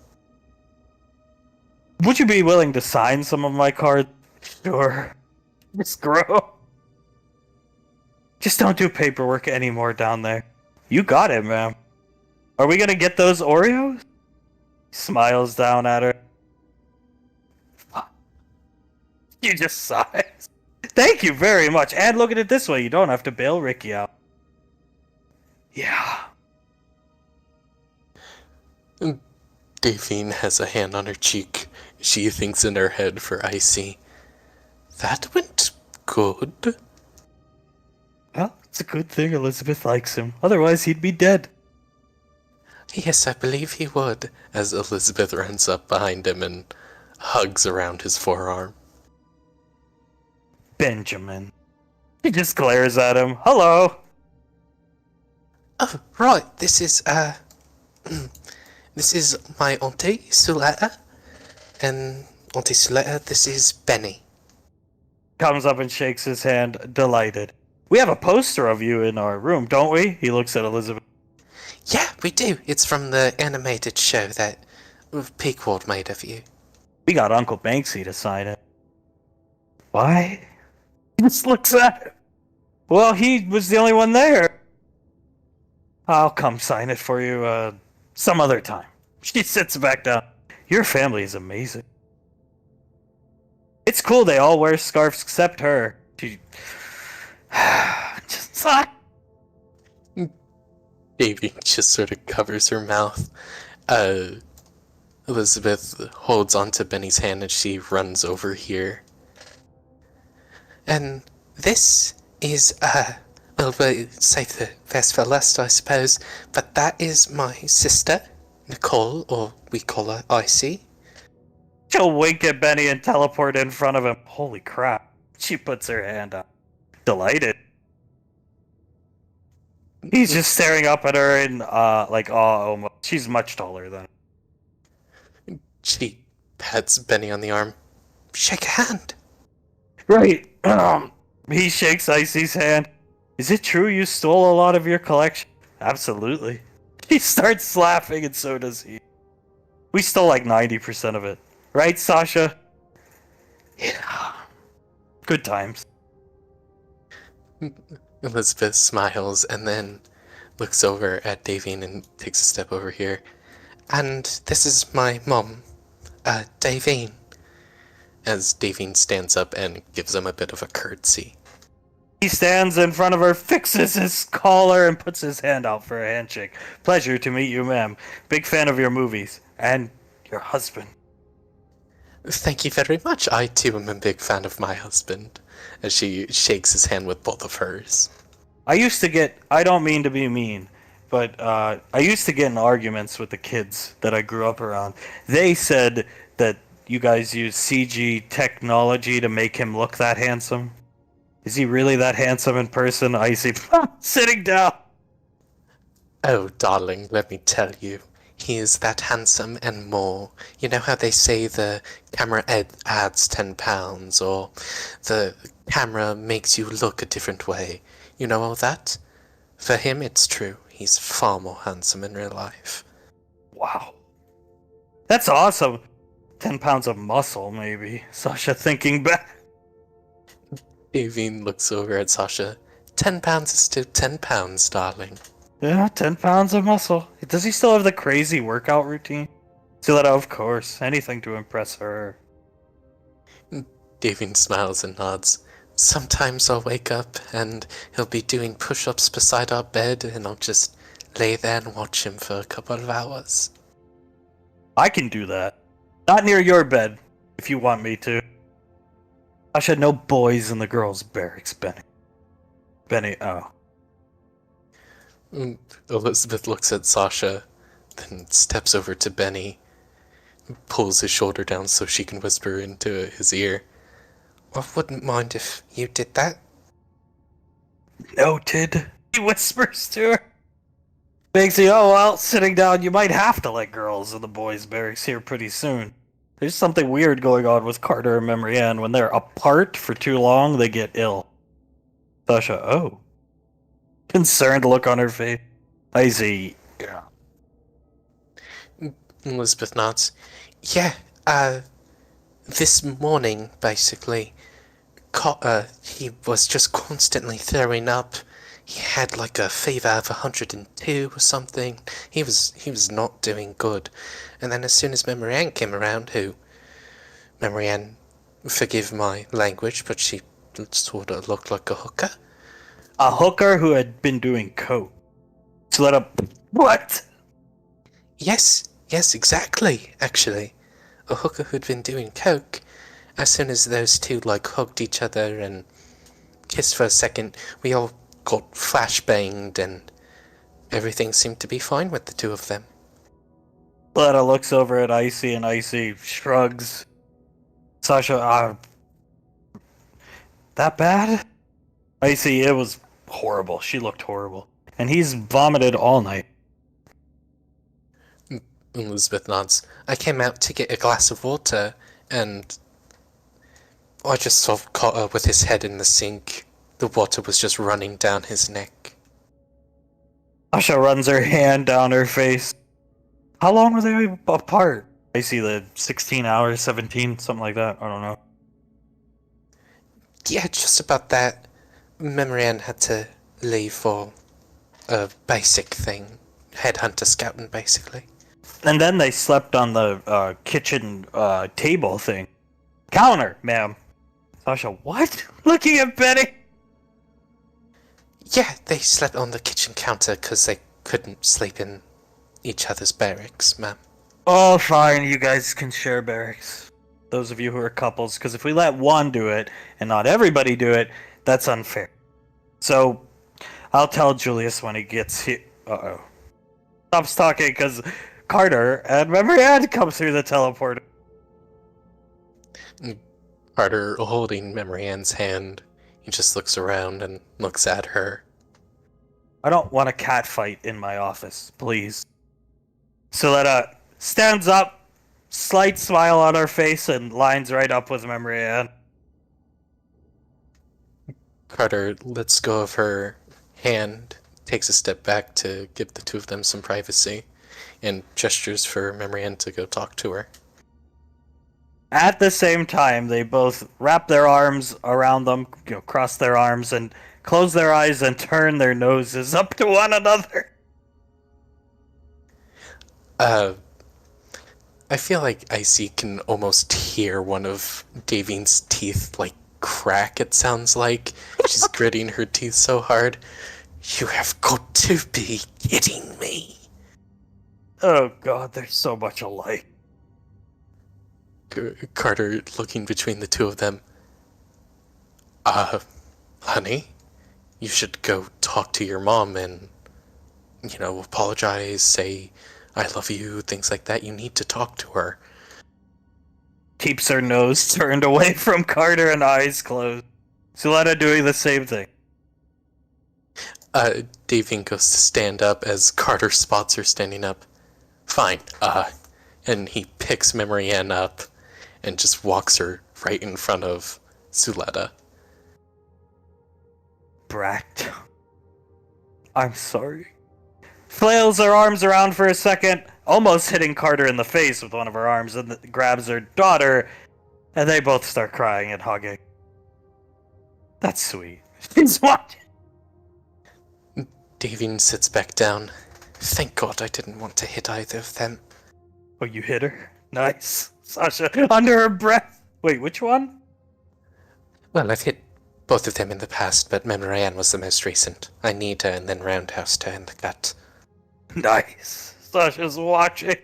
Would you be willing to sign some of my cards? Sure. Miss Grow. Just don't do paperwork anymore down there. You got it, ma'am. Are we gonna get those Oreos? Smiles down at her. You just sighs. Thank you very much. And look at it this way, you don't have to bail Ricky out. Yeah. Davine has a hand on her cheek. She thinks in her head for Icy. That went good. Well, it's a good thing Elizabeth likes him. Otherwise, he'd be dead. Yes, I believe he would, as Elizabeth runs up behind him and hugs around his forearm. Benjamin. He just glares at him. Hello. Oh, right, this is my auntie, Suletta. And Auntie Suletta, this is Benny. Comes up and shakes his hand, delighted. We have a poster of you in our room, don't we? He looks at Elizabeth. Yeah, we do. It's from the animated show that Pequod made of you. We got Uncle Banksy to sign it. Why? He just looks at him. Well, he was the only one there. I'll come sign it for you, some other time. She sits back down. Your family is amazing. It's cool they all wear scarves except her. She... just sigh. Davy just sort of covers her mouth. Elizabeth holds onto Benny's hand and she runs over here. And this is, well, we'll save the best for last, I suppose, but that is my sister, Nicole, or we call her Icy. She'll wink at Benny and teleport in front of him. Holy crap. She puts her hand up. Delighted. He's just staring up at her in, like, awe almost. She's much taller than him. She pats Benny on the arm. Shake a hand. Right. He shakes Icy's hand. Is it true you stole a lot of your collection? Absolutely. He starts laughing and so does he. We stole like 90% of it. Right, Sasha? Yeah. Good times. Elizabeth smiles and then looks over at Davine and takes a step over here. And this is my mom, Davine. As Davine stands up and gives him a bit of a curtsy. He stands in front of her, fixes his collar, and puts his hand out for a handshake. Pleasure to meet you, ma'am. Big fan of your movies. And your husband. Thank you very much. I too am a big fan of my husband. As she shakes his hand with both of hers. I don't mean to be mean, but I used to get in arguments with the kids that I grew up around. They said that you guys use CG technology to make him look that handsome. Is he really that handsome in person? Icy sitting down. Oh, darling, let me tell you. He is that handsome and more. You know how they say the camera adds 10 pounds, or the camera makes you look a different way. You know all that? For him, it's true. He's far more handsome in real life. Wow. That's awesome. 10 pounds of muscle, maybe. Sasha thinking back. Davine looks over at Sasha. 10 pounds is still 10 pounds, darling. Yeah, 10 pounds of muscle. Does he still have the crazy workout routine? Stiletto, of course. Anything to impress her. Davine smiles and nods. Sometimes I'll wake up and he'll be doing push-ups beside our bed and I'll just lay there and watch him for a couple of hours. I can do that. Not near your bed, if you want me to. I should know boys in the girls' barracks, Benny. Oh. Elizabeth looks at Sasha, then steps over to Benny, pulls his shoulder down so she can whisper into his ear. I wouldn't mind if you did that. Noted. He whispers to her. Biggsy, oh well, sitting down, you might have to let girls in the boys' barracks here pretty soon. There's something weird going on with Carter and Memory Ann. When they're apart for too long, they get ill. Sasha, oh. Concerned look on her face. I see. Yeah. Elizabeth nods. Yeah, this morning, basically, he was just constantly throwing up. He had like a fever of 102 or something. He was not doing good. And then as soon as Memory Ann came around, Memory Ann, forgive my language, but she sort of looked like a hooker. A hooker who had been doing coke. So let up. What? Yes, exactly, actually. A hooker who'd been doing coke. As soon as those two, hugged each other and kissed for a second, we all got flashbanged and everything seemed to be fine with the two of them. Letta looks over at Icy and Icy shrugs. Sasha, that bad? Icy, it was horrible. She looked horrible. And he's vomited all night. Elizabeth nods. I came out to get a glass of water, and I just saw Cotter with his head in the sink. The water was just running down his neck. Sasha runs her hand down her face. How long were they apart? I see the 16 hours, 17, something like that. I don't know. Yeah, just about that. Memory Ann had to leave for a basic thing. Headhunter scouting, basically. And then they slept on the kitchen table thing. Counter, ma'am. Sasha, what? Looking at Benny. Yeah, they slept on the kitchen counter because they couldn't sleep in each other's barracks, ma'am. Oh, fine. You guys can share barracks. Those of you who are couples, because if we let one do it and not everybody do it, that's unfair. So, I'll tell Julius when he gets here. Uh-oh. Stops talking because Carter and Memory Ann come through the teleporter. Carter, holding Memory Ann's hand, he just looks around and looks at her. I don't want a cat fight in my office, please. Soletta stands up, slight smile on her face and lines right up with Memory Ann. Carter lets go of her hand, takes a step back to give the two of them some privacy, and gestures for Memory Ann to go talk to her. At the same time, they both wrap their arms around them, cross their arms, and close their eyes and turn their noses up to one another. I feel like Icy can almost hear one of Davine's teeth, like, crack, it sounds like. She's gritting her teeth so hard. You have got to be kidding me. Oh god, they're so much alike. Carter looking between the two of them. Honey, you should go talk to your mom and, apologize, say, I love you, things like that. You need to talk to her. Keeps her nose turned away from Carter and eyes closed. Suletta doing the same thing. Davine goes to stand up as Carter spots her standing up. Fine, and he picks Memory Ann up and just walks her right in front of Suletta. Brat. I'm sorry. Flails her arms around for a second, almost hitting Carter in the face with one of her arms, and grabs her daughter, and they both start crying and hugging. That's sweet. She's watching. Davine sits back down. Thank God I didn't want to hit either of them. Oh, you hit her? Nice. Sasha, under her breath. Wait, which one? Well, I've hit both of them in the past, but Memory Ann was the most recent. I kneed her and then roundhoused her in the gut. Nice. Sasha's watching.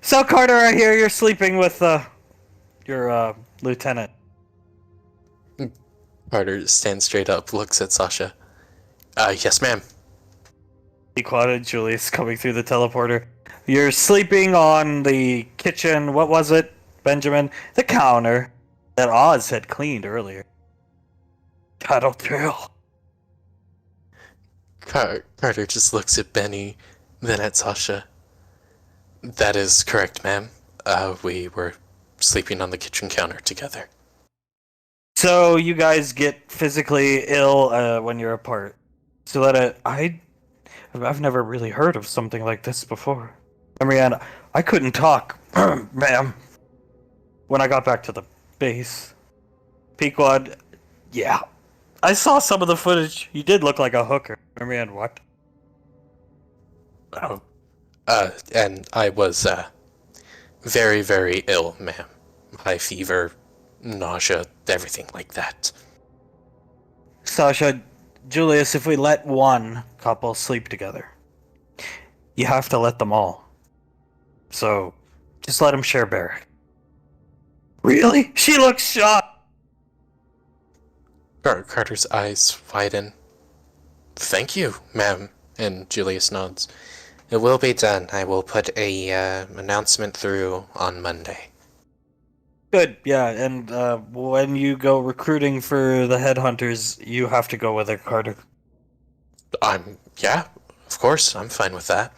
So, Carter, I hear you're sleeping with, your, lieutenant. Carter stands straight up, looks at Sasha. Yes, ma'am. Pequod and Julius coming through the teleporter. You're sleeping on the kitchen, what was it, Benjamin? The counter that Oz had cleaned earlier. Cattle trail. Carter just looks at Benny, then at Sasha. That is correct, ma'am. We were sleeping on the kitchen counter together. So you guys get physically ill when you're apart. Suletta, I've never really heard of something like this before. Marianne, I couldn't talk, ma'am, when I got back to the base. Pequod, yeah. I saw some of the footage. You did look like a hooker. Marianne, what? Oh. And I was, very, very ill, ma'am. High fever, nausea, everything like that. Sasha, Julius, if we let one couple sleep together, you have to let them all. So, just let them share barrack. Really? She looks shocked! Carter's eyes widen. Thank you, ma'am. And Julius nods. It will be done. I will put a announcement through on Monday. Good, yeah, and when you go recruiting for the headhunters, you have to go with her, Carter. Yeah, of course, I'm fine with that.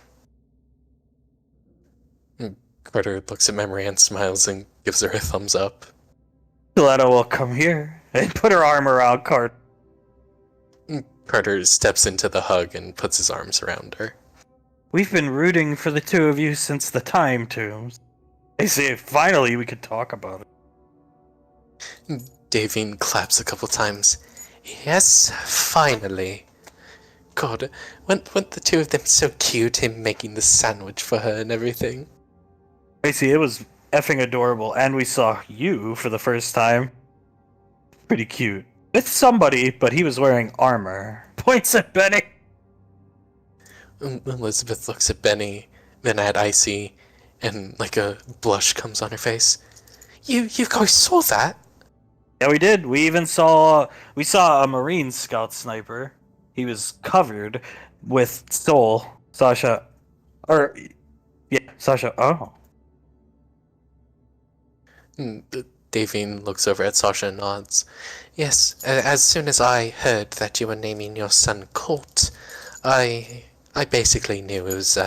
Carter looks at Memory and smiles and gives her a thumbs up. Suletta will come here and put her arm around Carter. Carter steps into the hug and puts his arms around her. We've been rooting for the two of you since the time tombs. I say, finally we could talk about it. Davine claps a couple times. Yes, finally. God, weren't the two of them so cute, him making the sandwich for her and everything? I see, it was effing adorable, and we saw you for the first time. Pretty cute. With somebody, but he was wearing armor. Points at Benny. Elizabeth looks at Benny, then at Icy, and like a blush comes on her face. You guys saw that? Yeah, we did. We even saw a Marine scout sniper. He was covered with soul. Sasha. Oh. Davine looks over at Sasha and nods. Yes, as soon as I heard that you were naming your son Colt, I basically knew it was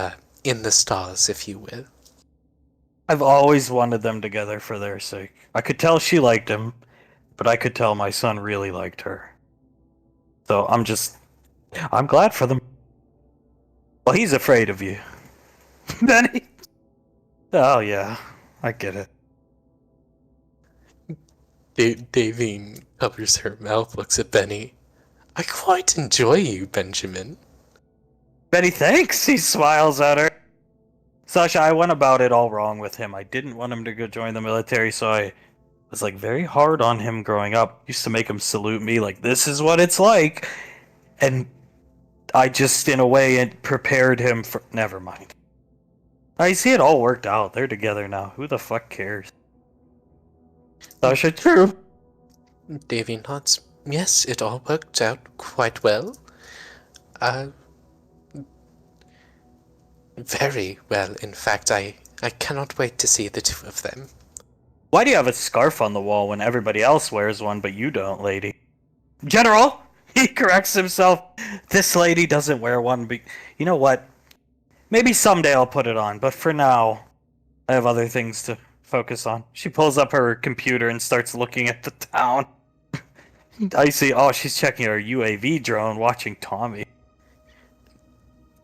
in the stars, if you will. I've always wanted them together for their sake. I could tell she liked him, but I could tell my son really liked her. So I'm glad for them. Well, he's afraid of you. Benny? Oh, yeah. I get it. Davine covers her mouth, looks at Benny. I quite enjoy you, Benjamin. Benny, thanks! He smiles at her. Sasha, I went about it all wrong with him. I didn't want him to go join the military, so I was like very hard on him growing up. Used to make him salute me like, this is what it's like. And I just, in a way, it prepared him for. Never mind. I see it all worked out. They're together now. Who the fuck cares? Sasha, true. Davy nods. Yes, it all worked out quite well. Very well, in fact. I cannot wait to see the two of them. Why do you have a scarf on the wall when everybody else wears one, but you don't, lady? General! He corrects himself. This lady doesn't wear one, but you know what? Maybe someday I'll put it on, but for now, I have other things to focus on. She pulls up her computer and starts looking at the town. I see. Oh, she's checking her UAV drone, watching Tommy.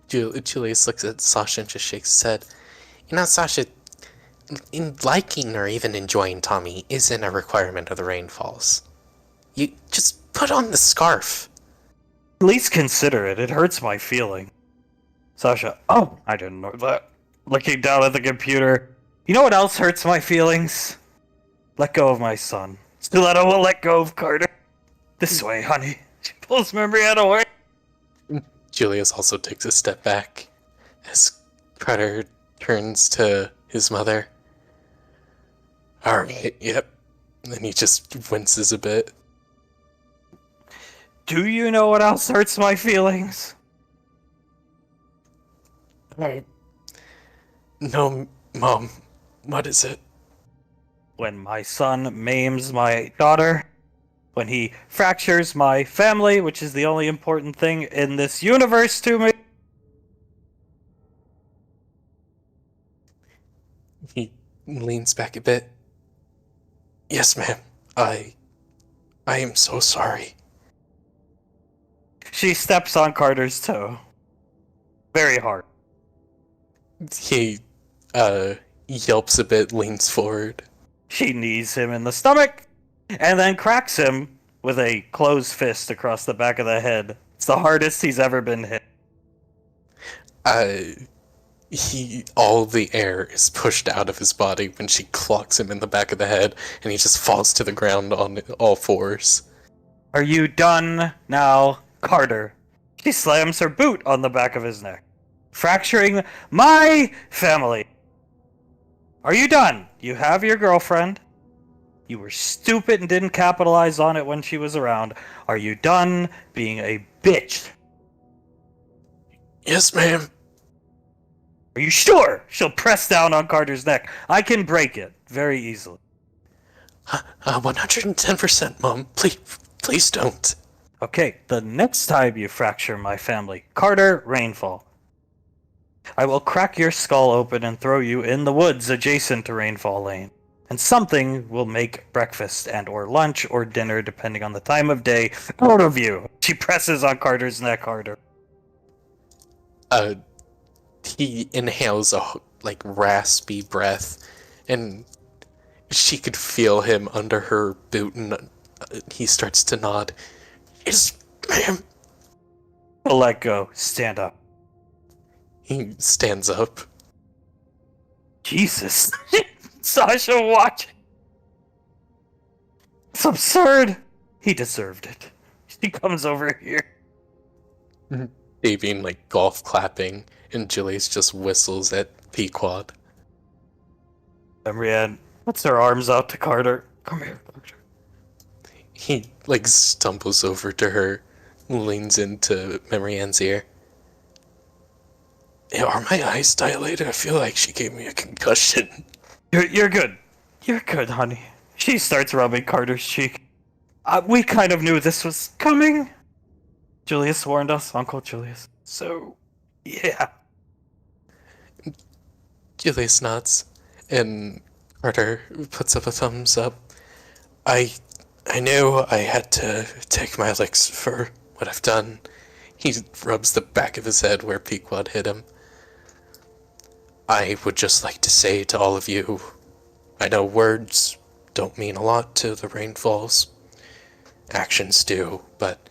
Julius looks at Sasha and just shakes his head. You know, Sasha, in liking or even enjoying Tommy isn't a requirement of the Rainfalls. You just put on the scarf. At least consider it. It hurts my feeling. Sasha, oh, I didn't know that. Looking down at the computer. You know what else hurts my feelings? Let go of my son. Stiletto will let go of Carter. This way, honey. She pulls Marianne away. Julius also takes a step back as Carter turns to his mother. Alright, yep. And then he just winces a bit. Do you know what else hurts my feelings? No, Mom. What is it? When my son maims my daughter. When he fractures my family, which is the only important thing in this universe to me. He leans back a bit. Yes, ma'am. I am so sorry. She steps on Carter's toe. Very hard. He, yelps a bit, leans forward. She knees him in the stomach, and then cracks him with a closed fist across the back of the head. It's the hardest he's ever been hit. All the air is pushed out of his body when she clocks him in the back of the head, and he just falls to the ground on all fours. Are you done now, Carter? She slams her boot on the back of his neck, fracturing my family. Are you done? You have your girlfriend. You were stupid and didn't capitalize on it when she was around. Are you done being a bitch? Yes, ma'am. Are you sure? She'll press down on Carter's neck. I can break it very easily. 110%, Mom. Please don't. Okay, the next time you fracture my family, Carter Rainfall, I will crack your skull open and throw you in the woods adjacent to Rainfall Lane. And something will make breakfast and or lunch or dinner, depending on the time of day, out of you. She presses on Carter's neck harder. He inhales a, raspy breath, and she could feel him under her boot, and he starts to nod. Yes, ma'am. Let go. Stand up. He stands up. Jesus. Sasha, watch. It's absurd. He deserved it. She comes over here. Davine, golf clapping, and Julius just whistles at Pequod. Marianne puts her arms out to Carter. Come here, Carter. He, stumbles over to her, leans into Marianne's ear. Yeah, are my eyes dilated? I feel like she gave me a concussion. You're good. You're good, honey. She starts rubbing Carter's cheek. We kind of knew this was coming. Julius warned us, Uncle Julius. So, yeah. Julius nods. And Carter puts up a thumbs up. I I knew I had to take my licks for what I've done. He rubs the back of his head where Pequod hit him. I would just like to say to all of you, I know words don't mean a lot to the Rainfalls. Actions do, but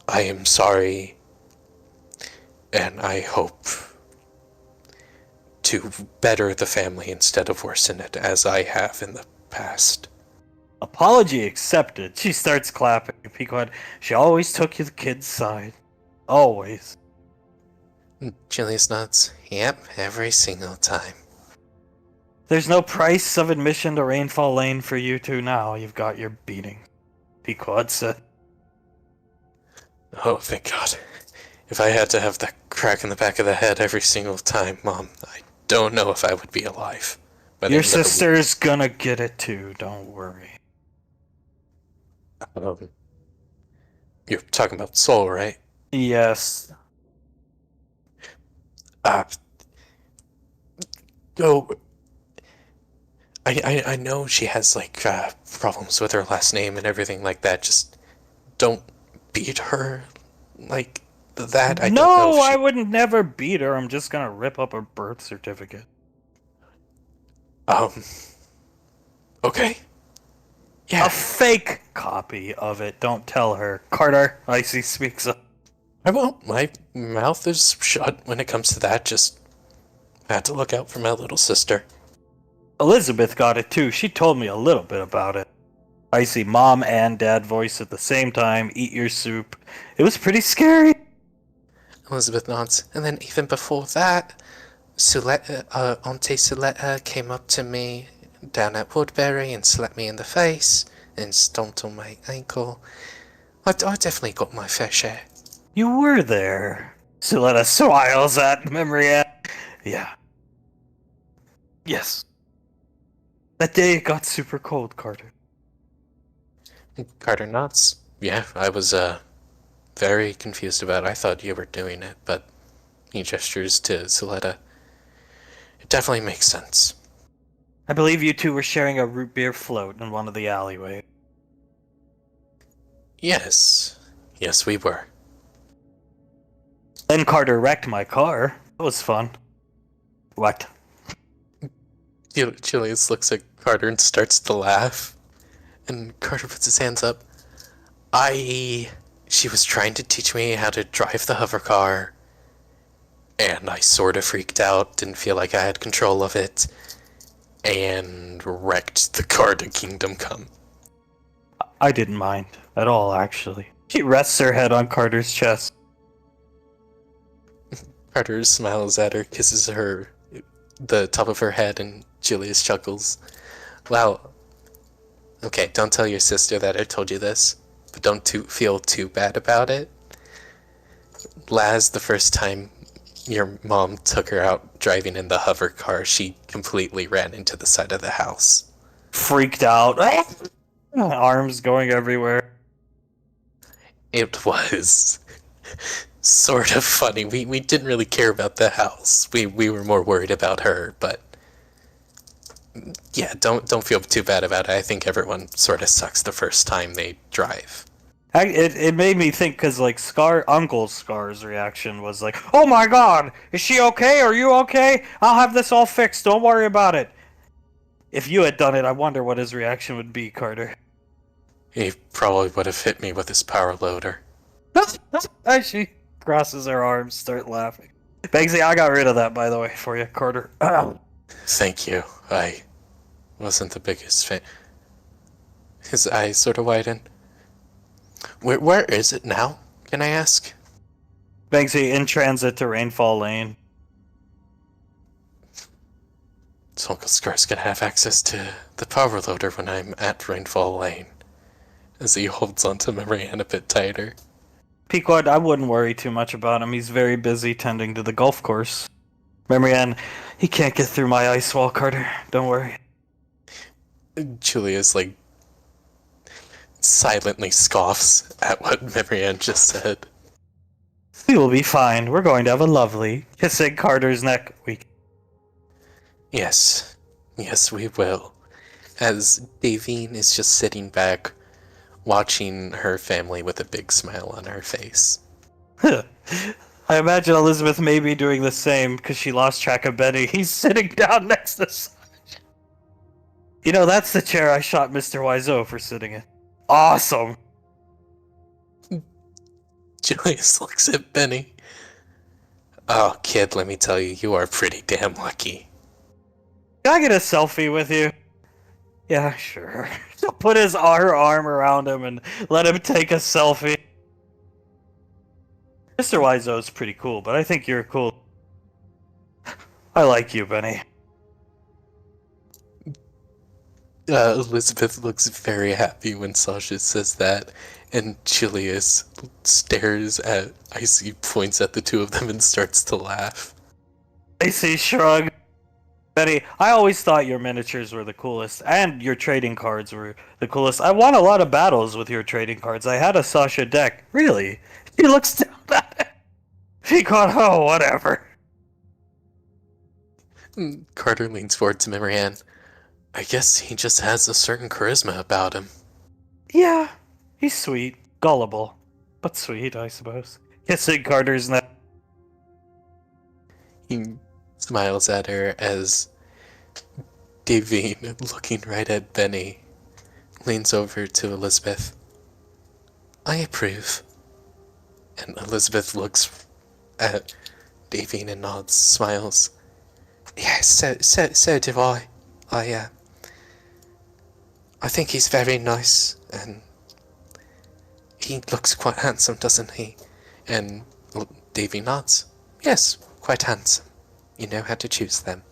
I am sorry, and I hope to better the family instead of worsen it as I have in the past. Apology accepted. She starts clapping. Pequod, she always took the kid's side. Always. Julius nods. Yep, every single time. There's no price of admission to Rainfall Lane for you two now. You've got your beating. Pequod said. Oh, thank God. If I had to have that crack in the back of the head every single time, Mom, I don't know if I would be alive. But Your sister's gonna get it too, don't worry. You're talking about Soul, right? Yes. Oh, I know she has, like, problems with her last name and everything like that. Just don't beat her like that. I don't know if I would never beat her. I'm just gonna rip up her birth certificate. Okay. Yeah. A fake copy of it. Don't tell her. Carter, Icy speaks up. I won't. My mouth is shut when it comes to that. Just had to look out for my little sister. Elizabeth got it too. She told me a little bit about it. Icy mom and dad voice at the same time. Eat your soup. It was pretty scary. Elizabeth nods. And then even before that, Auntie Suletta came up to me down at Woodbury and slapped me in the face and stomped on my ankle. I definitely got my fair share. You were there. Suletta smiles at Memory. Yeah. Yes. That day it got super cold, Carter. Carter nods. Yeah, I was very confused about it. I thought you were doing it, but he gestures to Suletta. It definitely makes sense. I believe you two were sharing a root beer float in one of the alleyways. Yes. Yes, we were. Then Carter wrecked my car. That was fun. What? Julius looks at Carter and starts to laugh. And Carter puts his hands up. She was trying to teach me how to drive the hover car. And I sort of freaked out, didn't feel like I had control of it. And wrecked the car to Kingdom Come. I didn't mind at all, actually. She rests her head on Carter's chest. Carter smiles at her, kisses her, the top of her head, and Julius chuckles. Wow. Okay, don't tell your sister that I told you this, but don't feel too bad about it. Laz, the first time your mom took her out driving in the hover car, she completely ran into the side of the house. Freaked out. Arms going everywhere. It was sort of funny. We didn't really care about the house. We were more worried about her, but yeah, don't feel too bad about it. I think everyone sort of sucks the first time they drive. It made me think, because, like, Uncle Scar's reaction was like, oh my god, is she okay? Are you okay? I'll have this all fixed, don't worry about it. If you had done it, I wonder what his reaction would be, Carter. He probably would have hit me with his power loader. She crosses her arms, start laughing. Bagsy, I got rid of that, by the way, for you, Carter. Thank you. I wasn't the biggest fan. His eyes sort of widen. Where is it now, can I ask? Bagsy, in transit to Rainfall Lane. So Uncle Scar's gonna have access to the power loader when I'm at Rainfall Lane. As he holds onto Marianne a bit tighter. Pequod, I wouldn't worry too much about him. He's very busy tending to the golf course. Marianne, he can't get through my ice wall, Carter. Don't worry. Julius, like, silently scoffs at what Marianne just said. We will be fine. We're going to have a lovely kissing Carter's neck week. Yes, yes, we will. As Davine is just sitting back, watching her family with a big smile on her face. I imagine Elizabeth may be doing the same because she lost track of Benny. He's sitting down next to Sasha. You know, that's the chair I shot Mr. Wiseau for sitting in. Awesome! Julius looks at Benny. Oh, kid, let me tell you, you are pretty damn lucky. Can I get a selfie with you? Yeah, sure. So put her arm around him and let him take a selfie. Mr. Wiseau's pretty cool, but I think you're cool. I like you, Benny. Elizabeth looks very happy when Sasha says that, and Julius stares at Icy, points at the two of them, and starts to laugh. Icy shrug. Benny, I always thought your miniatures were the coolest, and your trading cards were the coolest. I won a lot of battles with your trading cards. I had a Sasha deck. Really? He looks down at it. He caught, oh, whatever. Carter leans forward to Marianne. I guess he just has a certain charisma about him. Yeah, he's sweet. Gullible. But sweet, I suppose. Kissing Carter's neck. He smiles at her as Davine, looking right at Benny, leans over to Elizabeth. I approve. And Elizabeth looks at Davine and nods, smiles. Yes, so do I. I think he's very nice, and he looks quite handsome, doesn't he? And Davy nods. Yes, quite handsome. You know how to choose them.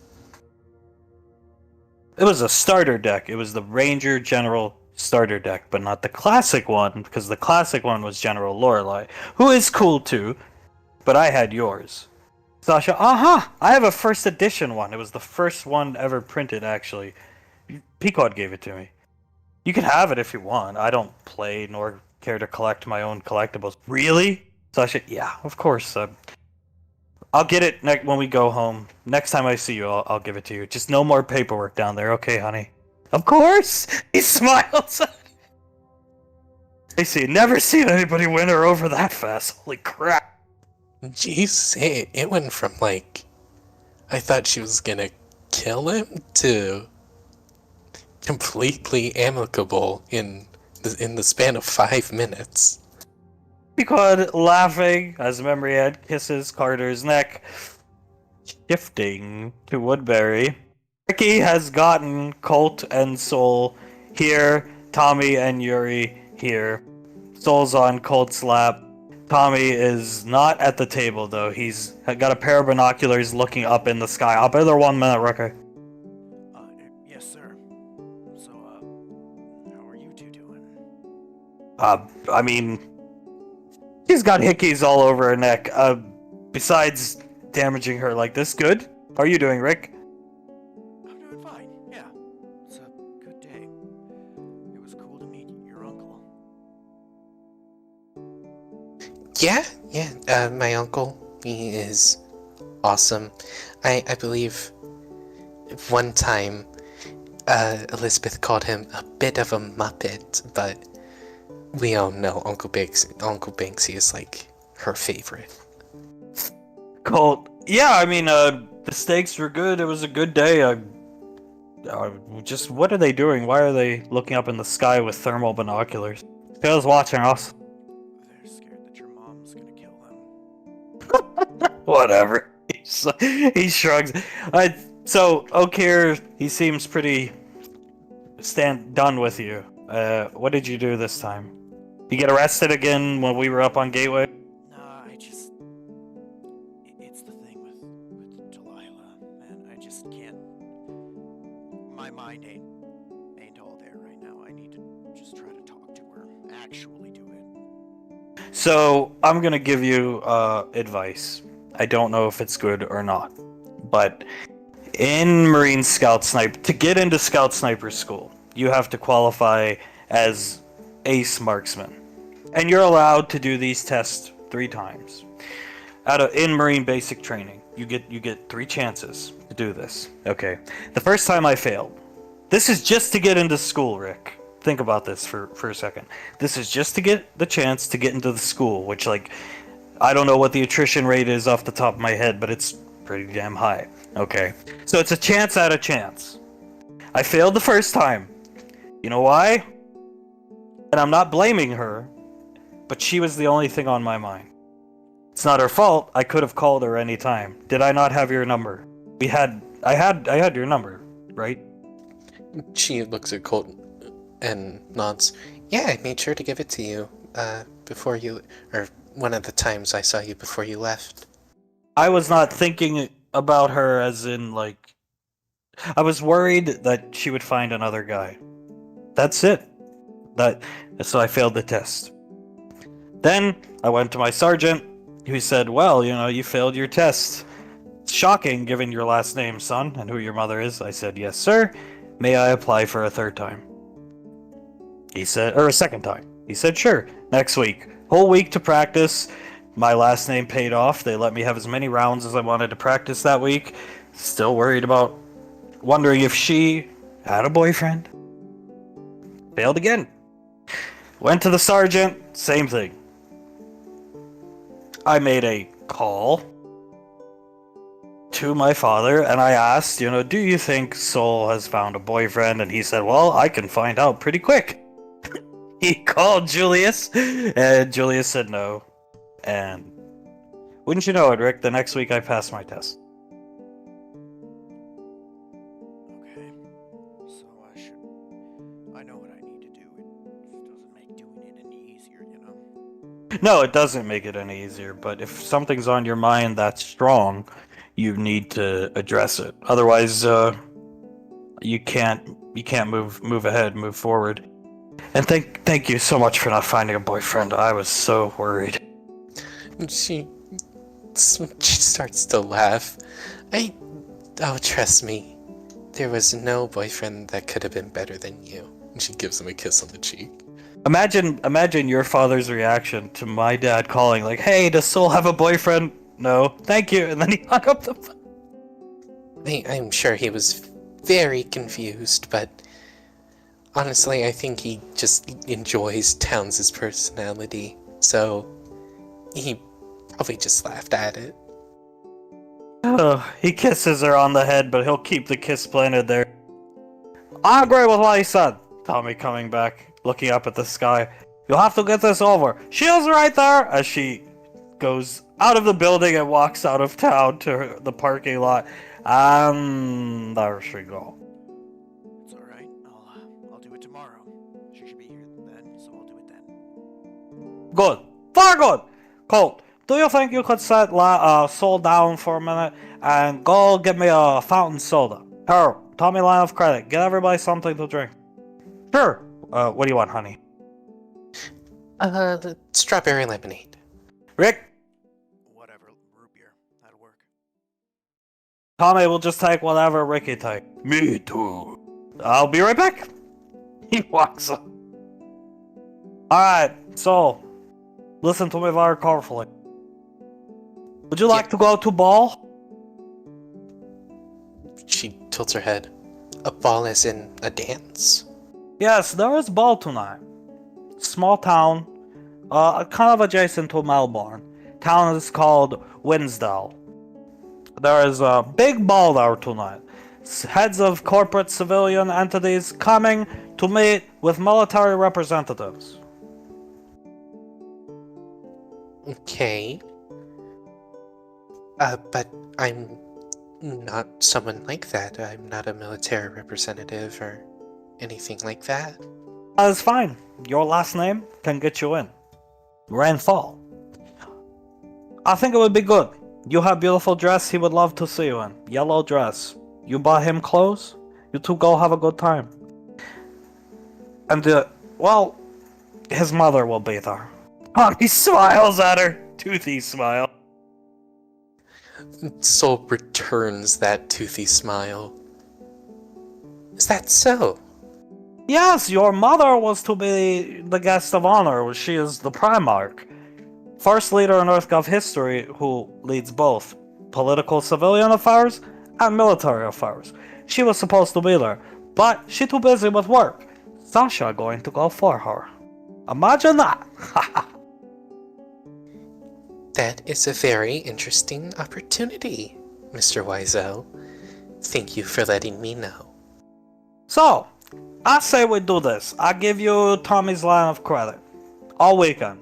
It was a starter deck. It was the Ranger General starter deck, but not the classic one, because the classic one was General Lorelei, who is cool too, but I had yours. Sasha, I have a first edition one. It was the first one ever printed, actually. Pequod gave it to me. You can have it if you want. I don't play nor care to collect my own collectibles. Really? Sasha, yeah, of course. I'll get it when we go home. Next time I see you, I'll give it to you. Just no more paperwork down there, okay, honey? Of course! He smiles! I see, never seen anybody win her over that fast. Holy crap. Jeez, it went from like, I thought she was gonna kill him to completely amicable in the span of 5 minutes. Pequod laughing as Memoryhead kisses Carter's neck, shifting to Woodbury. Ricky has gotten Colt and Soul here, Tommy and Yuri here. Soul's on Colt's lap. Tommy is not at the table though. He's got a pair of binoculars looking up in the sky. I'll be there 1 minute, Ricky. Yes, sir. So, how are you two doing? I mean, she's got hickeys all over her neck. Besides damaging her like this, good? How are you doing, Rick? I'm doing fine, yeah. It's a good day. It was cool to meet your uncle. Yeah, my uncle, he is awesome. I believe one time, Elizabeth called him a bit of a muppet, but we all know Uncle Banksy is like her favorite. Colt. Yeah, I mean, the steaks were good. It was a good day. Just, what are they doing? Why are they looking up in the sky with thermal binoculars? They was watching us. They're scared that your mom's gonna kill them. Whatever. He shrugs. So, Okir, he seems pretty done with you. What did you do this time? You get arrested again when we were up on Gateway? Nah, it's the thing with Delilah, man. I just can't. My mind ain't all there right now. I need to just try to talk to her. Actually do it. So, I'm gonna give you advice. I don't know if it's good or not, but in Marine Scout Sniper, to get into Scout Sniper School, you have to qualify as Ace Marksman. And you're allowed to do these tests 3 times in Marine Basic Training. You get 3 chances to do this. Okay. The first time I failed. This is just to get into school, Rick. Think about this for a second. This is just to get the chance to get into the school, which, like, I don't know what the attrition rate is off the top of my head, but it's pretty damn high. Okay. So it's a chance out of chance. I failed the first time. You know why? And I'm not blaming her, but she was the only thing on my mind. It's not her fault. I could have called her any time. Did I not have your number? I had your number, right? She looks at Colt and nods. Yeah, I made sure to give it to you, before you, or one of the times I saw you before you left. I was not thinking about her as in, like, I was worried that she would find another guy. That's it. So I failed the test. Then I went to my sergeant, who said, well, you know, you failed your test. It's shocking given your last name, son, and who your mother is. I said, yes, sir. May I apply for a third time? He said, or a second time. He said, sure, next week. Whole week to practice. My last name paid off. They let me have as many rounds as I wanted to practice that week. Still worried about, wondering if she had a boyfriend. Failed again. Went to the sergeant, same thing. I made a call to my father and I asked, you know, do you think Sol has found a boyfriend? And he said, well, I can find out pretty quick. He called Julius and Julius said no. And wouldn't you know it, Rick, the next week I passed my test. Okay. So I know what I need to do. It doesn't make doing it any easier, you know? No, it doesn't make it any easier, but if something's on your mind that's strong, you need to address it. Otherwise, you can't move ahead, move forward. And thank you so much for not finding a boyfriend. I was so worried. She starts to laugh. Oh, trust me. There was no boyfriend that could have been better than you. And she gives him a kiss on the cheek. Imagine your father's reaction to my dad calling, like, hey, does Sol have a boyfriend? No, thank you. And then he hung up the phone. I'm sure he was very confused, but honestly, I think he just enjoys Towns' personality, so he probably just laughed at it. Oh, he kisses her on the head, but he'll keep the kiss planted there. I agree with what he said. Tommy coming back, looking up at the sky. You'll have to get this over. Shield's right there! As she goes out of the building and walks out of town to the parking lot. And there she goes. It's alright. I'll do it tomorrow. She should be here then, so I'll do it then. Good. Very good! Colt, do you think you could set Sol down for a minute and go get me a fountain soda? Here, Tommy line of credit. Get everybody something to drink. Sure. What do you want, honey? The strawberry lemonade. Rick? Whatever, root beer. That'll work. Tommy will just take whatever Ricky takes. Me too. I'll be right back. He walks up. Alright, so, listen to me very carefully. Would you like to go to ball? She tilts her head. A ball as in a dance? Yes, there is ball tonight. Small town, kind of adjacent to Melbourne. Town is called Winsdale. There is a big ball there tonight. Heads of corporate civilian entities coming to meet with military representatives. Okay. But I'm not someone like that. I'm not a military representative or anything like that. That's fine. Your last name can get you in. Rainfall. I think it would be good. You have beautiful dress he would love to see you in. Yellow dress. You bought him clothes? You two go have a good time. And, well, his mother will be there. Oh, he smiles at her. Toothy smile. Sol returns that toothy smile. Is that so? Yes, your mother was to be the guest of honor. She is the Primarch. First leader in EarthGov history who leads both political civilian affairs, and military affairs. She was supposed to be there, but she too busy with work. Sasha going to go for her. Imagine that! That is a very interesting opportunity, Mr. Wiseau. Thank you for letting me know. So, I say we do this. I give you Tommy's line of credit. All weekend.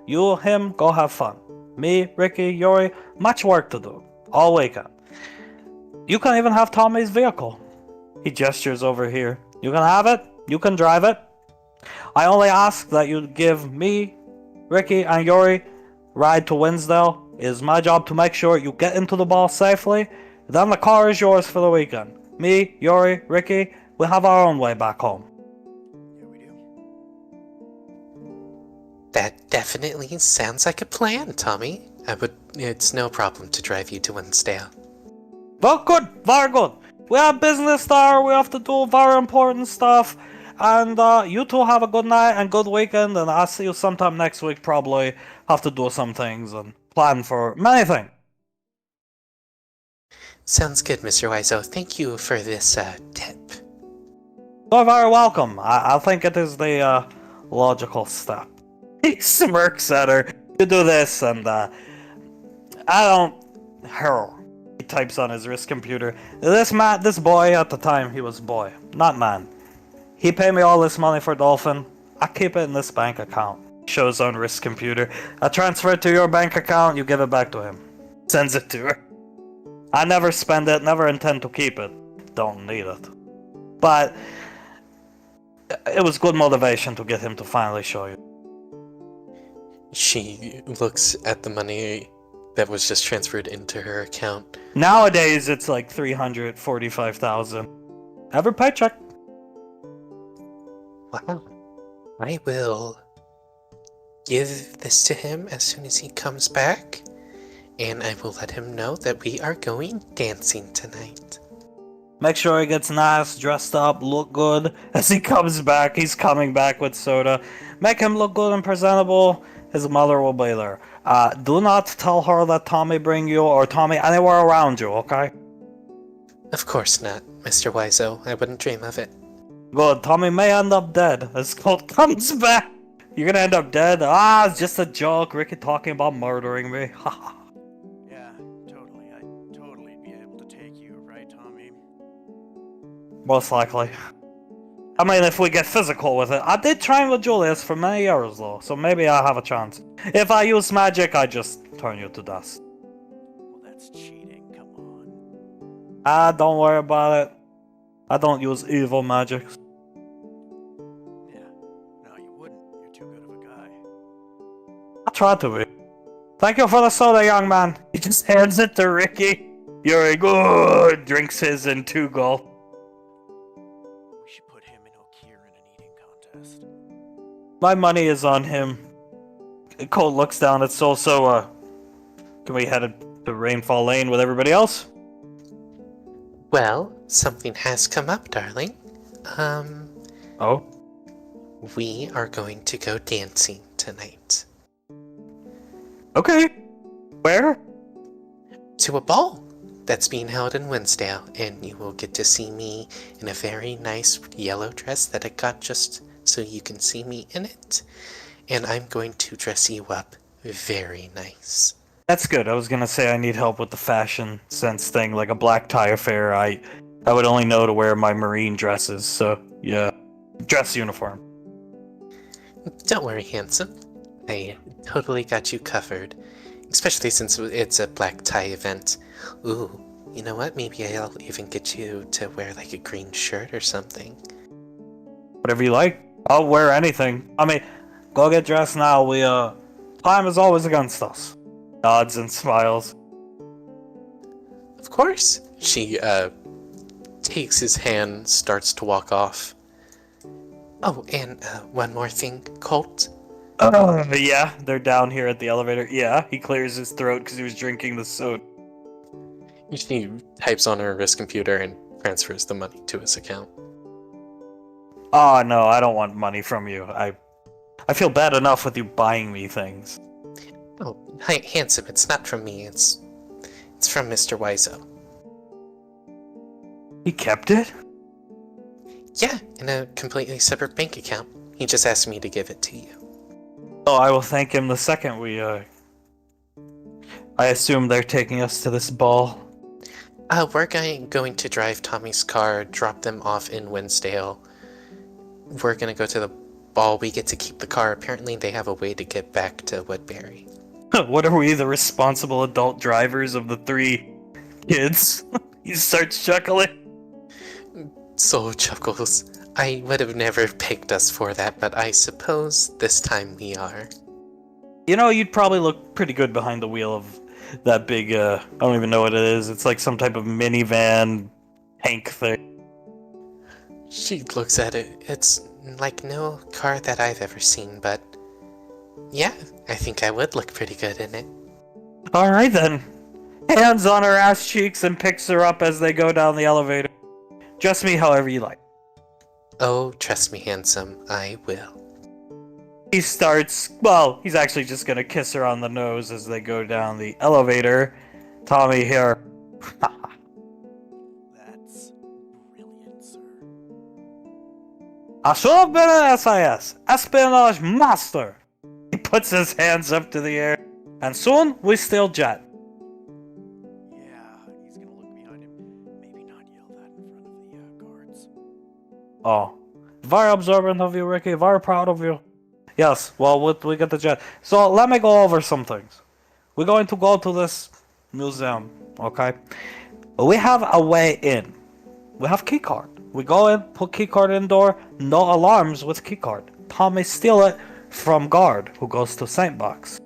You, him, go have fun. Me, Ricky, Yuri, much work to do. All weekend. You can even have Tommy's vehicle. He gestures over here. You can have it. You can drive it. I only ask that you give me, Ricky, and Yuri ride to Winsdale. It is my job to make sure you get into the ball safely. Then the car is yours for the weekend. Me, Yuri, Ricky, we have our own way back home. Yeah, we do. That definitely sounds like a plan, Tommy. It's no problem to drive you to Winsdale. Well, good, very good. We have business there, we have to do very important stuff. And you two have a good night and good weekend, and I'll see you sometime next week. Probably have to do some things and plan for many things. Sounds good, Mr. Wiseau. Thank you for this tip. You're very welcome. I think it is the logical step. He smirks at her. You do this, and I don't. Her. He types on his wrist computer. This boy at the time, he was boy, not man. He paid me all this money for Dolphin. I keep it in this bank account. Shows on wrist computer. I transfer it to your bank account, you give it back to him. Sends it to her. I never spend it, never intend to keep it. Don't need it. But it was good motivation to get him to finally show you. She looks at the money that was just transferred into her account. Nowadays it's like 345,000. Every paycheck. Wow. I will give this to him as soon as he comes back, and I will let him know that we are going dancing tonight. Make sure he gets nice, dressed up, look good. As he comes back, he's coming back with soda. Make him look good and presentable. His mother will be there. Do not tell her that Tommy bring you or Tommy anywhere around you, okay? Of course not, Mr. Wiseau. I wouldn't dream of it. Good. Tommy may end up dead as Colt comes back. You're gonna end up dead? It's just a joke. Ricky talking about murdering me. Haha. Yeah, totally. I'd totally be able to take you, right, Tommy? Most likely. I mean, if we get physical with it. I did train with Julius for many years, though, so maybe I have a chance. If I use magic, I just turn you to dust. Well, that's cheating. Come on. Don't worry about it. I don't use evil magics. Yeah. No, you wouldn't. You're too good of a guy. I try to be. Thank you for the soda, young man. He just hands it to Ricky. You're good. Drinks his in 2 gulp. We should put him and Okir in an eating contest. My money is on him. Colt looks down at Soul, so, can we head to Rainfall Lane with everybody else? Well, something has come up, darling. Oh? We are going to go dancing tonight. Okay. Where? To a ball that's being held in Winsdale, and you will get to see me in a very nice yellow dress that I got just so you can see me in it. And I'm going to dress you up very nice. That's good. I was gonna say I need help with the fashion sense thing, like a black tie affair. I would only know to wear my marine dresses, so yeah. Dress uniform. Don't worry, handsome. I totally got you covered. Especially since it's a black tie event. Ooh, you know what? Maybe I'll even get you to wear like a green shirt or something. Whatever you like. I'll wear anything. I mean, go get dressed now. Time is always against us. Nods and smiles. Of course. She, takes his hand, starts to walk off. Oh, and, one more thing, Colt. Yeah, they're down here at the elevator. Yeah, he clears his throat because he was drinking the soda. She types on her wrist computer and transfers the money to his account. Oh, no, I don't want money from you. I feel bad enough with you buying me things. Oh, hi, handsome, it's not from me, it's It's from Mr. Wiseau. He kept it? Yeah, in a completely separate bank account. He just asked me to give it to you. Oh, I will thank him the second we, I assume they're taking us to this ball. We're going to drive Tommy's car, drop them off in Winsdale. We're gonna go to the ball. We get to keep the car. Apparently they have a way to get back to Woodbury. What are we, the responsible adult drivers of the 3 kids? He starts chuckling. So chuckles. I would have never picked us for that, but I suppose this time we are. You know, you'd probably look pretty good behind the wheel of that big, I don't even know what it is. It's like some type of minivan tank thing. She looks at it. It's like no car that I've ever seen, but yeah, I think I would look pretty good in it. Alright then. Hands on her ass cheeks and picks her up as they go down the elevator. Dress me however you like. Oh, trust me, handsome, I will. He starts, well, he's actually just gonna kiss her on the nose as they go down the elevator. Tommy here. That's brilliant, sir. I should have been an SIS, espionage master. He puts his hands up to the air, and soon we steal jet. Yeah, he's gonna look behind him. Maybe not yell that in front of the guards. Oh, very observant of you, Ricky. Very proud of you. Yes, well, we get the jet. So let me go over some things. We're going to go to this museum, okay? We have a way in. We have keycard. We go in, put keycard in door, no alarms with keycard. Tommy steal it from guard, who goes to Saint Box.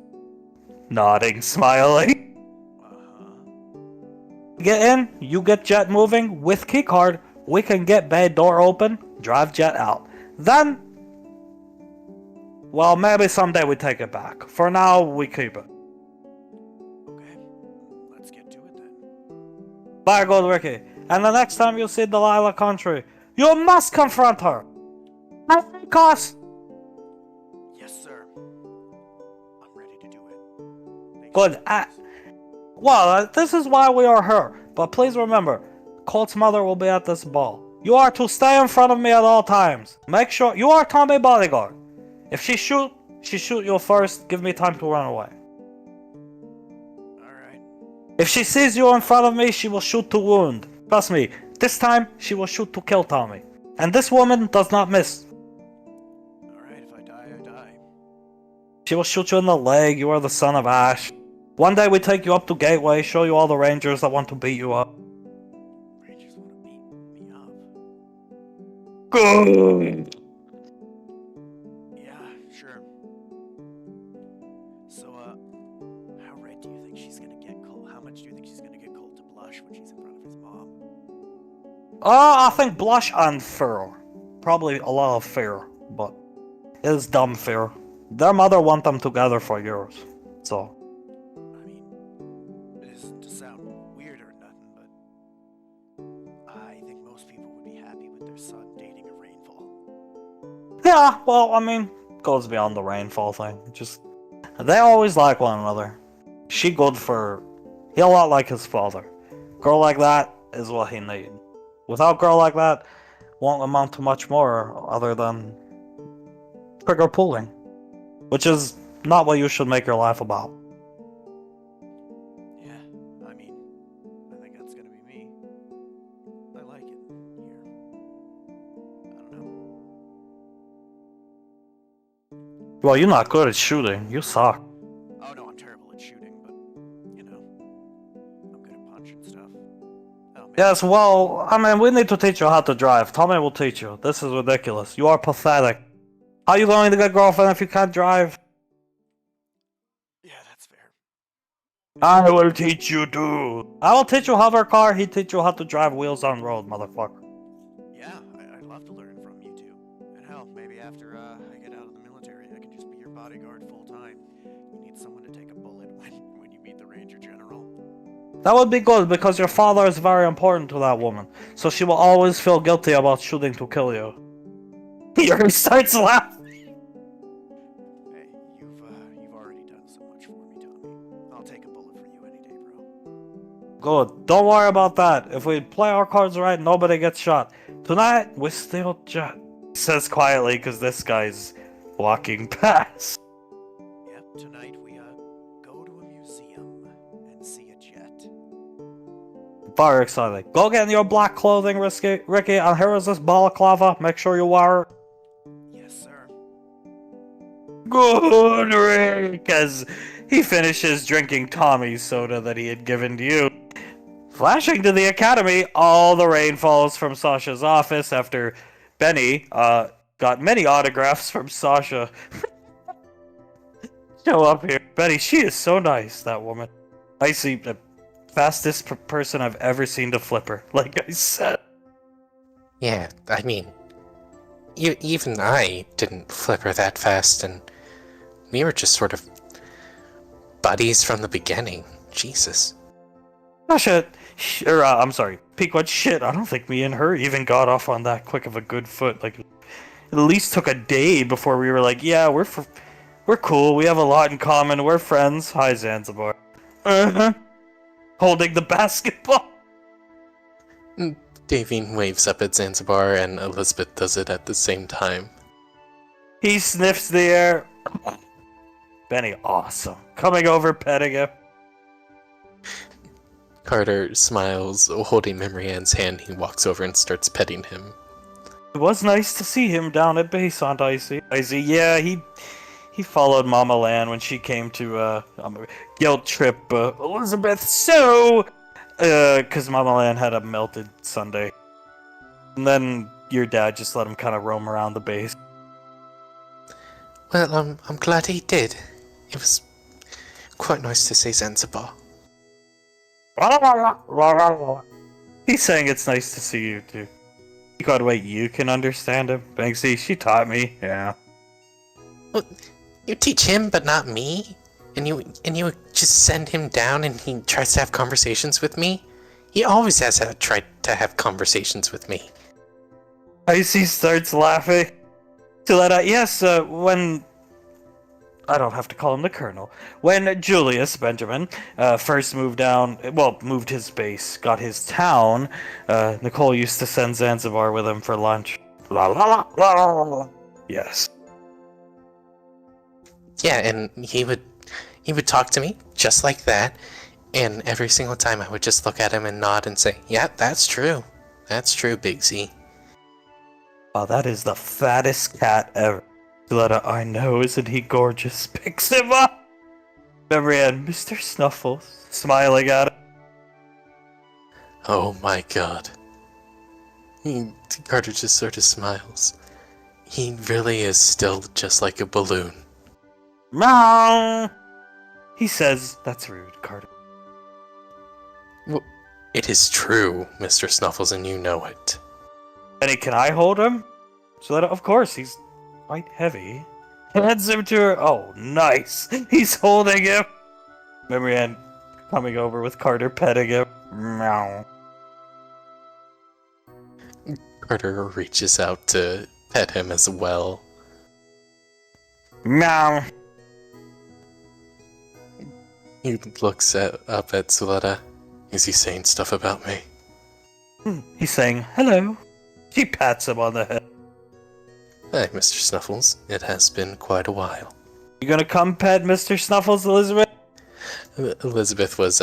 Nodding, smiling. Get in, you get jet moving with keycard. We can get bay door open, drive jet out. Then, well, maybe someday we take it back. For now, we keep it. Okay, let's get to it then. Bye, good Ricky. And the next time you see Delilah Country, you must confront her. Nothing costs. Yes, sir. I'm ready to do it. Thanks Good. for This is why we are here. But please remember, Colt's mother will be at this ball. You are to stay in front of me at all times. Make sure you are Tommy bodyguard. If she shoot you first. Give me time to run away. Alright. If she sees you in front of me, she will shoot to wound. Trust me, this time she will shoot to kill Tommy. And this woman does not miss. Alright, if I die, I die. She will shoot you in the leg. You are the son of Ash. One day we take you up to Gateway, show you all the Rangers that want to beat you up. Rangers want to beat me up. Good. Yeah, sure. So, how red do you think she's gonna get Colt? How much do you think she's gonna get Colt to blush when she's in front of his mom? I think blush and fear. Probably a lot of fear, but it is dumb fear. Their mother want them together for years, so. I mean, it isn't to sound weird or nothing, but I think most people would be happy with their son dating a rainfall. Yeah, well, I mean, goes beyond the rainfall thing. Just, they always like one another. She good for, he a lot like his father. Girl like that is what he need. Without girl like that, won't amount to much more other than trigger pulling. Which is not what you should make your life about. Yeah, I mean, I think that's gonna be me. I like it here. I don't know. Well, you're not good at shooting. You suck. Oh no, I'm terrible at shooting, but, you know, I'm good at punching stuff. Oh, man. Yes, well, I mean, we need to teach you how to drive. Tommy will teach you. This is ridiculous. You are pathetic. How are you going to get a girlfriend if you can't drive? Yeah, that's fair. I will teach you too. I will teach you hover car. He teach you how to drive wheels on road, motherfucker. Yeah, I'd love to learn from you two. And hell, maybe after I get out of the military, I can just be your bodyguard full time. You need someone to take a bullet when you meet the Ranger General. That would be good because your father is very important to that woman. So she will always feel guilty about shooting to kill you. He starts laughing. Hey, you've already done so much for me, Tommy. I'll take a bullet for you any day, bro. Good. Don't worry about that. If we play our cards right, nobody gets shot. Tonight, we steal jet. He says quietly because this guy's walking past. Yep, tonight we go to a museum and see a jet. Very excited. Go get in your black clothing, Ricky, and here is this balaclava. Make sure you wear it. Yes, sir. Good, Rick, as he finishes drinking Tommy's soda that he had given to you. Flashing to the academy, all the rain falls from Sasha's office after Benny got many autographs from Sasha. Show up here. Benny, she is so nice, that woman. I see the fastest person I've ever seen to flip her, like I said. Yeah, I mean, even I didn't flip her that fast, and we were just sort of buddies from the beginning. Jesus. Sasha, I'm sorry, Pequod, shit, I don't think me and her even got off on that quick of a good foot. Like, it at least took a day before we were like, yeah, we're cool, we have a lot in common, we're friends. Hi, Zanzibar. Uh-huh. Holding the basketball. Davine waves up at Zanzibar, and Elizabeth does it at the same time. He sniffs the air. Benny, awesome. Coming over, petting him. Carter smiles, holding Memory Ann's hand. He walks over and starts petting him. It was nice to see him down at base, Aunt Icy. Icy, yeah, he followed Mama Lan when she came to guilt trip Elizabeth. So, because Mama Lan had a melted sundae, and then your dad just let him kind of roam around the base. Well, I'm glad he did. It was quite nice to see Zanzibar. He's saying it's nice to see you too. You gotta wait, you can understand him. Banksy, she taught me, yeah. Well, you teach him, but not me? And you just send him down and he tries to have conversations with me? He always has tried to have conversations with me. Icy starts laughing. To let out, yes, when... I don't have to call him the Colonel. When Julius Benjamin first moved his base, got his town, Nicole used to send Zanzibar with him for lunch. La la la la la la. Yes. Yeah, and he would talk to me just like that, and every single time I would just look at him and nod and say, "Yeah, that's true. That's true, Big Z." Oh, that is the fattest cat ever. Letta, I know, isn't he gorgeous? Picks him up! Memory and Mr. Snuffles, smiling at him. Oh my god. Carter just sort of smiles. He really is still just like a balloon. Meow! He says, that's rude, Carter. Well, it is true, Mr. Snuffles, and you know it. Benny, can I hold him? So that, of course, he's quite heavy. Hands him to her. Oh, nice. He's holding him. Memory Ann coming over with Carter petting him. Meow. Carter reaches out to pet him as well. Meow. He looks up at Suletta. Is he saying stuff about me? He's saying, hello. She pats him on the head. Hi, Mr. Snuffles. It has been quite a while. You gonna come pet Mr. Snuffles, Elizabeth? Elizabeth was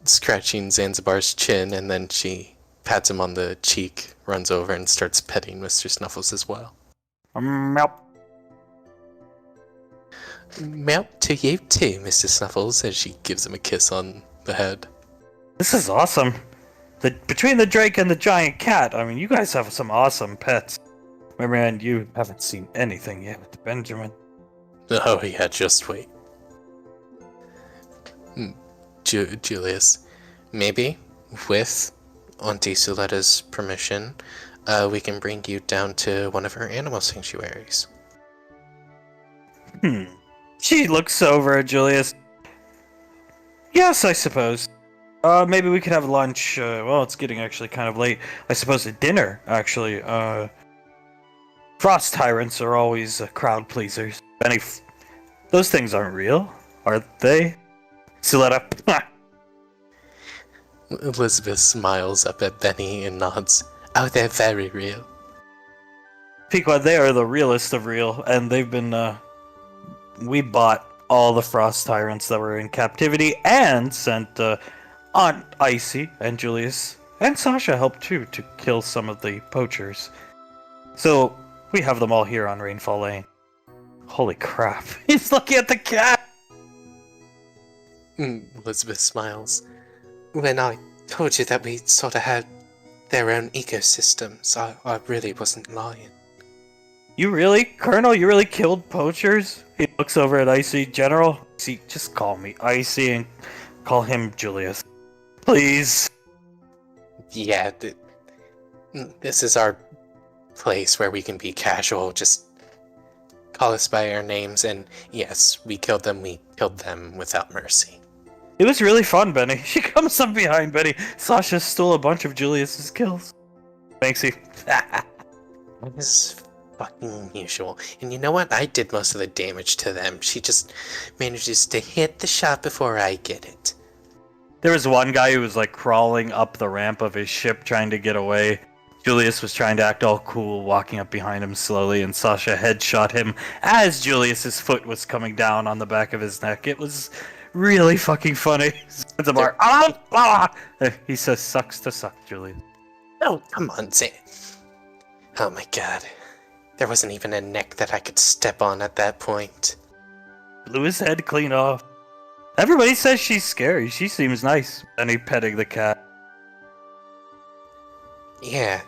scratching Zanzibar's chin, and then she pats him on the cheek, runs over, and starts petting Mr. Snuffles as well. Meow. Meow to you too, Mr. Snuffles, as she gives him a kiss on the head. This is awesome. Between the Drake and the giant cat, I mean, you guys have some awesome pets. Remember, and you haven't seen anything yet with Benjamin. Oh yeah, just wait. Julius, maybe, with Auntie Suletta's permission, we can bring you down to one of her animal sanctuaries. She looks over at Julius. Yes, I suppose. Maybe we could have lunch. Well, it's getting actually kind of late. I suppose at dinner, actually. Frost tyrants are always crowd pleasers. Those things aren't real, are they? Suletta. Elizabeth smiles up at Benny and nods. Oh, they're very real. Pequod, they are the realest of real, and they've been, we bought all the Frost Tyrants that were in captivity and sent, Aunt Icy and Julius and Sasha helped too to kill some of the poachers. So, we have them all here on Rainfall Lane. Holy crap. He's looking at the cat! Elizabeth smiles. When I told you that we sort of had their own ecosystems, I really wasn't lying. You really? Colonel, you really killed poachers? He looks over at Icy. General, see, just call me Icy and call him Julius. Please. Yeah, this is our place where we can be casual. Just call us by our names, and yes, we killed them without mercy. It was really fun, Benny. She comes up behind Benny. Sasha stole a bunch of Julius's kills. Thanksy. It's fucking usual. And you know what? I did most of the damage to them. She just manages to hit the shot before I get it. There was one guy who was like crawling up the ramp of his ship trying to get away. Julius was trying to act all cool, walking up behind him slowly, and Sasha headshot him as Julius's foot was coming down on the back of his neck. It was really fucking funny. He says, sucks to suck, Julius. Oh, come on, Zane. Oh my god. There wasn't even a neck that I could step on at that point. Blew his head clean off. Everybody says she's scary. She seems nice. Benny petting the cat. Yeah,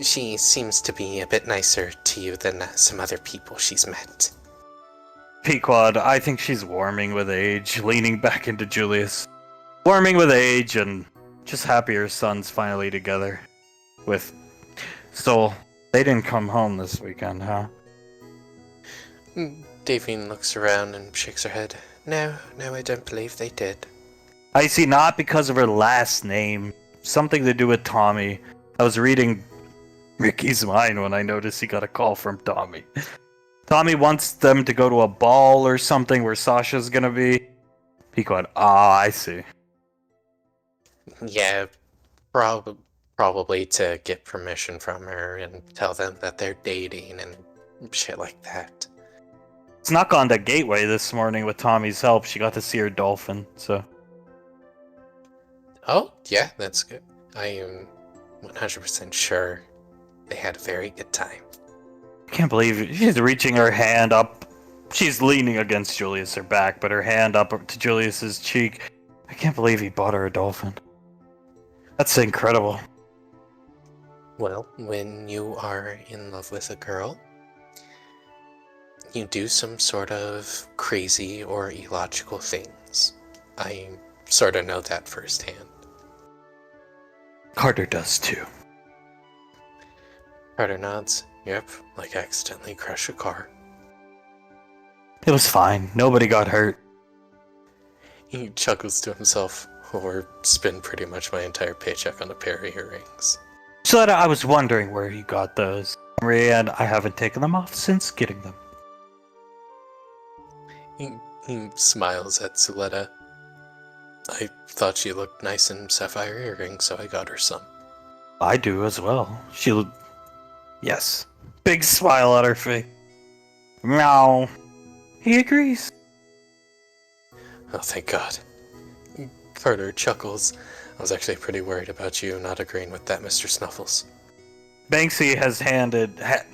she seems to be a bit nicer to you than some other people she's met. Pequod, I think she's warming with age, leaning back into Julius. Warming with age and just happy her son's finally together. With Soul. They didn't come home this weekend, huh? Davine looks around and shakes her head. No, I don't believe they did. I see, not because of her last name. Something to do with Tommy. I was reading Ricky's mind when I noticed he got a call from Tommy. Tommy wants them to go to a ball or something where Sasha's gonna be. Pequod, I see. Yeah, probably to get permission from her and tell them that they're dating and shit like that. Snuck on the gateway this morning with Tommy's help. She got to see her dolphin, so... Oh, yeah, that's good. I am 100% sure they had a very good time. I can't believe it. She's reaching her hand up. She's leaning against Julius, her back, but her hand up to Julius's cheek. I can't believe he bought her a dolphin. That's incredible. Well, when you are in love with a girl, you do some sort of crazy or illogical things. I sort of know that firsthand. Carter does too. Carter nods. Yep, like accidentally crash a car. It was fine. Nobody got hurt. He chuckles to himself, or spend pretty much my entire paycheck on a pair of earrings. So that I was wondering where he got those. And I haven't taken them off since getting them. He smiles at Suletta. I thought she looked nice in sapphire earrings, so I got her some. I do as well. Yes. Big smile on her face. Meow. He agrees. Oh, thank God. Carter chuckles. I was actually pretty worried about you not agreeing with that, Mr. Snuffles. Banksy has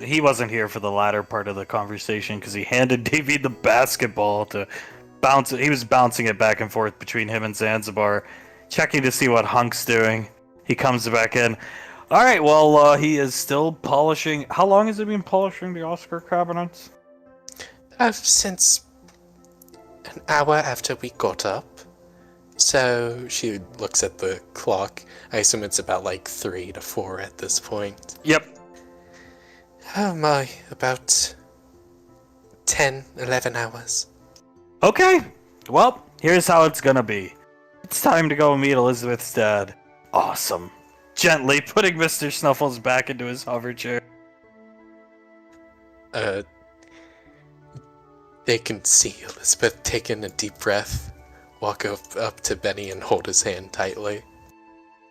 he wasn't here for the latter part of the conversation because he handed Davey the basketball to bounce it. He was bouncing it back and forth between him and Zanzibar, checking to see what Hunk's doing. He comes back in. All right, well, he is still polishing. How long has he been polishing the Oscar cabinets? Since an hour after we got up. So she looks at the clock. I assume it's about like 3 to 4 at this point. Yep. Oh my, about 10, 11 hours. Okay, well, here's how it's gonna be. It's time to go meet Elizabeth's dad. Awesome. Gently putting Mr. Snuffles back into his hover chair. They can see Elizabeth taking a deep breath walk up to Benny and hold his hand tightly.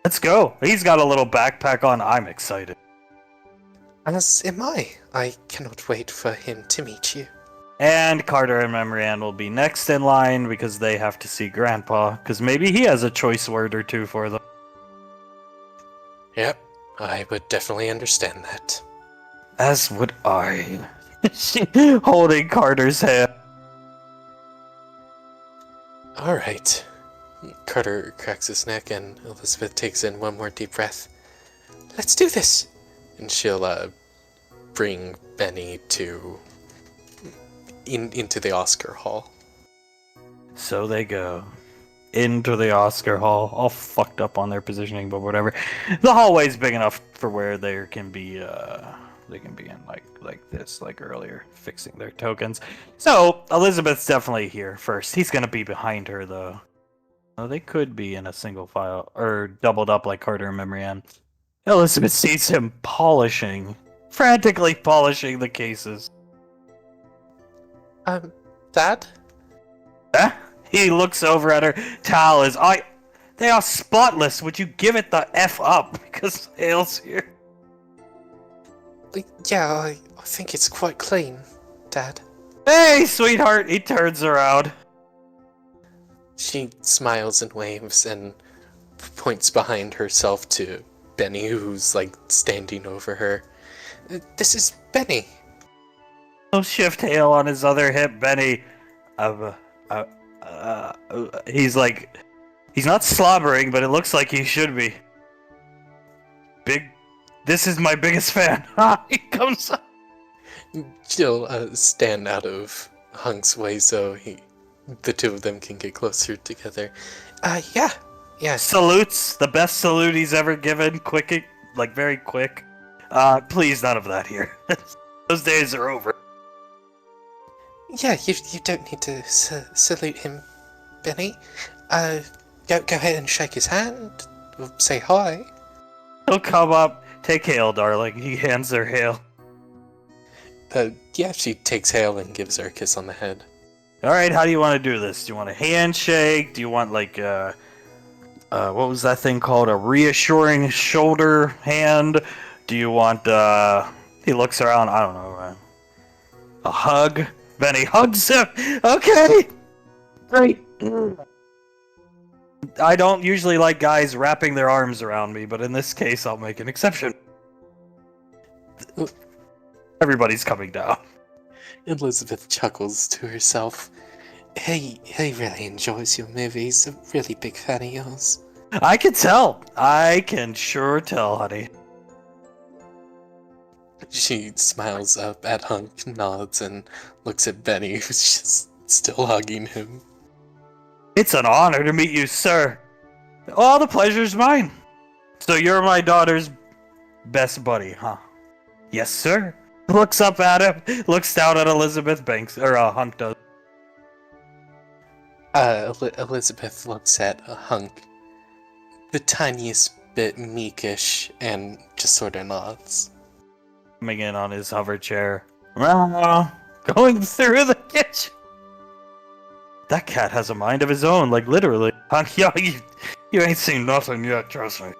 Let's go. He's got a little backpack on. I'm excited. As am I. I cannot wait for him to meet you. And Carter and Memorian will be next in line because they have to see Grandpa, because maybe he has a choice word or two for them. Yep, I would definitely understand that. As would I. She holding Carter's hand. Alright. Carter cracks his neck and Elizabeth takes in one more deep breath. Let's do this! And she'll bring Benny into the Oscar Hall. So they go into the Oscar Hall, all fucked up on their positioning, but whatever. The hallway's big enough for where they can be in like this, like earlier, fixing their tokens. So Elizabeth's definitely here first. He's gonna be behind her though. Oh, they could be in a single file or doubled up like Carter and Memorian. Elizabeth sees him frantically polishing the cases. Dad? Huh? He looks over at her. Tal is, they are spotless. Would you give it the F up? Because Hale's here. Yeah, I think it's quite clean, Dad. Hey, sweetheart. He turns around. She smiles and waves and points behind herself to Benny, who's like standing over her. This is Benny. He'll shift Hale on his other hip. Benny, he's like, he's not slobbering, but it looks like he should be. This is my biggest fan. He comes up. She'll stand out of Hunk's way so the two of them can get closer together. Yeah. Salutes, the best salute he's ever given. Quick, like very quick. Please, none of that here. Those days are over. Yeah, you don't need to salute him, Benny. Go ahead and shake his hand. Say hi. He'll come up. Take Hale, darling. He hands her Hale. Yeah, she takes Hale and gives her a kiss on the head. Alright, how do you want to do this? Do you want a handshake? Do you want, like, what was that thing called? A reassuring shoulder hand? Do you want, he looks around, I don't know, a hug? Benny hugs him! Okay! Great! I don't usually like guys wrapping their arms around me, but in this case, I'll make an exception. Everybody's coming down. Elizabeth chuckles to herself. He really enjoys your movies. A really big fan of yours. I can tell. I can sure tell, honey. She smiles up at Hunk, nods, and looks at Benny, who's just still hugging him. It's an honor to meet you, sir. All the pleasure's mine. So you're my daughter's best buddy, huh? Yes, sir. Looks up at him, looks down at Elizabeth Banks, or Hunk does. Elizabeth looks at Hunk, the tiniest bit meekish, and just sort of nods. Coming in on his hover chair. Going through the kitchen. That cat has a mind of his own, like literally. Hunk, yo, you ain't seen nothing yet, trust me.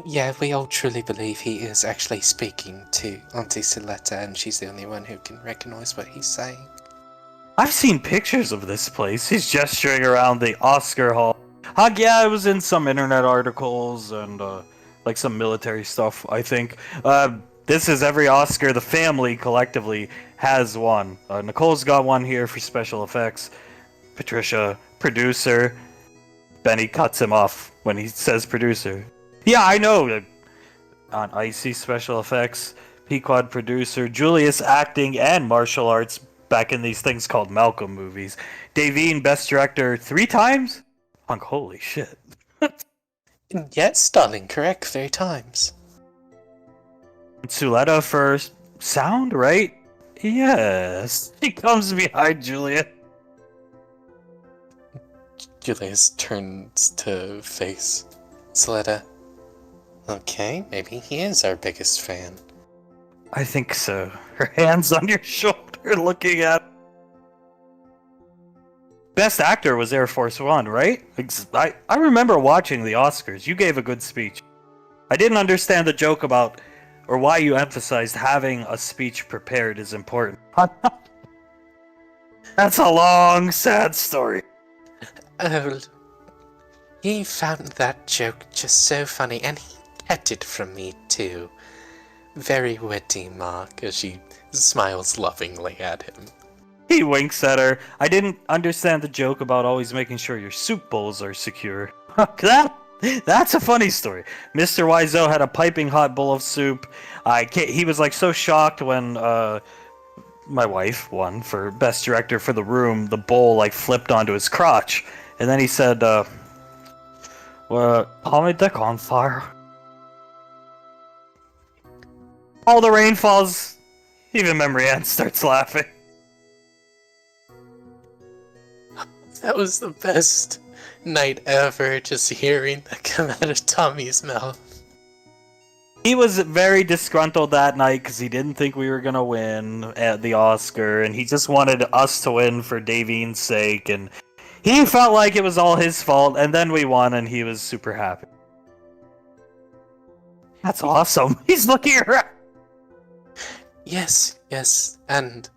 Yeah, we all truly believe he is actually speaking to Auntie Siletta, and she's the only one who can recognize what he's saying. I've seen pictures of this place. He's gesturing around the Oscar Hall. Hunk, yeah, I was in some internet articles and like some military stuff, I think. This is every Oscar. The family collectively has one. Nicole's got one here for special effects. Patricia, producer. Benny cuts him off when he says producer. Yeah, I know. On Icy special effects, Pequod producer, Julius acting and martial arts back in these things called Malcolm movies. Davine, best director 3 times? Hunk, holy shit. Yes, darling, correct 3 times. Suletta for sound, right? Yes. He comes behind Julius. Julius turns to face Suletta. Okay, maybe he is our biggest fan. I think so. Her hands on your shoulder looking at... Best actor was Air Force One, right? I remember watching the Oscars. You gave a good speech. I didn't understand the joke about, or why you emphasized having a speech prepared is important. That's a long, sad story. Oh, he found that joke just so funny, and he kept it from me too. Very witty, Mark, as she smiles lovingly at him. He winks at her. I didn't understand the joke about always making sure your soup bowls are secure. That's a funny story. Mr. Wiseau had a piping hot bowl of soup. He was like so shocked when my wife won for best director for The Room. The bowl like flipped onto his crotch, and then he said, "Well, Tommy Dick on fire." All the rain falls. Even Memory Ann starts laughing. That was the best night ever, just hearing that come out of Tommy's mouth. He was very disgruntled that night because he didn't think we were going to win at the Oscar, and he just wanted us to win for Davine's sake, and he felt like it was all his fault, and then we won, and he was super happy. That's awesome. He's looking around. Yes, and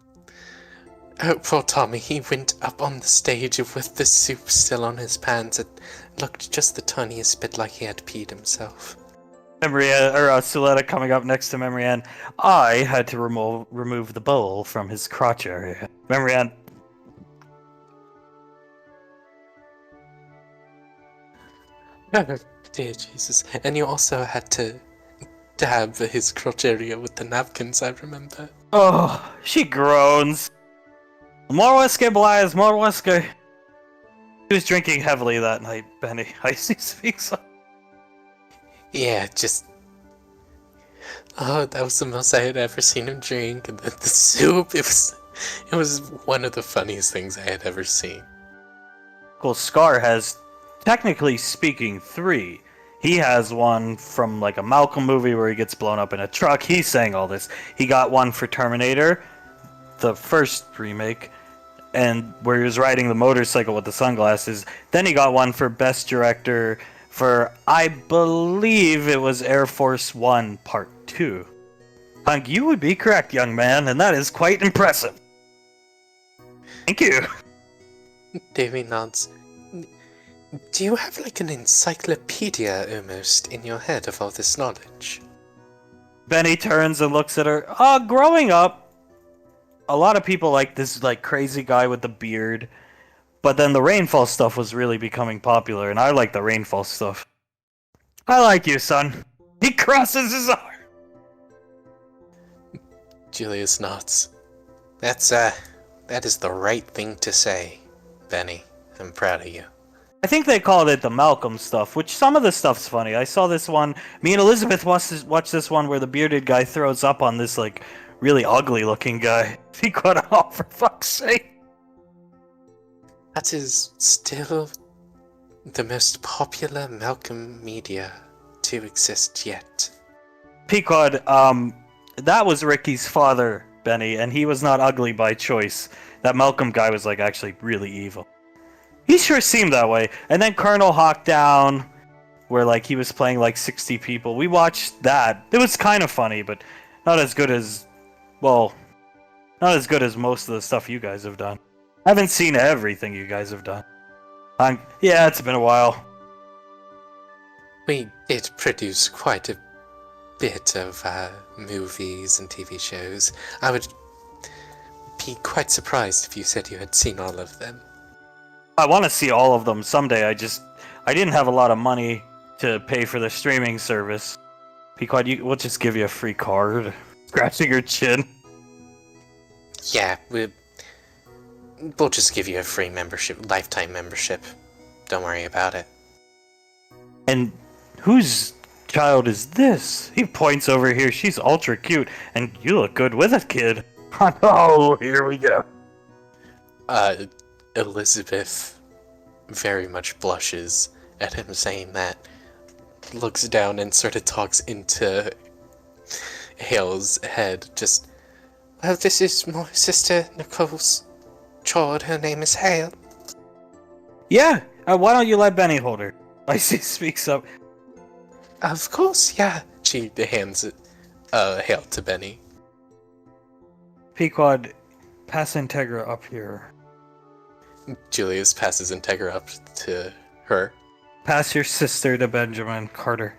poor Tommy, he went up on the stage with the soup still on his pants. It looked just the tiniest bit like he had peed himself. Suletta coming up next to Memory Ann. I had to remove the bowl from his crotch area. Memory Ann. Oh, dear Jesus. And you also had to dab his crotch area with the napkins, I remember. Oh, she groans. More whiskey, Blaze, more whiskey. He was drinking heavily that night, Benny. I see speaks up. Yeah, just... Oh, that was the most I had ever seen him drink. And the soup, it was one of the funniest things I had ever seen. Uncle Scar has, technically speaking, 3. He has one from like a Malcolm movie where he gets blown up in a truck. He's saying all this. He got one for Terminator, the first remake, and where he was riding the motorcycle with the sunglasses. Then he got one for Best Director for, I believe it was Air Force One Part 2. Hunk, you would be correct, young man, and that is quite impressive. Thank you. Davy nods. Do you have like an encyclopedia almost in your head of all this knowledge? Benny turns and looks at her. Growing up, a lot of people like this like crazy guy with the beard. But then the Rainfall stuff was really becoming popular, and I like the Rainfall stuff. I like you, son. He crosses his arm. Julius nods. That is the right thing to say, Benny. I'm proud of you. I think they called it the Malcolm stuff, which some of the stuff's funny. I saw this one. Me and Elizabeth watched this one where the bearded guy throws up on this like really ugly looking guy. He got off for fuck's sake. That is still the most popular Malcolm media to exist yet. Pequod, that was Ricky's father, Benny, and he was not ugly by choice. That Malcolm guy was like actually really evil. He sure seemed that way. And then Colonel Hawk Down, where like he was playing like 60 people. We watched that. It was kind of funny, but not as good as, well, not as good as most of the stuff you guys have done. I haven't seen everything you guys have done. Yeah, it's been a while. We did produce quite a bit of movies and TV shows. I would be quite surprised if you said you had seen all of them. I want to see all of them someday. I didn't have a lot of money to pay for the streaming service. Pequod, we'll just give you a free card. Scratching your chin. Yeah, we'll just give you a free membership, lifetime membership. Don't worry about it. And whose child is this? He points over here. She's ultra cute, and you look good with it, kid. Oh, here we go. Elizabeth very much blushes at him saying that, looks down and sort of talks into Hale's head, just, well, this is my sister Nicole's child, her name is Hale. Yeah, why don't you let Benny hold her? Lacey speaks up. Of course, yeah. She hands it, Hail to Benny. Pequod, pass Integra up here. Julius passes Integra up to her. Pass your sister to Benjamin Carter.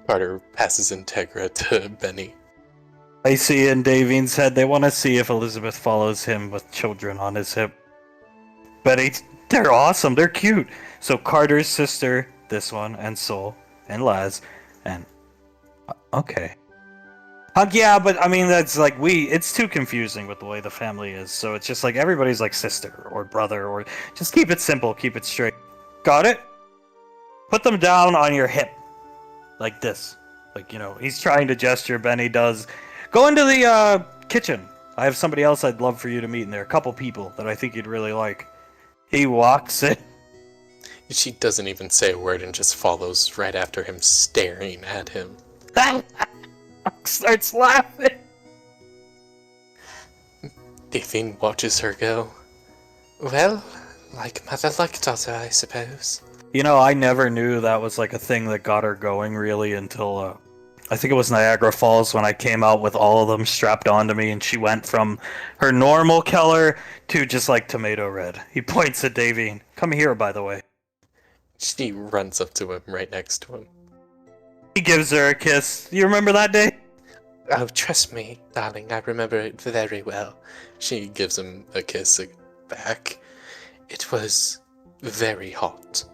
Carter passes Integra to Benny. Lacey and Davine said they want to see if Elizabeth follows him with children on his hip. Betty, they're awesome, they're cute. So Carter's sister, this one, and Sol, and Laz, and... Okay. Yeah, but I mean, that's like, it's too confusing with the way the family is, so it's just like everybody's like sister or brother, or just keep it simple, keep it straight. Got it? Put them down on your hip. Like this. Like, you know, he's trying to gesture, Benny does. Go into the kitchen. I have somebody else I'd love for you to meet in there. A couple people that I think you'd really like. He walks in. She doesn't even say a word and just follows right after him, staring at him. Starts laughing. Davine watches her go. Well, like mother, like daughter, I suppose. You know, I never knew that was like a thing that got her going really until I think it was Niagara Falls when I came out with all of them strapped onto me and she went from her normal color to just like tomato red. He points at Davine. Come here, by the way. She runs up to him right next to him. He gives her a kiss. You remember that day? Oh, trust me, darling, I remember it very well. She gives him a kiss back. It was very hot.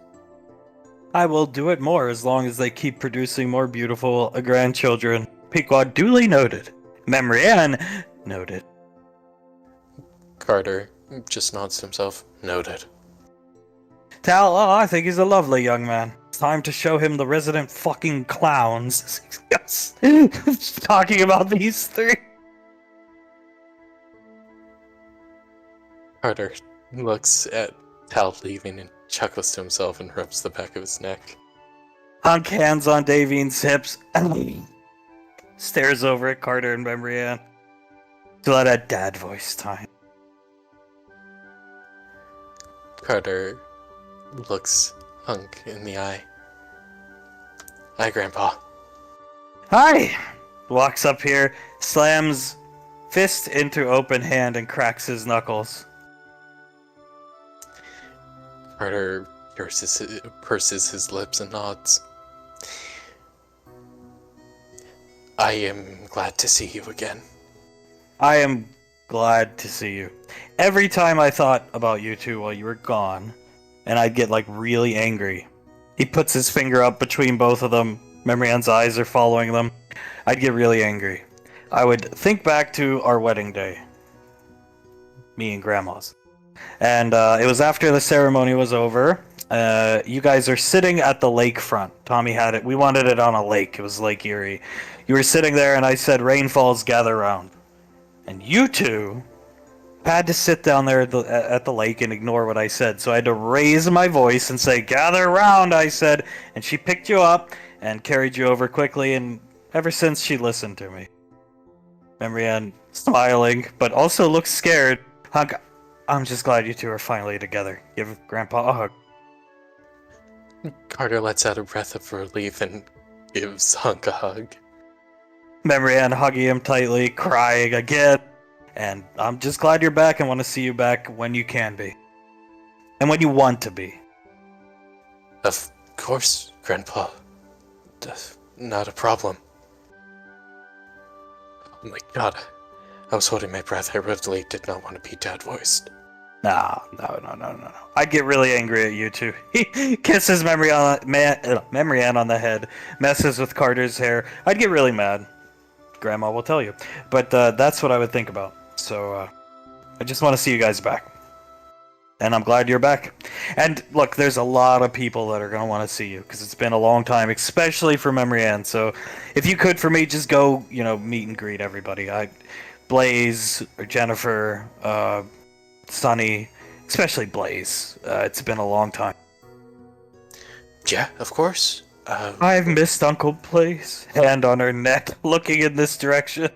I will do it more as long as they keep producing more beautiful grandchildren. Pequod duly noted. Memrianne noted. Carter just nods to himself. Noted. Tal, oh, I think he's a lovely young man. It's time to show him the resident fucking clowns. Yes. Talking about these three. Carter looks at Tal leaving and chuckles to himself and rubs the back of his neck. Hunk hands on Davine's hips and stares over at Carter and Memrianne. To let a dad voice time. Carter looks Hunk in the eye. Hi, Grandpa. Hi! Walks up here, slams fist into open hand and cracks his knuckles. Carter purses his lips and nods. I am glad to see you again. I am glad to see you. Every time I thought about you two while you were gone, and I'd get like really angry. He puts his finger up between both of them. Memrianne's eyes are following them. I'd get really angry. I would think back to our wedding day. Me and Grandma's. And it was after the ceremony was over. You guys are sitting at the lakefront. Tommy had it. We wanted it on a lake. It was Lake Erie. You were sitting there and I said, rain falls, gather round. And you two had to sit down there at the lake and ignore what I said. So I had to raise my voice and say, gather round, I said. And she picked you up and carried you over quickly. And ever since, she listened to me. Memrianne smiling, but also looks scared. Hunk, I'm just glad you two are finally together. Give Grandpa a hug. Carter lets out a breath of relief and gives Hunk a hug. Memrianne hugging him tightly, crying again. And I'm just glad you're back and want to see you back when you can be. And when you want to be. Of course, Grandpa. Not a problem. Oh my god. I was holding my breath. I really did not want to be dad-voiced. No. I'd get really angry at you two. He kisses Memrianne on the head, messes with Carter's hair. I'd get really mad. Grandma will tell you. But that's what I would think about. So I just want to see you guys back. And I'm glad you're back. And look, there's a lot of people that are going to want to see you because it's been a long time, especially for Memrianne. So if you could, for me, just go, meet and greet everybody. Blaze, or Jennifer, Sunny, especially Blaze. It's been a long time. Yeah, of course. I've missed Uncle Blaze. Hand on her neck, looking in this direction.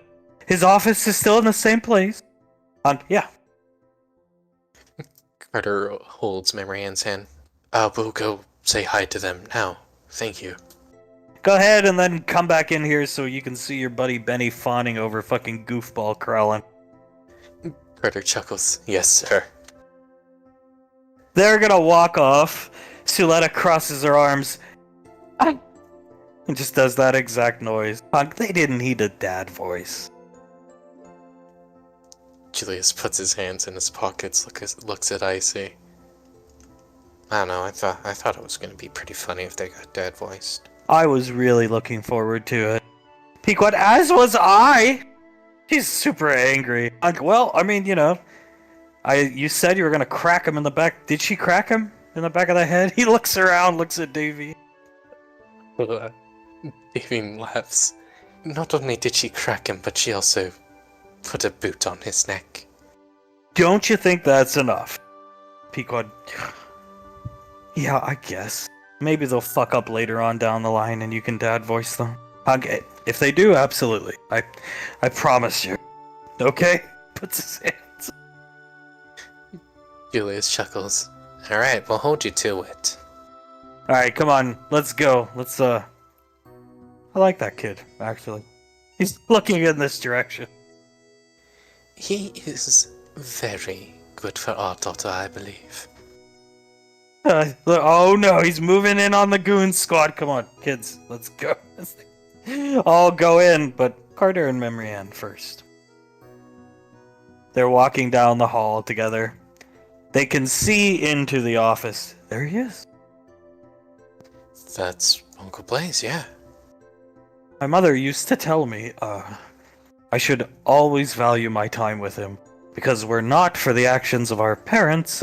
His office is still in the same place. Yeah. Carter holds Memory Ann's hand. We'll go say hi to them now. Thank you. Go ahead and then come back in here so you can see your buddy Benny fawning over fucking goofball Krellin. Carter chuckles. Yes, sir. They're gonna walk off. Suletta crosses her arms. And just does that exact noise. They didn't need a dad voice. Julius puts his hands in his pockets, looks at Icy. I don't know, I thought it was gonna be pretty funny if they got dad voiced. I was really looking forward to it. Pequod, as was I! She's super angry. Well, I mean, you know, you said you were gonna crack him in the back. Did she crack him in the back of the head? He looks around, looks at Davy. Davy laughs. Not only did she crack him, but she also put a boot on his neck. Don't you think that's enough? Pequod. Yeah, I guess. Maybe they'll fuck up later on down the line and you can dad voice them. Okay, if they do, absolutely. I promise you. Okay? Puts his hands. Julius chuckles. Alright, we'll hold you to it. Alright, come on. Let's go. I like that kid, actually. He's looking in this direction. He is very good for our daughter, I believe. Oh no, he's moving in on the goon squad. Come on, kids, let's go. I'll go in, but Carter and Memory Ann first. They're walking down the hall together. They can see into the office. There he is. That's Uncle Blaze, yeah. My mother used to tell me, I should always value my time with him. Because were not for the actions of our parents,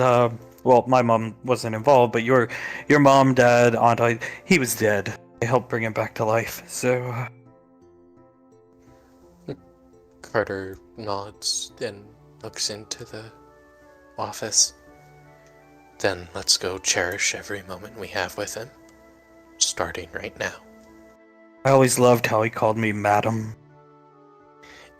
well, my mom wasn't involved, but your mom, dad, aunt, he was dead. I helped bring him back to life, so... Carter nods and looks into the office. Then let's go cherish every moment we have with him. Starting right now. I always loved how he called me madam.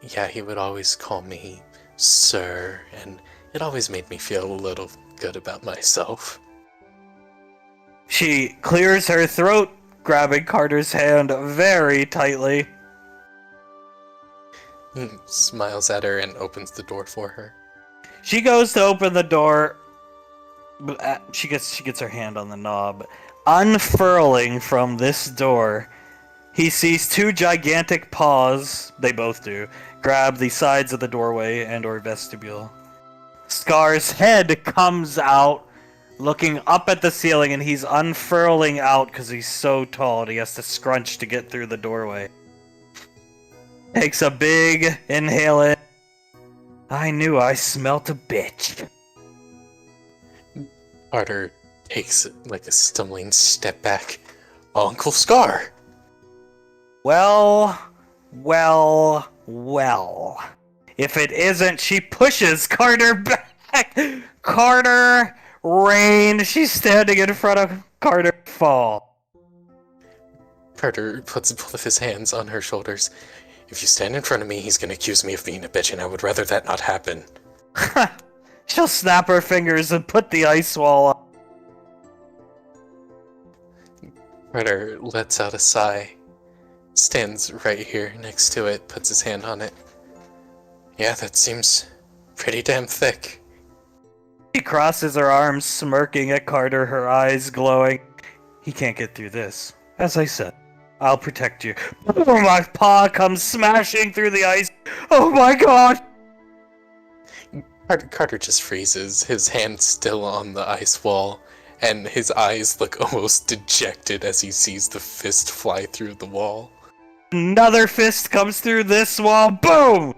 Yeah, he would always call me sir, and it always made me feel a little good about myself. She clears her throat, grabbing Carter's hand very tightly. He smiles at her and opens the door for her. She goes to open the door, but she gets her hand on the knob. Unfurling from this door, he sees two gigantic paws, they both do, grab the sides of the doorway and or vestibule. Scar's head comes out, looking up at the ceiling, and he's unfurling out because he's so tall and he has to scrunch to get through the doorway. Takes a big inhale in. I knew I smelt a bitch. Carter takes like a stumbling step back. Uncle Scar! Well. If it isn't, she pushes Carter back. Carter, Rain, she's standing in front of Carter, fall. Carter puts both of his hands on her shoulders. If you stand in front of me, he's gonna accuse me of being a bitch, and I would rather that not happen. She'll snap her fingers and put the ice wall up. Carter lets out a sigh, stands right here next to it, puts his hand on it. Yeah, that seems pretty damn thick. She crosses her arms, smirking at Carter, her eyes glowing. He can't get through this. As I said, I'll protect you. Oh, my paw comes smashing through the ice. Oh my god! Carter just freezes, his hand still on the ice wall, and his eyes look almost dejected as he sees the fist fly through the wall. Another fist comes through this wall. Boom!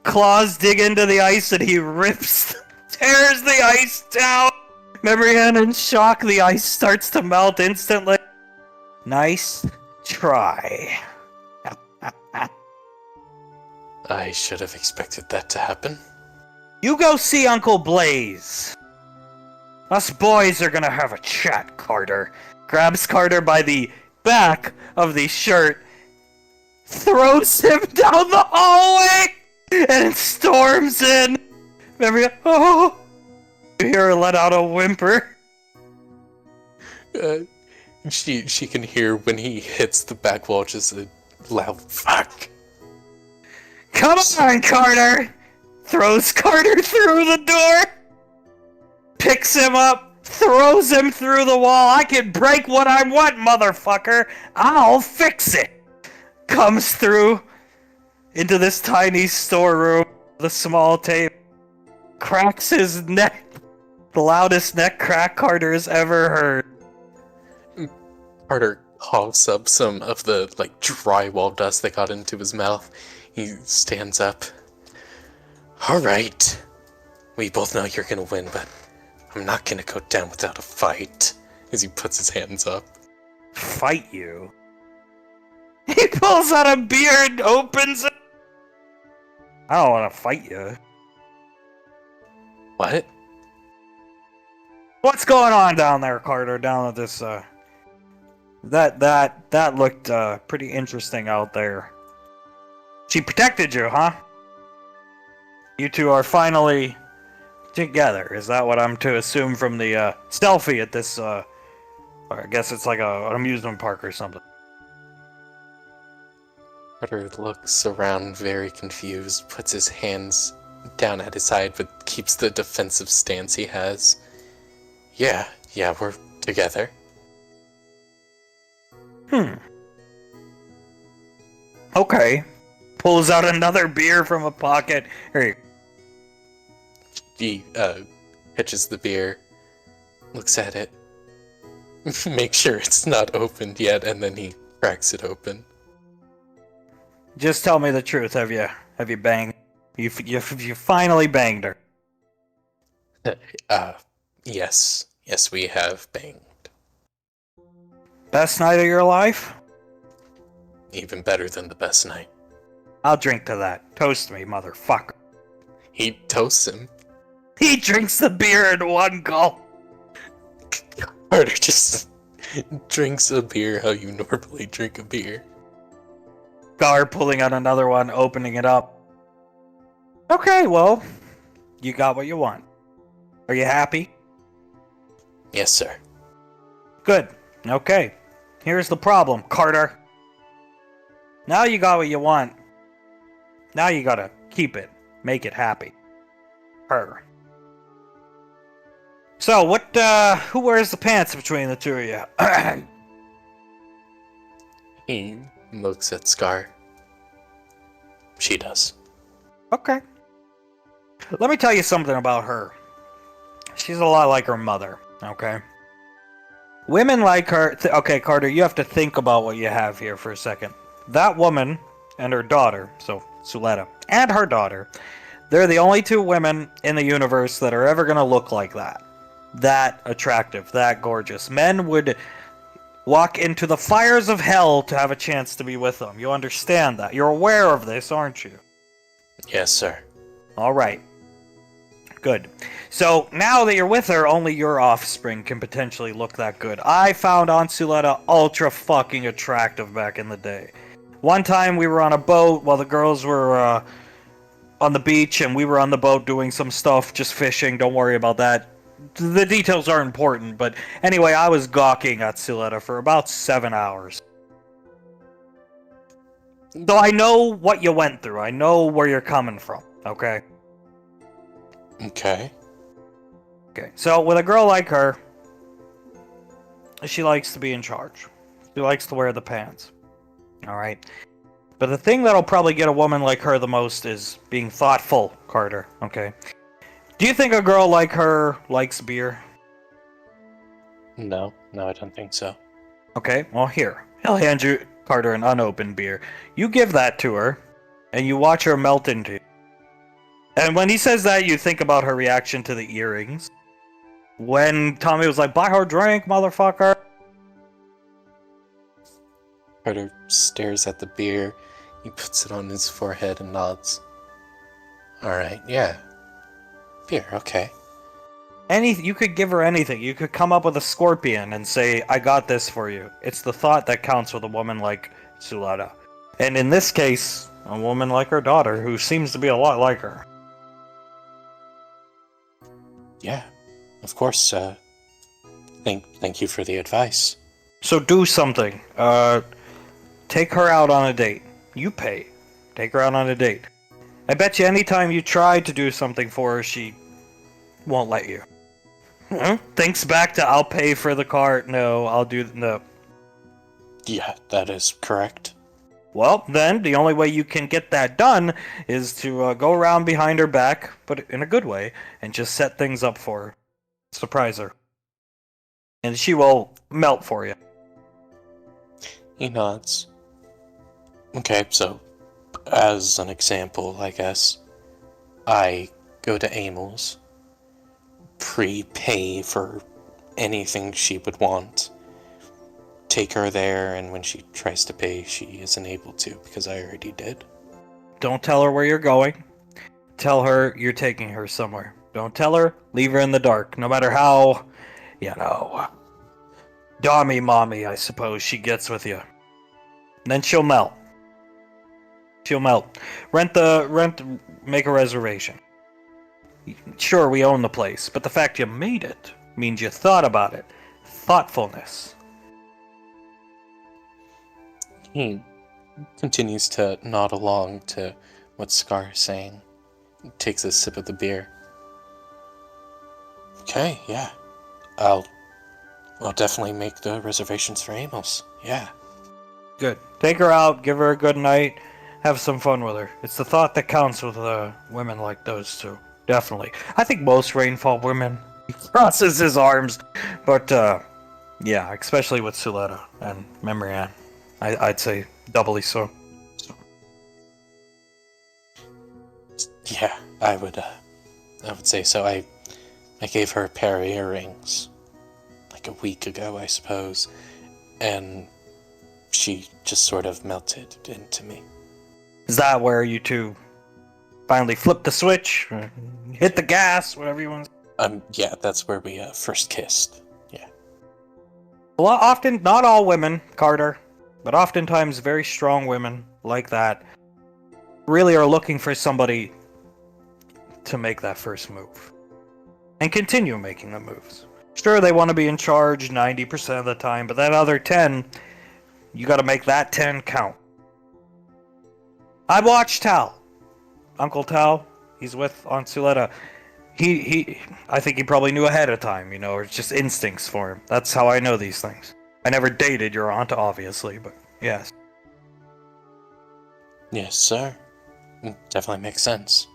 Claws dig into the ice and he tears the ice down. Memory Ann in shock, the ice starts to melt instantly. Nice try. I should have expected that to happen. You go see Uncle Blaze. Us boys are gonna have a chat, Carter. Grabs Carter by the back of the shirt, throws him down the hallway, and storms in. Memory, oh, You hear her let out a whimper. She can hear when he hits the back wall just a loud fuck. Come on, Carter! Throws Carter through the door. Picks him up, throws him through the wall. I can break what I want, motherfucker. I'll fix it. Comes through into this tiny storeroom, the small table. Cracks his neck. The loudest neck crack Carter has ever heard. Carter coughs up some of the drywall dust that got into his mouth. He stands up. Alright. We both know you're gonna win, but I'm not gonna go down without a fight. As he puts his hands up. Fight you? He pulls out a beer and opens it. I don't want to fight you. What? What's going on down there, Carter? Down at this, That looked, pretty interesting out there. She protected you, huh? You two are finally together. Is that what I'm to assume from the, selfie at this, or I guess it's like an amusement park or something. Carter looks around very confused, puts his hands down at his side, but keeps the defensive stance he has. Yeah, we're together. Okay. Pulls out another beer from a pocket. Here He, pitches the beer, looks at it, makes sure it's not opened yet, and then he cracks it open. Just tell me the truth. Have you banged? You finally banged her. Yes, we have banged. Best night of your life? Even better than the best night. I'll drink to that. Toast me, motherfucker. He toasts him. He drinks the beer in one gulp. Carter just drinks a beer how you normally drink a beer. Gar pulling out another one, opening it up. Okay, well, you got what you want. Are you happy? Yes, sir. Good. Okay. Here's the problem, Carter. Now you got what you want. Now you gotta keep it. Make it happy. Her. So, who wears the pants between the two of you? He looks at Scar. She does. Okay. Let me tell you something about her. She's a lot like her mother, okay? Women like her... okay, Carter, you have to think about what you have here for a second. That woman and her daughter, so Suletta, and her daughter, they're the only two women in the universe that are ever going to look like that. That attractive, that gorgeous. Men would walk into the fires of hell to have a chance to be with them. You understand that. You're aware of this, aren't you? Yes, sir. All right. Good. So, now that you're with her, only your offspring can potentially look that good. I found Aunt Suletta ultra fucking attractive back in the day. One time we were on a boat while the girls were on the beach, and we were on the boat doing some stuff, just fishing. Don't worry about that. The details are important, but anyway, I was gawking at Suletta for about 7 hours. Though I know what you went through. I know where you're coming from, okay? Okay. Okay, so with a girl like her, she likes to be in charge. She likes to wear the pants. Alright? But the thing that'll probably get a woman like her the most is being thoughtful, Carter, okay? Do you think a girl like her likes beer? No, I don't think so. Okay, well here. I'll hand you, Carter, an unopened beer. You give that to her, and you watch her melt into you. And when he says that, you think about her reaction to the earrings. When Tommy was like, buy her a drink, motherfucker. Carter stares at the beer. He puts it on his forehead and nods. Alright, yeah. Beer, okay. You could give her anything. You could come up with a scorpion and say, I got this for you. It's the thought that counts with a woman like Suletta. And in this case, a woman like her daughter, who seems to be a lot like her. Yeah, Of course, thank you for the advice. So do something. Take her out on a date. You pay. Take her out on a date. I bet you anytime you try to do something for her, she won't let you. Thinks back to I'll pay for the car. No, I'll do no. Yeah, that is correct. Well, then the only way you can get that done is to go around behind her back, but in a good way, and just set things up for her. Surprise her. And she will melt for you. He nods. Okay, so, as an example, I guess, I go to Amels, prepay for anything she would want, take her there, and when she tries to pay, she isn't able to, because I already did. Don't tell her where you're going. Tell her you're taking her somewhere. Don't tell her, leave her in the dark, no matter how, dommy mommy, I suppose, she gets with you. Then she'll melt. She'll melt. Make a reservation. Sure, we own the place, but the fact you made it means you thought about it. Thoughtfulness. He continues to nod along to what Scar is saying. Takes a sip of the beer. Okay, yeah. I'll definitely make the reservations for Amos. Yeah. Good. Take her out, give her a good night, have some fun with her. It's the thought that counts with women like those two. Definitely. I think most Rainfall women. He crosses his arms. But, yeah, especially with Suletta and Memory Ann. I'd say doubly so. Yeah, I would say so. I gave her a pair of earrings like a week ago, I suppose, and she just sort of melted into me. Is that where you two finally flipped the switch? Hit the gas, whatever you want to say? Yeah, that's where we first kissed. Yeah. Well, often, not all women, Carter, but oftentimes very strong women like that really are looking for somebody to make that first move. And continue making the moves. Sure, they want to be in charge 90% of the time, but that other 10, you gotta make that 10 count. I watched Tal. Uncle Tal, he's with Aunt Suletta. I think he probably knew ahead of time, or it's just instincts for him. That's how I know these things. I never dated your aunt, obviously, but yes. Yes, sir. Definitely makes sense.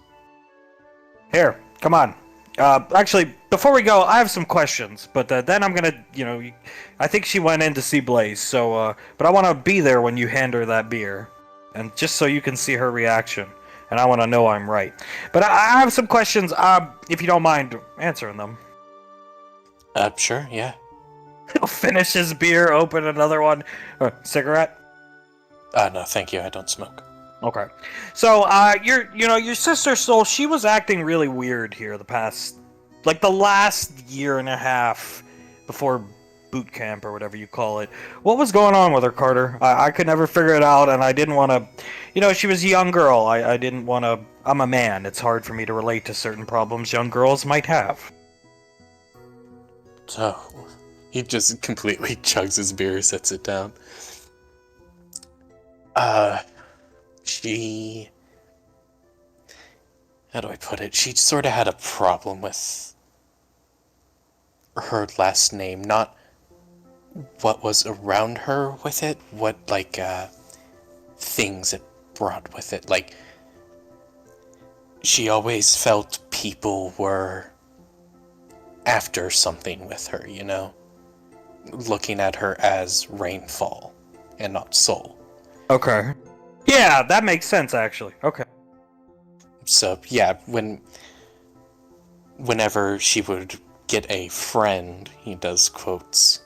Here, come on. Actually, before we go, I have some questions, but then I'm gonna, I think she went in to see Blaze, so, but I want to be there when you hand her that beer, and just so you can see her reaction, and I want to know I'm right. But I have some questions, if you don't mind answering them. Sure, yeah. He'll finish his beer, open another one. Cigarette? No, thank you, I don't smoke. Okay. So, your sister Soul, she was acting really weird here the last year and a half before boot camp or whatever you call it. What was going on with her, Carter? I could never figure it out, and I didn't want to, she was a young girl. I didn't want to, I'm a man. It's hard for me to relate to certain problems young girls might have. So, he just completely chugs his beer, sets it down. She... How do I put it? She sort of had a problem with her last name, not what was around her with it, what, things it brought with it. She always felt people were after something with her, looking at her as Rainfall and not Soul. Okay. Yeah, that makes sense, actually. Okay. So, yeah, whenever she would get a friend, he does quotes,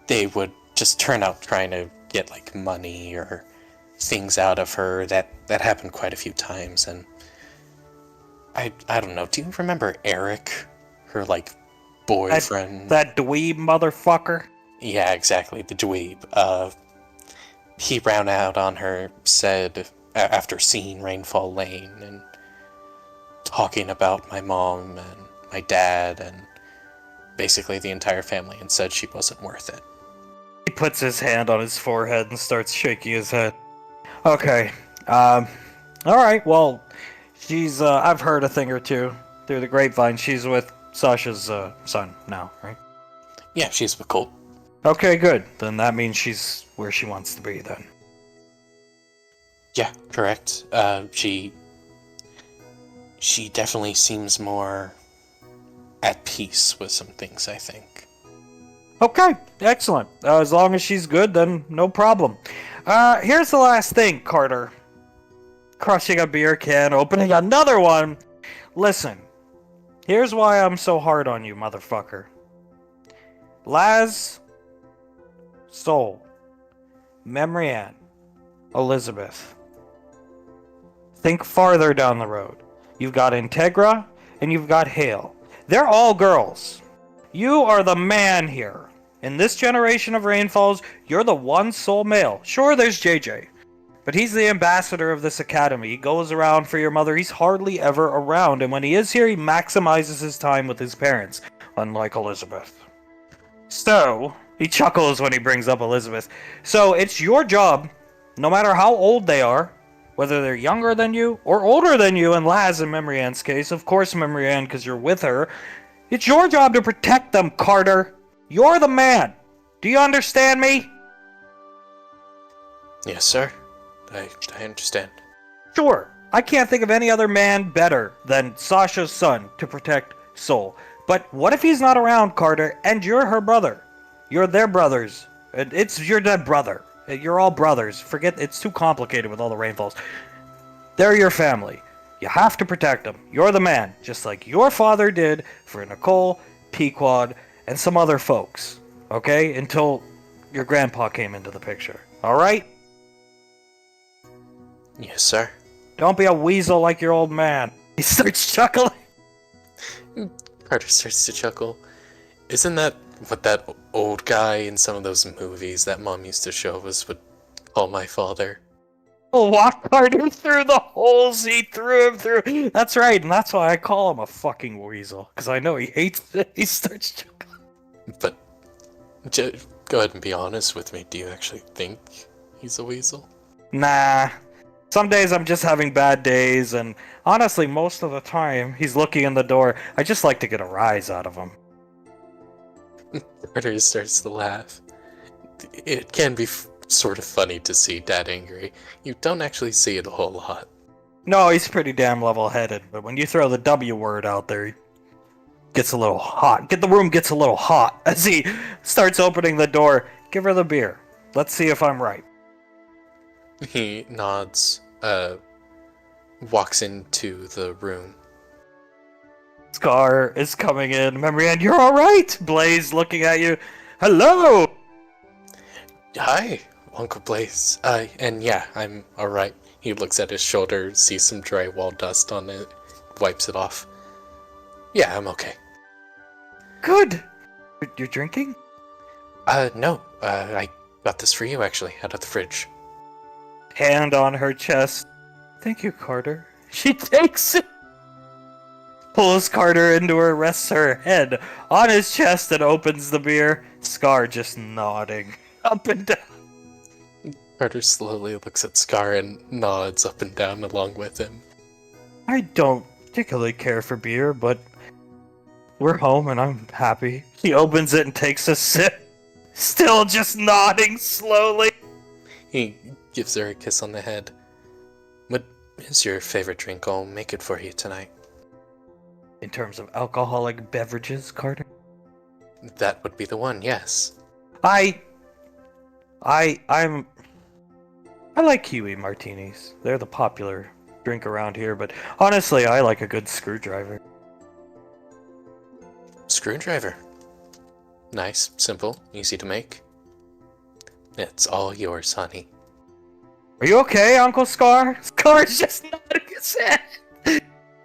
they would just turn out trying to get, money or things out of her. That happened quite a few times, and I don't know, do you remember Eric? Her, boyfriend? That dweeb motherfucker? Yeah, exactly, the dweeb. He ran out on her, said, after seeing Rainfall Lane and talking about my mom and my dad and basically the entire family and said she wasn't worth it. He puts his hand on his forehead and starts shaking his head. Okay. Alright, well, she's, I've heard a thing or two through the grapevine. She's with Sasha's, son now, right? Yeah, she's with Colt. Okay, good. Then that means she's where she wants to be, then. Yeah, correct. She definitely seems more at peace with some things, I think. Okay, excellent. As long as she's good, then no problem. Here's the last thing, Carter. Crushing a beer can, opening another one. Listen, here's why I'm so hard on you, motherfucker. Laz, Sol, Memory Ann, Elizabeth. Think farther down the road. You've got Integra, and you've got Hale. They're all girls. You are the man here. In this generation of Rainfalls, you're the one sole male. Sure, there's JJ. But he's the ambassador of this academy. He goes around for your mother. He's hardly ever around. And when he is here, he maximizes his time with his parents. Unlike Elizabeth. So, he chuckles when he brings up Elizabeth. So, it's your job, no matter how old they are, whether they're younger than you or older than you, in Laz and Memory Ann's case. Of course, Memory Ann, because you're with her. It's your job to protect them, Carter. You're the man. Do you understand me? Yes, sir. I understand. Sure. I can't think of any other man better than Sasha's son to protect Sol. But what if he's not around, Carter, and you're her brother? You're their brothers. It's your dead brother. You're all brothers. Forget, it's too complicated with all the Rainfalls. They're your family. You have to protect them. You're the man, just like your father did for Nicole, Pequod, and some other folks. Okay? Until your grandpa came into the picture. Alright? Yes, sir. Don't be a weasel like your old man. He starts chuckling. Carter starts to chuckle. Isn't that what that old guy in some of those movies that Mom used to show us would call my father? I'll walk Carter through the holes he threw him through. That's right, and that's why I call him a fucking weasel. Because I know he hates it. He starts chuckling. But, go ahead and be honest with me. Do you actually think he's a weasel? Nah. Some days I'm just having bad days, and honestly, most of the time, he's looking in the door. I just like to get a rise out of him. Carter starts to laugh. It can be sort of funny to see Dad angry. You don't actually see it a whole lot. No, he's pretty damn level-headed, but when you throw the W word out there, he gets a little hot. The room gets a little hot as he starts opening the door. Give her the beer. Let's see if I'm right. He nods, walks into the room. Scar is coming in. Memory Ann, you're alright! Blaze looking at you. Hello! Hi, Uncle Blaze. And yeah, I'm alright. He looks at his shoulder, sees some drywall dust on it, wipes it off. Yeah, I'm okay. Good! You're drinking? No. I got this for you, actually, out of the fridge. Hand on her chest. Thank you, Carter. She takes it! Pulls Carter into her, rests her head on his chest, and opens the beer. Scar just nodding up and down. Carter slowly looks at Scar and nods up and down along with him. I don't particularly care for beer, but we're home and I'm happy. He opens it and takes a sip, still just nodding slowly. He gives her a kiss on the head. What is your favorite drink? I'll make it for you tonight. In terms of alcoholic beverages, Carter? That would be the one, yes. I like kiwi martinis. They're the popular drink around here, but honestly, I like a good screwdriver. Screwdriver. Nice, simple, easy to make. It's all yours, honey. Are you okay, Uncle Scar? Scar's just nodding his head.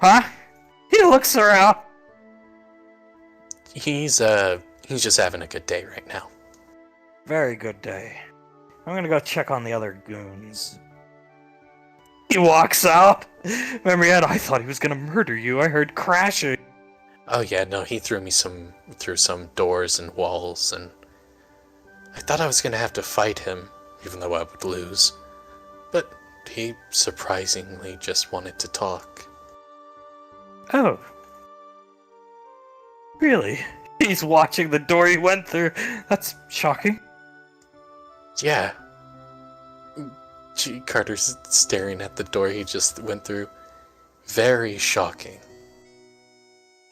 Huh? He looks around. He's just having a good day right now. Very good day. I'm gonna go check on the other goons. He walks out. Memory Ann, I thought he was gonna murder you. I heard crashing. Oh yeah, no, he threw me through some doors and walls, and I thought I was gonna have to fight him, even though I would lose. But he surprisingly just wanted to talk. Oh. Really? He's watching the door he went through. That's shocking. Yeah. Carter's staring at the door he just went through. Very shocking.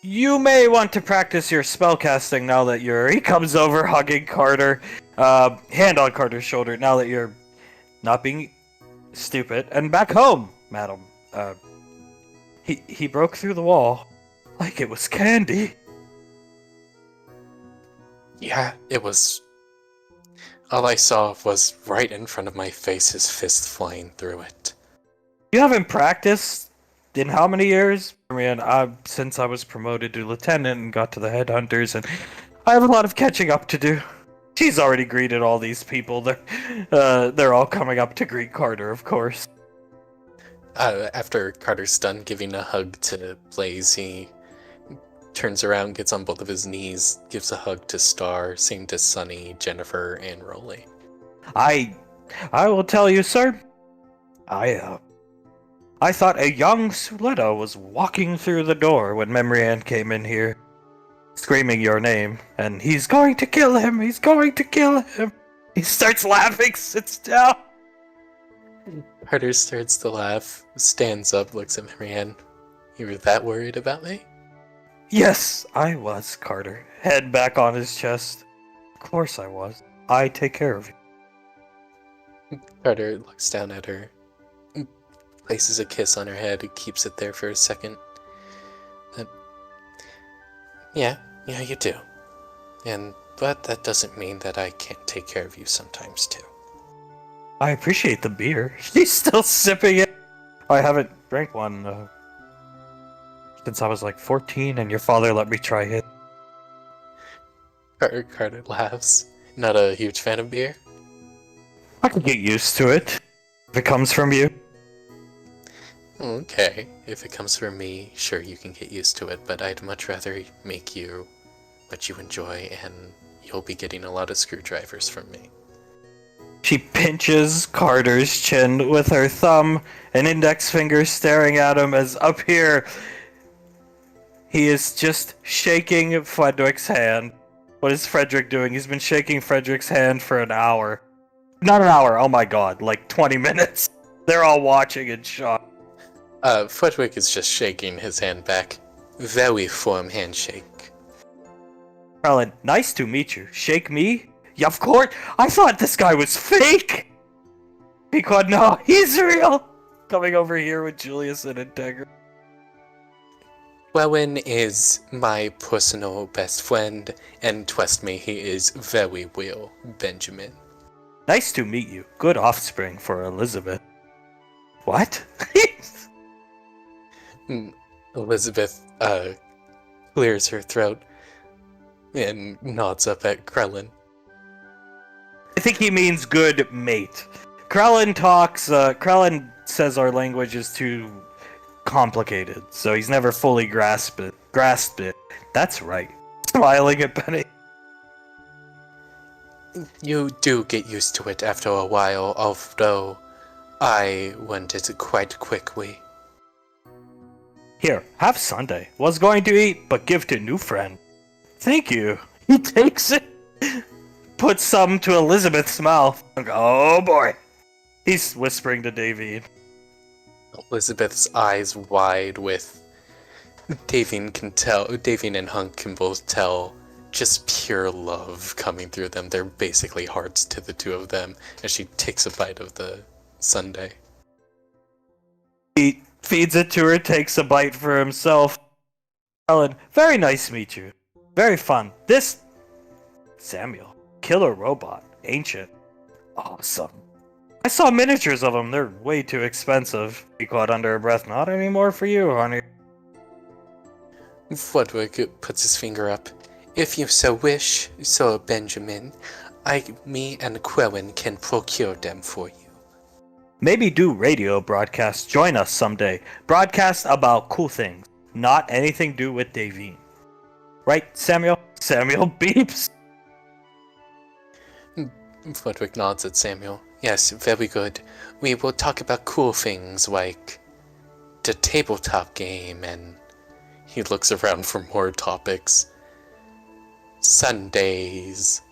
You may want to practice your spellcasting now that you're... He comes over, hugging Carter. Hand on Carter's shoulder, now that you're not being stupid. And back home, madam. He broke through the wall like it was candy. Yeah, it was... All I saw was right in front of my face, his fist flying through it. You haven't practiced in how many years? I mean, since I was promoted to lieutenant and got to the headhunters, and I have a lot of catching up to do. She's already greeted all these people. They're all coming up to greet Carter, of course. After Carter's done giving a hug to Blaze, he turns around, gets on both of his knees, gives a hug to Star, same to Sunny, Jennifer, and Rolly. I will tell you, sir. I thought a young Suletta was walking through the door when Memory Ann came in here, screaming your name, and he's going to kill him, he's going to kill him. He starts laughing, sits down. Carter starts to laugh, stands up, looks at Memory Ann. You were that worried about me? Yes, I was, Carter. Head back on his chest. Of course I was. I take care of you. Carter looks down at her, places a kiss on her head, and keeps it there for a second. Then, yeah, you do. But that doesn't mean that I can't take care of you sometimes too. I appreciate the beer. He's still sipping it. I haven't drank one since I was like 14, and your father let me try it. Carter laughs. Not a huge fan of beer? I can get used to it if it comes from you. Okay, if it comes from me, sure, you can get used to it, but I'd much rather make you what you enjoy, and you'll be getting a lot of screwdrivers from me. She pinches Carter's chin with her thumb and index finger, staring at him as up here he is just shaking Frederick's hand. What is Frederick doing? He's been shaking Frederick's hand for an hour. Not an hour, oh my god, like 20 minutes. They're all watching in shock. Frederick is just shaking his hand back. Very firm handshake. Carlin, nice to meet you. Shake me? Yeah, of course. I thought this guy was fake. Because no, he's real. Coming over here with Julius and Integra. Rowan is my personal best friend, and trust me, he is very real, Benjamin. Nice to meet you. Good offspring for Elizabeth. What? Elizabeth, clears her throat and nods up at Krellin. I think he means good mate. Krellin says our language is too complicated, so he's never fully grasped it. That's right. Smiling at Benny. You do get used to it after a while, although I went it quite quickly. Here, have Sunday. Was going to eat, but give to new friend. Thank you. He takes it, puts some to Elizabeth's mouth. Oh boy. He's whispering to Davine. Elizabeth's eyes wide with... Davine and Hunk can both tell just pure love coming through them. They're basically hearts to the two of them as she takes a bite of the sundae. He feeds it to her, takes a bite for himself. Ellen, very nice to meet you. Very fun. This... Samuel. Killer robot. Ancient. Awesome. I saw miniatures of them. They're way too expensive. He caught under her breath. Not anymore for you, honey. Frederick puts his finger up. If you so wish, Sir Benjamin, me and Quellen can procure them for you. Maybe do radio broadcasts. Join us someday. Broadcast about cool things. Not anything to do with Davine. Right, Samuel? Samuel beeps. Flitwick nods at Samuel. Yes, very good. We will talk about cool things like the tabletop game, and he looks around for more topics. Sundays.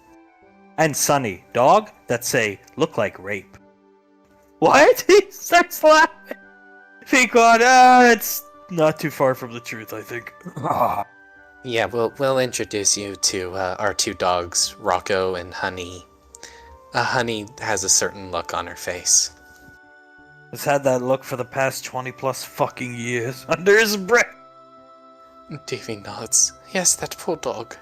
And Sunny, dog that say, look like rape. What? He starts laughing. Pequod, it's not too far from the truth, I think. Yeah, we'll introduce you to our two dogs, Rocco and Honey. Honey has a certain look on her face. Has had that look for the past 20 plus fucking years under his breath. Davy nods. Yes, that poor dog.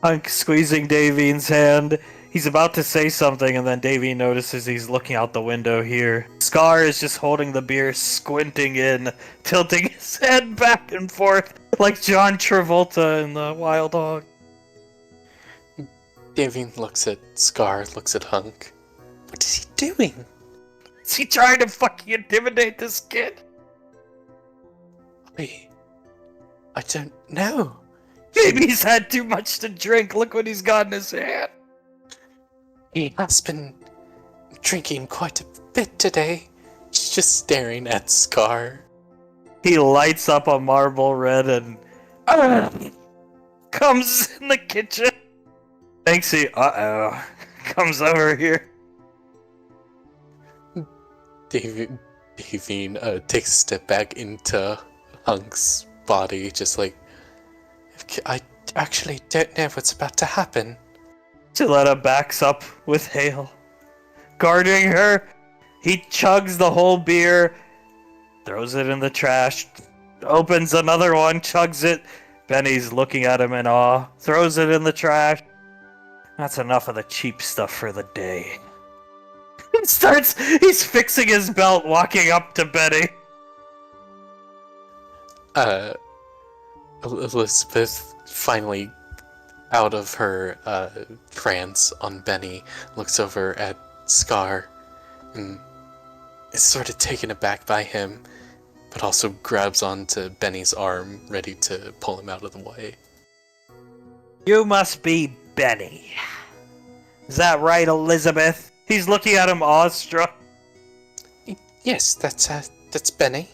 Hunk squeezing Davine's hand. He's about to say something, and then Davy notices he's looking out the window here. Scar is just holding the beer, squinting in, tilting his head back and forth, like John Travolta in the Wild Hog. Davy looks at Scar, looks at Hunk. What is he doing? Is he trying to fucking intimidate this kid? I don't know. Maybe he's had too much to drink. Look what he's got in his hand. He has been drinking quite a bit today. He's just staring at Scar. He lights up a marble red and comes in the kitchen. Thinks he comes over here. Davine takes a step back into Hunk's body, just like, I actually don't know what's about to happen. Gilletta backs up with Hale, guarding her. He chugs the whole beer, throws it in the trash, opens another one, chugs it. Benny's looking at him in awe, throws it in the trash. That's enough of the cheap stuff for the day. He's fixing his belt, walking up to Benny. Elizabeth, finally out of her trance on Benny, looks over at Scar and is sort of taken aback by him, but also grabs onto Benny's arm, ready to pull him out of the way. You must be Benny. Is that right, Elizabeth? He's looking at him awestruck. Yes, that's Benny.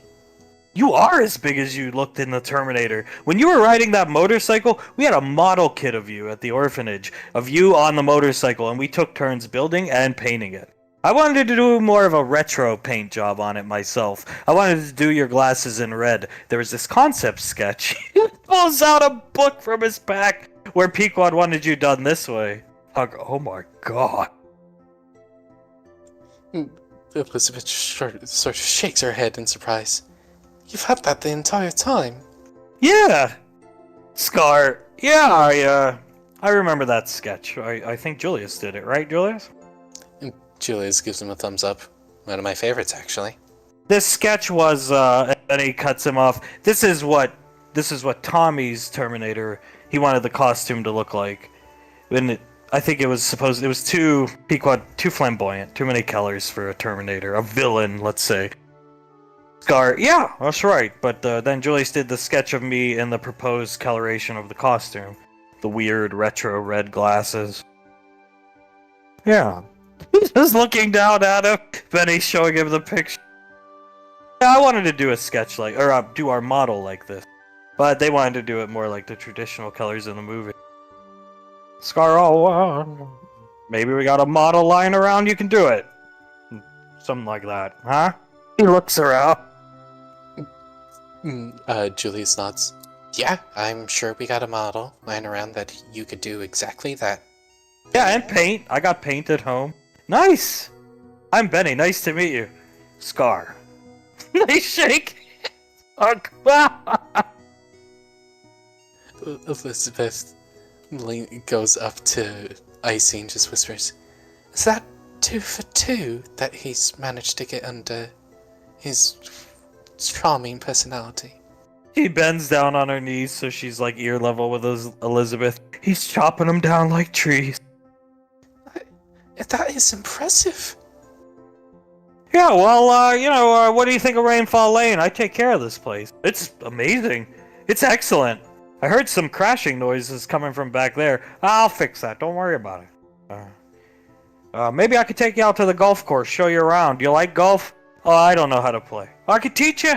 You are as big as you looked in the Terminator. When you were riding that motorcycle, we had a model kit of you at the orphanage, of you on the motorcycle, and we took turns building and painting it. I wanted to do more of a retro paint job on it myself. I wanted to do your glasses in red. There was this concept sketch. He pulls out a book from his pack where Pequod wanted you done this way. Oh my god. Elizabeth sort of shakes her head in surprise. You've had that the entire time. Yeah. Scar. Yeah, I remember that sketch. I think Julius did it, right, Julius? And Julius gives him a thumbs up. One of my favorites, actually. This sketch was, and then he cuts him off. This is what Tommy's Terminator, he wanted the costume to look like. I think it was too flamboyant, too many colors for a Terminator, a villain, let's say. Scar, yeah, that's right, but then Julius did the sketch of me in the proposed coloration of the costume. The weird retro red glasses. Yeah. He's just looking down at him. Benny's showing him the picture. Yeah, I wanted to do a sketch do our model like this. But they wanted to do it more like the traditional colors in the movie. Scar, maybe we got a model lying around, you can do it. Something like that, huh? He looks around. Julius nods. Yeah, I'm sure we got a model lying around that you could do exactly that. Yeah, and paint. I got paint at home. Nice! I'm Benny, nice to meet you. Scar. Nice shake! Elizabeth goes up to Icy and just whispers, Is that 2 for 2 that he's managed to get under his charming personality? He bends down on her knees so she's like ear level with Elizabeth. He's chopping them down like trees. That is impressive. Yeah, well, what do you think of Rainfall Lane? I take care of this place. It's amazing. It's excellent. I heard some crashing noises coming from back there. I'll fix that. Don't worry about it. Maybe I could take you out to the golf course, show you around. Do you like golf? Oh, I don't know how to play. I could teach you.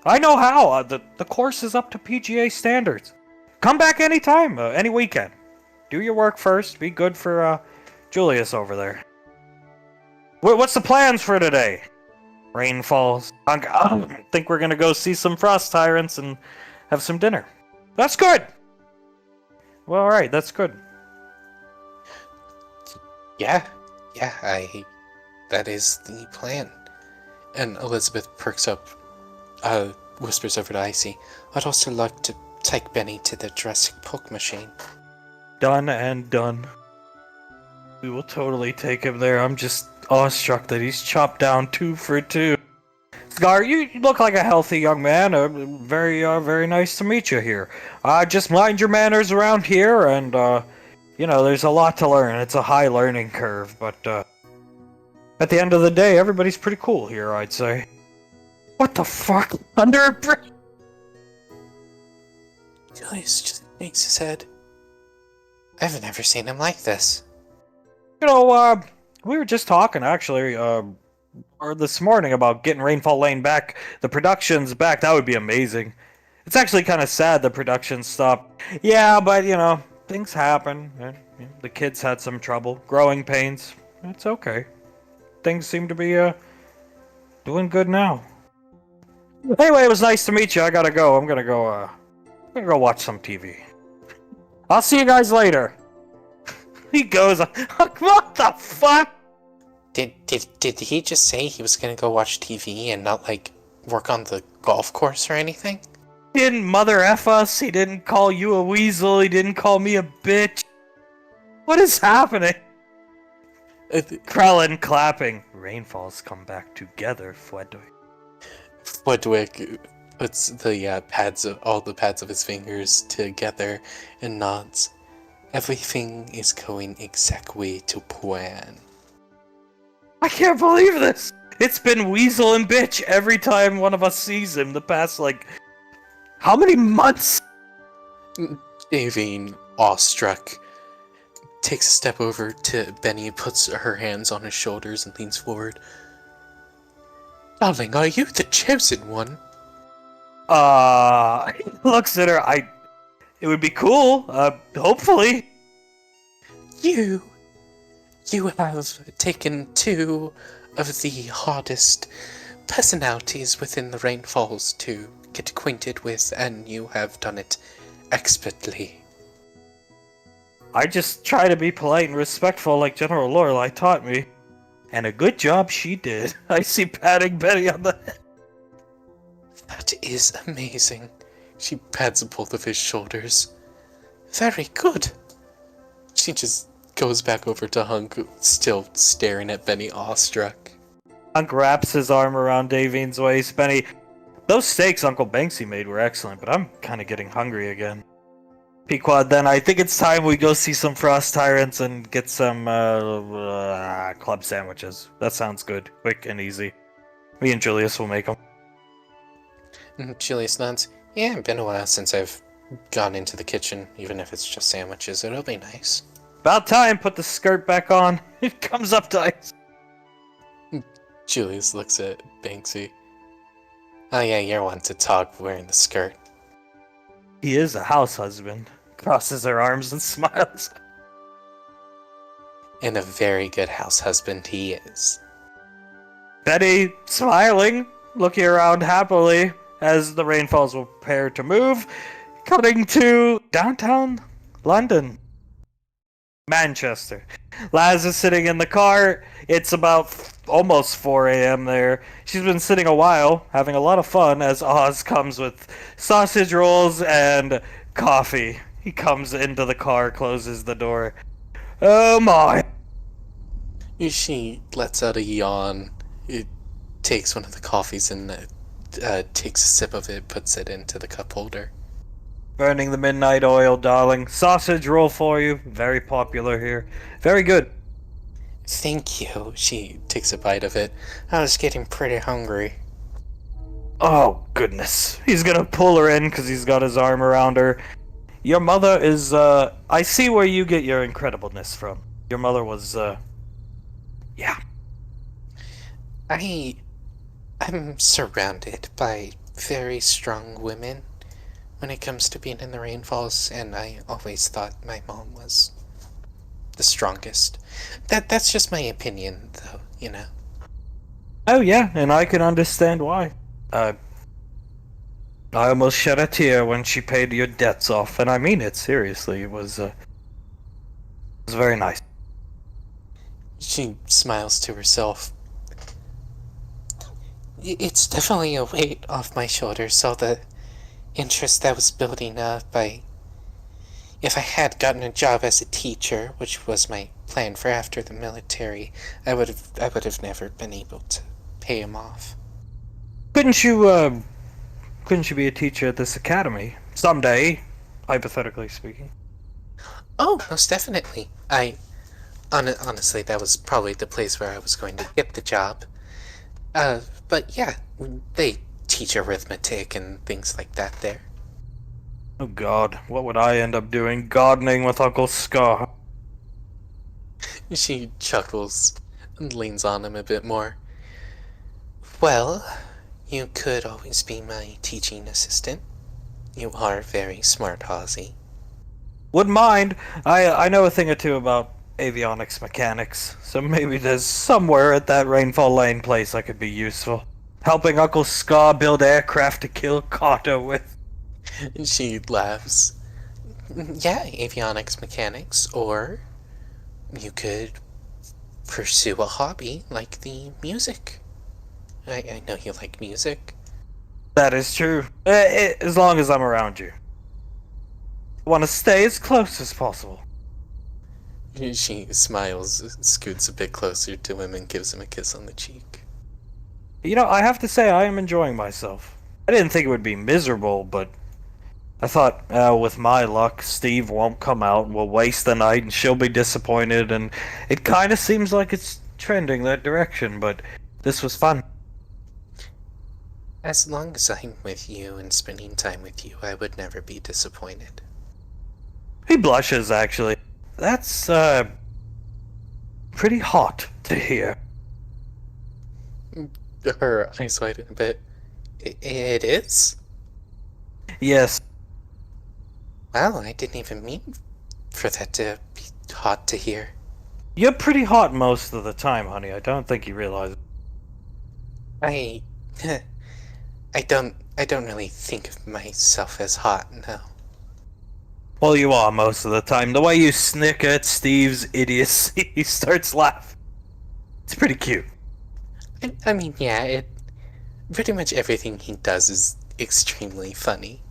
I know how. The course is up to PGA standards. Come back anytime, any weekend. Do your work first. Be good for Julius over there. What's the plans for today? Rain falls. I think we're gonna go see some frost tyrants and have some dinner. That's good. Well, alright, that's good. Yeah, that is the plan. And Elizabeth perks up, whispers over to Icy, I'd also like to take Benny to the Jurassic Park machine. Done and done. We will totally take him there. I'm just awestruck that he's chopped down 2 for 2. Scar, you look like a healthy young man. Very nice to meet you here. Just mind your manners around here, and, there's a lot to learn. It's a high learning curve, but, at the end of the day, everybody's pretty cool here, I'd say. What the fuck? Under a bridge? Julius just shakes his head. I've never seen him like this. We were just talking, actually, or this morning about getting Rainfall Lane back. The production's back. That would be amazing. It's actually kind of sad the production stopped. Yeah, but, things happen. The kids had some trouble. Growing pains. It's okay. Things seem to be, doing good now. Anyway, it was nice to meet you. I gotta go. I'm gonna go watch some TV. I'll see you guys later. He goes, what the fuck? Did he just say he was gonna go watch TV and not, work on the golf course or anything? He didn't mother F us. He didn't call you a weasel. He didn't call me a bitch. What is happening? Krellin clapping. Rainfalls come back together, Fwedwick. Fwedwick puts all the pads of his fingers together and nods. Everything is going exactly to plan. I can't believe this! It's been weasel and bitch every time one of us sees him the past, how many months? Davine, awestruck, takes a step over to Benny, puts her hands on his shoulders and leans forward. Darling, are you the chosen one? Looks at her, it would be cool, hopefully. You have taken 2 of the hardest personalities within the Rainfalls to get acquainted with, and you have done it expertly. I just try to be polite and respectful like General Lorelei taught me. And a good job she did. I see patting Betty on the head. That is amazing. She pats both of his shoulders. Very good. She just goes back over to Hunk, still staring at Benny, awestruck. Hunk wraps his arm around Davine's waist. Benny, those steaks Uncle Banksy made were excellent, but I'm kind of getting hungry again. Pequod, then I think it's time we go see some frost tyrants and get some club sandwiches. That sounds good. Quick and easy. Me and Julius will make them. Julius nods. Yeah, been a while since I've gone into the kitchen, even if it's just sandwiches. It'll be nice. About time, put the skirt back on. It comes up tight. Julius looks at Banksy. Oh yeah, you're one to talk wearing the skirt. He is a house husband. Crosses her arms and smiles. And a very good house husband he is. Betty, smiling, looking around happily as the Rainfalls will prepare to move, cutting to downtown London. Manchester. Laz is sitting in the car. It's about almost 4 a.m. there. She's been sitting a while, having a lot of fun, as Oz comes with sausage rolls and coffee. He comes into the car, closes the door. Oh my! She lets out a yawn. It takes one of the coffees and takes a sip of it, puts it into the cup holder. Burning the midnight oil, darling. Sausage roll for you. Very popular here. Very good. Thank you. She takes a bite of it. I was getting pretty hungry. Oh, goodness. He's gonna pull her in because he's got his arm around her. Your mother is, I see where you get your incredibleness from. Your mother was, yeah. I'm surrounded by very strong women when it comes to being in the rainfalls, and I always thought my mom was the strongest. That's just my opinion, though, you know. Oh, yeah, and I can understand why. I almost shed a tear when she paid your debts off, and I mean it, seriously. It was very nice. She smiles to herself. It's definitely a weight off my shoulders, all the interest that was building up. If I had gotten a job as a teacher, which was my plan for after the military, I would have never been able to pay him off. Couldn't couldn't you be a teacher at this academy? Someday, hypothetically speaking. Oh, most definitely. Honestly, that was probably the place where I was going to get the job. But yeah, they teach arithmetic and things like that there. Oh god, what would I end up doing? Gardening with Uncle Scar. She chuckles and leans on him a bit more. Well, you could always be my teaching assistant. You are very smart, Halsey. Wouldn't mind. I know a thing or two about avionics mechanics, so maybe there's somewhere at that Rainfall Lane place I could be useful. Helping Uncle Scar build aircraft to kill Carter with. She laughs. Yeah, avionics mechanics, or you could pursue a hobby like the music. I know you like music. That is true. As long as I'm around you. I want to stay as close as possible. She smiles, scoots a bit closer to him, and gives him a kiss on the cheek. You know, I have to say I am enjoying myself. I didn't think it would be miserable, but I thought, with my luck, Steve won't come out and we'll waste the night and she'll be disappointed, and it kind of seems like it's trending that direction, but this was fun. As long as I'm with you and spending time with you, I would never be disappointed. He blushes, actually. That's, pretty hot to hear. Her eyes widen a bit. It is? Yes. Wow, I didn't even mean for that to be hot to hear. You're pretty hot most of the time, honey. I don't think you realize it. I... I don't really think of myself as hot, no. Well, you are most of the time. The way you snicker at Steve's idiocy, he starts laughing. It's pretty cute. I mean, yeah, pretty much everything he does is extremely funny.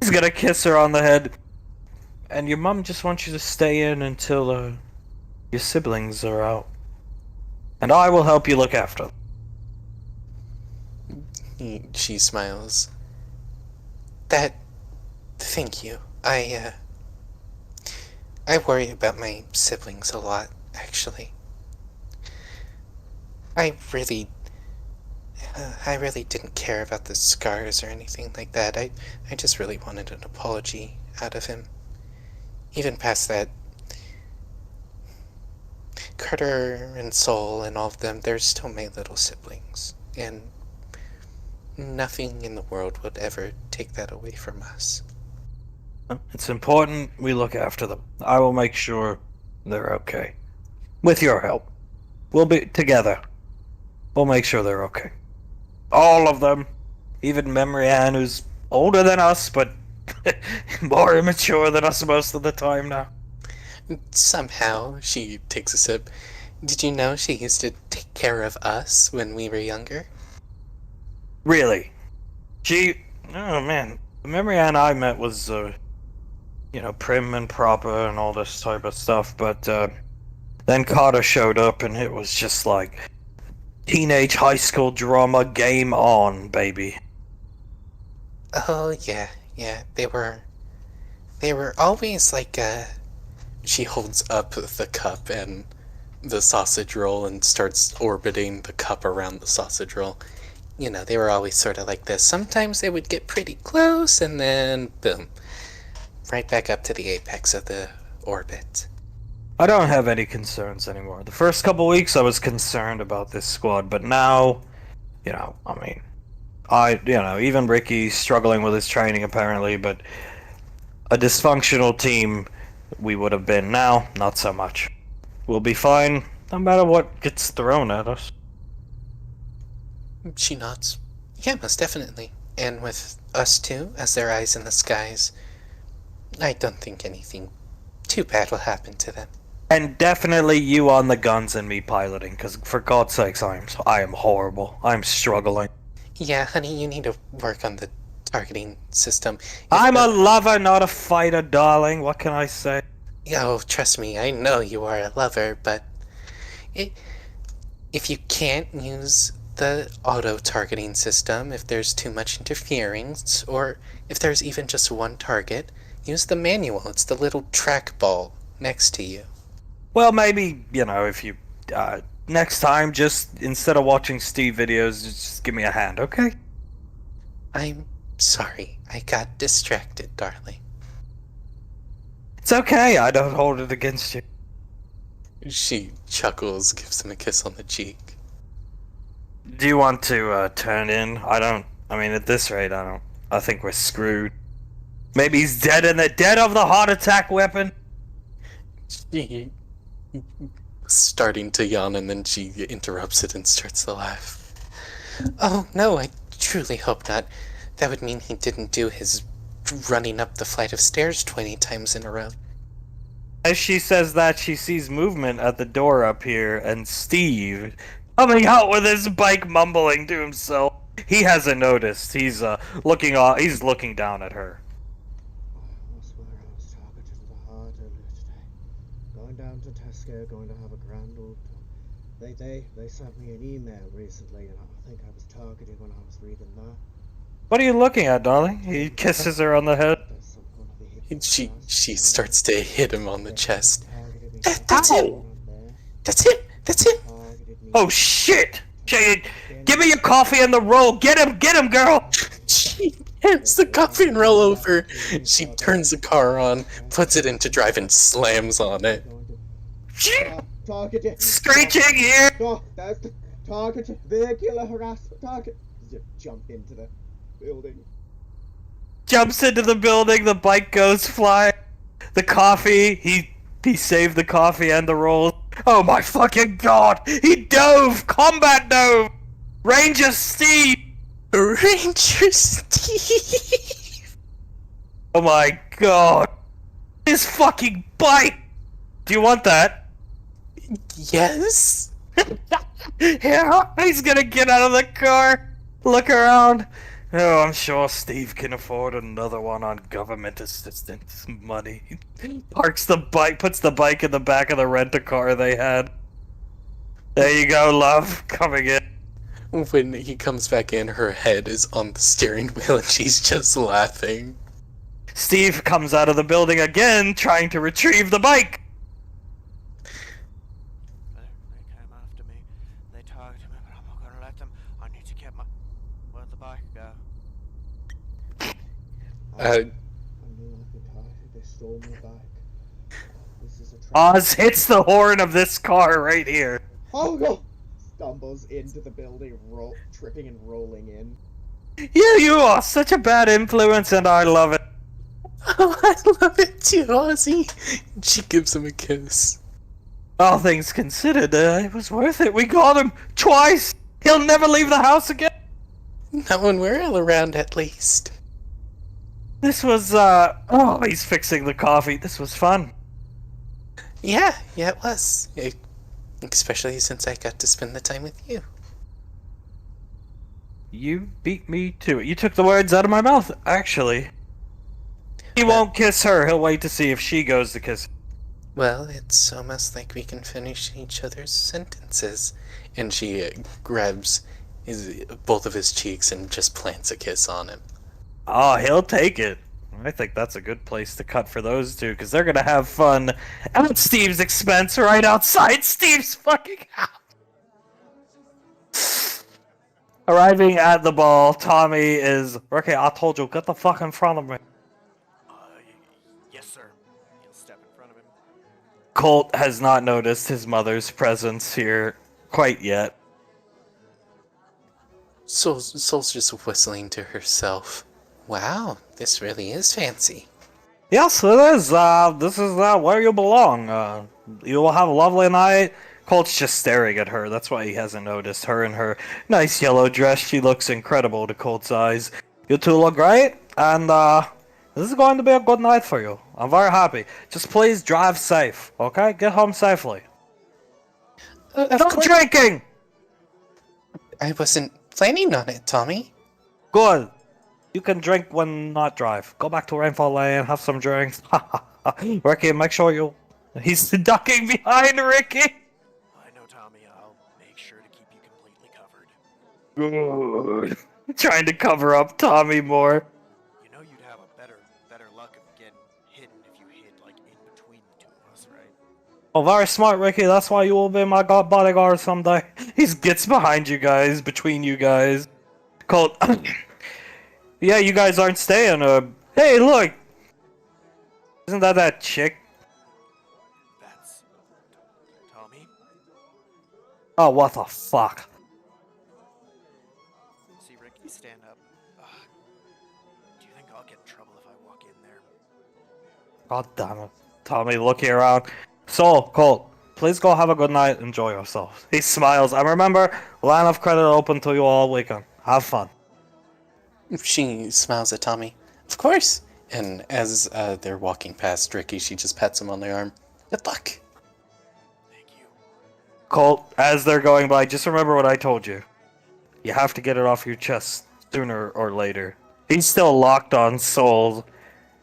He's gonna kiss her on the head. And your mom just wants you to stay in until, your siblings are out. And I will help you look after them. She smiles. Thank you. I worry about my siblings a lot, actually. I really didn't care about the scars or anything like that. I just really wanted an apology out of him. Even past that, Carter and Soul and all of them, they're still my little siblings. And nothing in the world would ever take that away from us. It's important we look after them. I will make sure they're okay. With your help. We'll be together. We'll make sure they're okay. All of them. Even Memory Ann, who's older than us, but more immature than us most of the time now. Somehow, she takes a sip. Did you know she used to take care of us when we were younger? Really. Oh man. The Memory Ann I met was, prim and proper and all this type of stuff, but, then Carter showed up and it was just like, teenage high school drama game on, baby. Oh, yeah. They were always like, she holds up the cup and the sausage roll and starts orbiting the cup around the sausage roll. They were always sort of like this. Sometimes they would get pretty close and then, boom. right back up to the apex of the orbit. I don't have any concerns anymore. The first couple weeks I was concerned about this squad, but now, I mean, even Ricky's struggling with his training apparently, but a dysfunctional team we would have been now, not so much. We'll be fine, no matter what gets thrown at us. She nods. Yeah, most definitely. And with us too, as their eyes in the skies, I don't think anything too bad will happen to them. And definitely you on the guns and me piloting, because for God's sakes, I am horrible. I'm struggling. Yeah, honey, you need to work on the targeting system. I'm a lover, not a fighter, darling. What can I say? Oh, trust me, I know you are a lover, but if you can't use the auto-targeting system, if there's too much interference, or if there's even just one target, use the manual. It's the little trackball next to you. Well, maybe, if you, next time, just, instead of watching Steve videos, just give me a hand, okay? I'm sorry. I got distracted, darling. It's okay, I don't hold it against you. She chuckles, gives him a kiss on the cheek. Do you want to, turn in? At this rate, I think we're screwed. Maybe he's dead of the heart attack weapon? She starting to yawn, and then she interrupts it and starts to laugh. Oh, no, I truly hope not. That would mean he didn't do his running up the flight of stairs 20 times in a row. As she says that, she sees movement at the door up here, and Steve coming out with his bike, mumbling to himself. He hasn't noticed. He's looking down at her. I swear I was targeted to the heart earlier today. Going down to Tesco, going to have a grand old talk. They sent me an email recently, and I think I was targeted when I was reading that. What are you looking at, darling? He kisses her on the head. She starts to hit him on the chest. That's it! That's it! That's it! Oh shit! Give me your coffee and the roll! Get him, girl! She hands the coffee and roll over. She turns the car on, puts it into drive, and slams on it. Screeching here! That's target, vehicular harassment, target. Just jump into the building. Jumps into the building, the bike goes flying. The coffee, he saved the coffee and the rolls. Oh my fucking god! He dove! Combat dove! Ranger Steve! Ranger Steve! Oh my god! His fucking bike! Do you want that? Yes? Yeah, he's gonna get out of the car, look around. Oh, I'm sure Steve can afford another one on government assistance money. Parks the bike, puts the bike in the back of the rent-a-car they had. There you go, love, coming in. When he comes back in, her head is on the steering wheel and she's just laughing. Steve comes out of the building again, trying to retrieve the bike. They came after me. They targeted me, but I'm not gonna let them. I need to get my... Where'd the bike go? I knew I could target. They stole my bike. This is a trap. Oz hits the horn of this car right here. Oh god! Stumbles into the building, tripping and rolling in. You are such a bad influence, and I love it. Oh, I love it too, Ozzy. She gives him a kiss. All things considered, it was worth it. We got him twice. He'll never leave the house again. Not when we're all around, at least. This was, he's fixing the coffee. This was fun. Yeah, it was. Especially since I got to spend the time with you. You beat me to it. You took the words out of my mouth, actually. He won't kiss her. He'll wait to see if she goes to kiss him. Well, it's almost like we can finish each other's sentences. And she grabs both of his cheeks and just plants a kiss on him. Oh, he'll take it. I think that's a good place to cut for those two, because they're going to have fun at Steve's expense right outside Steve's fucking house. Arriving at the ball, Tommy is... Okay, I told you, get the fuck in front of me. Colt has not noticed his mother's presence here quite yet. Soul's just whistling to herself. Wow, this really is fancy. Yes, it is. This is where you belong. You will have a lovely night. Colt's just staring at her. That's why he hasn't noticed her in her nice yellow dress. She looks incredible to Colt's eyes. You two look great, and this is going to be a good night for you. I'm very happy. Just please drive safe, okay? Get home safely. No drinking! I wasn't planning on it, Tommy. Good. You can drink when not drive. Go back to Rainfall Lane, have some drinks. Ricky, make sure you... He's ducking behind Ricky! I know, Tommy. I'll make sure to keep you completely covered. Good. Trying to cover up Tommy more. You know you'd have a better luck of getting hidden if you hid, like, in between the two of us, right? Oh, very smart, Ricky. That's why you will be my bodyguard someday. He gets behind you guys, between you guys. Colt. Yeah, you guys aren't staying. Hey, look. Isn't that chick? That's... Tommy? Oh, what the fuck? See Ricky stand up. Do you think I'll get in trouble if I walk in there? God damn it. Tommy, looking around. So, Colt, please go have a good night. Enjoy yourself. He smiles. And remember, line of credit open to you all weekend. Have fun. She smiles at Tommy. Of course. And as they're walking past Ricky, she just pats him on the arm. Good luck. Thank you. Colt, as they're going by, just remember what I told you. You have to get it off your chest sooner or later. He's still locked on Soul,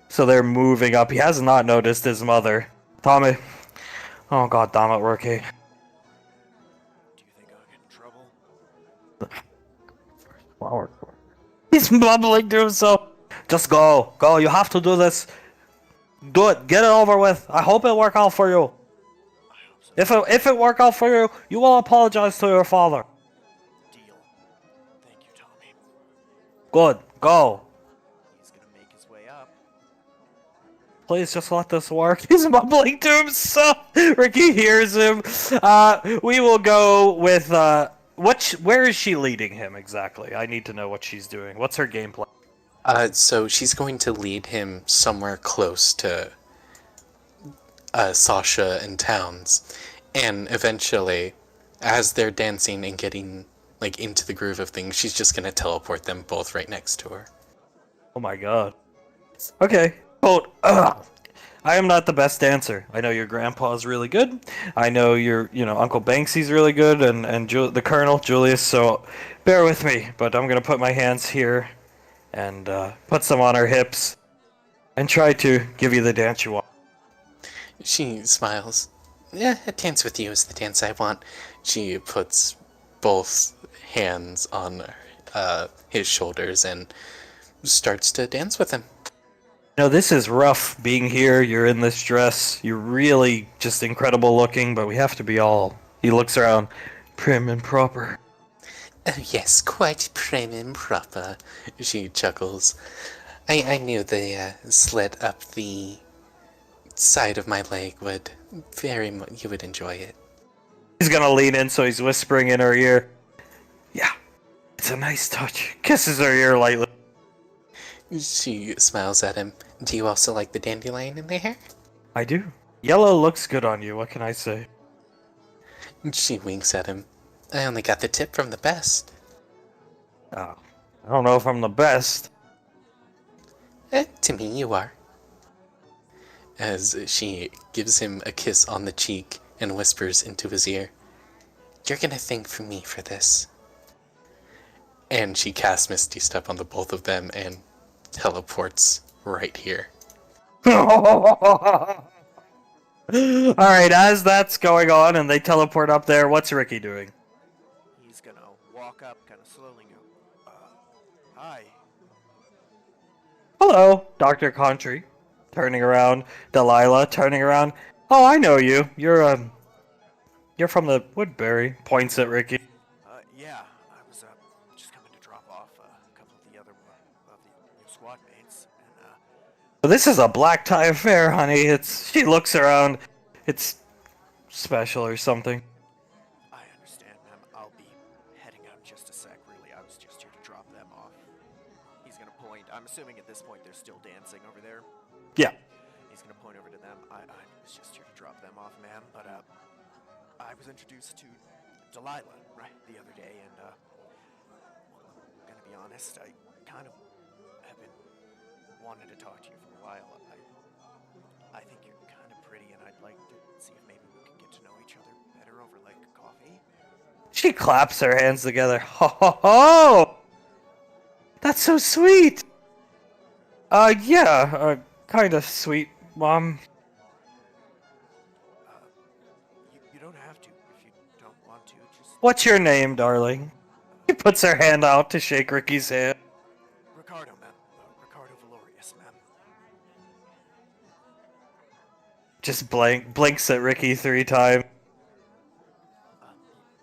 so they're moving up. He has not noticed his mother. Tommy. Oh, god damn it, Ricky. Do you think I'll get in trouble? Flower. He's mumbling to himself. Just go. Go. You have to do this. Do it. Get it over with. I hope it work out for you. I hope so. If it work out for you, you will apologize to your father. Deal. Thank you, Tommy. Good. Go. He's gonna make his way up. Please just let this work. He's mumbling to himself. Ricky hears him. We will go with where is she leading him exactly? I need to know what she's doing. What's her gameplay? So she's going to lead him somewhere close to Sasha and Towns, and eventually, as they're dancing and getting like into the groove of things, she's just gonna teleport them both right next to her. Oh my god. Okay. Colt. I am not the best dancer. I know your grandpa's really good. I know Uncle Banksy's really good, and the Colonel, Julius, so bear with me. But I'm gonna put my hands here and put some on her hips and try to give you the dance you want. She smiles. Yeah, a dance with you is the dance I want. She puts both hands on his shoulders and starts to dance with him. You know, this is rough being here. You're in this dress. You're really just incredible looking, but we have to be all... He looks around. Prim and proper. Oh, yes, quite prim and proper, she chuckles. I knew the slit up the side of my leg would you would enjoy it. He's gonna lean in, so he's whispering in her ear. Yeah, it's a nice touch. Kisses her ear lightly. She smiles at him. Do you also like the dandelion in the hair? I do. Yellow looks good on you, what can I say? She winks at him. I only got the tip from the best. Oh, I don't know if I'm the best. To me you are. As she gives him a kiss on the cheek and whispers into his ear, "You're gonna thank for me for this." And she casts Misty Step on the both of them and teleports right here. Alright, as that's going on and they teleport up there, what's Ricky doing? He's gonna walk up kind of slowly and go, hi. Hello, Dr. Contry. Turning around. Delilah, turning around. Oh, I know you. You're from the Woodbury. Points at Ricky. Yeah, I was just coming to drop off a couple of the other of the squad mates, and This is a black tie affair, honey. She looks around. It's special or something. I understand, ma'am. I'll be heading out in just a sec. Really, I was just here to drop them off. He's gonna point. I'm assuming at this point they're still dancing over there. Yeah. He's gonna point over to them. I was just here to drop them off, ma'am. But I was introduced to Delilah right the other day, and I'm gonna be honest. I kind of have been wanting to talk to you for a while. I think you're kind of pretty, and I'd like to see if maybe we can get to know each other better over like coffee. She claps her hands together. Ho ho ho! That's so sweet! Yeah, kind of sweet, Mom. You don't have to if you don't want to. Just What's your name, darling? She puts her hand out to shake Ricky's hand. Ricardo, ma'am. Ricardo Valorius, ma'am. Just blinks at Ricky 3 times.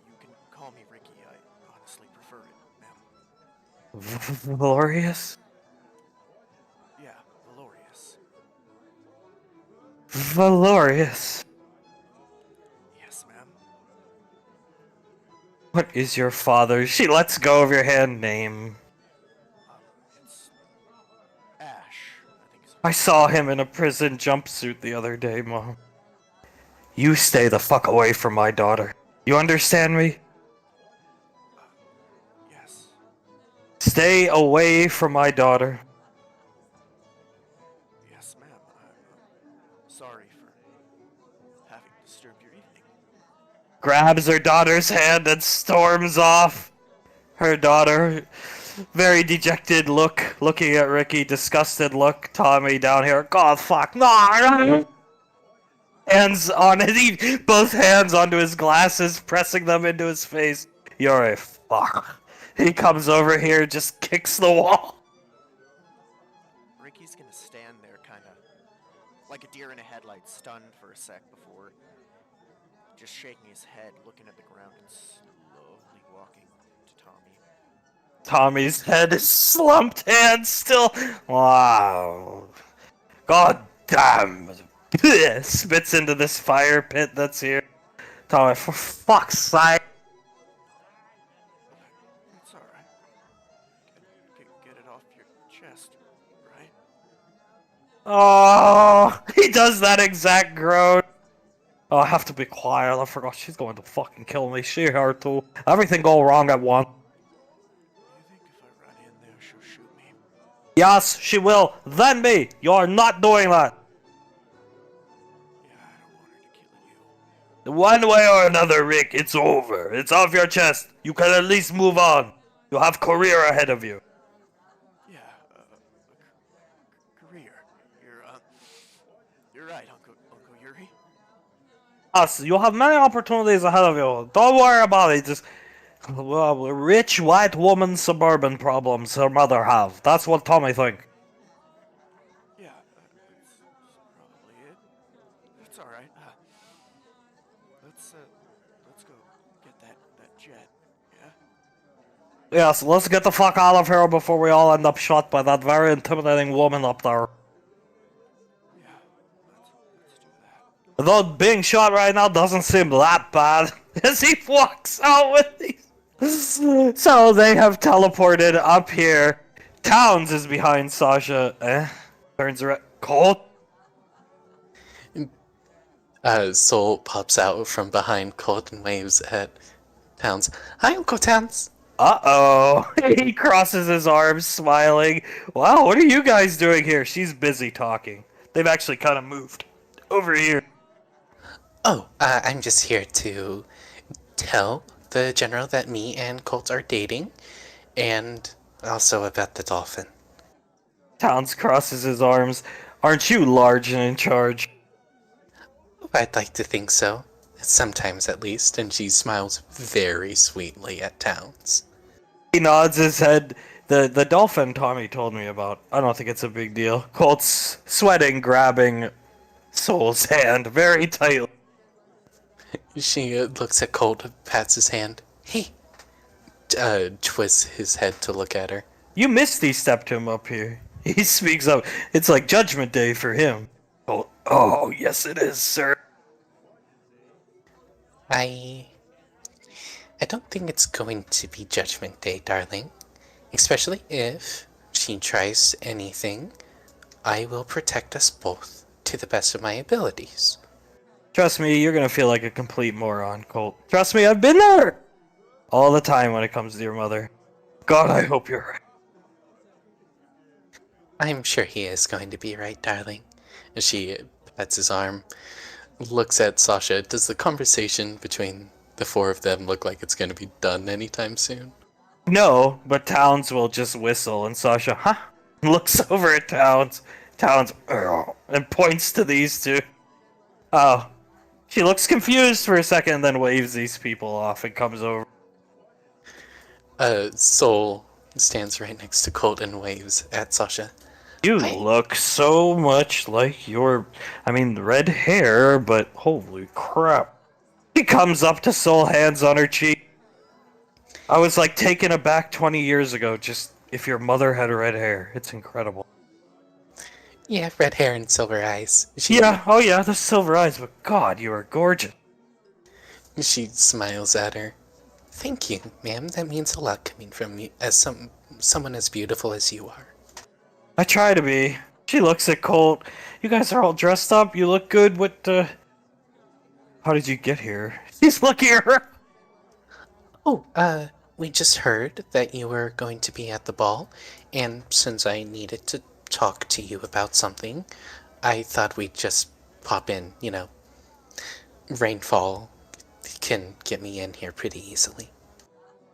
You can call me Ricky. I honestly prefer it, ma'am. Valorius? Yeah, Valorius. Valorius. Yes, ma'am. What is your father's? She lets go of your hand. Name. It's Ash. I think it's I saw him in a prison jumpsuit the other day, Mom. You stay the fuck away from my daughter. You understand me? yes. Stay away from my daughter. Yes, ma'am. I'm sorry for having disturbed your evening. Grabs her daughter's hand and storms off. Her daughter, very dejected look, looking at Ricky, disgusted look. Tommy down here, God fuck, no! Hands on it, both hands onto his glasses, pressing them into his face. You're a fuck. He comes over here, just kicks the wall. Ricky's gonna stand there, kinda like a deer in a headlight, stunned for a sec before just shaking his head, looking at the ground, and slowly walking to Tommy. Tommy's head is slumped, hands still. Wow. God damn. Spits into this fire pit that's here. Tommy, for fuck's sake. It's alright. Get it off your chest, right? Oh, he does that exact groan. Oh, I have to be quiet. I forgot she's going to fucking kill me. She her too. Everything go wrong at once. You think if I run in there, she'll shoot me? Yes, she will. Then me. You're not doing that. Yeah, I don't want her to kill you. One way or another, Rick, it's over. It's off your chest. You can at least move on. You have career ahead of you. Yeah, career. You're right, Uncle Yuri. Yes, you have many opportunities ahead of you. Don't worry about it. Just rich white woman suburban problems her mother have. That's what Tommy think. Yeah, that's probably it. It's alright. Let's go get that jet, yeah? Yes, let's get the fuck out of here before we all end up shot by that very intimidating woman up there. Yeah, let's do that. Though being shot right now doesn't seem that bad as he walks out with these. So they have teleported up here. Towns is behind Sasha. Turns around. Colt? Soul pops out from behind Colt and waves at Towns. Hi, Uncle Towns. Uh-oh. He crosses his arms, smiling. Wow, what are you guys doing here? She's busy talking. They've actually kind of moved over here. Oh, I'm just here to tell the general that me and Colt are dating, and also about the dolphin. Towns crosses his arms. Aren't you large and in charge? I'd like to think so. Sometimes at least, and she smiles very sweetly at Towns. He nods his head. The dolphin Tommy told me about. I don't think it's a big deal. Colt's sweating, grabbing Soul's hand very tightly. She looks at Colt, pats his hand. Hey! Twists his head to look at her. You Misty stepped him up here. He speaks up. It's like Judgment Day for him. Oh, yes it is, sir. I don't think it's going to be Judgment Day, darling. Especially if she tries anything, I will protect us both to the best of my abilities. Trust me, you're gonna feel like a complete moron, Colt. Trust me, I've been there! All the time when it comes to your mother. God, I hope you're right. I'm sure he is going to be right, darling. As she pets his arm, looks at Sasha. Does the conversation between the four of them look like it's going to be done anytime soon? No, but Towns will just whistle, and Sasha, huh? Looks over at Towns. Towns, and points to these two. Oh. She looks confused for a second, and then waves these people off and comes over. Soul stands right next to Colt and waves at Sasha. You look so much like red hair, but holy crap. She comes up to Soul, hands on her cheek. I was like taken aback 20 years ago, just if your mother had red hair. It's incredible. Yeah, red hair and silver eyes. The silver eyes, but God, you are gorgeous. She smiles at her. Thank you, ma'am. That means a lot coming from you as someone as beautiful as you are. I try to be. She looks at Colt. You guys are all dressed up. You look good. How did you get here? She's looking at her. Oh, we just heard that you were going to be at the ball, and since I needed to talk to you about something, I thought we'd just pop in, Rainfall can get me in here pretty easily.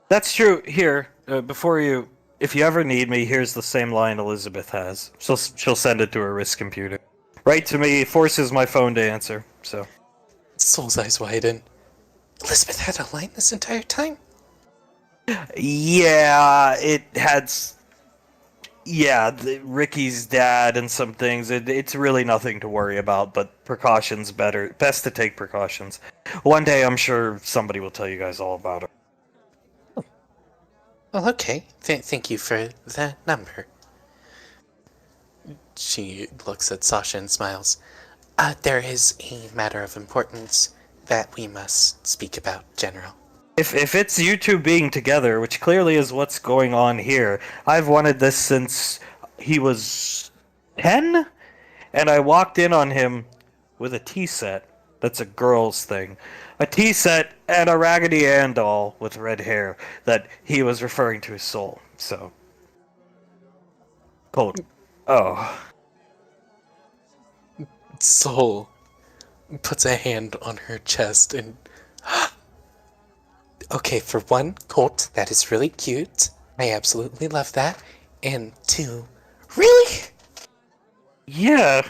That's true. Here, if you ever need me, here's the same line Elizabeth has. She'll send it to her wrist computer. Right to me, forces my phone to answer, so. Soul's eyes widen. Elizabeth had a line this entire time? Yeah, it had... Ricky's dad and some things. It's really nothing to worry about, but precautions better. Best to take precautions. One day, I'm sure somebody will tell you guys all about it. Oh. Well, okay. Thank you for the number. She looks at Sasha and smiles. There is a matter of importance that we must speak about, General. If it's you two being together, which clearly is what's going on here, I've wanted this since he was 10, and I walked in on him with a tea set. That's a girl's thing. A tea set and a Raggedy Ann doll with red hair that he was referring to his soul. So. Cold. Oh. Soul puts a hand on her chest and... Okay, for one, Colt, that is really cute. I absolutely love that. And two, really? Yeah.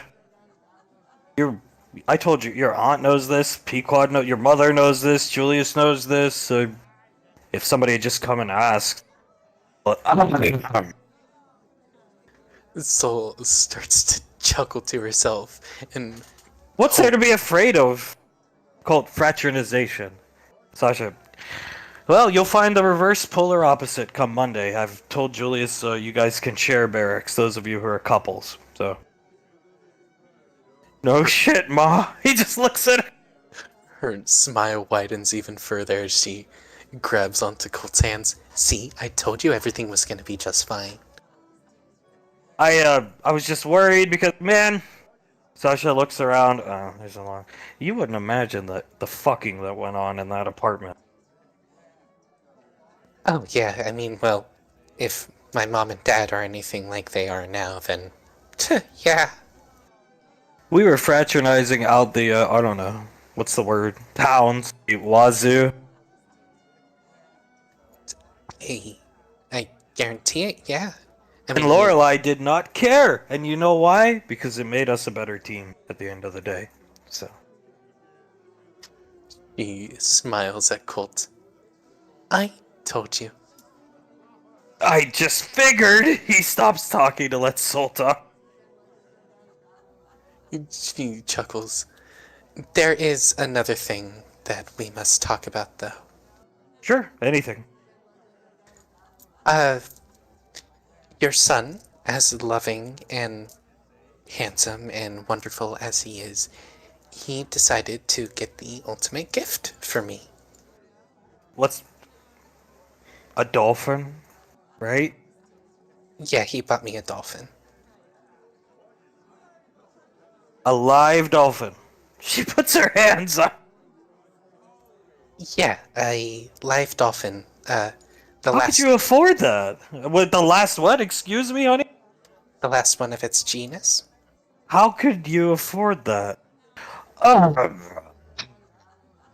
I told you, your aunt knows this, Pequod knows, your mother knows this, Julius knows this. If somebody had just come and asked... Soul starts to chuckle to herself, and... What's there to be afraid of? Called fraternization. Sasha. Well, you'll find the reverse polar opposite come Monday. I've told Julius you guys can share barracks, those of you who are couples, so... No shit, Ma. He just looks at her. Her smile widens even further as she grabs onto Colt's hands. See, I told you everything was going to be just fine. I was just worried because, man... Sasha looks around. Oh, there's a long... You wouldn't imagine the fucking that went on in that apartment. Oh, yeah, I mean, well, if my mom and dad are anything like they are now, then... yeah. We were fraternizing out the, I don't know, what's the word? Towns. Wazoo. Hey, I guarantee it, yeah. And Lorelai did not care, and you know why? Because it made us a better team at the end of the day. So. He smiles at Colt. I told you. I just figured! He stops talking to let Soul talk. He chuckles. There is another thing that we must talk about, though. Sure, anything. Your son, as loving and handsome and wonderful as he is he decided to get the ultimate gift for me. What's a dolphin, right? Yeah, he bought me a dolphin. A live dolphin. She puts her hands up. Yeah, a live dolphin. The How could you afford that? With the last what? Excuse me, honey? last one of its genus. How could you afford that? Oh,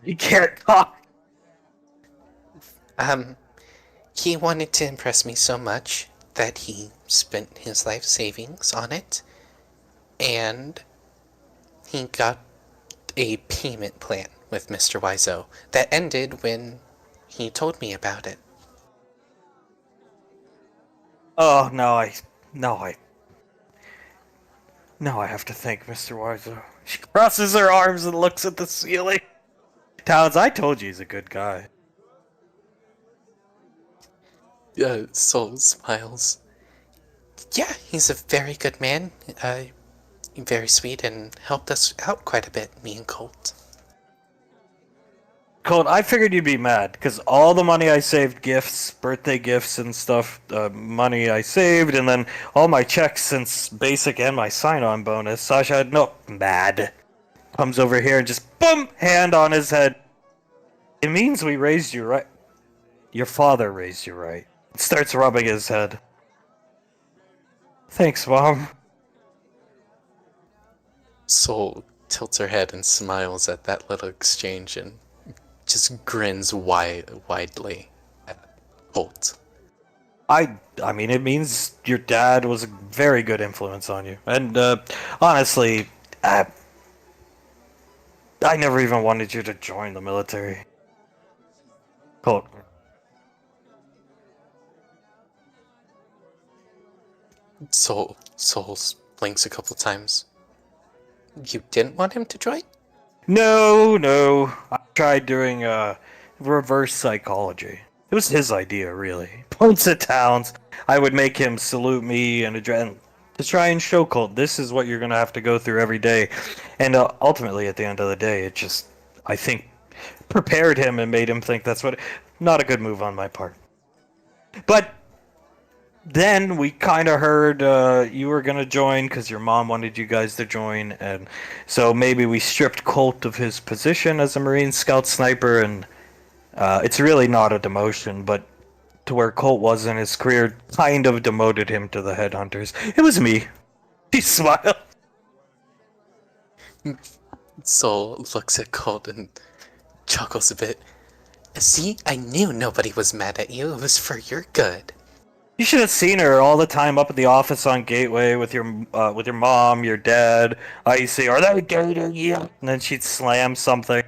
you can't talk. He wanted to impress me so much that he spent his life savings on it, and he got a payment plan with Mr. Wiseau that ended when he told me about it. Oh, now I have to thank Mr. Wiseau. She crosses her arms and looks at the ceiling. Towns, I told you he's a good guy. Soul smiles. Yeah, he's a very good man. Very sweet and helped us out quite a bit, me and Colt. Colt, I figured you'd be mad, because all the money I saved, gifts, birthday gifts and stuff, money I saved, and then all my checks since basic and my sign-on bonus, Sasha had no mad. Comes over here and just, boom, hand on his head. It means we raised you right. Your father raised you right. Starts rubbing his head. Thanks, Mom. Soul tilts her head and smiles at that little exchange and just grins widely at Colt. I mean, it means your dad was a very good influence on you. And, honestly, I never even wanted you to join the military. Colt. Soul blinks a couple times. You didn't want him to join? No. I tried doing, reverse psychology. It was his idea, really. Points at Towns. I would make him salute me and to try and show Colt, this is what you're gonna have to go through every day. And ultimately, at the end of the day, it just, I think, prepared him and made him think that's what... Not a good move on my part. But then we kind of heard you were going to join because your mom wanted you guys to join, and so maybe we stripped Colt of his position as a Marine Scout Sniper, and it's really not a demotion, but to where Colt was in his career, kind of demoted him to the Headhunters. It was me. He smiled. Soul looks at Colt and chuckles a bit. See, I knew nobody was mad at you. It was for your good. You should have seen her all the time up at the office on Gateway with your mom, your dad. I say, "Are they dating you?" And then she'd slam something.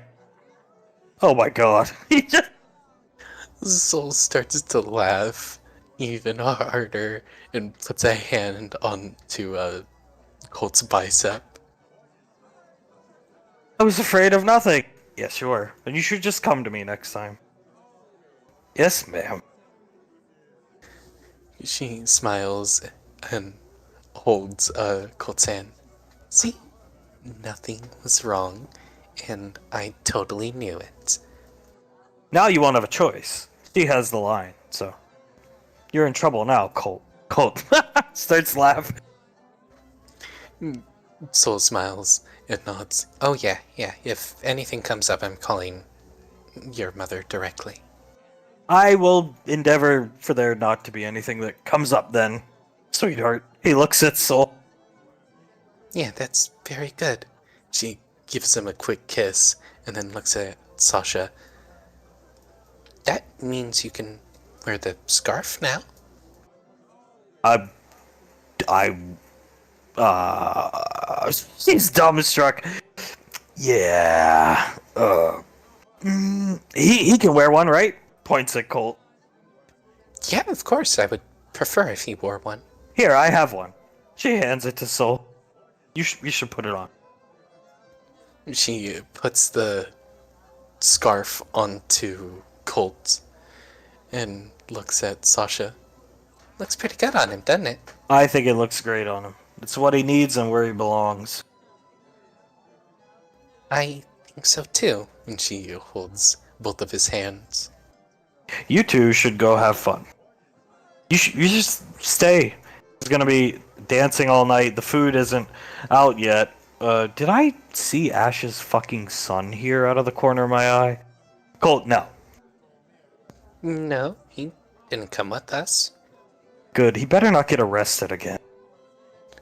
Oh my god. He just... Soul starts to laugh even harder and puts a hand onto Colt's bicep. I was afraid of nothing. Yeah, sure. And you should just come to me next time. Yes, ma'am. She smiles and holds Colt's hand. See? Nothing was wrong, and I totally knew it. Now you won't have a choice. She has the line, so... You're in trouble now, Colt. Colt starts laughing. Soul smiles and nods. Oh yeah, if anything comes up, I'm calling your mother directly. I will endeavor for there not to be anything that comes up then. Sweetheart. He looks at Soul. Yeah, that's very good. She gives him a quick kiss and then looks at Sasha. That means you can wear the scarf now? He's dumbstruck. Yeah. He can wear one, right? Points at Colt. Yeah, of course. I would prefer if he wore one. Here, I have one. She hands it to Soul. You should put it on. She puts the scarf onto Colt and looks at Sasha. Looks pretty good on him, doesn't it? I think it looks great on him. It's what he needs and where he belongs. I think so too. And she holds both of his hands. You two should go have fun. You just stay. It's gonna be dancing all night. The food isn't out yet. Did I see Ash's fucking son here out of the corner of my eye? Colt, no. No, he didn't come with us. Good. He better not get arrested again.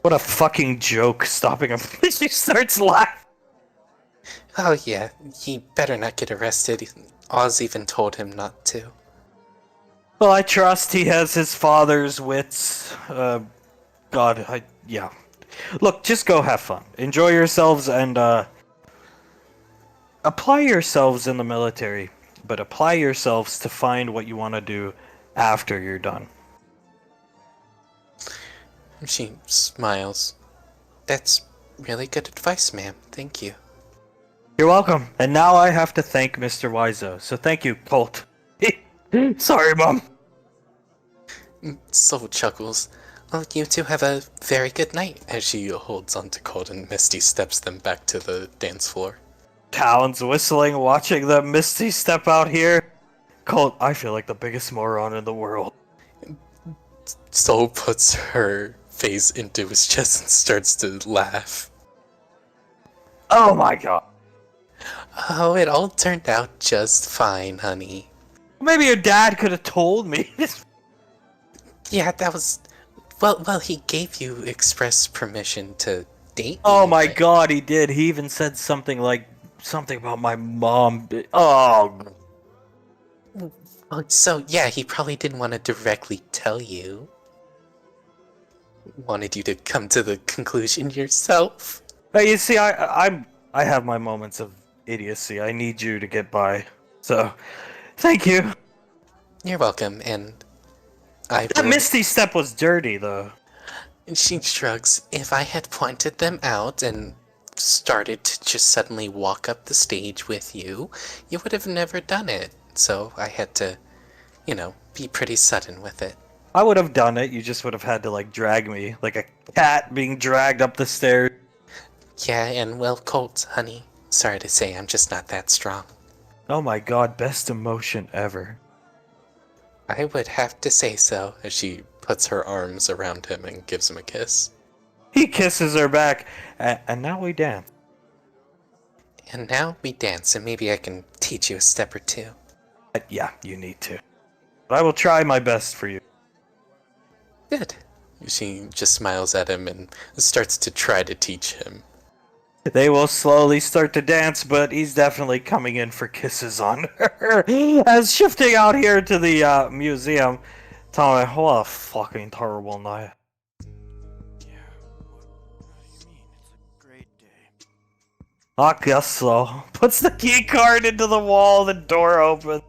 What a fucking joke stopping him. She starts laughing. Oh yeah, he better not get arrested. Oz even told him not to. Well, I trust he has his father's wits. Yeah. Look, just go have fun. Enjoy yourselves and, apply yourselves in the military, but apply yourselves to find what you want to do after you're done. She smiles. That's really good advice, ma'am. Thank you. You're welcome. And now I have to thank Mr. Wiseau. So thank you, Colt. Sorry, Mom. Soul chuckles. Well, you two have a very good night, as she holds onto Colt and Misty steps them back to the dance floor. Town's whistling, watching the Misty step out here. Colt, I feel like the biggest moron in the world. Soul puts her face into his chest and starts to laugh. Oh my god. Oh, it all turned out just fine, honey. Maybe your dad could have told me. Yeah, that was... Well, he gave you express permission to date me. Oh my god, he did. He even said something about my mom. Oh. Oh, so, yeah, he probably didn't want to directly tell you. Wanted you to come to the conclusion yourself. Hey, you see, I have my moments of idiocy. I need you to get by. So, thank you. You're welcome, and I That Misty step was dirty, though. And she shrugs. If I had pointed them out and started to just suddenly walk up the stage with you, you would have never done it. So I had to, be pretty sudden with it. I would have done it, you just would have had to, drag me, like a cat being dragged up the stairs. Yeah, and well, Colt, honey, sorry to say, I'm just not that strong. Oh my god, best emotion ever. I would have to say so, as she puts her arms around him and gives him a kiss. He kisses her back, and now we dance. And now we dance, and maybe I can teach you a step or two. Yeah, you need to. But I will try my best for you. Good. She just smiles at him and starts to try to teach him. They will slowly start to dance, but he's definitely coming in for kisses on her. As shifting out here to the museum, Tommy, what a fucking terrible night. Yeah, what do you mean? It's a great day. I guess so. Puts the key card into the wall, the door opens.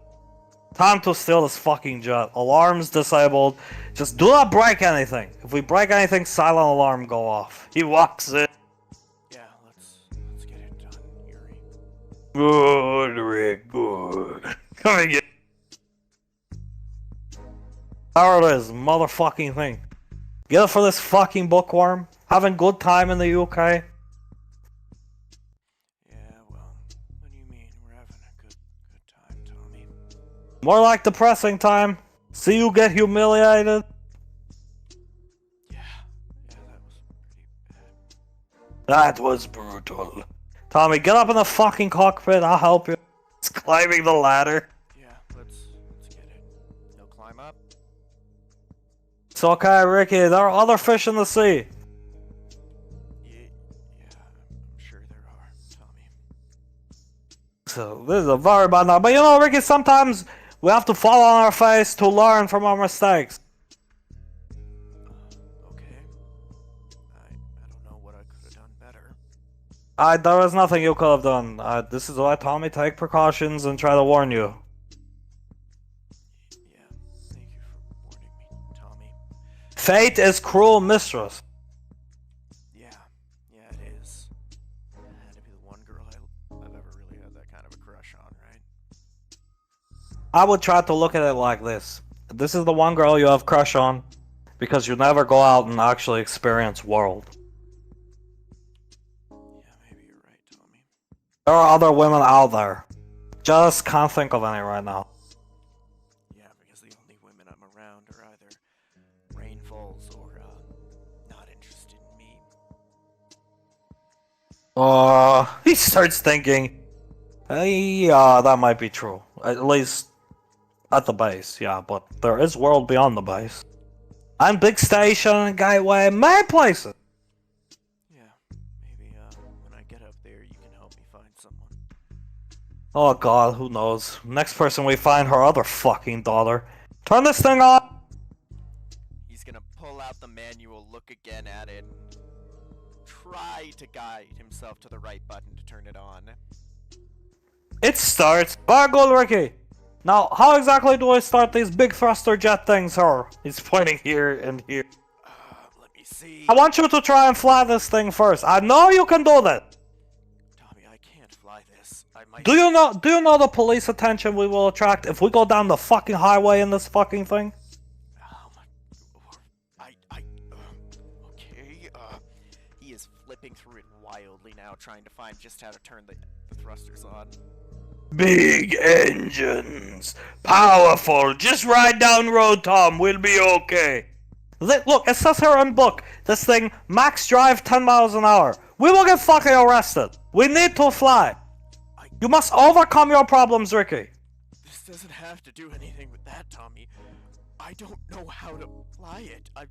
Time to steal this fucking jet. Alarms disabled. Just do not break anything. If we break anything, silent alarm go off. He walks in. Yeah, let's get it done, Yuri. Good, Rick, good. Come and get. There it is, motherfucking thing. Get it for this fucking bookworm? Having good time in the UK? Yeah, well, what do you mean? We're having a good time, Tommy. More like depressing time. See you get humiliated. Yeah, that was pretty bad. That was brutal. Tommy, get up in the fucking cockpit, I'll help you. It's climbing the ladder. Yeah, let's get it. He'll climb up. It's okay, Ricky, there are other fish in the sea. Yeah, I'm sure there are, Tommy. So, this is a very bad night. But you know, Ricky, sometimes we have to fall on our face to learn from our mistakes. Okay. I don't know what I could have done better. There is nothing you could have done. This is why Tommy take precautions and try to warn you. Yeah, thank you for warning me, Tommy. Fate is cruel mistress. Yeah, it is. It had to be the one girl I've ever really had that kind of a crush on, right? I would try to look at it like this. This is the one girl you have crush on because you never go out and actually experience world. Yeah, maybe you're right, Tommy. There are other women out there. Just can't think of any right now. Yeah, because the only women I'm around are either rainfalls or, not interested in me. He starts thinking. Yeah, that might be true. At least at the base, yeah, but there is world beyond the base. And Big Station, Gateway, many places. Yeah, maybe, when I get up there, you can help me find someone. Oh god, who knows? Next person we find, her other fucking daughter. Turn this thing on! He's gonna pull out the manual, look again at it, try to guide himself to the right button to turn it on. It starts. Very good, Ricky. Now, how exactly do I start these big thruster jet things, sir? He's pointing here and here. Let me see. I want you to try and fly this thing first. I know you can do that. Tommy, I can't fly this. I might. Do you know the police attention we will attract if we go down the fucking highway in this fucking thing? Okay, he is flipping through it wildly now, trying to find just how to turn the thrusters on. Big engines. Powerful. Just ride down road, Tom. We'll be okay. Look, it says here in book. This thing, max drive 10 miles an hour. We will get fucking arrested. We need to fly. You must overcome your problems, Ricky. This doesn't have to do anything with that, Tommy. I don't know how to fly it. I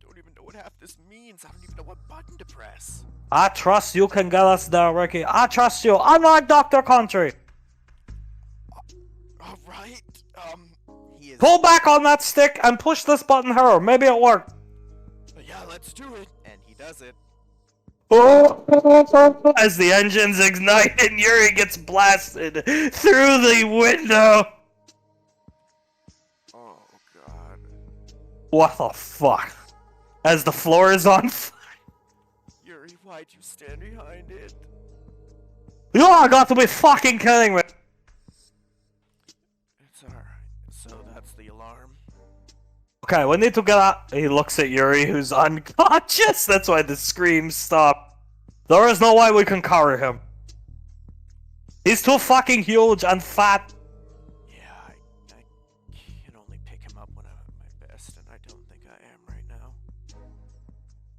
don't even know what half this means. I don't even know what button to press. I trust you can get us there, Ricky. I trust you. Unlike Dr. Country. Alright, he is... Pull back on that stick and push this button here. Maybe it worked. Yeah, let's do it. And he does it. As the engines ignite and Yuri gets blasted through the window. Oh, God. What the fuck? As the floor is on fire. Yuri, why'd you stand behind it? You are got to be fucking kidding me. It's alright. So that's the alarm. Okay, we need to get out. He looks at Yuri, who's unconscious. That's why the screams stop. There is no way we can cover him. He's too fucking huge and fat. Yeah, I can only pick him up when I'm at my best, and I don't think I am right now.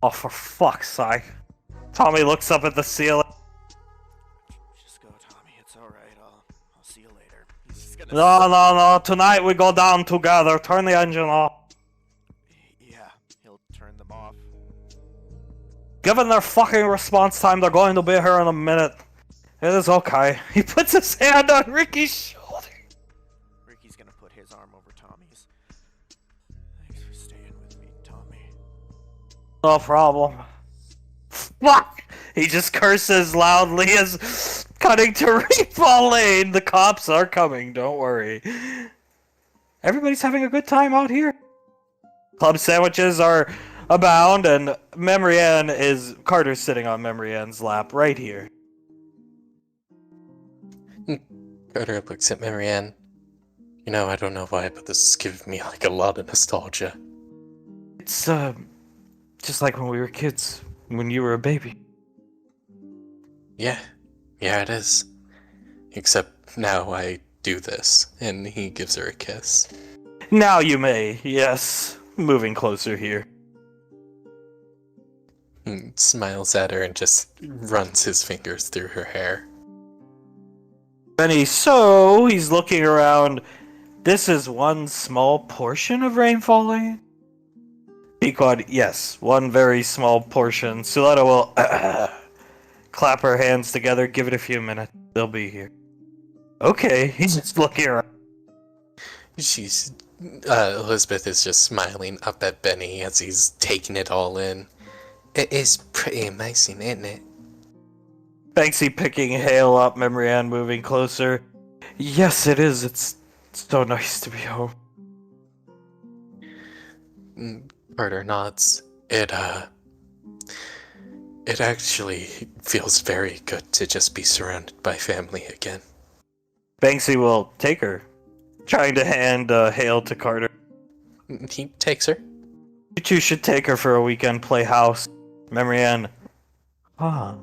Oh, for fuck's sake. Tommy looks up at the ceiling. Just go, Tommy. It's alright. I'll see you later. He's just gonna... No. Tonight we go down together. Turn the engine off. Yeah, he'll turn them off. Given their fucking response time, they're going to be here in a minute. It is okay. He puts his hand on Ricky's shoulder. Ricky's gonna put his arm over Tommy's. Thanks for staying with me, Tommy. No problem. Fuck! He just curses loudly as cutting to Reefball Lane. The cops are coming, don't worry. Everybody's having a good time out here. Club sandwiches are abound, and Carter's sitting on Memory Ann's lap right here. Carter looks at Marianne. You know, I don't know why, but this is giving me like a lot of nostalgia. It's just like when we were kids, when you were a baby. Yeah, it is. Except now I do this, and he gives her a kiss. Now you may, yes. Moving closer here. He smiles at her and just runs his fingers through her hair. Benny, so he's looking around. This is one small portion of Rainfall Lane? Pequod, yes, one very small portion. Suletta will clap her hands together, give it a few minutes. They'll be here. Okay, he's just looking around. Elizabeth is just smiling up at Benny as he's taking it all in. It is pretty amazing, isn't it? Banksy picking Hale up, Memory Ann moving closer. Yes, it is. It's so nice to be home. Carter nods. It actually feels very good to just be surrounded by family again. Banksy will take her, trying to hand Hale to Carter. He takes her. You two should take her for a weekend play house. Memory Ann. Huh.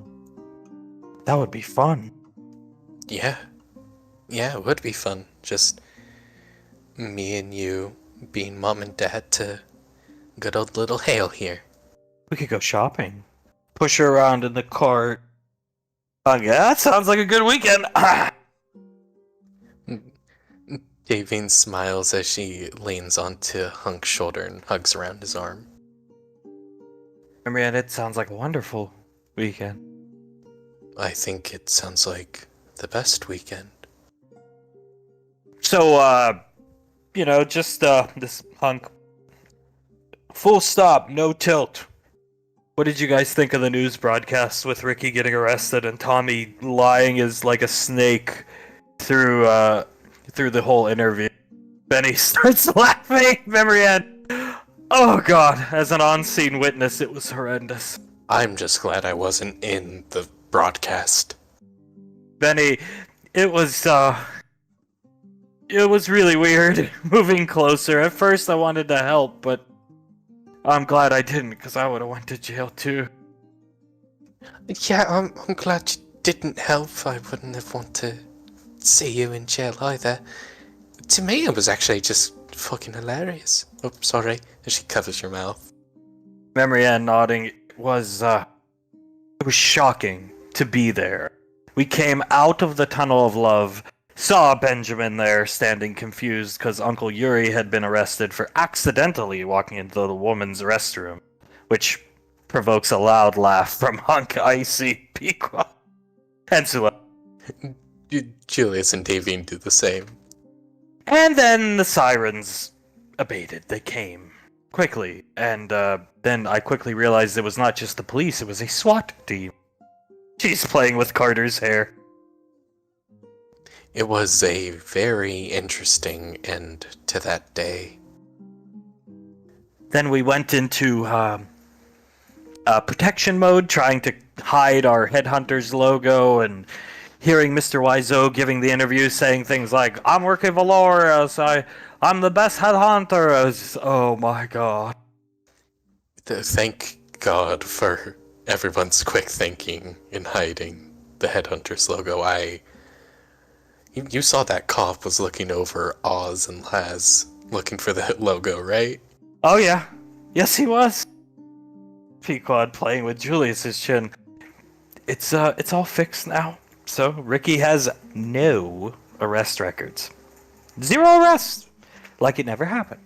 That would be fun. Yeah. Yeah, it would be fun. Just me and you being mom and dad to good old little Hale here. We could go shopping. Push her around in the cart. Yeah, that sounds like a good weekend. Davine smiles as she leans onto Hunk's shoulder and hugs around his arm. I mean, it sounds like a wonderful weekend. I think it sounds like the best weekend. So, just this Hunk. Full stop, no tilt. What did you guys think of the news broadcast with Ricky getting arrested and Tommy lying as like a snake through the whole interview? Benny starts laughing. Memory Ann. Oh god, as an on-scene witness, it was horrendous. I'm just glad I wasn't in the broadcast. Benny, it was really weird moving closer. At first I wanted to help, but I'm glad I didn't, because I would have went to jail too. Yeah, I'm glad you didn't help. I wouldn't have wanted to see you in jail either. To me, it was actually just fucking hilarious. Oh, sorry. She covers her mouth. Memory Ann nodding. It was shocking to be there. We came out of the tunnel of love, saw Benjamin there standing confused because Uncle Yuri had been arrested for accidentally walking into the woman's restroom, which provokes a loud laugh from Hunk, Icy, Pequot, and Sua. Julius and Davine do the same. And then the sirens abated. They came quickly, and then I quickly realized it was not just the police, it was a SWAT team. She's playing with Carter's hair. It was a very interesting end to that day. Then we went into protection mode, trying to hide our Headhunters logo, and hearing Mr. Wiseau giving the interview saying things like, I'm working Valorius, I'm the best Headhunter. I was just, oh my god. Thank God for everyone's quick thinking in hiding the Headhunters logo. You saw that cop was looking over Oz and Laz, looking for the logo, right? Oh yeah. Yes, he was. Pequod playing with Julius's chin. It's all fixed now. So Ricky has no arrest records. 0 arrests! Like it never happened.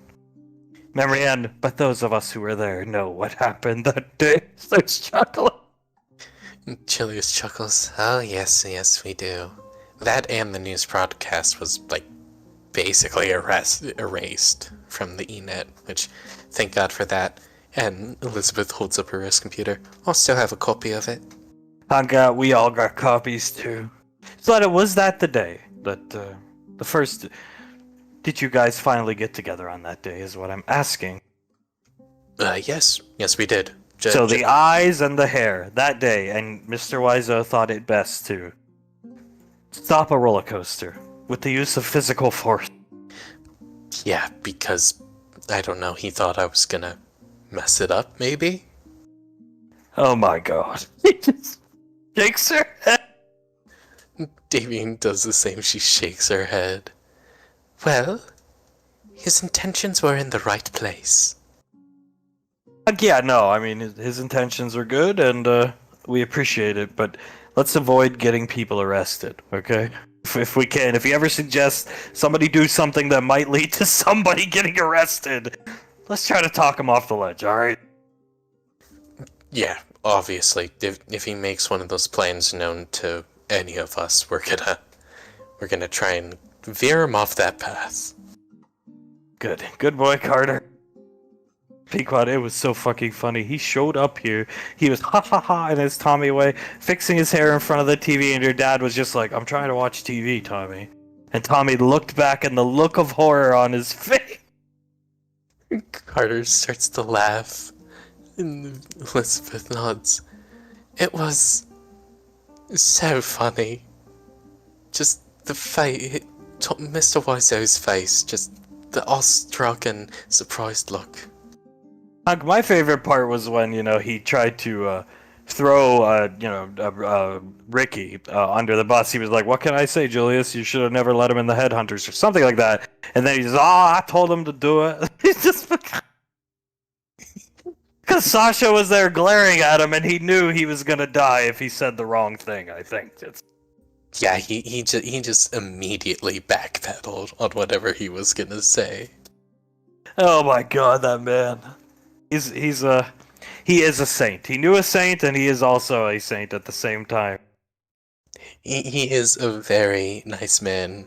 Memory Ann, but those of us who were there know what happened that day. Starts chuckling. Julius chuckles. Oh, yes, we do. That and the news broadcast was, basically erased from the ENet, which, thank God for that. And Elizabeth holds up her wrist computer. I'll still have a copy of it. We all got copies too. So that it was that the day that the first. Did you guys finally get together on that day? Is what I'm asking. Yes, we did. So the eyes and the hair that day, and Mr. Wiseau thought it best to stop a roller coaster with the use of physical force. Yeah, because I don't know. He thought I was gonna mess it up, maybe. Oh my god! He just shakes her head. Damien does the same. She shakes her head. Well, his intentions were in the right place. Yeah, no, I mean, his intentions are good, and we appreciate it, but let's avoid getting people arrested, okay? If we can. If you ever suggest somebody do something that might lead to somebody getting arrested, let's try to talk him off the ledge, alright? Yeah, obviously. If he makes one of those plans known to any of us, we're gonna try and veer him off that path. Good boy, Carter. Pequod, it was so fucking funny. He showed up here, he was ha ha ha in his Tommy way, fixing his hair in front of the TV, and your dad was just like, I'm trying to watch TV, Tommy. And Tommy looked back, and the look of horror on his face. Carter starts to laugh, and Elizabeth nods. It was so funny. Just the face, Mr. Wiseau's face, just the awestruck and surprised look. My favorite part was when, he tried to throw, Ricky under the bus. He was like, "What can I say, Julius? You should have never let him in the headhunters," or something like that. And then he's, "Oh, I told him to do it." He's just because Sasha was there glaring at him, and he knew he was gonna die if he said the wrong thing. I think it's. Yeah, he just immediately backpedaled on whatever he was gonna say. Oh my god, that man. He is a saint. He knew a saint, and he is also a saint at the same time. He is a very nice man,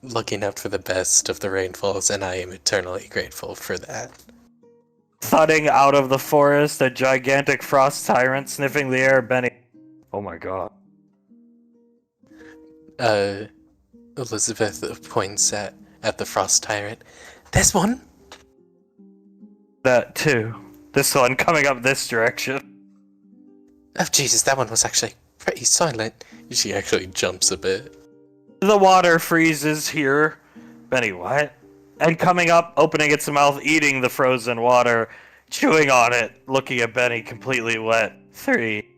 looking out for the best of the Rainfalls, and I am eternally grateful for that. Thudding out of the forest, a gigantic frost tyrant sniffing the air, Benny. Oh my god. Elizabeth points at the frost tyrant. This one? That too. This one coming up this direction. Oh Jesus, that one was actually pretty silent. She actually jumps a bit. The water freezes here. Benny, what? And coming up, opening its mouth, eating the frozen water, chewing on it, looking at Benny completely wet. 3.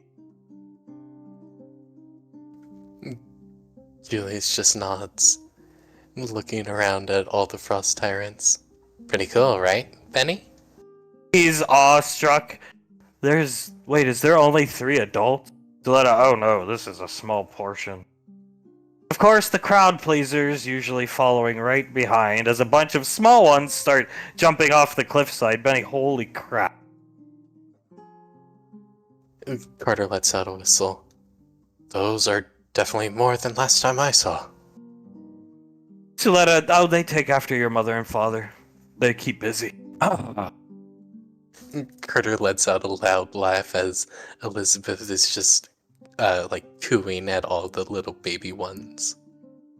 Julius just nods, looking around at all the frost tyrants. Pretty cool, right, Benny? He's awestruck. Wait, is there only 3 adults? Oh no, this is a small portion. Of course, the crowd pleasers usually following right behind as a bunch of small ones start jumping off the cliffside. Benny, holy crap. Carter lets out a whistle. Those are definitely more than last time I saw. Suletta, they take after your mother and father. They keep busy. Carter lets out a loud laugh as Elizabeth is just, cooing at all the little baby ones.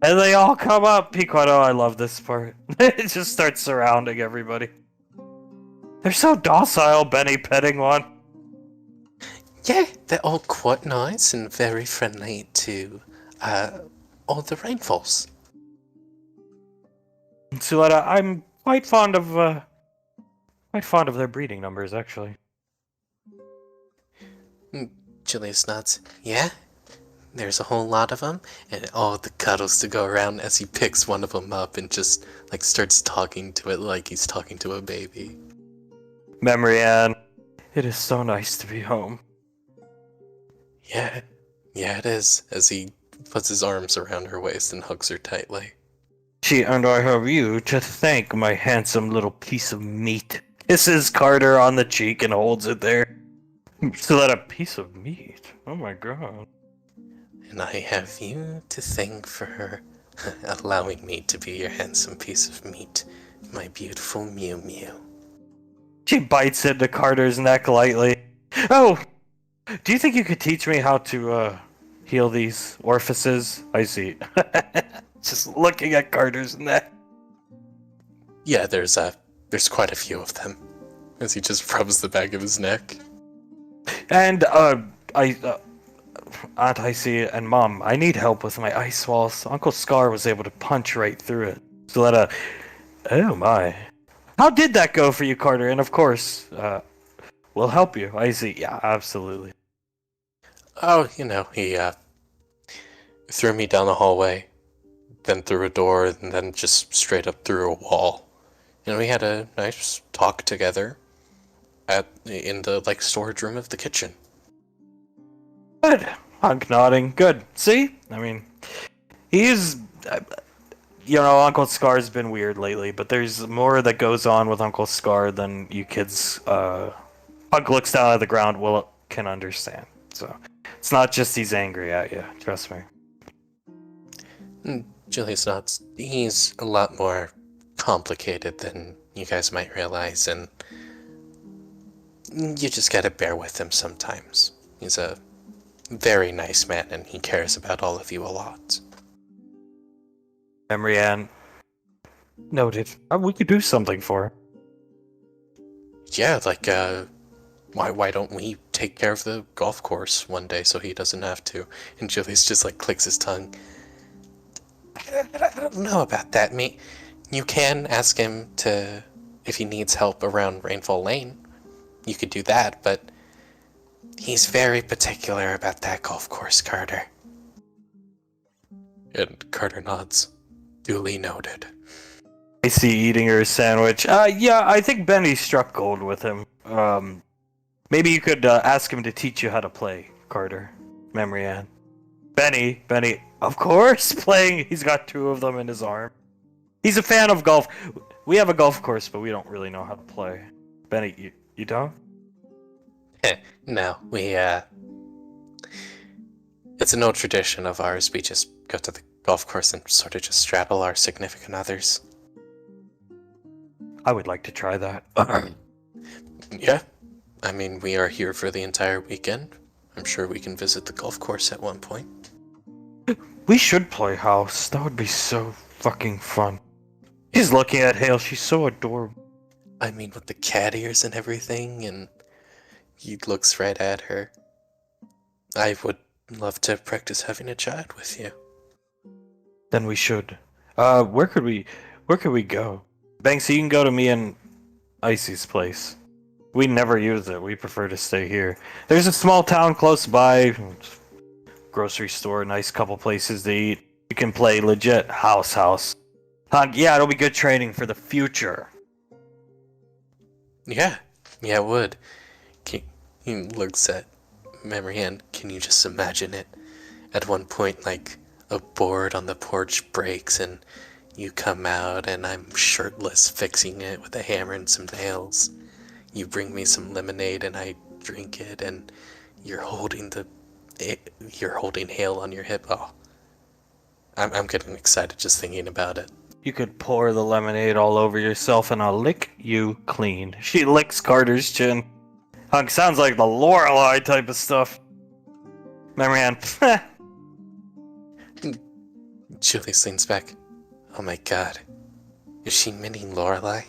And they all come up. Piquado, I love this part. It just starts surrounding everybody. They're so docile, Benny petting one. Yeah, they're all quite nice and very friendly to, all the Rainfalls. Suletta, I'm quite fond of their breeding numbers, actually. Julius nods. Yeah? There's a whole lot of them, and all the cuddles to go around as he picks one of them up and just, starts talking to it like he's talking to a baby. Memory Ann, it is so nice to be home. Yeah, it is, as he puts his arms around her waist and hugs her tightly. And I have you to thank, my handsome little piece of meat. Kisses Carter on the cheek and holds it there. Suletta, piece of meat? Oh my god. And I have you to thank for allowing me to be your handsome piece of meat, my beautiful Mew Mew. She bites into Carter's neck lightly. Oh! Do you think you could teach me how to, heal these orifices? I see. Just looking at Carter's neck. Yeah, there's quite a few of them. As he just rubs the back of his neck. And, Aunt Icy and Mom, I need help with my ice walls. Uncle Scar was able to punch right through it. Suletta, oh my. How did that go for you, Carter? And of course, we'll help you. Icy, yeah, absolutely. Oh, he, threw me down the hallway, then through a door, and then just straight up through a wall. And we had a nice talk together in the, storage room of the kitchen. Good. Hunk nodding. Good. See? I mean, he's... Uncle Scar's been weird lately, but there's more that goes on with Uncle Scar than you kids, Hunk looks down at the ground, can understand. So, it's not just he's angry at you. Trust me. Julius nods. He's a lot more complicated than you guys might realize, and you just gotta bear with him sometimes. He's a very nice man, and he cares about all of you a lot. Memory Ann. Noted. We could do something for her. Yeah, why don't we take care of the golf course one day so he doesn't have to? And Julius just, clicks his tongue. I don't know about that, mate. You can ask him if he needs help around Rainfall Lane. You could do that, but He's very particular about that golf course, Carter. And Carter nods. Duly noted. Icy eating her sandwich. Yeah, I think Benny struck gold with him. Maybe you could ask him to teach you how to play, Carter. Memory Ann. Benny, of course, playing. He's got 2 of them in his arm. He's a fan of golf. We have a golf course, but we don't really know how to play. Benny, you don't? No, it's an old tradition of ours. We just go to the golf course and sort of just straddle our significant others. I would like to try that. Yeah. I mean, we are here for the entire weekend. I'm sure we can visit the golf course at one point. We should play house. That would be so fucking fun. He's looking at Hale. She's so adorable. I mean, with the cat ears and everything, and he looks right at her. I would love to practice having a chat with you. Then we should. Where could we go? Banksy, you can go to me and Icy's place. We never use it. We prefer to stay here. There's a small town close by. Grocery store, nice couple places to eat. You can play legit house. Yeah, it'll be good training for the future. Yeah, it would. He looks at Memory Ann. Can you just imagine it? At one point, like, a board on the porch breaks and you come out and I'm shirtless fixing it with a hammer and some nails. You bring me some lemonade and I drink it and you're holding Hale on your hip. Oh, I'm getting excited just thinking about it. You could pour the lemonade all over yourself and I'll lick you clean. She licks Carter's chin. Hunk, sounds like the Lorelei type of stuff. Memory Ann. Julius leans back. Oh my god. Is she meaning Lorelei?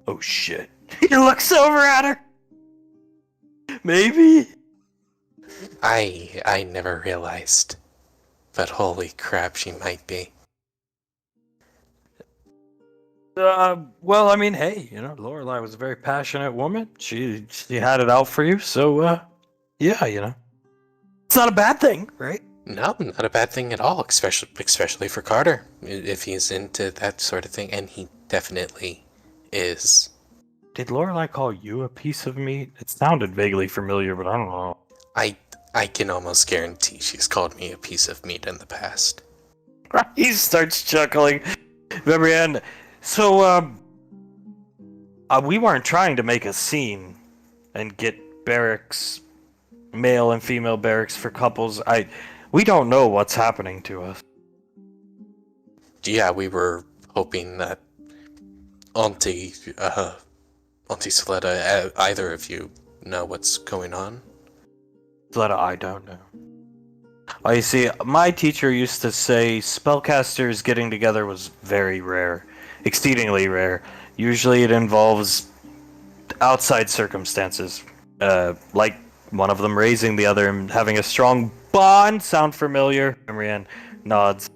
Oh shit. He looks over at her. Maybe? I never realized. But holy crap, she might be. Well, I mean, hey, Lorelei was a very passionate woman. She had it out for you, so, yeah, It's not a bad thing, right? No, not a bad thing at all, especially for Carter, if he's into that sort of thing, and he definitely is. Did Lorelei call you a piece of meat? It sounded vaguely familiar, but I don't know. I can almost guarantee she's called me a piece of meat in the past. He starts chuckling. Memory Ann. So, we weren't trying to make a scene and get barracks, male and female barracks for couples. We don't know what's happening to us. Yeah, we were hoping that Auntie Soletta, either of you know what's going on? Soletta, I don't know. Oh, you see, my teacher used to say spellcasters getting together was very rare. Exceedingly rare. Usually it involves outside circumstances. Like one of them raising the other and having a strong bond. Sound familiar? Marianne nods.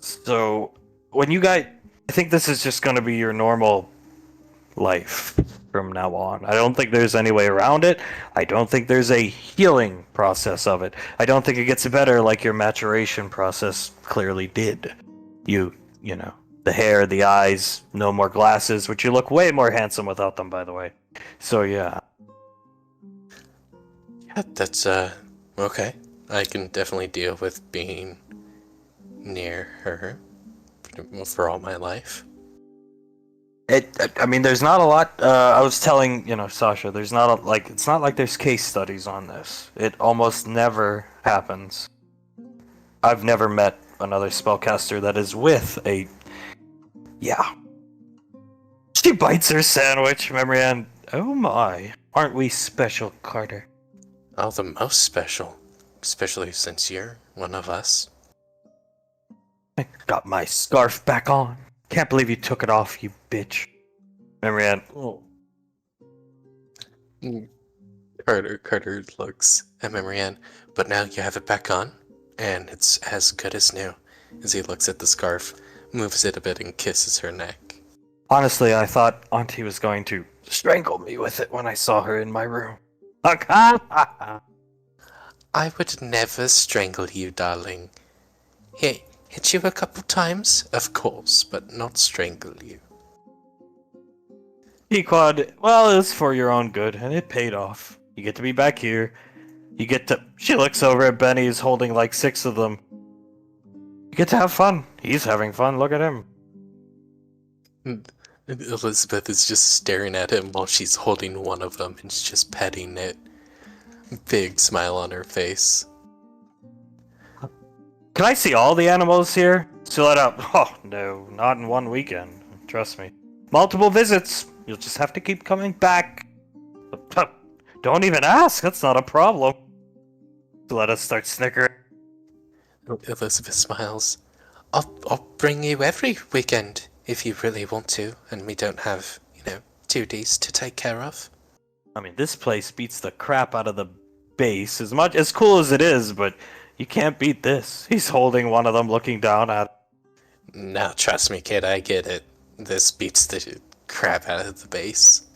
So, when you guys... I think this is just going to be your normal life from now on. I don't think there's any way around it. I don't think there's a healing process of it. I don't think it gets better like your maturation process clearly did. You know, the hair, the eyes, no more glasses, which you look way more handsome without them, by the way. So, yeah. Yeah, that's, okay. I can definitely deal with being near her for all my life. I mean, there's not a lot. I was telling, Sasha, there's not it's not like there's case studies on this. It almost never happens. I've never met another spellcaster that is with a. Yeah. She bites her sandwich, memory, and oh my, aren't we special, Carter? Oh, the most special. Especially since you're one of us. I got my scarf back on. Can't believe you took it off, you bitch. Memory Ann. Oh. Carter looks at Memory Ann, but now you have it back on, and it's as good as new. As he looks at the scarf, moves it a bit, and kisses her neck. Honestly, I thought Auntie was going to strangle me with it when I saw her in my room. I I would never strangle you, darling. Hit you a couple times, of course, but not strangle you. Pequod, well, it was for your own good, and it paid off. You get to be back here. You get to. She looks over at Benny, who's holding like 6 of them. You get to have fun. He's having fun. Look at him. Elizabeth is just staring at him while she's holding one of them and just petting it. Big smile on her face. Can I see all the animals here? Fill it up. Oh, no, not in one weekend. Trust me. Multiple visits. You'll just have to keep coming back. Don't even ask. That's not a problem. Let us start snickering. Elizabeth smiles. I'll bring you every weekend if you really want to, and we don't have, duties to take care of. I mean, this place beats the crap out of the base, as cool as it is, but you can't beat this. He's holding one of them, looking down at. Now, trust me, kid, I get it. This beats the crap out of the base.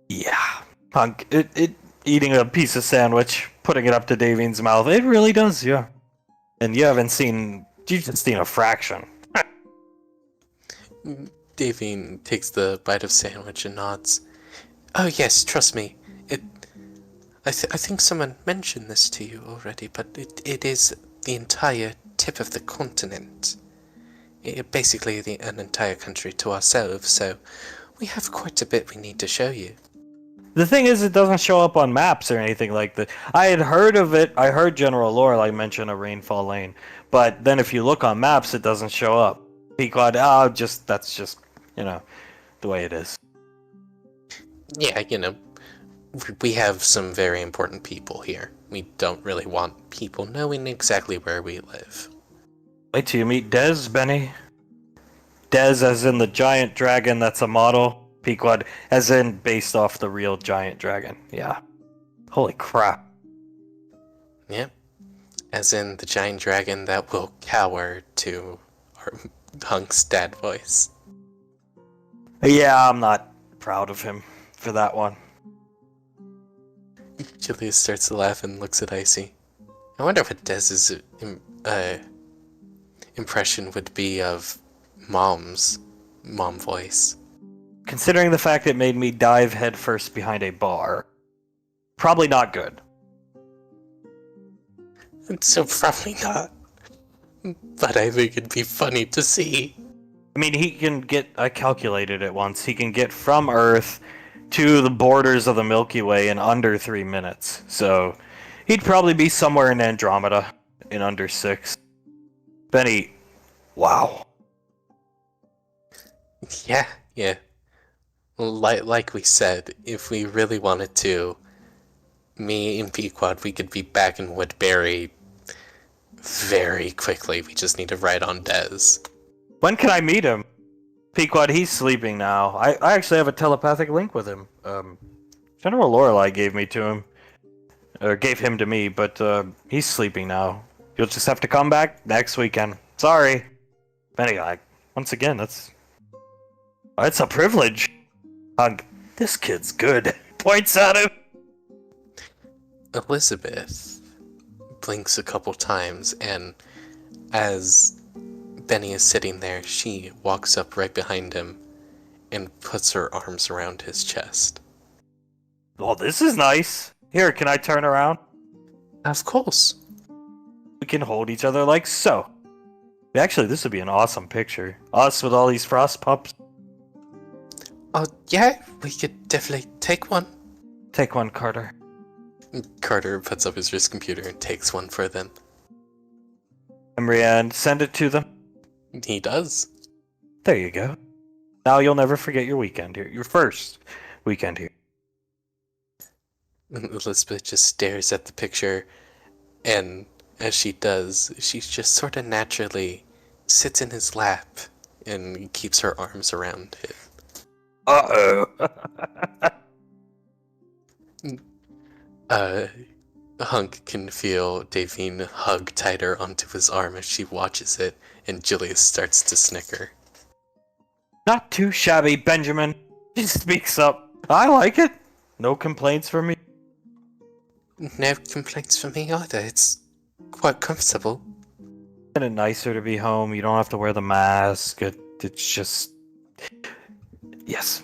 Yeah, Hunk. It eating a piece of sandwich, putting it up to Davine's mouth. It really does, yeah. And you haven't seen. You've just seen a fraction. Davine takes the bite of sandwich and nods. Oh yes, trust me. I think someone mentioned this to you already, but it is the entire tip of the continent. Basically an entire country to ourselves, so we have quite a bit we need to show you. The thing is, it doesn't show up on maps or anything like that. I had heard of it. I heard General Lorelei mention a rainfall lane, but then if you look on maps, it doesn't show up. Pequod, that's just, the way it is. Yeah, we have some very important people here. We don't really want people knowing exactly where we live. Wait till you meet Dez, Benny. Dez as in the giant dragon that's a model. Pequod as in based off the real giant dragon. Yeah. Holy crap. Yep. As in the giant dragon that will cower to our Hunk's dad voice. Yeah, I'm not proud of him for that one. Julius starts to laugh and looks at Icy. I wonder what Dez's impression would be of Mom's mom voice. Considering the fact it made me dive headfirst behind a bar, probably not good. So probably not. But I think it'd be funny to see. I mean, I calculated it once, he can get from Earth to the borders of the Milky Way in under 3 minutes. So, he'd probably be somewhere in Andromeda in under 6. Benny, wow. Yeah. Like we said, if we really wanted to, me and Pequod, we could be back in Woodbury very quickly. We just need to ride on Dez. When can I meet him? Pequod, he's sleeping now. I actually have a telepathic link with him. General Lorelei gave him to me, but he's sleeping now. You'll just have to come back next weekend. Sorry. Benny, once again, it's a privilege. This kid's good. Points at him. Elizabeth blinks a couple times, and as Benny is sitting there, she walks up right behind him and puts her arms around his chest. Oh, this is nice. Here, can I turn around? Of course. We can hold each other like so. Actually, this would be an awesome picture. Us with all these frost pups. Oh, yeah, we could definitely take one. Take one, Carter. Carter puts up his wrist computer and takes one for them. And send it to them. He does. There you go. Now you'll never forget your weekend here. Your first weekend here. Elizabeth just stares at the picture, and as she does, she just sort of naturally sits in his lap and keeps her arms around him. Uh-oh. Hunk can feel Davine hug tighter onto his arm as she watches it, and Julius starts to snicker. Not too shabby, Benjamin. He speaks up. I like it. No complaints from me? No complaints from me either. It's quite comfortable. Isn't it nicer to be home? You don't have to wear the mask. It's just... Yes.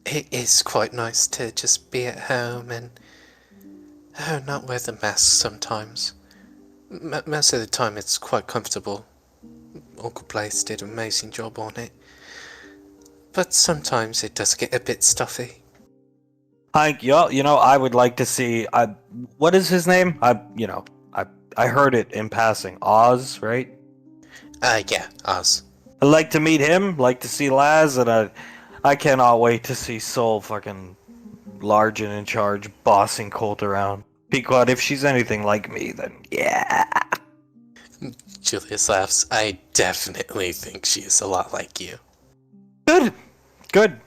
It is quite nice to just be at home and not wear the mask sometimes. Most of the time it's quite comfortable. Uncle Blaze did an amazing job on it. But sometimes it does get a bit stuffy. Hank, I would like to see... what is his name? I heard it in passing. Oz, right? Yeah, Oz. I'd like to meet him, like to see Laz, and I cannot wait to see Soul fucking large and in charge, bossing Colt around. Pequod, if she's anything like me, then yeah. Julius laughs. I definitely think she is a lot like you. Good.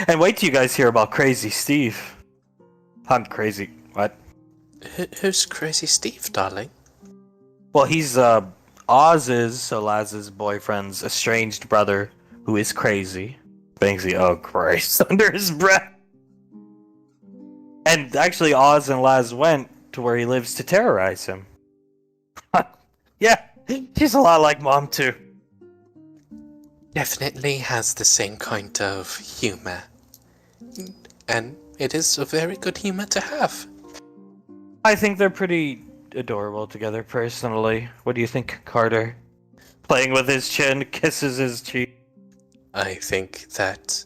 And wait till you guys hear about Crazy Steve. I'm crazy. What? Who's Crazy Steve, darling? Well, he's Oz's, so Laz's boyfriend's estranged brother, who is crazy. Banksy, oh Christ, under his breath. And actually, Oz and Laz went to where he lives to terrorize him. Yeah, she's a lot like Mom, too. Definitely has the same kind of humor. And it is a very good humor to have. I think they're pretty adorable together, personally. What do you think, Carter? Playing with his chin, kisses his cheek. I think that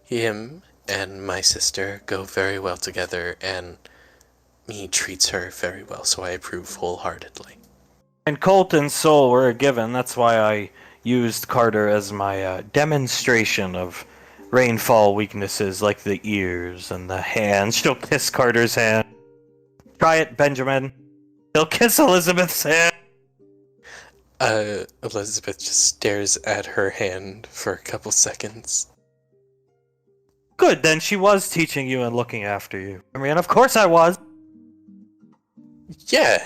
him and my sister go very well together, and he treats her very well, so I approve wholeheartedly. And Colt and Soul were a given. That's why I used Carter as my demonstration of rainfall weaknesses, like the ears and the hands. She'll kiss Carter's hand. Try it, Benjamin. He'll kiss Elizabeth's hand. Elizabeth just stares at her hand for a couple seconds. Good, then she was teaching you and looking after you. I mean, of course I was. Yeah,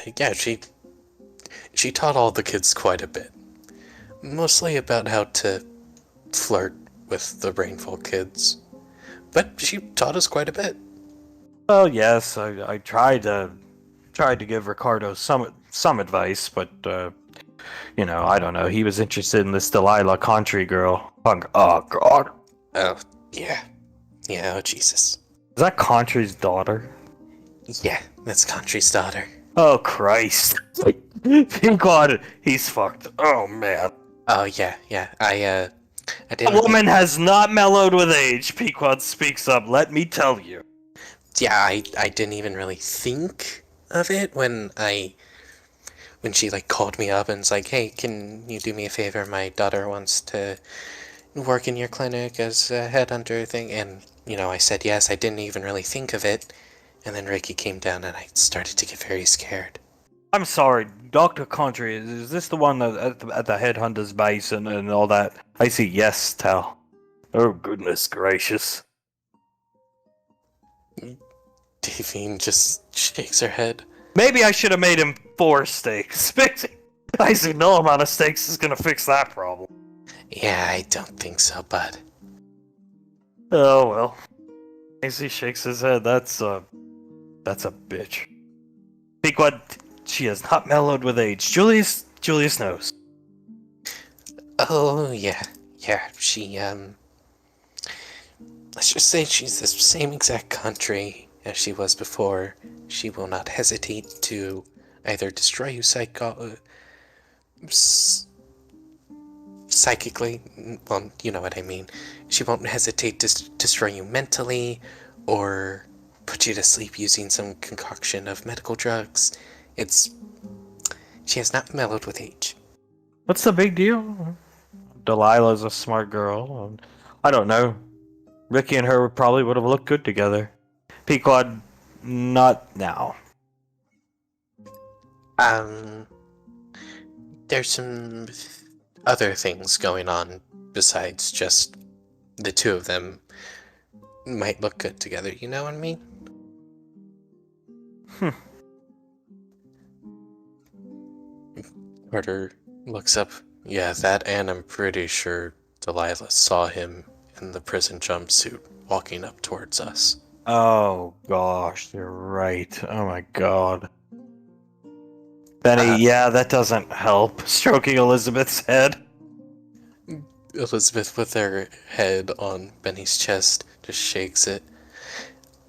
she taught all the kids quite a bit. Mostly about how to flirt with the Rainfall kids. But she taught us quite a bit. Well, yes, I tried to give Ricardo some advice, but I don't know. He was interested in this Delilah Country girl. Oh God. Oh, yeah. Yeah, oh Jesus. Is that Country's daughter? Yeah, that's Country's daughter. Oh Christ. God, he's fucked. Oh man. Oh yeah. I A didn't. woman has not mellowed with age. Pequod speaks up. Let me tell you. Yeah, I didn't even really think of it when she like called me up and was like, "Hey, can you do me a favor? My daughter wants to work in your clinic as a headhunter thing." And I said yes. I didn't even really think of it. And then Ricky came down and I started to get very scared. I'm sorry, Dr. Country, is this the one at the headhunter's base and all that? I see yes, Tal. Oh, goodness gracious. Davine just shakes her head. Maybe I should have made him 4 steaks. I see no amount of steaks is gonna fix that problem. Yeah, I don't think so, bud. Oh, well. As he shakes his head, that's a bitch. Pequod, she has not mellowed with age. Julius knows. Oh, yeah, she, let's just say she's the same exact country as she was before. She will not hesitate to either destroy you psychically, well, you know what I mean. She won't hesitate to destroy you mentally, or put you to sleep using some concoction of medical drugs. She has not mellowed with age. What's the big deal? Delilah's a smart girl. And I don't know. Ricky and her probably would have looked good together. Pequod, not now. There's some other things going on besides just the two of them might look good together, you know what I mean? Carter looks up. Yeah, that, and I'm pretty sure Delilah saw him in the prison jumpsuit walking up towards us. Oh gosh, you're right. Oh my god. Benny, yeah, that doesn't help. Stroking Elizabeth's head. Elizabeth, with her head on Benny's chest, just shakes it.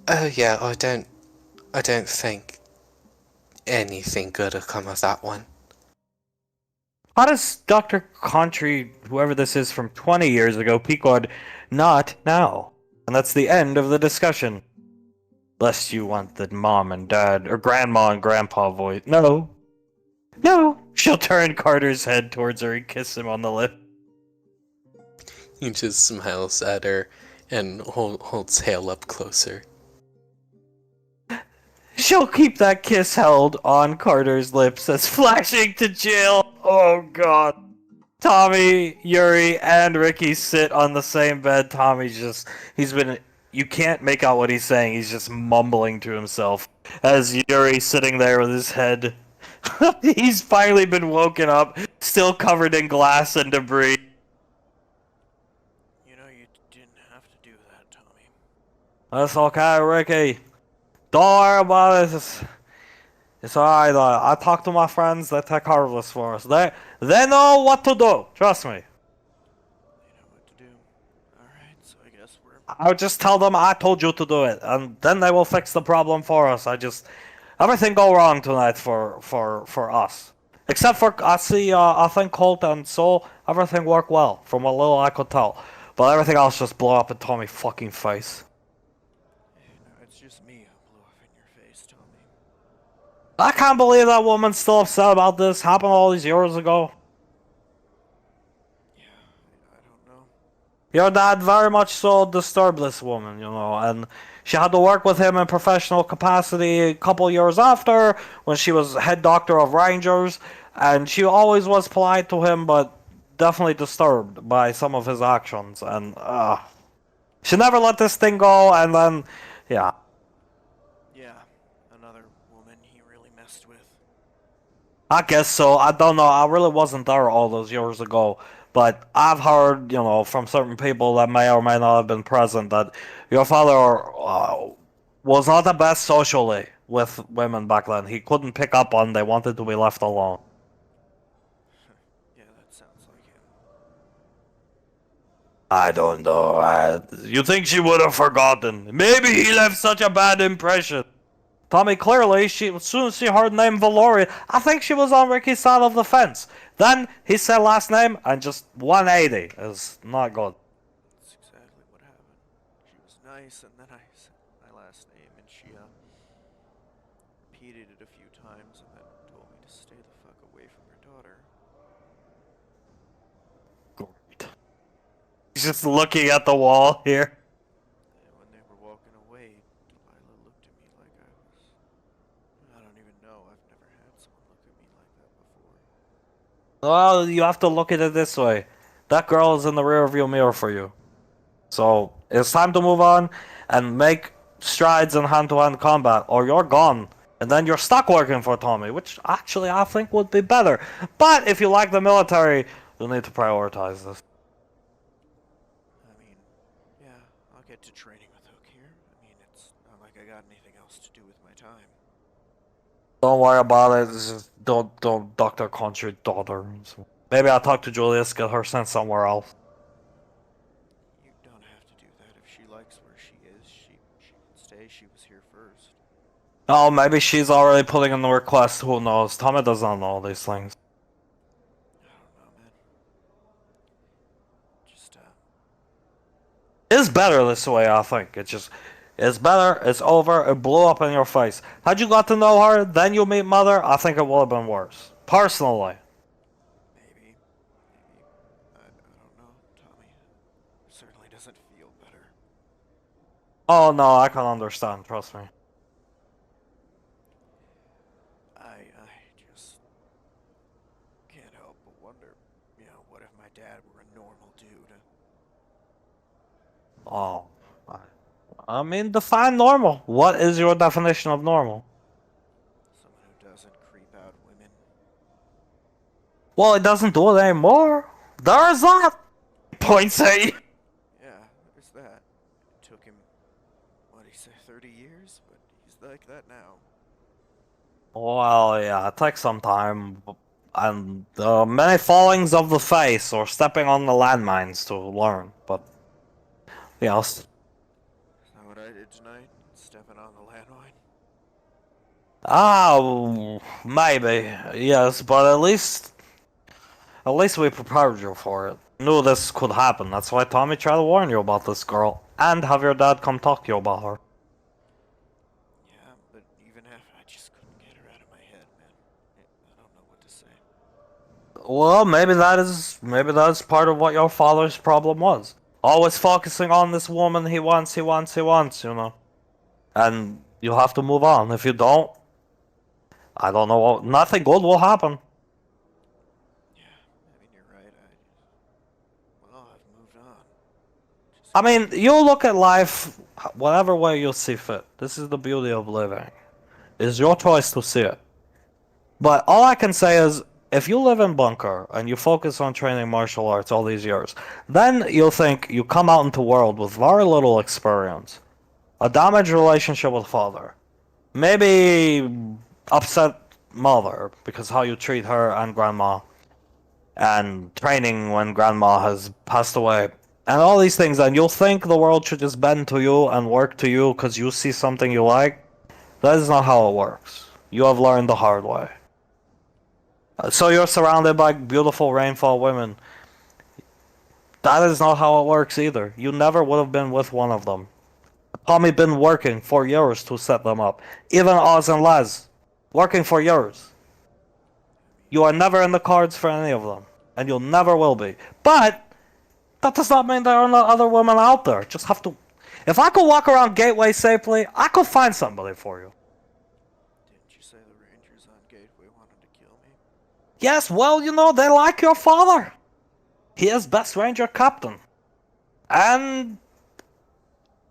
Oh yeah, I don't think anything good will come of that one. How does Dr. Contry, whoever this is from 20 years ago, Pequod, not now? And that's the end of the discussion. Lest you want the mom and dad, or grandma and grandpa voice. No. No. She'll turn Carter's head towards her and kiss him on the lip. He just smiles at her and holds Hale up closer. She'll keep that kiss held on Carter's lips as flashing to jail. Oh god. Tommy, Yuri, and Ricky sit on the same bed. You can't make out what he's saying. He's just mumbling to himself as Yuri's sitting there with his head. He's finally been woken up, still covered in glass and debris. You know you didn't have to do that, Tommy. That's okay, Ricky. Don't worry about it. It's alright. I talked to my friends. They take care of this for us. They know what to do. Trust me. They know what to do. Alright, so I guess we're... I'll just tell them I told you to do it, and then they will fix the problem for us. Everything go wrong tonight for us. Except for, I think Colt and Soul, everything worked well, from what little I could tell. But everything else just blew up in Tommy's fucking face. No, it's just me who blew up in your face, Tommy. I can't believe that woman's still upset about this. Happened all these years ago. Yeah, I don't know. Your dad very much so disturbed this woman, and she had to work with him in professional capacity a couple years after, when she was head doctor of Rangers, and she always was polite to him, but definitely disturbed by some of his actions, and, she never let this thing go, and then, yeah. Yeah, another woman he really messed with. I guess so. I don't know. I really wasn't there all those years ago. But I've heard, from certain people that may or may not have been present, that your father was not the best socially with women back then. He couldn't pick up on they wanted to be left alone. Yeah, that sounds like him. I don't know. You think she would have forgotten? Maybe he left such a bad impression. Tommy, clearly, as soon as she heard the name Valoria, I think she was on Ricky's side of the fence. Then, he said last name, and just 180 is not good. That's exactly what happened. She was nice, and then I said my last name, and she, repeated it a few times, and then told me to stay the fuck away from her daughter. Great. He's just looking at the wall here. And when they were walking away, Delilah looked at me like I was... I don't even know. I've never had someone look at me like that before. Well, you have to look at it this way. That girl is in the rearview mirror for you. So, it's time to move on and make strides in hand-to-hand combat, or you're gone. And then you're stuck working for Tommy, which actually I think would be better. But if you like the military, you'll need to prioritize this. I mean, yeah, I'll get to training with Hook here. I mean, it's not like I got anything else to do with my time. Don't worry about it. It's just don't Dr. Contra daughter. So maybe I'll talk to Julius, get her sent somewhere else. You don't have to do that. If she likes where she is, she can stay. She was here first. Oh, maybe she's already putting in the request. Who knows? Tommy does not know all these things. I don't know, man. Just, It's better this way, I think. It's better, it's over, it blew up in your face. Had you got to know her, then you meet Mother, I think it would have been worse. Personally. maybe. I don't know, Tommy. It certainly doesn't feel better. Oh no, I can understand, trust me. I just can't help but wonder, what if my dad were a normal dude? Oh. I mean, define normal. What is your definition of normal? Someone who doesn't creep out women. Well, it doesn't do it anymore. There's that! Points at you. Yeah, there's that. It took him what did he say, 30 years? But he's like that now. Well, yeah, it takes some time, and many fallings of the face or stepping on the landmines to learn. But yes, Is that what I did tonight? Stepping on the landmine? maybe yes, but at least we prepared you for it. Knew this could happen. That's why Tommy tried to warn you about this girl and have your dad come talk to you about her. Yeah, but even after, I just couldn't get her out of my head, man. I don't know what to say. Well, maybe that's part of what your father's problem was. Always focusing on this woman he wants, you know. And you have to move on. If you don't, I don't know, nothing good will happen. Yeah, I mean, you're right. Well, I've moved on. Just I mean, you look at life whatever way you see fit. This is the beauty of living. It's your choice to see it. But all I can say is, if you live in bunker and you focus on training martial arts all these years, then you'll think you come out into the world with very little experience, a damaged relationship with father, maybe upset mother because how you treat her and grandma, and training when grandma has passed away, and all these things, and you'll think the world should just bend to you and work to you because you see something you like. That is not how it works. You have learned the hard way. So you're surrounded by beautiful rainfall women. That is not how it works either. You never would have been with one of them. Tommy been working for years to set them up. Even Oz and Les, working for years. You are never in the cards for any of them, and you'll never will be. But that does not mean there are not other women out there. Just have to. If I could walk around Gateway safely, I could find somebody for you. didn't you say the Rangers on Gateway wanted to kill me? Yes, well, you know, they like your father. He is best ranger captain. And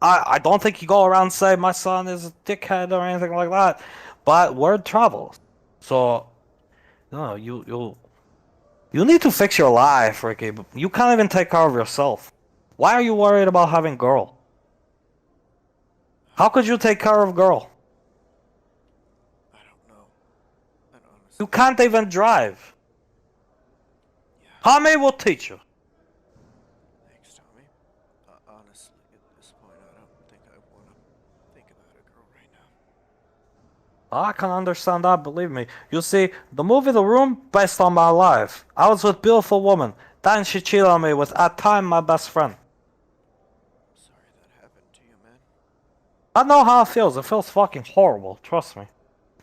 I don't think you go around saying my son is a dickhead or anything like that. But word travels. So, no, you need to fix your life, Ricky. You can't even take care of yourself. Why are you worried about having girl? How could you take care of girl? I don't know. I honestly. You can't even drive. Yeah. Tommy will teach you. Thanks, Tommy. Honestly, at this point, I don't think I want to think about a girl right now. I can understand that, believe me. You see, the movie The Room, based on my life. I was with beautiful woman. Then she cheated on me with, at time, my best friend. I'm sorry that happened to you, man. I know how it feels. It feels fucking horrible, trust me.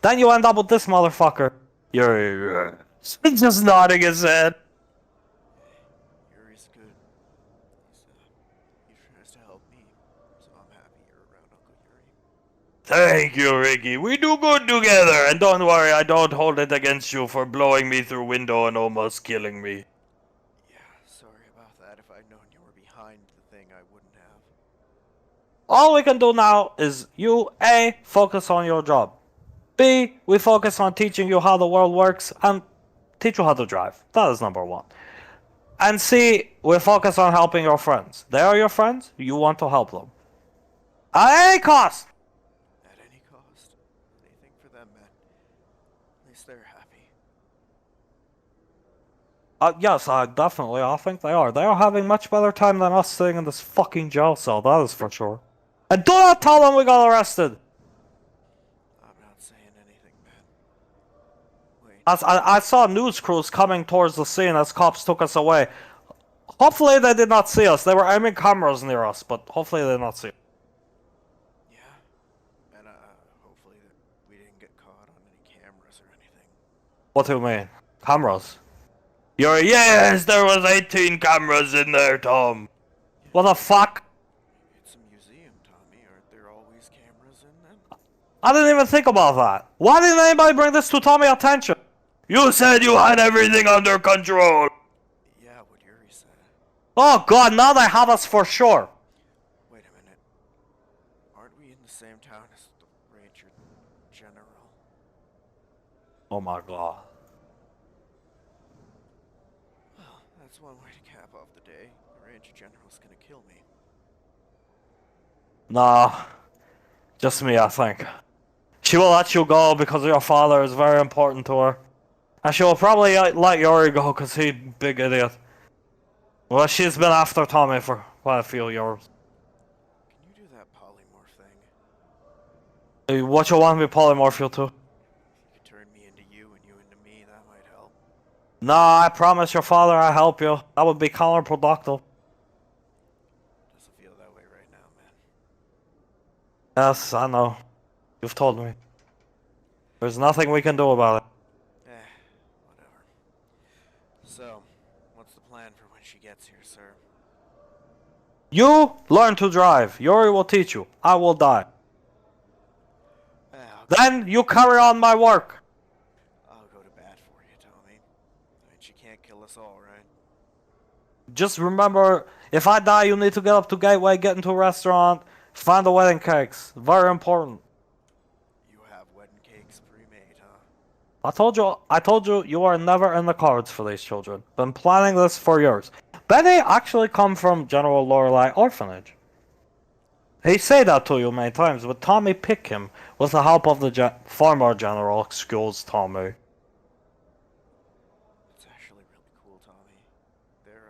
Then you end up with this motherfucker. You're just nodding his head. Hey, Yuri's good. He tries to help me, so I'm happy you're around Uncle Yuri. Thank you, Ricky. We do good together. And don't worry, I don't hold it against you for blowing me through window and almost killing me. Yeah, sorry about that. If I'd known you were behind the thing, I wouldn't have. All we can do now is you, A, focus on your job. B, we focus on teaching you how the world works and teach you how to drive. That is number one. And C, we focus on helping your friends. They are your friends, you want to help them. At any cost! At any cost. Anything for them, man. At least they're happy. Yes, definitely, I think they are. They are having much better time than us sitting in this fucking jail cell, that is for sure. And do not tell them we got arrested! I'm not saying anything, man. Wait. As I saw news crews coming towards the scene as cops took us away. Hopefully they did not see us. They were aiming cameras near us, but hopefully they did not see us. Yeah. And hopefully that we didn't get caught on any cameras or anything. What do you mean? Cameras? Yes, there was 18 cameras in there, Tom. What the fuck? It's a museum, Tommy. Aren't there always cameras in them? I didn't even think about that. Why didn't anybody bring this to Tommy's attention? You said you had everything under control. Yeah, what Yuri said. Oh god, now they have us for sure. Wait a minute. Aren't we in the same town as the Ranger General? Oh my god. Well, that's one way to cap off the day. The Ranger General's gonna kill me. Nah. Just me, I think. She will let you go because your father is very important to her. And she will probably let Yuri go because he's a big idiot. Well, she's been after Tommy for quite a few years. Can you do that polymorph thing? What you want me polymorph you to? If you could turn me into you and you into me, that might help. No, I promise your father I'll help you. That would be counterproductive. Doesn't feel that way right now, man. Yes, I know. You've told me. There's nothing we can do about it. Whatever. So, what's the plan for when she gets here, sir? You learn to drive. Yuri will teach you. I will die. Then you carry on my work. I'll go to bat for you, Tommy. I mean, she can't kill us all, right? Just remember, if I die, you need to get up to Gateway, get into a restaurant, find the wedding cakes. Very important. You have wedding cakes pre-made, huh? I told you, you are never in the cards for these children. Been planning this for years. Benny actually come from General Lorelei Orphanage. He say that to you many times, but Tommy picked him with the help of the former general. Excuse Tommy. It's actually really cool, Tommy. They're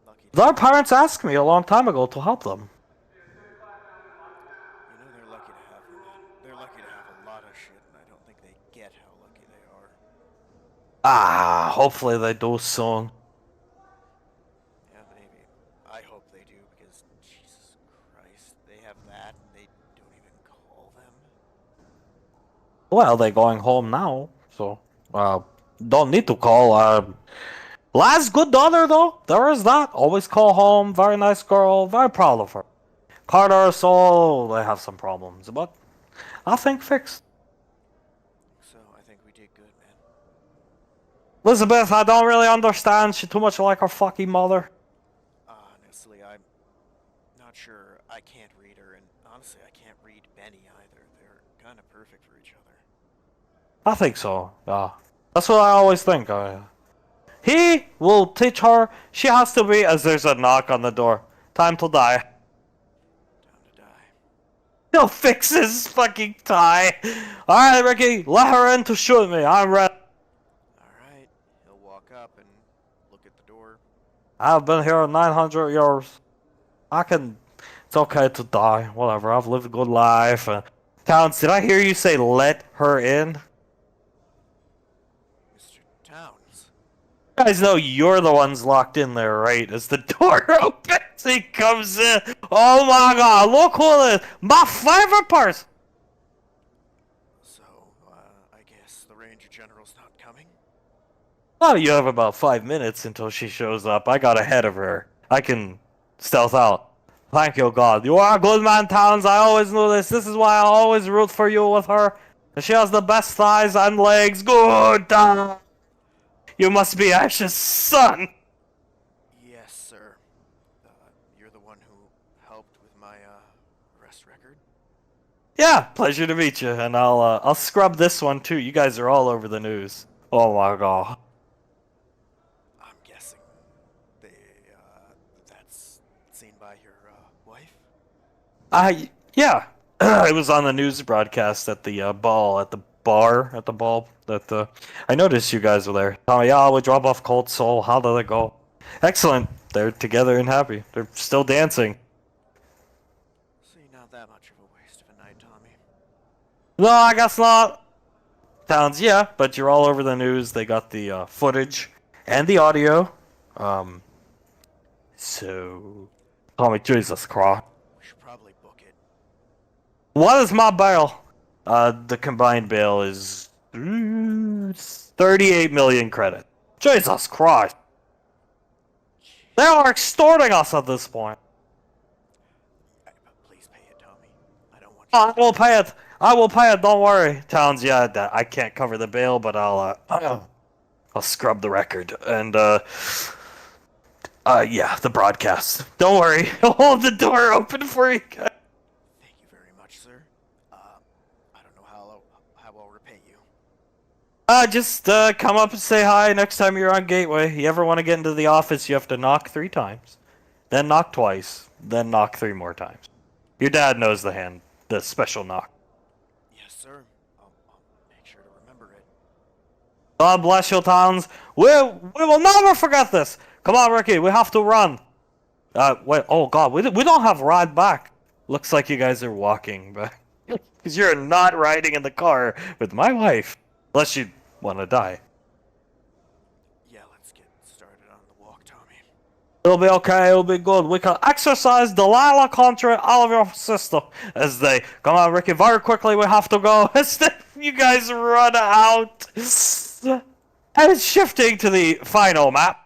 lucky. Their parents asked me a long time ago to help them. You know they're lucky to have them. They're lucky to have a lot of shit, and I don't think they get how lucky they are. Ah, hopefully they do soon. Yeah, maybe. I hope they do, because Jesus Christ, they have that, and they don't even call them. Well, they're going home now, so don't need to call. Last good daughter though, there is that. Always call home. Very nice girl. Very proud of her. Carter, so they have some problems, but I think fixed. So, I think we did good, man. Elizabeth, I don't really understand. She too much like her fucking mother. Honestly, I'm not sure. I can't read her, and honestly, I can't read Benny either. They're kind of perfect for each other. I think so. That's what I always think. He will teach her. She has to be. As there's a knock on the door. Time to die. Time to die. He'll fix his fucking tie. Alright, Ricky, let her in to shoot me. I'm ready. Alright, he'll walk up and look at the door. I've been here 900 years. It's okay to die. Whatever, I've lived a good life. Towns, did I hear you say let her in? Mr. Towns. You guys know you're the ones locked in there, right? As the door opens, he comes in. Oh my god, look who it is. My favorite person. So, I guess the Ranger General's not coming? Oh, you have about 5 minutes until she shows up. I got ahead of her. I can stealth out. Thank you, God. You are a good man, Towns. I always knew this. This is why I always root for you with her. She has the best thighs and legs. Good, Towns. You must be Ash's son. Yes, sir. You're the one who helped with my, arrest record? Yeah, pleasure to meet you. And I'll scrub this one too. You guys are all over the news. Oh my god. I'm guessing that's seen by your, wife? Yeah. It was on the news broadcast at the ball, at the ball. I noticed you guys were there. Oh yeah, we drop off Cold Soul. How did it go? Excellent. They're together and happy. They're still dancing. See, not that much of a waste of a night, Tommy. No, I guess not. Towns, yeah, but you're all over the news. They got the footage and the audio. So, Tommy, Jesus Christ. We should probably book it. What is my bail? The combined bail is 38 million credit. Jesus Christ. They are extorting us at this point. Please pay it, Tommy. I don't want you I will pay it. I will pay it. Don't worry. Towns, yeah, I can't cover the bail, but I'll scrub the record and yeah, the broadcast. Don't worry. I'll hold the door open for you guys. Thank you very much, sir. I don't know how I'll repay you. Just come up and say hi next time you're on Gateway. You ever want to get into the office, you have to knock 3 times. Then knock twice. Then knock 3 more times. Your dad knows the hand. the special knock. Yes, sir. I'll make sure to remember it. God bless you, Towns. We will never forget this. Come on, Ricky. We have to run. Wait. Oh God, we don't have ride back. Looks like you guys are walking back because you're not riding in the car with my wife, unless you want to die. Yeah, let's get started on the walk, Tommy. It'll be okay. It'll be good. We can exercise Delilah contra all of your sister as they come on, Ricky. Very quickly, we have to go. As you guys run out. And shifting to the final map.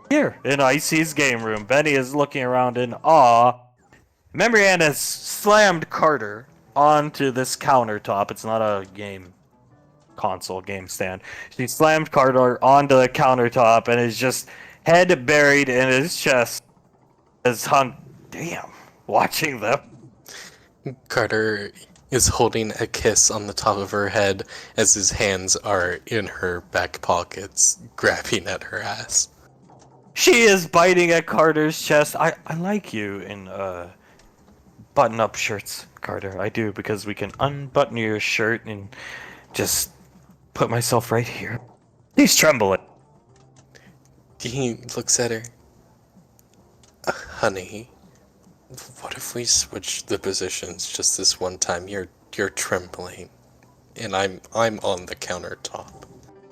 Here, in Icy's game room, Benny is looking around in awe. Memory Ann has slammed Carter onto this countertop. It's not a game console, game stand. She slammed Carter onto the countertop and is just head buried in his chest as hung, damn, watching them. Carter is holding a kiss on the top of her head as his hands are in her back pockets, grabbing at her ass. She is biting at Carter's chest. I like you in button-up shirts, Carter. I do, because we can unbutton your shirt and just put myself right here. He's trembling. He looks at her. Honey, what if we switch the positions just this one time? You're trembling, and I'm on the countertop.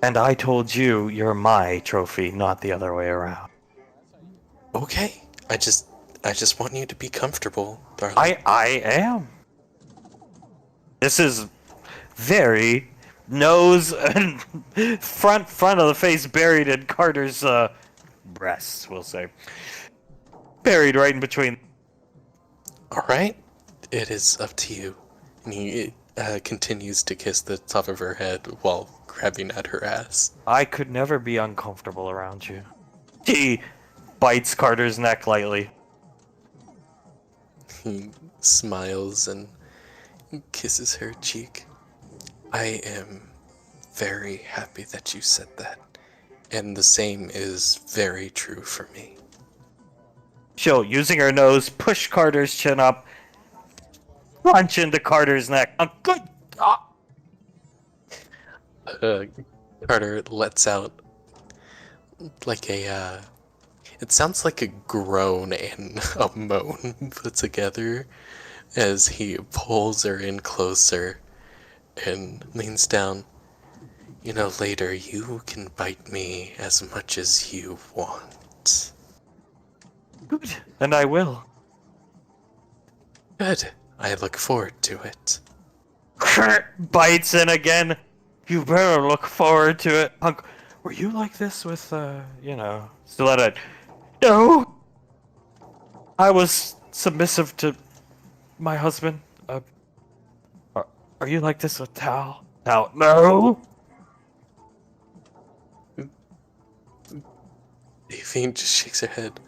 And I told you you're my trophy, not the other way around. Okay, I just want you to be comfortable, darling. I am. This is very nose and front of the face buried in Carter's breasts, we'll say. Buried right in between. Alright, it is up to you. And he continues to kiss the top of her head while grabbing at her ass. I could never be uncomfortable around you. He bites Carter's neck lightly. He smiles and kisses her cheek. I am very happy that you said that. And the same is very true for me. She'll, using her nose, push Carter's chin up, punch into Carter's neck. A good. Carter lets out like a, it sounds like a groan and a moan put together as he pulls her in closer and leans down. You know, later you can bite me as much as you want. Good, and I will. Good. I look forward to it. Bites in again. You better look forward to it. Punk, were you like this with, Stiletto? No! I was submissive to my husband. Are you like this with Tal? Tal, no! Evie just shakes her head.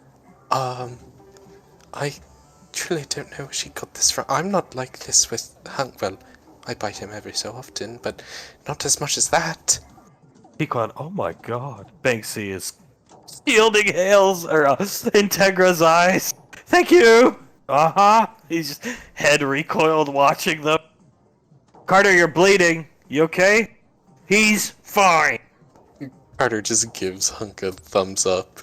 I truly don't know where she got this from. I'm not like this with Hank. Well, I bite him every so often, but not as much as that. Pequod, oh my god. Banksy is shielding Hale's, or Integra's eyes. Thank you! Uh-huh. He's just head recoiled watching them. Carter, you're bleeding. You okay? He's fine. Carter just gives Hunk a thumbs up.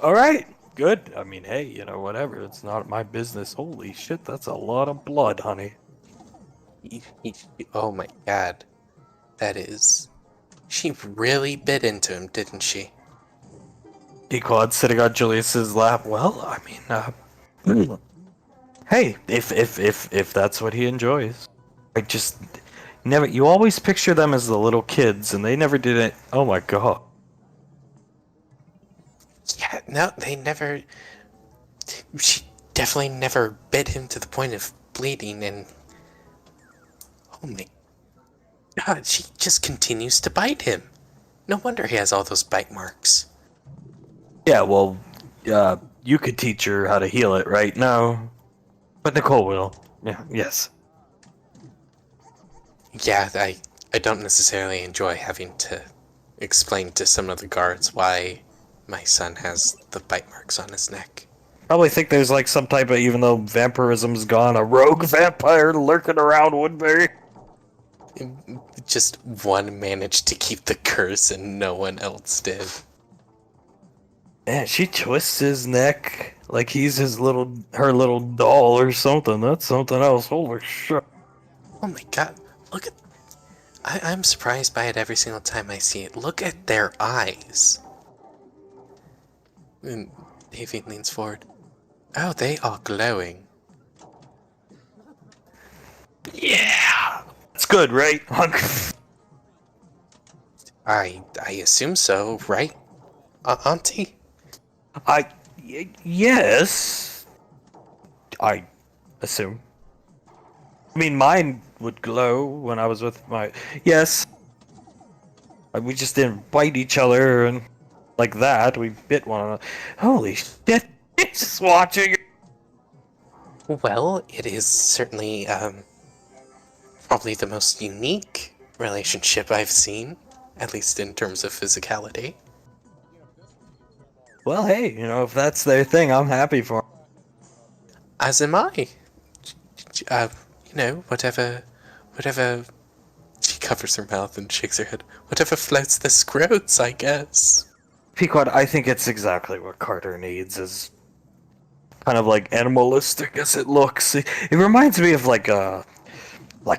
Alright, good. I mean, hey, whatever. It's not my business. Holy shit, that's a lot of blood, honey. Oh my god. That is... She really bit into him, didn't she? Pequod sitting on Julius's lap. Well, I mean, hey, if that's what he enjoys. I just never... You always picture them as the little kids, and they never did it. Oh my god. Yeah, no, they never... She definitely never bit him to the point of bleeding, and... Oh my god, she just continues to bite him. No wonder he has all those bite marks. Yeah, well, you could teach her how to heal it, right? No. But Nicole will. Yeah, yes. Yeah, I don't necessarily enjoy having to explain to some of the guards why my son has the bite marks on his neck. Probably think there's like some type of, even though vampirism's gone, a rogue vampire lurking around Woodbury. Just one managed to keep the curse and no one else did. Man, she twists his neck like he's her little doll or something. That's something else. Holy shit. Oh my god, look at... I'm surprised by it every single time I see it. Look at their eyes. And Davy leans forward. Oh, they are glowing. Yeah. That's good, right, Hunk? I assume so, right, Auntie? Yes. I assume. I mean, mine would glow when I was with my... Yes. We just didn't bite each other and like that. We bit one another. Holy shit. He's just watching. Well, it is certainly, probably the most unique relationship I've seen, at least in terms of physicality. Well, hey, if that's their thing, I'm happy for 'em. As am I. Whatever... She covers her mouth and shakes her head. Whatever floats the scrotes, I guess. Pequod, I think it's exactly what Carter needs, is kind of like animalistic as it looks. It reminds me of like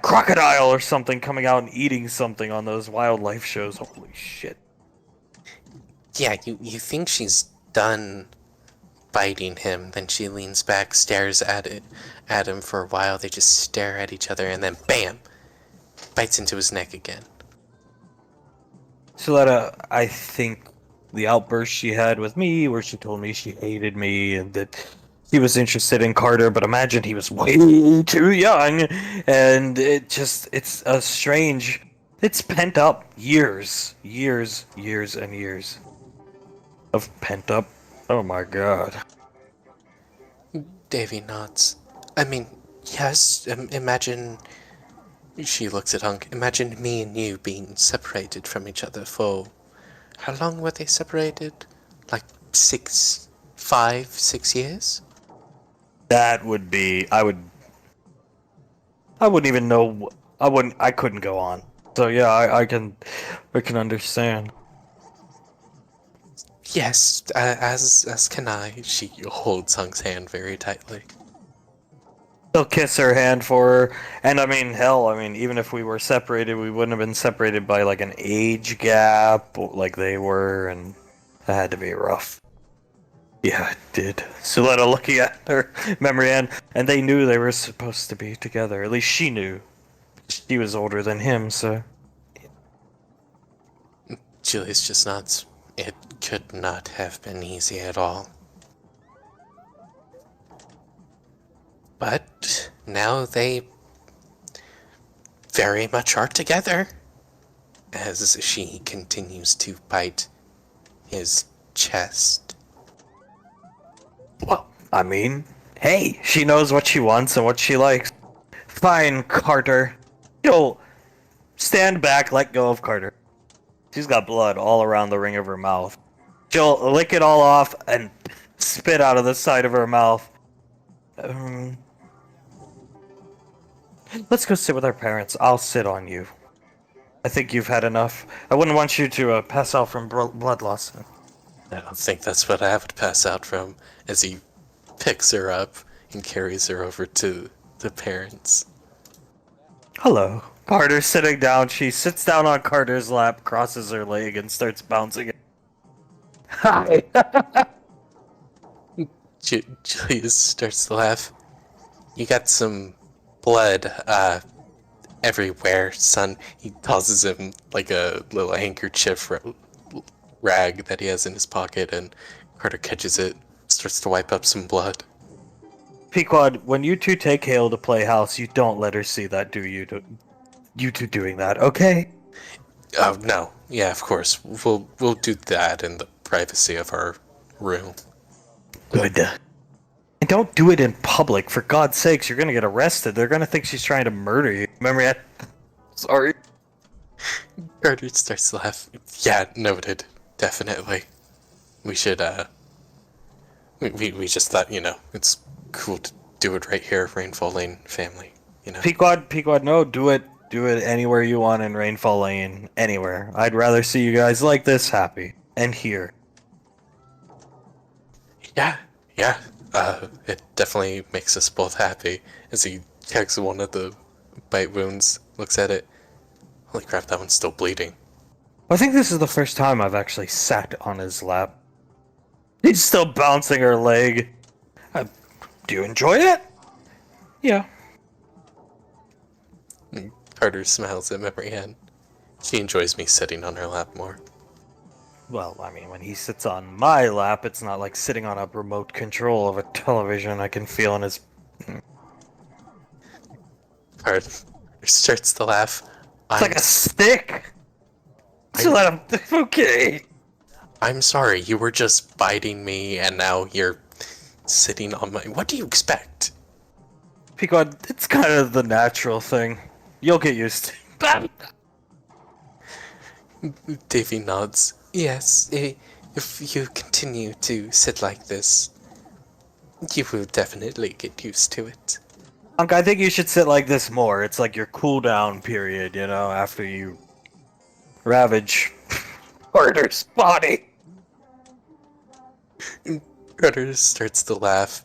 crocodile or something coming out and eating something on those wildlife shows. Holy shit. Yeah, you think she's done biting him, then she leans back, stares at him for a while, they just stare at each other, and then BAM! Bites into his neck again. Soletta, I think the outburst she had with me, where she told me she hated me and that he was interested in Carter, but imagine he was way too young, and it's a strange, it's pent up years and years of pent up. Oh my god. Davy nods. I mean, yes, imagine... She looks at Hunk. Imagine me and you being separated from each other for... How long were they separated? Like 5, 6 years? That would be, I wouldn't even know, I couldn't go on. So yeah, I can understand. Yes, as can I. She holds Hunk's hand very tightly. He'll kiss her hand for her, and I mean, hell, even if we were separated, we wouldn't have been separated by like an age gap like they were, and that had to be rough. Yeah, it did. Soletta looking at her memory and they knew they were supposed to be together. At least she knew. She was older than him, so... Julius just nods. It could not have been easy at all. But now they very much are together, as she continues to bite his chest. Well, hey, she knows what she wants and what she likes. Fine, Carter. She'll stand back, let go of Carter. She's got blood all around the ring of her mouth. She'll lick it all off and spit out of the side of her mouth. Let's go sit with our parents. I'll sit on you. I think you've had enough. I wouldn't want you to pass out from blood loss. I don't think that's what I would pass out from, as he picks her up and carries her over to the parents. Hello. Carter's sitting down. She sits down on Carter's lap, crosses her leg, and starts bouncing. Hi. Julius starts to laugh. You got some blood, everywhere, son. He tosses him like a little handkerchief rag that he has in his pocket, and Carter catches it, starts to wipe up some blood. Pequod, when you two take Hale to play house, you don't let her see that, do you? You two doing that, okay? Oh, no. Yeah, of course. We'll do that in the privacy of our room. Good. And don't do it in public, for God's sakes. You're gonna get arrested. They're gonna think she's trying to murder you. Remember that? Sorry. Carter starts to laugh. Yeah, noted. Definitely. We should We just thought, it's cool to do it right here, Rainfall Lane family, Pequod, no, do it anywhere you want in Rainfall Lane, anywhere. I'd rather see you guys like this, happy, and here. Yeah, yeah. It definitely makes us both happy as he checks one of the bite wounds, looks at it. Holy crap, that one's still bleeding. I think this is the first time I've actually sat on his lap. He's still bouncing her leg. Do you enjoy it? Yeah. Carter smiles at Marianne. She enjoys me sitting on her lap more. Well, I mean, when he sits on my lap, it's not like sitting on a remote control of a television. I can feel in his... Carter starts to laugh. It's like a stick! So let him... Okay. I'm sorry, you were just biting me and now you're sitting on my... What do you expect? Pequod, it's kind of the natural thing. You'll get used to it. Davy nods. Yes, if you continue to sit like this, you will definitely get used to it. Unc, I think you should sit like this more. It's like your cool down period, after you ravage Carter's body. Carter starts to laugh,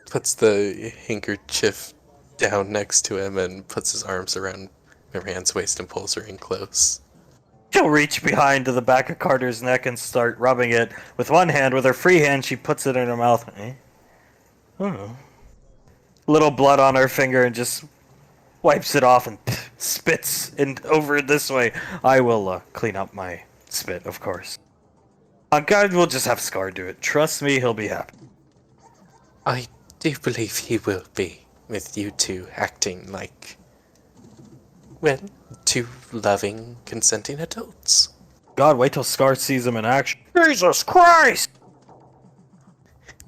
puts the handkerchief down next to him and puts his arms around Marianne's waist and pulls her in close. She'll reach behind to the back of Carter's neck and start rubbing it with one hand. With her free hand, she puts it in her mouth. Oh. Little blood on her finger and just wipes it off and spits over this way. I will clean up my spit, of course. God, we'll just have Scar do it. Trust me, he'll be happy. I do believe he will be, with you two acting like, well, two loving, consenting adults. God, wait till Scar sees him in action. Jesus Christ!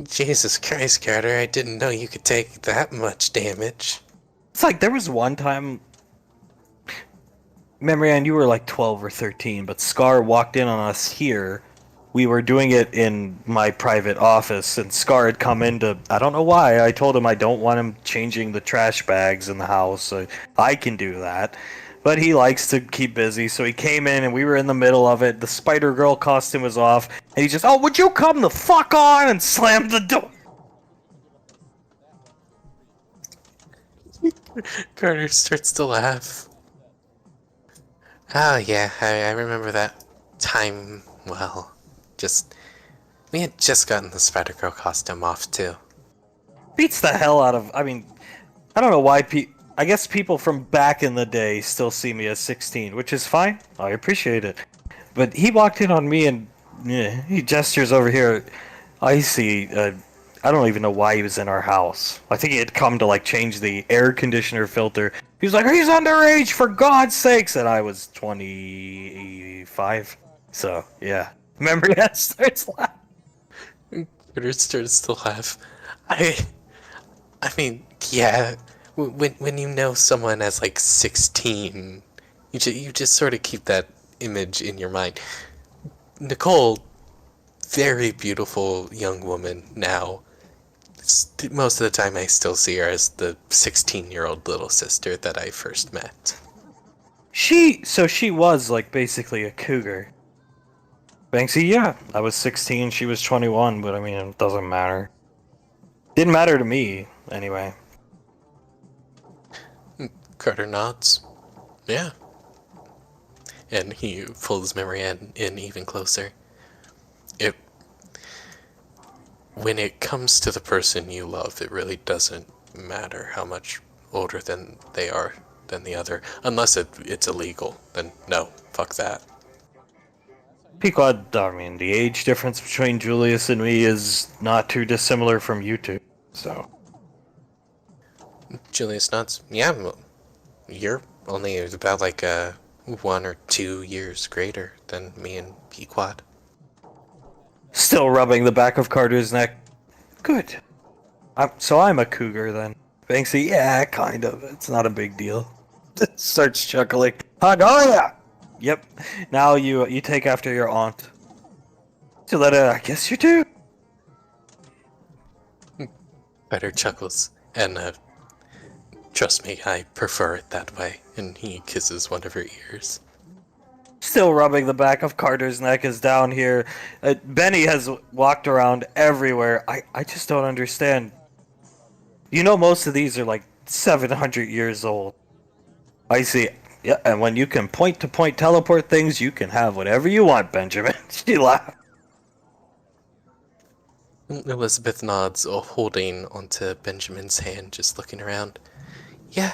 Jesus Christ, Carter, I didn't know you could take that much damage. It's like there was one time... Marianne, you were like 12 or 13, but Scar walked in on us here. We were doing it in my private office, and Scar had come in to... I don't know why. I told him I don't want him changing the trash bags in the house. So I can do that. But he likes to keep busy, so he came in, and we were in the middle of it. The Spider-Girl costume was off, and he just, oh, would you come the fuck on, and slammed the door. Carter starts to laugh. Oh yeah, I remember that time well. We had just gotten the Spider-Girl costume off too. Beats the hell out of, I mean, I don't know why I guess people from back in the day still see me as 16, which is fine. I appreciate it. But he walked in on me and he gestures over here. I see, I don't even know why he was in our house. I think he had come to like change the air conditioner filter. He was like, he's underage, for God's sakes! And I was 25. So, yeah. Remember that starts laughing. Carter starts to laugh. I mean, yeah. When you know someone as like 16, you just sort of keep that image in your mind. Nicole, very beautiful young woman now. Most of the time I still see her as the 16-year-old little sister that I first met. So she was like basically a cougar. Banksy, yeah, I was 16, she was 21, but I mean, it doesn't matter. Didn't matter to me, anyway. Carter nods. Yeah. And he pulls Marianne in even closer. When it comes to the person you love, it really doesn't matter how much older than they are than the other. Unless it's illegal, then no, fuck that. Pequod, I mean, the age difference between Julius and me is not too dissimilar from you two, so... Julius nods. Yeah, well, you're only about like 1 or 2 years greater than me and Pequod. Still rubbing the back of Carter's neck. Good. So I'm a cougar then. Banksy, yeah, kind of. It's not a big deal. Starts chuckling. Oh yeah! Yep. Now you take after your aunt. So that, I guess you do. Ryder chuckles, and trust me, I prefer it that way. And he kisses one of her ears. Still rubbing the back of Carter's neck is down here. Benny has walked around everywhere. I just don't understand. You know, most of these are like 700 years old. I see. Yeah, and when you can point-to-point teleport things, you can have whatever you want, Benjamin. She laughed. Elizabeth nods, holding onto Benjamin's hand, just looking around. Yeah,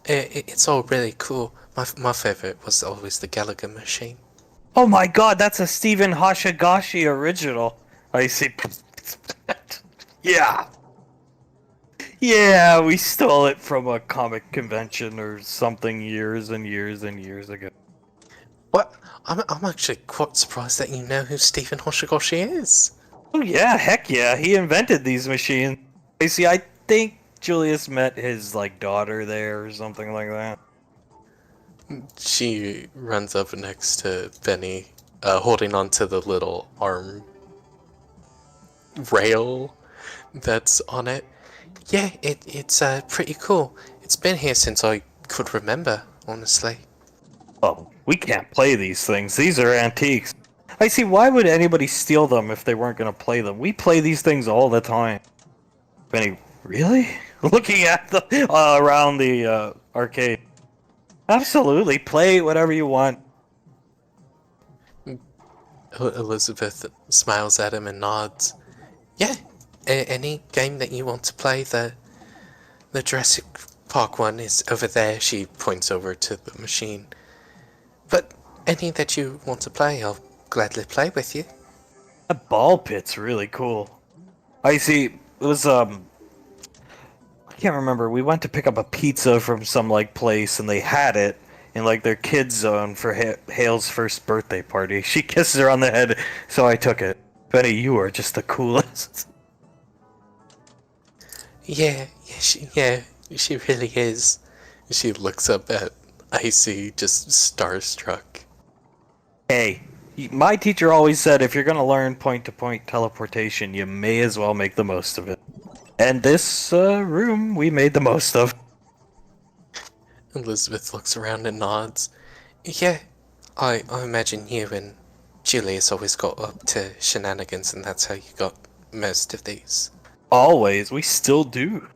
it's all really cool. My favorite was always the Gallagher machine. Oh my god, that's a Stephen Hoshigashii original. I see. Yeah. Yeah, we stole it from a comic convention or something years and years and years ago. What? I'm actually quite surprised that you know who Stephen Hoshigashii is. Oh yeah, heck yeah, he invented these machines. I see, I think Julius met his, like, daughter there or something like that. She runs up next to Benny, holding onto the little arm rail that's on it. Yeah, it's pretty cool. It's been here since I could remember, honestly. Oh, we can't play these things. These are antiques. I see, why would anybody steal them if they weren't going to play them? We play these things all the time. Benny, really? Looking at the around the arcade. Absolutely, play whatever you want. Elizabeth smiles at him and nods. Yeah, any game that you want to play, the Jurassic Park one is over there. She points over to the machine. But any that you want to play, I'll gladly play with you. That ball pit's really cool. I see, it was, I can't remember, we went to pick up a pizza from some, like, place, and they had it in, like, their kids zone for Hale's first birthday party. She kisses her on the head, so I took it. Benny, you are just the coolest. Yeah, she really is. She looks up at Icy, just starstruck. Hey, my teacher always said if you're gonna learn point-to-point teleportation, you may as well make the most of it. And this room, we made the most of. Elizabeth looks around and nods. Yeah, I imagine you and Julius always got up to shenanigans, and that's how you got most of these. Always, we still do.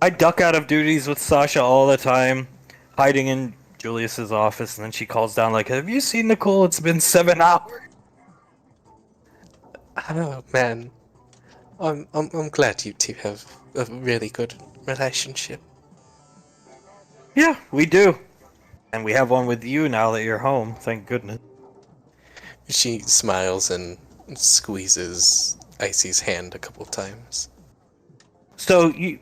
I duck out of duties with Sasha all the time, hiding in Julius's office, and then she calls down like, "Have you seen Nicole? It's been 7 hours." Oh man, I'm glad you two have a really good relationship. Yeah, we do. And we have one with you now that you're home, thank goodness. She smiles and squeezes Icy's hand a couple times. So, do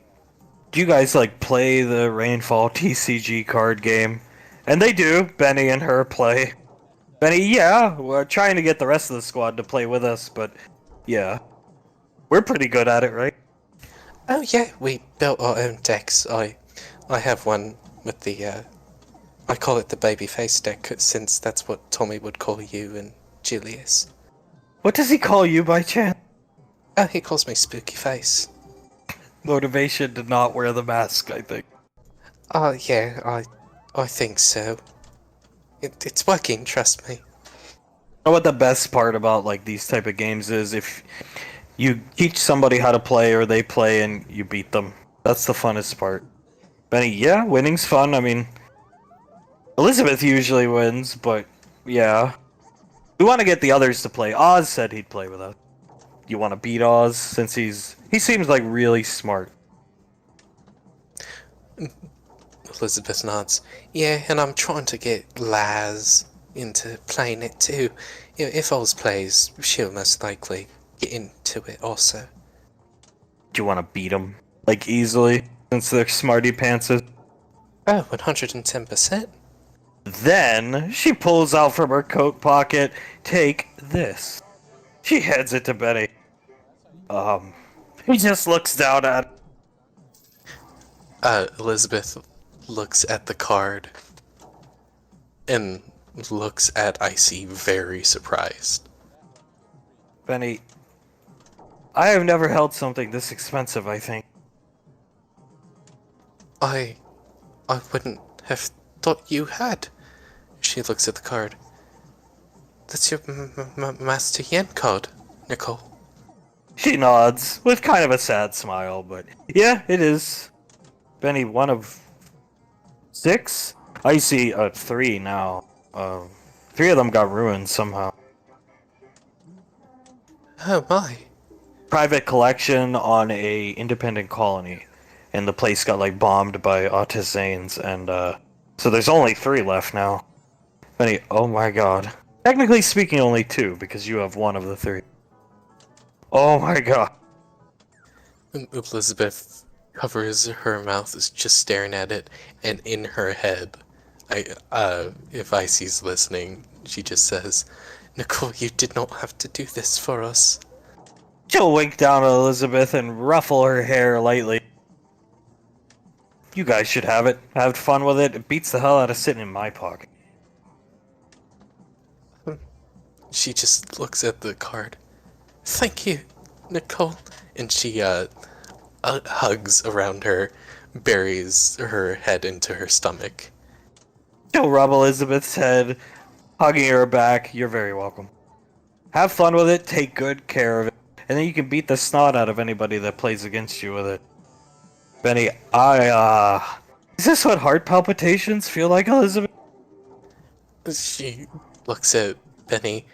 you guys, like, play the Rainfall TCG card game? And they do, Benny and her play. Benny, yeah, we're trying to get the rest of the squad to play with us, but yeah. We're pretty good at it, right? Oh yeah, we built our own decks. I have one with the I call it the babyface deck, since that's what Tommy would call you and Julius. What does he call you by chance? Oh, he calls me Spooky Face. Motivation to not wear the mask, I think. Oh yeah, I think so. It's working, trust me. You know what the best part about, like, these type of games is? If you teach somebody how to play or they play and you beat them. That's the funnest part. Benny, yeah, winning's fun. I mean, Elizabeth usually wins, but yeah. We want to get the others to play. Oz said he'd play with us. You want to beat Oz since he seems like really smart. Elizabeth nods. Yeah, and I'm trying to get Laz into playing it too. If Oz plays, she'll most likely get into it also. Do you want to beat them, like, easily, since they're smarty pantses? Oh, 110%. Then she pulls out from her coat pocket, "Take this." She hands it to Benny. He just looks down at it. Elizabeth looks at the card and looks at Icy very surprised. Benny, I have never held something this expensive, I think. I wouldn't have thought you had. She looks at the card. That's your Master Yen card, Nicole. She nods, with kind of a sad smile, but yeah, it is. Benny, one of 6? I see 3 now. 3 of them got ruined somehow. Oh my. Private collection on a independent colony, and the place got like bombed by Zanes, and so there's only 3 left now. Benny, oh my god. Technically speaking, only 2, because you have 1 of the 3. Oh my god. Elizabeth covers her mouth, is just staring at it, and in her head, if Icy's listening, she just says, Nicole, you did not have to do this for us. She'll wink down at Elizabeth and ruffle her hair lightly. You guys should have it. Have fun with it. It beats the hell out of sitting in my pocket. She just looks at the card. Thank you, Nicole. And she hugs around her, buries her head into her stomach. She'll rub Elizabeth's head, hugging her back. You're very welcome. Have fun with it. Take good care of it. And then you can beat the snot out of anybody that plays against you with it. Benny, is this what heart palpitations feel like, Elizabeth? She looks at Benny.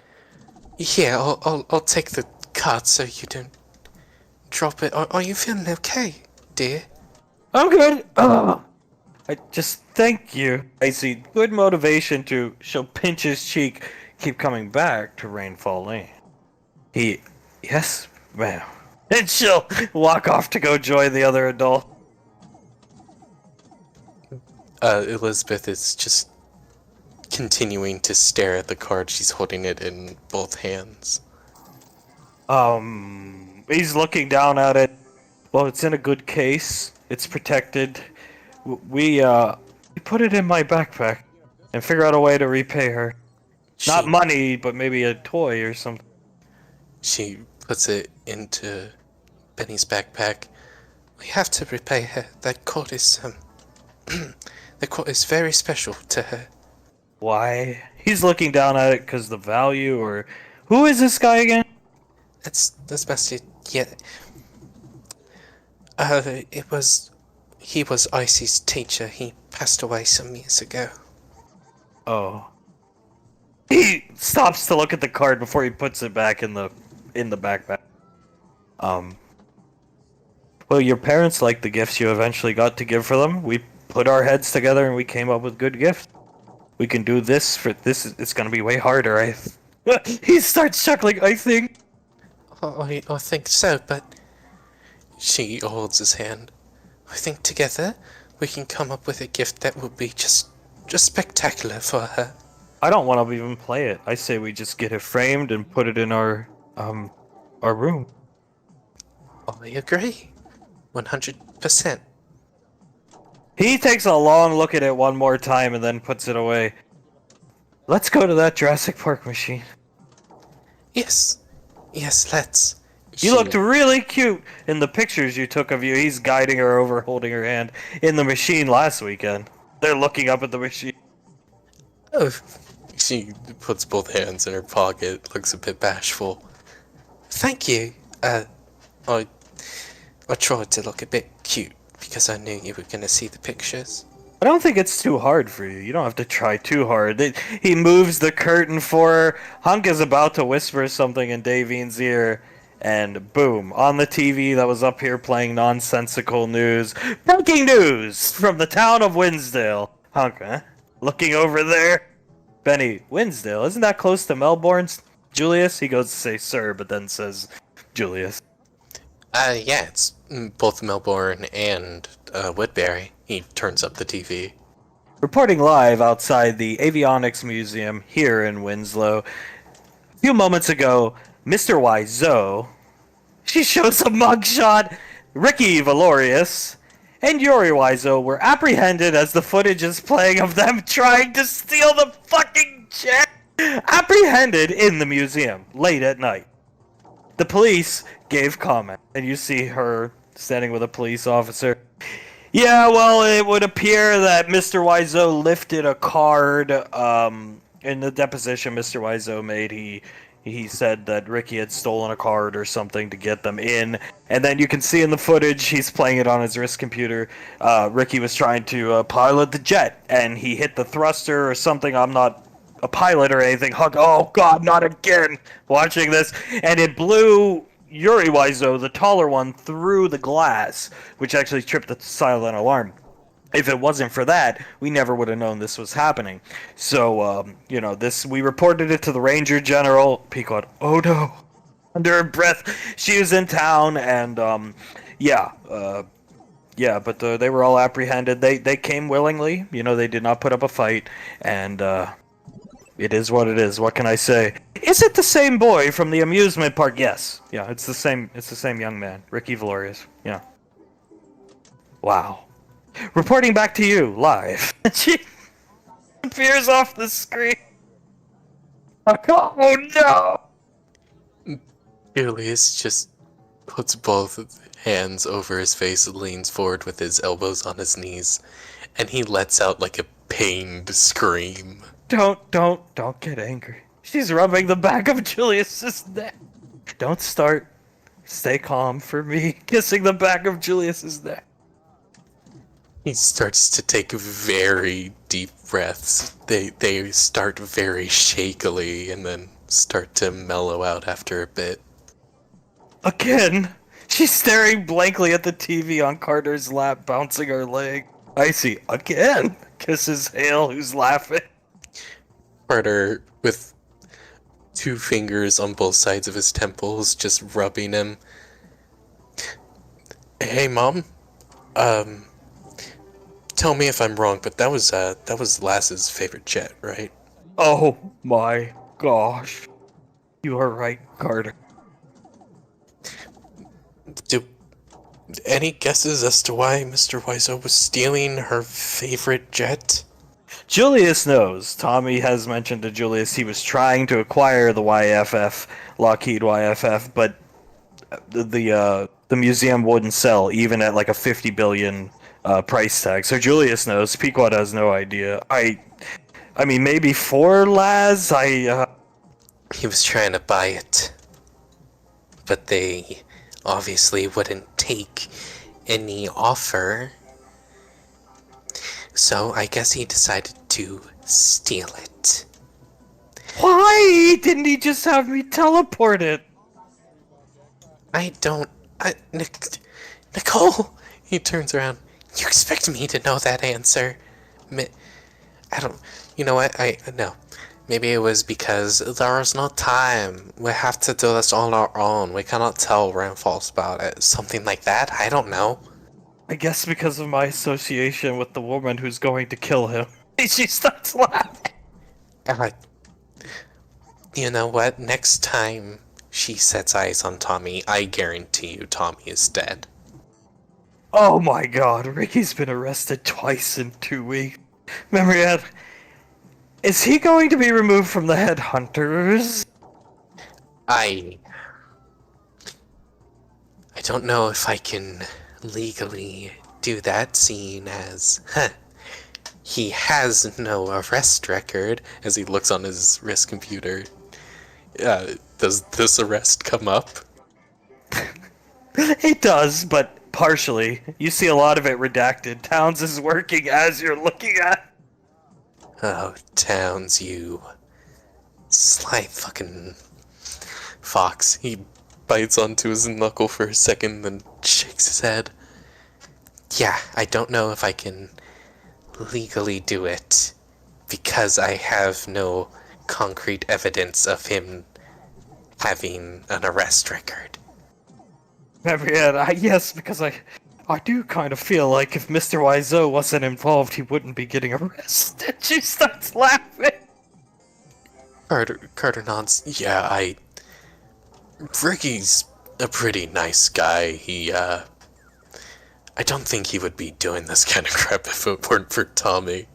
Yeah, I'll take the card so you don't drop it. Are you feeling okay, dear? I'm good. I just thank you. I see good motivation to. She'll pinch his cheek, keep coming back to Rainfall Lane. Yes, ma'am. And she'll walk off to go join the other adult. Elizabeth is just continuing to stare at the card. She's holding it in both hands. He's looking down at it. Well, it's in a good case. It's protected. We put it in my backpack and figure out a way to repay her. Not money, but maybe a toy or something. She puts it into Benny's backpack. We have to repay her. That coat is, the coat is very special to her. Why? He's looking down at it because the value, or... Who is this guy again? That's Master Yen. He was Icy's teacher. He passed away some years ago. Oh. He stops to look at the card before he puts it back in the backpack. Well, your parents liked the gifts you eventually got to give for them. We put our heads together and we came up with good gifts. We can do this for this. It's gonna be way harder. He starts chuckling. I think. I think so, but she holds his hand. I think together we can come up with a gift that will be just spectacular for her. I don't want to even play it. I say we just get it framed and put it in our room. I agree. 100%. He takes a long look at it one more time and then puts it away. Let's go to that Jurassic Park machine. Yes, let's. You looked really cute in the pictures you took of you. He's guiding her over, holding her hand in the machine last weekend. They're looking up at the machine. Oh, she puts both hands in her pocket, looks a bit bashful. Thank you. I tried to look a bit cute because I knew you were going to see the pictures. I don't think it's too hard for you. You don't have to try too hard. He moves the curtain for her. Hunk is about to whisper something in Davine's ear. And boom, on the TV that was up here playing nonsensical news. Breaking news from the town of Winsdale. Hunk, huh? Looking over there. Benny, Winsdale, isn't that close to Melbourne? Julius? He goes to say sir, but then says Julius. Yeah, it's both Melbourne and Woodbury. He turns up the TV. Reporting live outside the Avionics Museum here in Winslow. A few moments ago, Mr. Wiseau, she shows a mugshot, Ricky Valorius, and Yuri Wiseau were apprehended as the footage is playing of them trying to steal the fucking jet. Apprehended in the museum late at night. the police gave comment, and you see her standing with a police officer. Yeah, well, it would appear that Mr. Wiseau lifted a card. In the deposition Mr. Wiseau made, he said that Ricky had stolen a card or something to get them in. And then you can see in the footage, he's playing it on his wrist computer. Ricky was trying to pilot the jet, and he hit the thruster or something. I'm not a pilot or anything. Oh God, not again! Watching this, and it blew Yuri Wiseau, the taller one, through the glass, which actually tripped the silent alarm. If it wasn't for that, we never would have known this was happening. So, we reported it to the Ranger General. Pequod, oh no, under her breath, she was in town, and, but they were all apprehended. They came willingly, they did not put up a fight, and, it is what it is. What can I say? Is it the same boy from the amusement park? Yes. Yeah, it's the same young man. Ricky Valorius. Yeah. Wow. Reporting back to you, live. She appears off the screen. Oh no! Julius just puts both hands over his face and leans forward with his elbows on his knees, and he lets out like a pained scream. Don't get angry. She's rubbing the back of Julius's neck. Don't start. Stay calm for me. Kissing the back of Julius's neck. He starts to take very deep breaths. They start very shakily and then start to mellow out after a bit. Again? She's staring blankly at the TV on Carter's lap, bouncing her leg. I see. Again? Kisses Hale, who's laughing. Carter, with 2 fingers on both sides of his temples, just rubbing him. Hey, Mom? Tell me if I'm wrong, but that was Lass's favorite jet, right? Oh my gosh. You are right, Carter. Any guesses as to why Mr. Wiseau was stealing her favorite jet? Julius knows. Tommy has mentioned to Julius he was trying to acquire the YFF, Lockheed YFF, but the museum wouldn't sell, even at like a 50 billion price tag. So Julius knows. Pequod has no idea. I mean, maybe for Laz, He was trying to buy it, but they obviously wouldn't take any offer. So I guess he decided to steal it. Why didn't he just have me teleport it? Nicole! He turns around. You expect me to know that answer? I don't... You know what? No. Maybe it was because there is no time. We have to do this on our own. We cannot tell Ramfalls about it. Something like that? I don't know. I guess because of my association with the woman who's going to kill him. She starts laughing. You know what? Next time she sets eyes on Tommy, I guarantee you Tommy is dead. Oh my god, Ricky's been arrested twice in 2 weeks. Mariette, is he going to be removed from the headhunters? I don't know if I can legally do that, seeing as he has no arrest record. As he looks on his wrist computer, does this arrest come up? It does, but partially. You see a lot of it redacted. Towns is working as you're looking at. Oh, Towns, you sly fucking fox. He bites onto his knuckle for a second, then shakes his head. Yeah, I don't know if I can legally do it, because I have no concrete evidence of him having an arrest record. Mariette, yes, because I do kind of feel like if Mr. Wiseau wasn't involved, he wouldn't be getting arrested. She starts laughing. Carter nods. Yeah, Ricky's a pretty nice guy. I don't think he would be doing this kind of crap if it weren't for Tommy.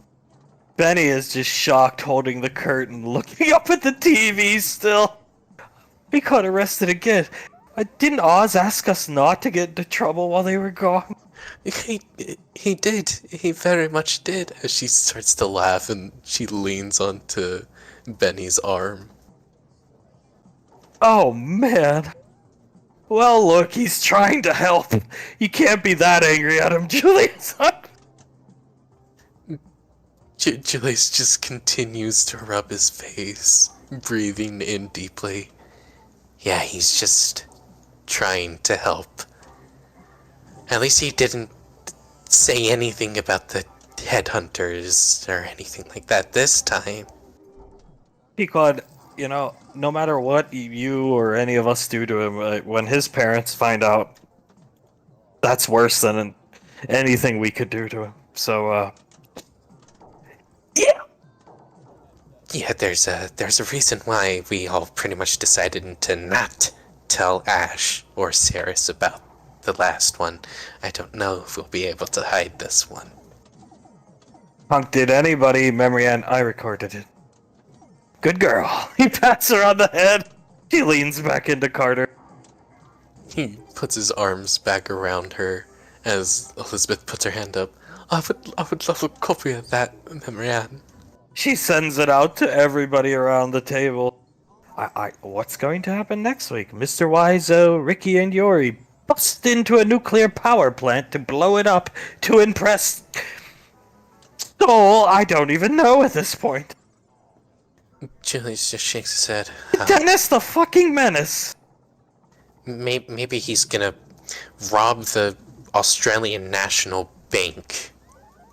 Benny is just shocked, holding the curtain, looking up at the TV still. He got arrested again. Didn't Oz ask us not to get into trouble while they were gone? He, he did. He very much did. As she starts to laugh and she leans onto Benny's arm. Oh, man. Well, look, he's trying to help. You can't be that angry at him, Julius. Julius just continues to rub his face, breathing in deeply. Yeah, he's just trying to help. At least he didn't say anything about the headhunters or anything like that this time. Pequod, you know, no matter what you or any of us do to him, when his parents find out, that's worse than anything we could do to him. So, yeah. Yeah, there's a reason why we all pretty much decided to not tell Ash or Saris about the last one. I don't know if we'll be able to hide this one. Punk, did anybody, Memory Ann? I recorded it. Good girl. He pats her on the head. She leans back into Carter. He puts his arms back around her as Elizabeth puts her hand up. I would love a copy of that, Memory Ann. She sends it out to everybody around the table. What's going to happen next week? Mr. Wiseau, Ricky, and Yori bust into a nuclear power plant to blow it up to impress Soul. I don't even know at this point. Julius just shakes his head. Dennis the fucking menace. Maybe he's gonna rob the Australian National Bank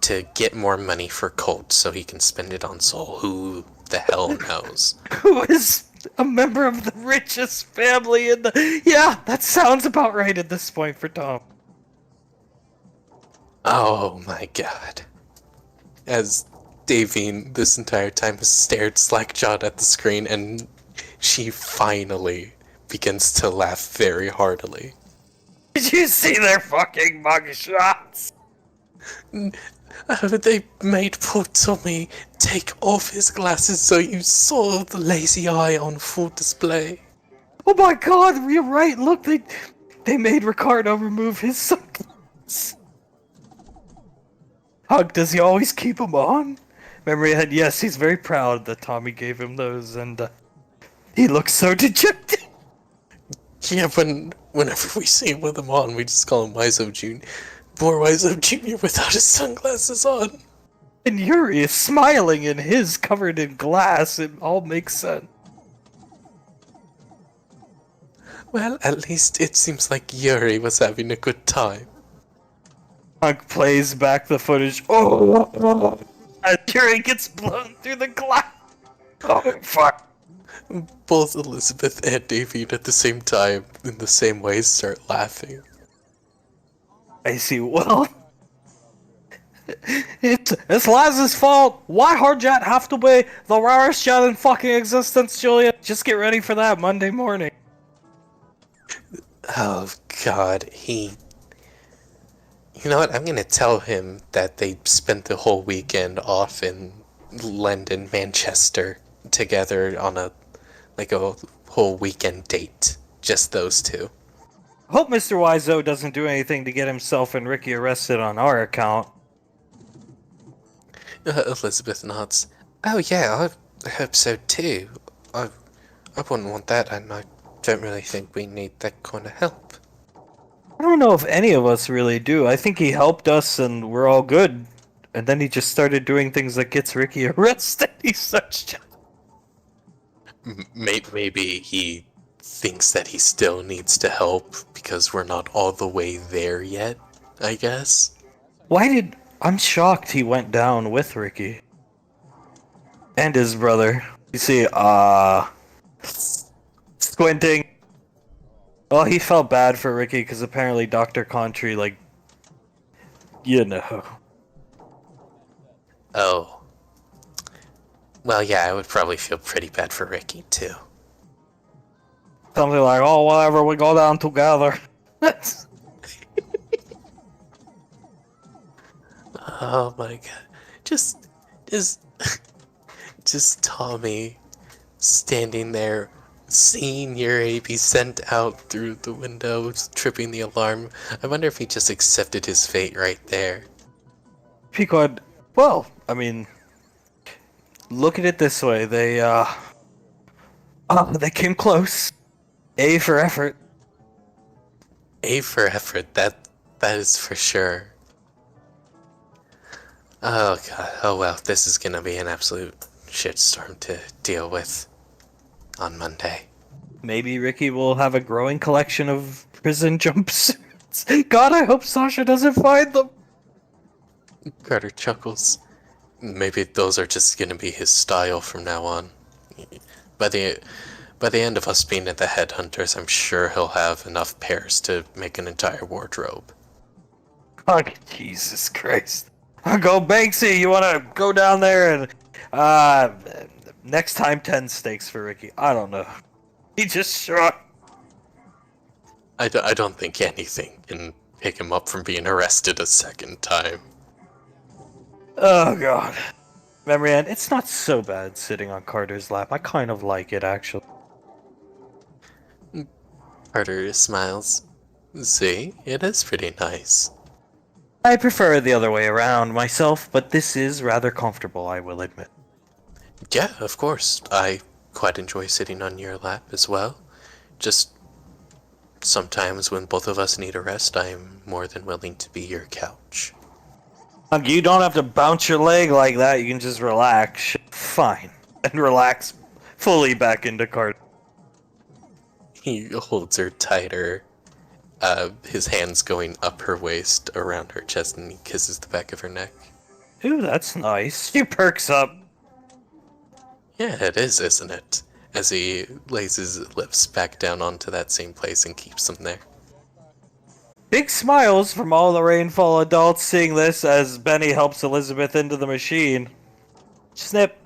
to get more money for Colt so he can spend it on Soul. Who the hell knows? Who is a member of the richest family in the... Yeah, that sounds about right at this point for Tom. Oh my god. As Davine this entire time has stared slack-jawed at the screen, and she finally begins to laugh very heartily. Did you see their fucking mugshots? They made poor Tommy take off his glasses so you saw the lazy eye on full display. Oh my god, you're right, look, they made Ricardo remove his sunglasses. Hug, does he always keep them on? Memory head, yes, he's very proud that Tommy gave him those, and he looks so dejected. Yeah, whenever we see him with them on, we just call him Wiseau Jr. Poor Wiseau Jr. without his sunglasses on. And Yuri is smiling in his covered in glass, it all makes sense. Well, at least it seems like Yuri was having a good time. Hug plays back the footage. Oh, and Yuri gets blown through the glass. Oh, fuck. Both Elizabeth and Davine at the same time, in the same way, start laughing. I see, well... It's Laz's fault! Why Hardjet have to be the rarest jet in fucking existence, Julia? Just get ready for that Monday morning. Oh god, You know what, I'm gonna tell him that they spent the whole weekend off in London, Manchester, together on a whole weekend date. Just those two. Hope Mr. Wiseau doesn't do anything to get himself and Ricky arrested on our account. Elizabeth nods. Oh yeah, I hope so too. I wouldn't want that, and I don't really think we need that kind of help. I don't know if any of us really do. I think he helped us and we're all good. And then he just started doing things that gets Ricky arrested. He's such... Maybe he thinks that he still needs to help because we're not all the way there yet, I guess. I'm shocked he went down with Ricky. And his brother. You see, squinting. Well, he felt bad for Ricky because apparently Dr. Contry, you know. Oh. Well, yeah, I would probably feel pretty bad for Ricky, too. Something like, oh, whatever, we go down together. Oh my god. Just Tommy standing there Seeing Yuri be sent out through the window, tripping the alarm, I wonder if he just accepted his fate right there. Pequod, well, I mean, look at it this way. They came close. A for effort. A for effort, that is for sure. Oh god, oh well, this is gonna be an absolute shitstorm to deal with on Monday. Maybe Ricky will have a growing collection of prison jumpsuits. God, I hope Sasha doesn't find them. Carter chuckles. Maybe those are just gonna be his style from now on. By the end of us being at the headhunters, I'm sure he'll have enough pairs to make an entire wardrobe. Oh, Jesus Christ. I'll go, Banksy, you wanna go down there and, next time 10 steaks for Ricky. I don't know. He just shrugged. I don't think anything can pick him up from being arrested a second time. Oh, God. Memory Ann, it's not so bad sitting on Carter's lap. I kind of like it, actually. Carter smiles. See, it is pretty nice. I prefer it the other way around myself, but this is rather comfortable, I will admit. Yeah, of course. I quite enjoy sitting on your lap as well. Just sometimes when both of us need a rest, I'm more than willing to be your couch. You don't have to bounce your leg like that, you can just relax. Fine. And relax fully back into Carter. He holds her tighter, his hands going up her waist, around her chest, and he kisses the back of her neck. Ooh, that's nice. She perks up. Yeah, it is, isn't it? As he lays his lips back down onto that same place and keeps them there. Big smiles from all the Rainfall adults seeing this as Benny helps Elizabeth into the machine. Snip.